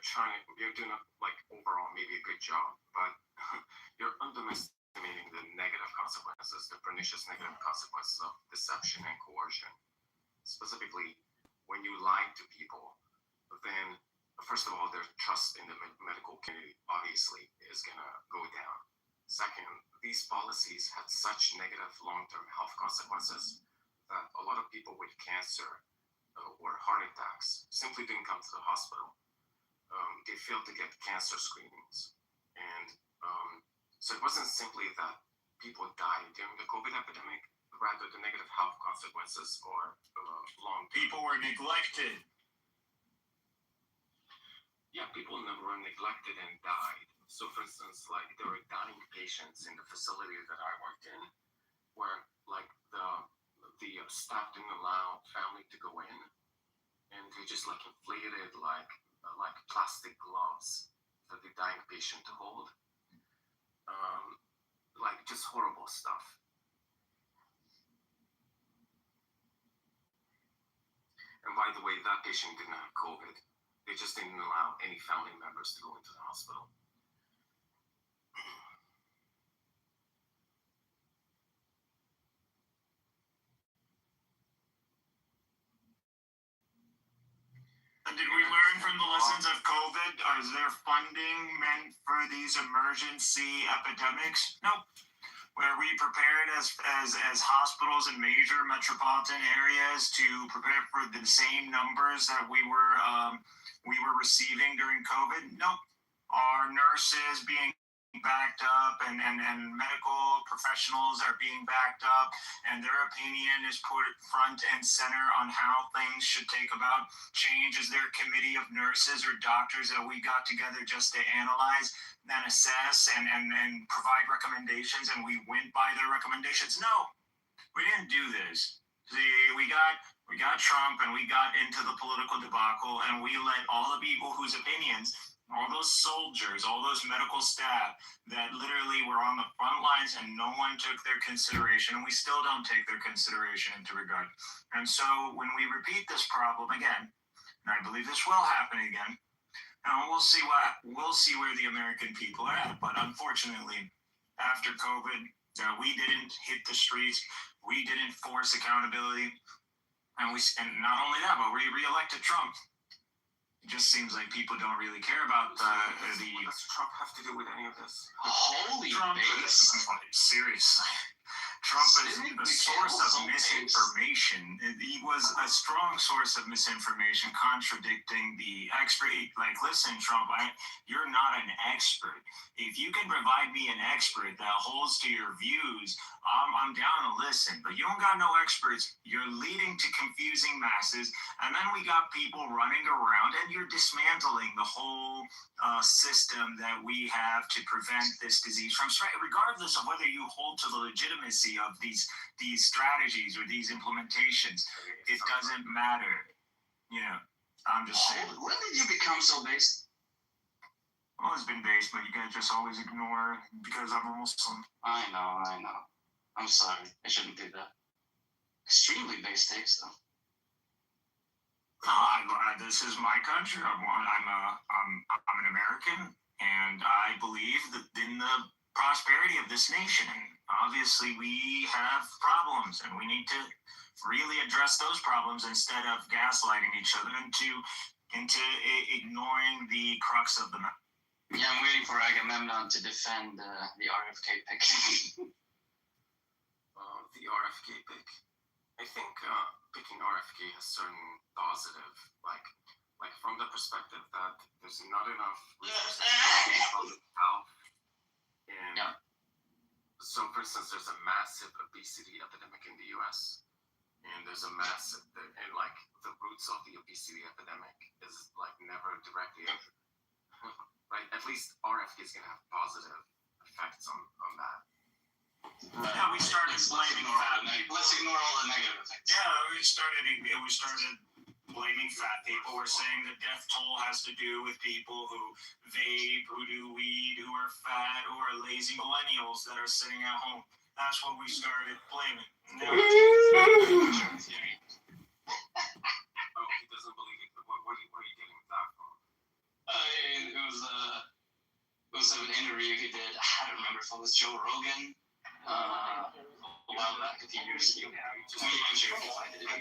doing overall maybe a good job, but you're underestimating the negative consequences, the pernicious negative consequences of deception and coercion. Specifically, when you lie to people, then first of all, their trust in the medical community obviously is going to go down. Second, these policies had such negative long-term health consequences that a lot of people with cancer or heart attacks simply didn't come to the hospital. They failed to get cancer screenings. And so it wasn't simply that people died during the COVID epidemic, rather the negative health consequences or long-term. People were neglected. Yeah, people were neglected and died. So, for instance, like there were dying patients in the facility that I worked in, where like the staff didn't allow family to go in, and they just like inflated like plastic gloves for the dying patient to hold. Like just horrible stuff. And by the way, that patient didn't have COVID. They just didn't allow any family members to go into the hospital. Did we learn from the lessons of COVID? Is there funding meant for these emergency epidemics? Nope. Were we prepared as hospitals in major metropolitan areas to prepare for the same numbers that we were receiving during COVID? Nope. Are nurses being backed up and medical professionals are being backed up and their opinion is put front and center on how things should take about change? Is there a committee of nurses or doctors that we got together just to analyze and assess and provide recommendations and we went by their recommendations? No, we didn't do this. See, we got Trump and we got into the political debacle and we let all the people whose opinions, all those soldiers, all those medical staff that literally were on the front lines and no one took their consideration, and we still don't take their consideration into regard. And so when we repeat this problem again, and I believe this will happen again, we'll see where the American people are at. But unfortunately, after COVID, we didn't hit the streets, we didn't force accountability, and not only that, but we reelected Trump. It just seems like people don't really care about What does Trump have to do with any of this? Holy Trump. base. Seriously. Trump is a source of misinformation. He was a strong source of misinformation, contradicting the expert. Like, listen, Trump, you're not an expert. If you can provide me an expert that holds to your views, I'm down to listen. But you don't got no experts. You're leading to confusing masses, and then we got people running around, and you're dismantling the whole system that we have to prevent this disease from spread, regardless of whether you hold to the legitimacy of these strategies or these implementations. It doesn't matter. I'm just saying. When did you become so based? I've always been based, but you guys just always ignore because I'm a Muslim. I know. I'm sorry. I shouldn't do that. Extremely based takes, though. This is my country. I'm an American, and I believe that in the prosperity of this nation. Obviously, we have problems, and we need to really address those problems instead of gaslighting each other into ignoring the crux of the matter. Yeah, I'm waiting for Agamemnon to defend the RFK pick. The RFK pick. I think picking RFK has certain positive, like from the perspective that there's not enough resources from the health. And so, for instance, there's a massive obesity epidemic in the U.S. And there's a massive, and like the roots of the obesity epidemic is like never directly, right? At least RFK is going to have positive effects on that. Yeah, we started blaming fat people. Let's ignore all the negative effects. Yeah, we started blaming fat people. We're saying the death toll has to do with people who vape, who do weed, who are fat, who are lazy millennials that are sitting at home. That's what we started blaming. Now, Oh, he doesn't believe it. What are you getting with that from? It was an interview he did. I don't remember if it was Joe Rogan. A while back, a few years ago. I'm sure you can find it. Yeah,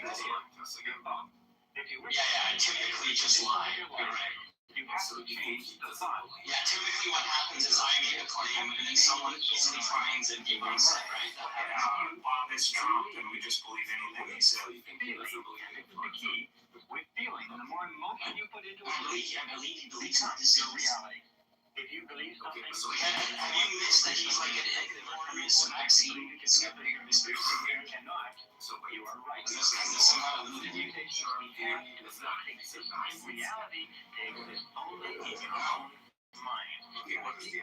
I typically just lie. You're right. Yeah, typically what happens is I make a claim and then someone easily finds it and debunks it, right? Bob is Trump and we just believe anything he said. With feeling, the more emotion you put into it, I believe he believes in reality. If you believe something, have you missed that he's like a negative some vaccine discovery or cannot. So you are right. This somehow eluded you. Reality exists only in your own mind.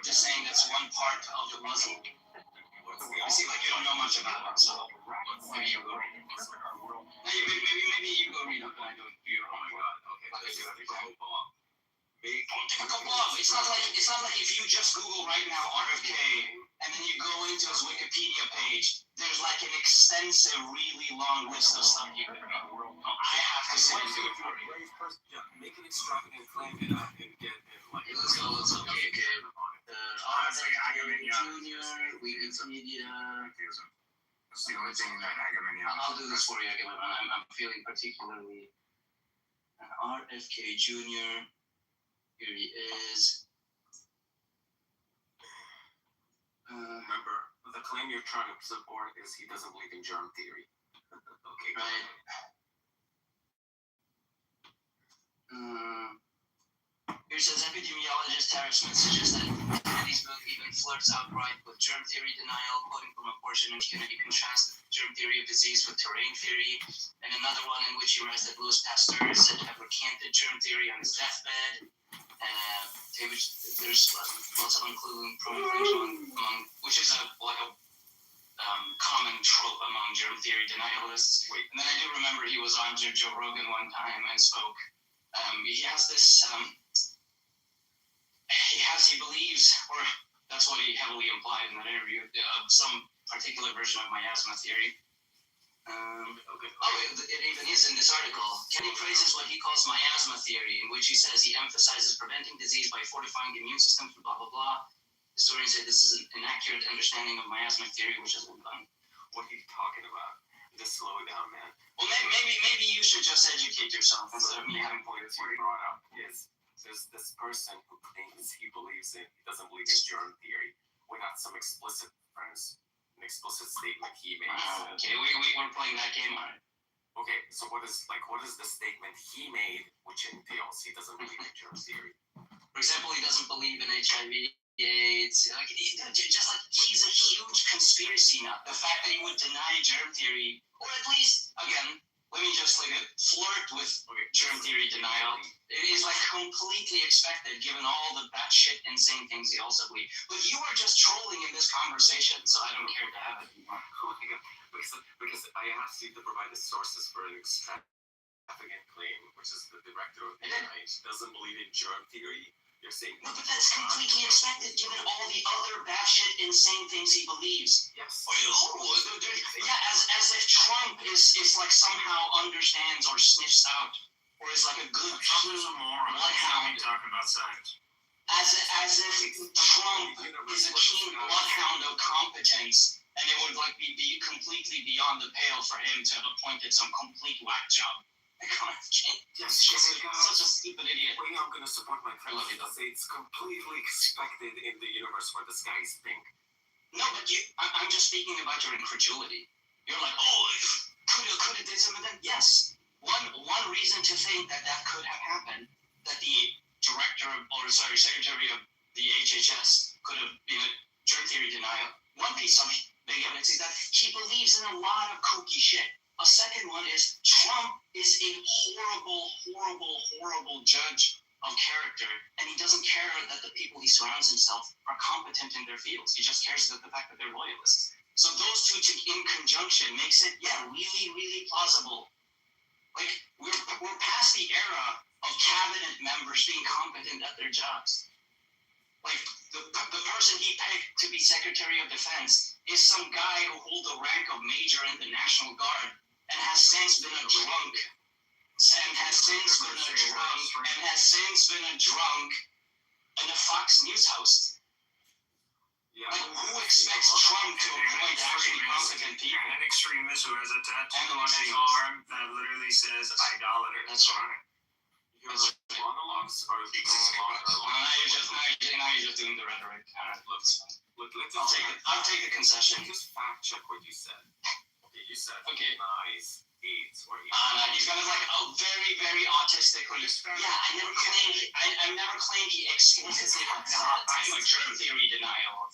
Just saying that's one part of the puzzle. You seem like you don't know much about it, so maybe you go read it. Maybe you go read it, but I don't. Oh my God. Okay. Typical blog. It's not like if you just Google right now RFK and then you go into his Wikipedia page, there's like an extensive, really long list of stuff you can know. I have to say, Make an extravagant claim and get like. Let's go. Okay. Honestly, Agamemnon. Junior, Wikipedia. That's the only thing that Agamemnon. I'll do this for you, Agamemnon. I'm feeling particularly RFK Jr. Here he is. Remember, the claim you're trying to support is he doesn't believe in germ theory. Okay. Right. Here says epidemiologist Tara Smith suggests that Kennedy's book even flirts outright with germ theory denial, quoting from a portion in which Kennedy contrasted germ theory of disease with terrain theory, and another one in which he writes that Louis Pasteur is said to have recanted germ theory on his deathbed. There's lots of including among which is a common trope among germ theory denialists. And then I do remember he was on Joe Rogan one time and spoke. He has this. He believes, or that's what he heavily implied in that interview, some particular version of miasma theory. It even is in this article. Kenny praises what he calls miasma theory, in which he says he emphasizes preventing disease by fortifying the immune system, blah, blah, blah. Historians say this is an inaccurate understanding of miasma theory, which has been done. What are you talking about? Just slow it down, man. Well, maybe you should just educate yourself instead of me having points for you. Brought up is there's this person who claims he doesn't believe in germ theory without some explicit reference an explicit statement he made. Okay, we're playing that game, alright. Okay, so what is the statement he made which entails he doesn't believe in germ theory? For example, he doesn't believe in HIV, AIDS. Like, just like he's a huge conspiracy nut. The fact that he would deny germ theory, or at least, again, let me just like flirt with germ theory denial. It is like completely expected given all the batshit insane things he also believes. But you are just trolling in this conversation, so I don't care to have it anymore. Because I asked you to provide the sources for an extravagant claim, which is the director of the NIH doesn't believe in germ theory. You're saying no, but that's completely expected given all the other batshit insane things he believes. Yes. Yeah, as if Trump is like somehow understands or sniffs out or is like a good bloodhound. Talking about science. As if Trump is a keen bloodhound of competence, and it would like be completely beyond the pale for him to have appointed some complete whack job. Yes, such a stupid idiot. Well, I'm going to support my friend. It's completely expected in the universe where the sky is pink. No, but I'm just speaking about your incredulity. You're like, oh, could it did something? Yes. One reason to think that could have happened, that the secretary of the HHS could have been a germ theory denial. One piece of big evidence is that he believes in a lot of kooky shit. A second one is Trump is a horrible judge of character, and he doesn't care that the people he surrounds himself are competent in their fields. He just cares about the fact that they're loyalists. So those two in conjunction makes it, really plausible. Like, we're past the era of cabinet members being competent at their jobs. Like, the person he picked to be Secretary of Defense is some guy who holds the rank of Major in the National Guard and has since been a drunk. And has since been a drunk and a Fox News host. Yeah. Like, who expects Trump to appoint actually competent people? An extremist who has a tattoo on his arm that literally says idolater. That's right. Monologues or now you're just doing the rhetoric. I'll take the concession. Just fact check what you said. Okay, you said denies AIDS or he's gonna like very autistically. Yeah, I never claimed he explicitly had I'm a germ theory denial.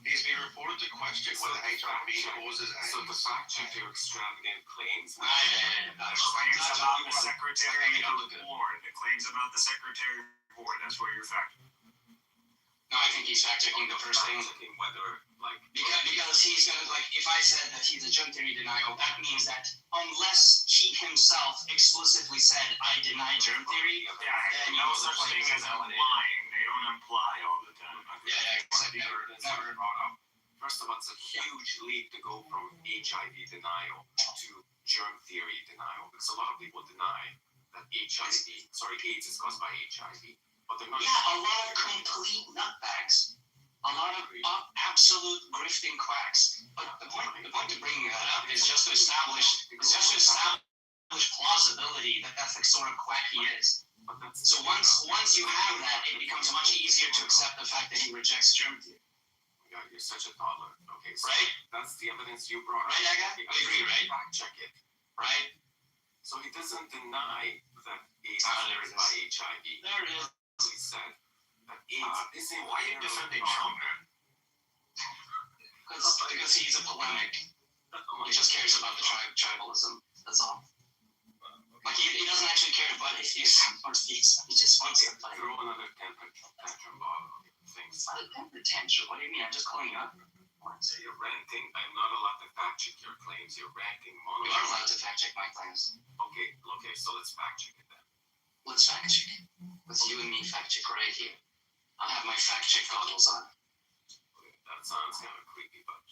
He's being reported to question whether HIV causes AIDS. So the fact check your extravagant claims. Claims about the Secretary of the Board. The claims about the Secretary of the Board. That's where you're fact. No, I think he's fact checking the first thing. Whether because he's gonna like if I said that he's a germ theory denial, that means that unless he himself explicitly said I deny germ theory, then no such thing as implying. They don't imply all the time. Never. First of all, it's a huge leap to go from HIV denial to germ theory denial because a lot of people deny that AIDS is caused by HIV, but they're not. Yeah, a lot of complete nutbags. A lot of absolute grifting quacks. But the point of bringing that up is just to establish plausibility that that's the sort of quack he is. So once you have that, it becomes much easier to accept the fact that he rejects germ theory. God, you're such a toddler. Okay, so right? That's the evidence you brought up. Right, Aga? I agree, right? Fact check it. Right? So he doesn't deny that AIDS is caused by HIV. There it is. He said that AIDS isn't. Why are you defending Trump, man? Because he's a polemic. He just cares about the tribalism. That's all. Like he doesn't actually care about atheists or theists. He just wants to fight. Throw another tantrum things. It's not a potential. What do you mean? I'm just calling you up. So you're ranting. I'm not allowed to fact check your claims. You're ranting monologues. You are allowed to fact check my claims. Okay, so let's fact check it then. Let's fact check it. Let's you and me fact check right here. I'll have my fact check goggles on. Okay, that sounds kind of creepy, but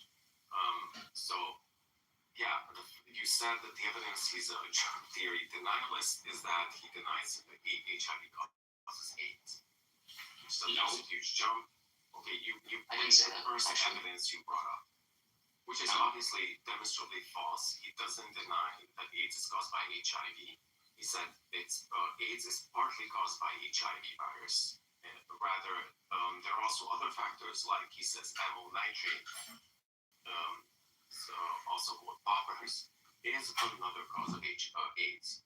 so yeah, you said that the evidence he's a germ theory denialist is that he denies that HIV causes AIDS. So that's a huge jump. Okay, you I didn't say that. First evidence you brought up, which is obviously demonstrably false. He doesn't deny that AIDS is caused by HIV. He said AIDS is partly caused by HIV virus. Rather, there are also other factors like he says amyl nitrate So also with poppers is another cause of AIDS.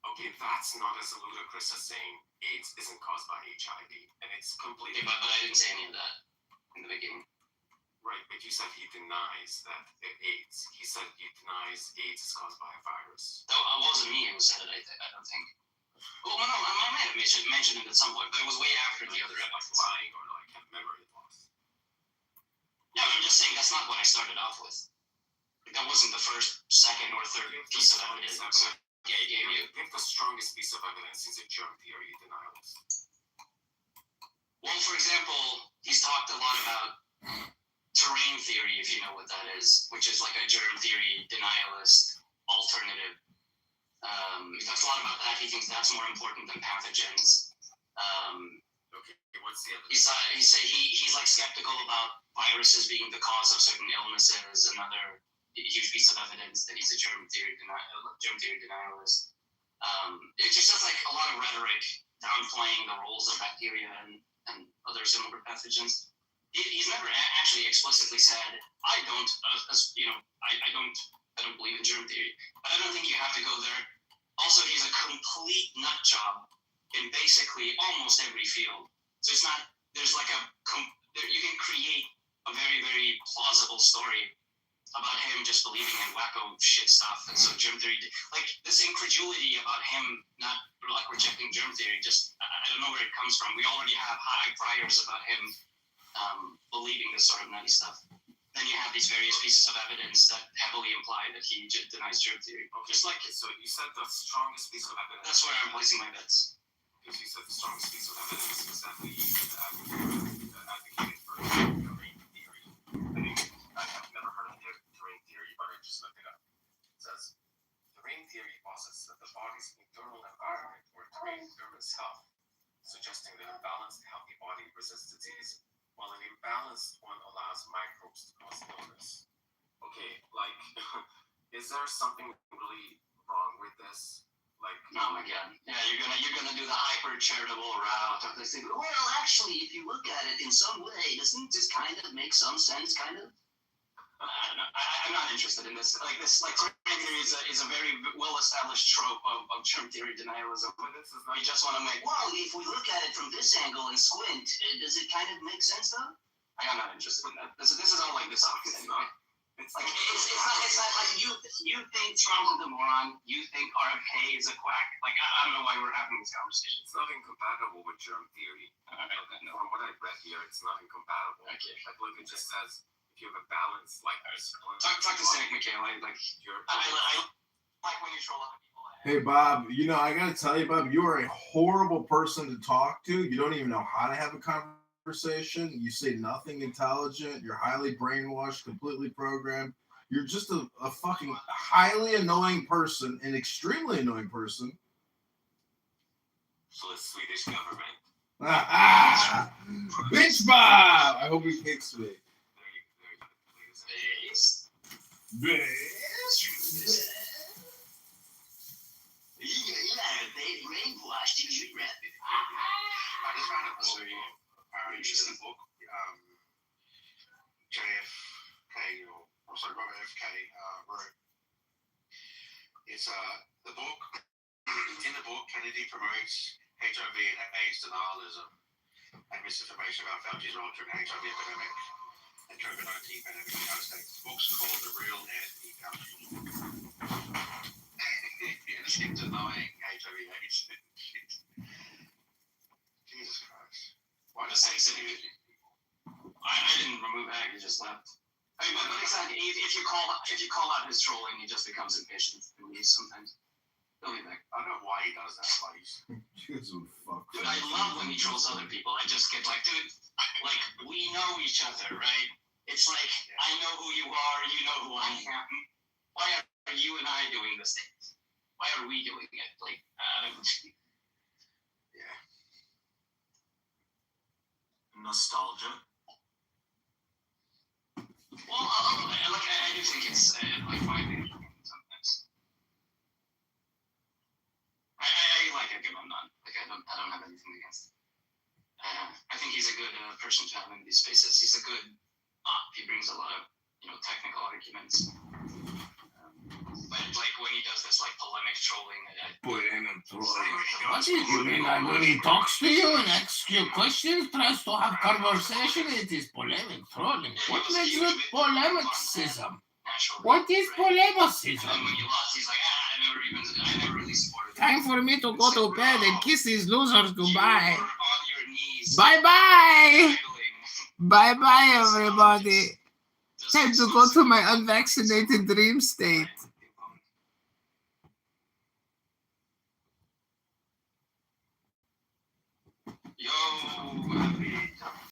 Okay, that's not as ludicrous as saying AIDS isn't caused by HIV, and it's completely. But I didn't say any of that in the beginning. Right, but you said he denies that AIDS. He said he denies AIDS is caused by a virus. No, it wasn't me who said it. I don't think. Well, no, I might have mentioned it at some point, but it was way after the other episodes. Lying or like have memory loss. Yeah, I'm just saying that's not what I started off with. Like, that wasn't the first, second, or third piece of evidence. Yeah, he gave you. If the strongest piece of evidence is a germ theory denialist. Well, for example, he's talked a lot about terrain theory, if you know what that is, which is like a germ theory denialist alternative. He talks a lot about that. He thinks that's more important than pathogens. Okay, what's the other? He's like skeptical about viruses being the cause of certain illnesses. Another huge piece of evidence that he's a germ theory denialist. It's just like a lot of rhetoric downplaying the roles of bacteria and other similar pathogens. He's never actually explicitly said, I don't believe in germ theory. But I don't think you have to go there. Also, he's a complete nut job in basically almost every field. So it's not, there's like you can create a very, very plausible story about him just believing in wacko shit stuff. And so germ theory, like this incredulity about him not like rejecting germ theory, just, I don't know where it comes from. We already have high priors about him believing this sort of nutty stuff. Then you have these various pieces of evidence that heavily imply that he denies germ theory. Okay, just like so you said the strongest piece of evidence. That's where I'm placing my bets. Because you said the strongest piece of evidence is that he advocated for terrain theory. I've never heard of terrain theory, but I just looked it up. It says terrain theory posits that the body's internal environment or terrain determines health, suggesting that a balanced, healthy body resists disease, while an imbalanced one allows microbes to cause illness. Okay, like, is there something really wrong with this? Like, no, again, yeah, you're gonna do the hyper charitable route of this thing. Well, actually, if you look at it in some way, doesn't this kind of make some sense? Kind of. I don't know. I'm not interested in this. Like terrain theory is a very well-established trope of germ theory denialism. You just want to make, well, if we look at it from this angle and squint, does it kind of make sense though? I'm not interested in that. This is all like this obvious anyway. It's not like you think Trump is a moron. You think RFK is a quack. Like I don't know why we're having this conversation. It's not incompatible with germ theory. From what I read here, it's not incompatible. Okay. Like look, it just says if you have a balance like this. Talk to Cynic Mikhail. I like when you troll other people. Hey Bob, I gotta tell you, Bob, you are a horrible person to talk to. You don't even know how to have a conversation. You say nothing intelligent. You're highly brainwashed, completely programmed. You're just a fucking highly annoying person, an extremely annoying person. So the Swedish government. Bitch Bob! I hope he kicks me. Bitch. They brainwashed you, rabbit. I just found a very interesting book. JFK, or Robert F. K. wrote. It's the book. In the book, Kennedy promotes HIV and AIDS denialism and misinformation about Fauci's role during the HIV epidemic and COVID-19 pandemic in the United States. The book's called The Real Anthony Fauci. It's him denying HIV/AIDS. Jesus Christ. Why just say Cynic? I didn't remove Ag, he just left. I mean, but exactly, if you call out his trolling, he just becomes impatient and leaves sometimes. He'll be back. I don't know why he does that, fuck. Dude, I love when he trolls other people. I just get like, dude, like, we know each other, right? It's like, I know who you are, you know who I am. Why are you and I doing this thing? Why are we doing it? Like, yeah. Nostalgia. Well, I do think it's like finding sometimes. I like him. I'm not like I don't have anything against him. I think he's a good person to have in these spaces. He's a good he brings a lot of technical arguments. But like when he does this like polemic trolling, What is you mean? Like when he talks to you and asks you questions, tries to have conversation, it is polemic trolling. What makes it polemicism? What is polemicism? And when you lost, he's like, I never really supported. Time for me to go to bed and kiss these losers goodbye. On your knees. Bye bye. Bye bye, everybody. Time to go to my unvaccinated dream state.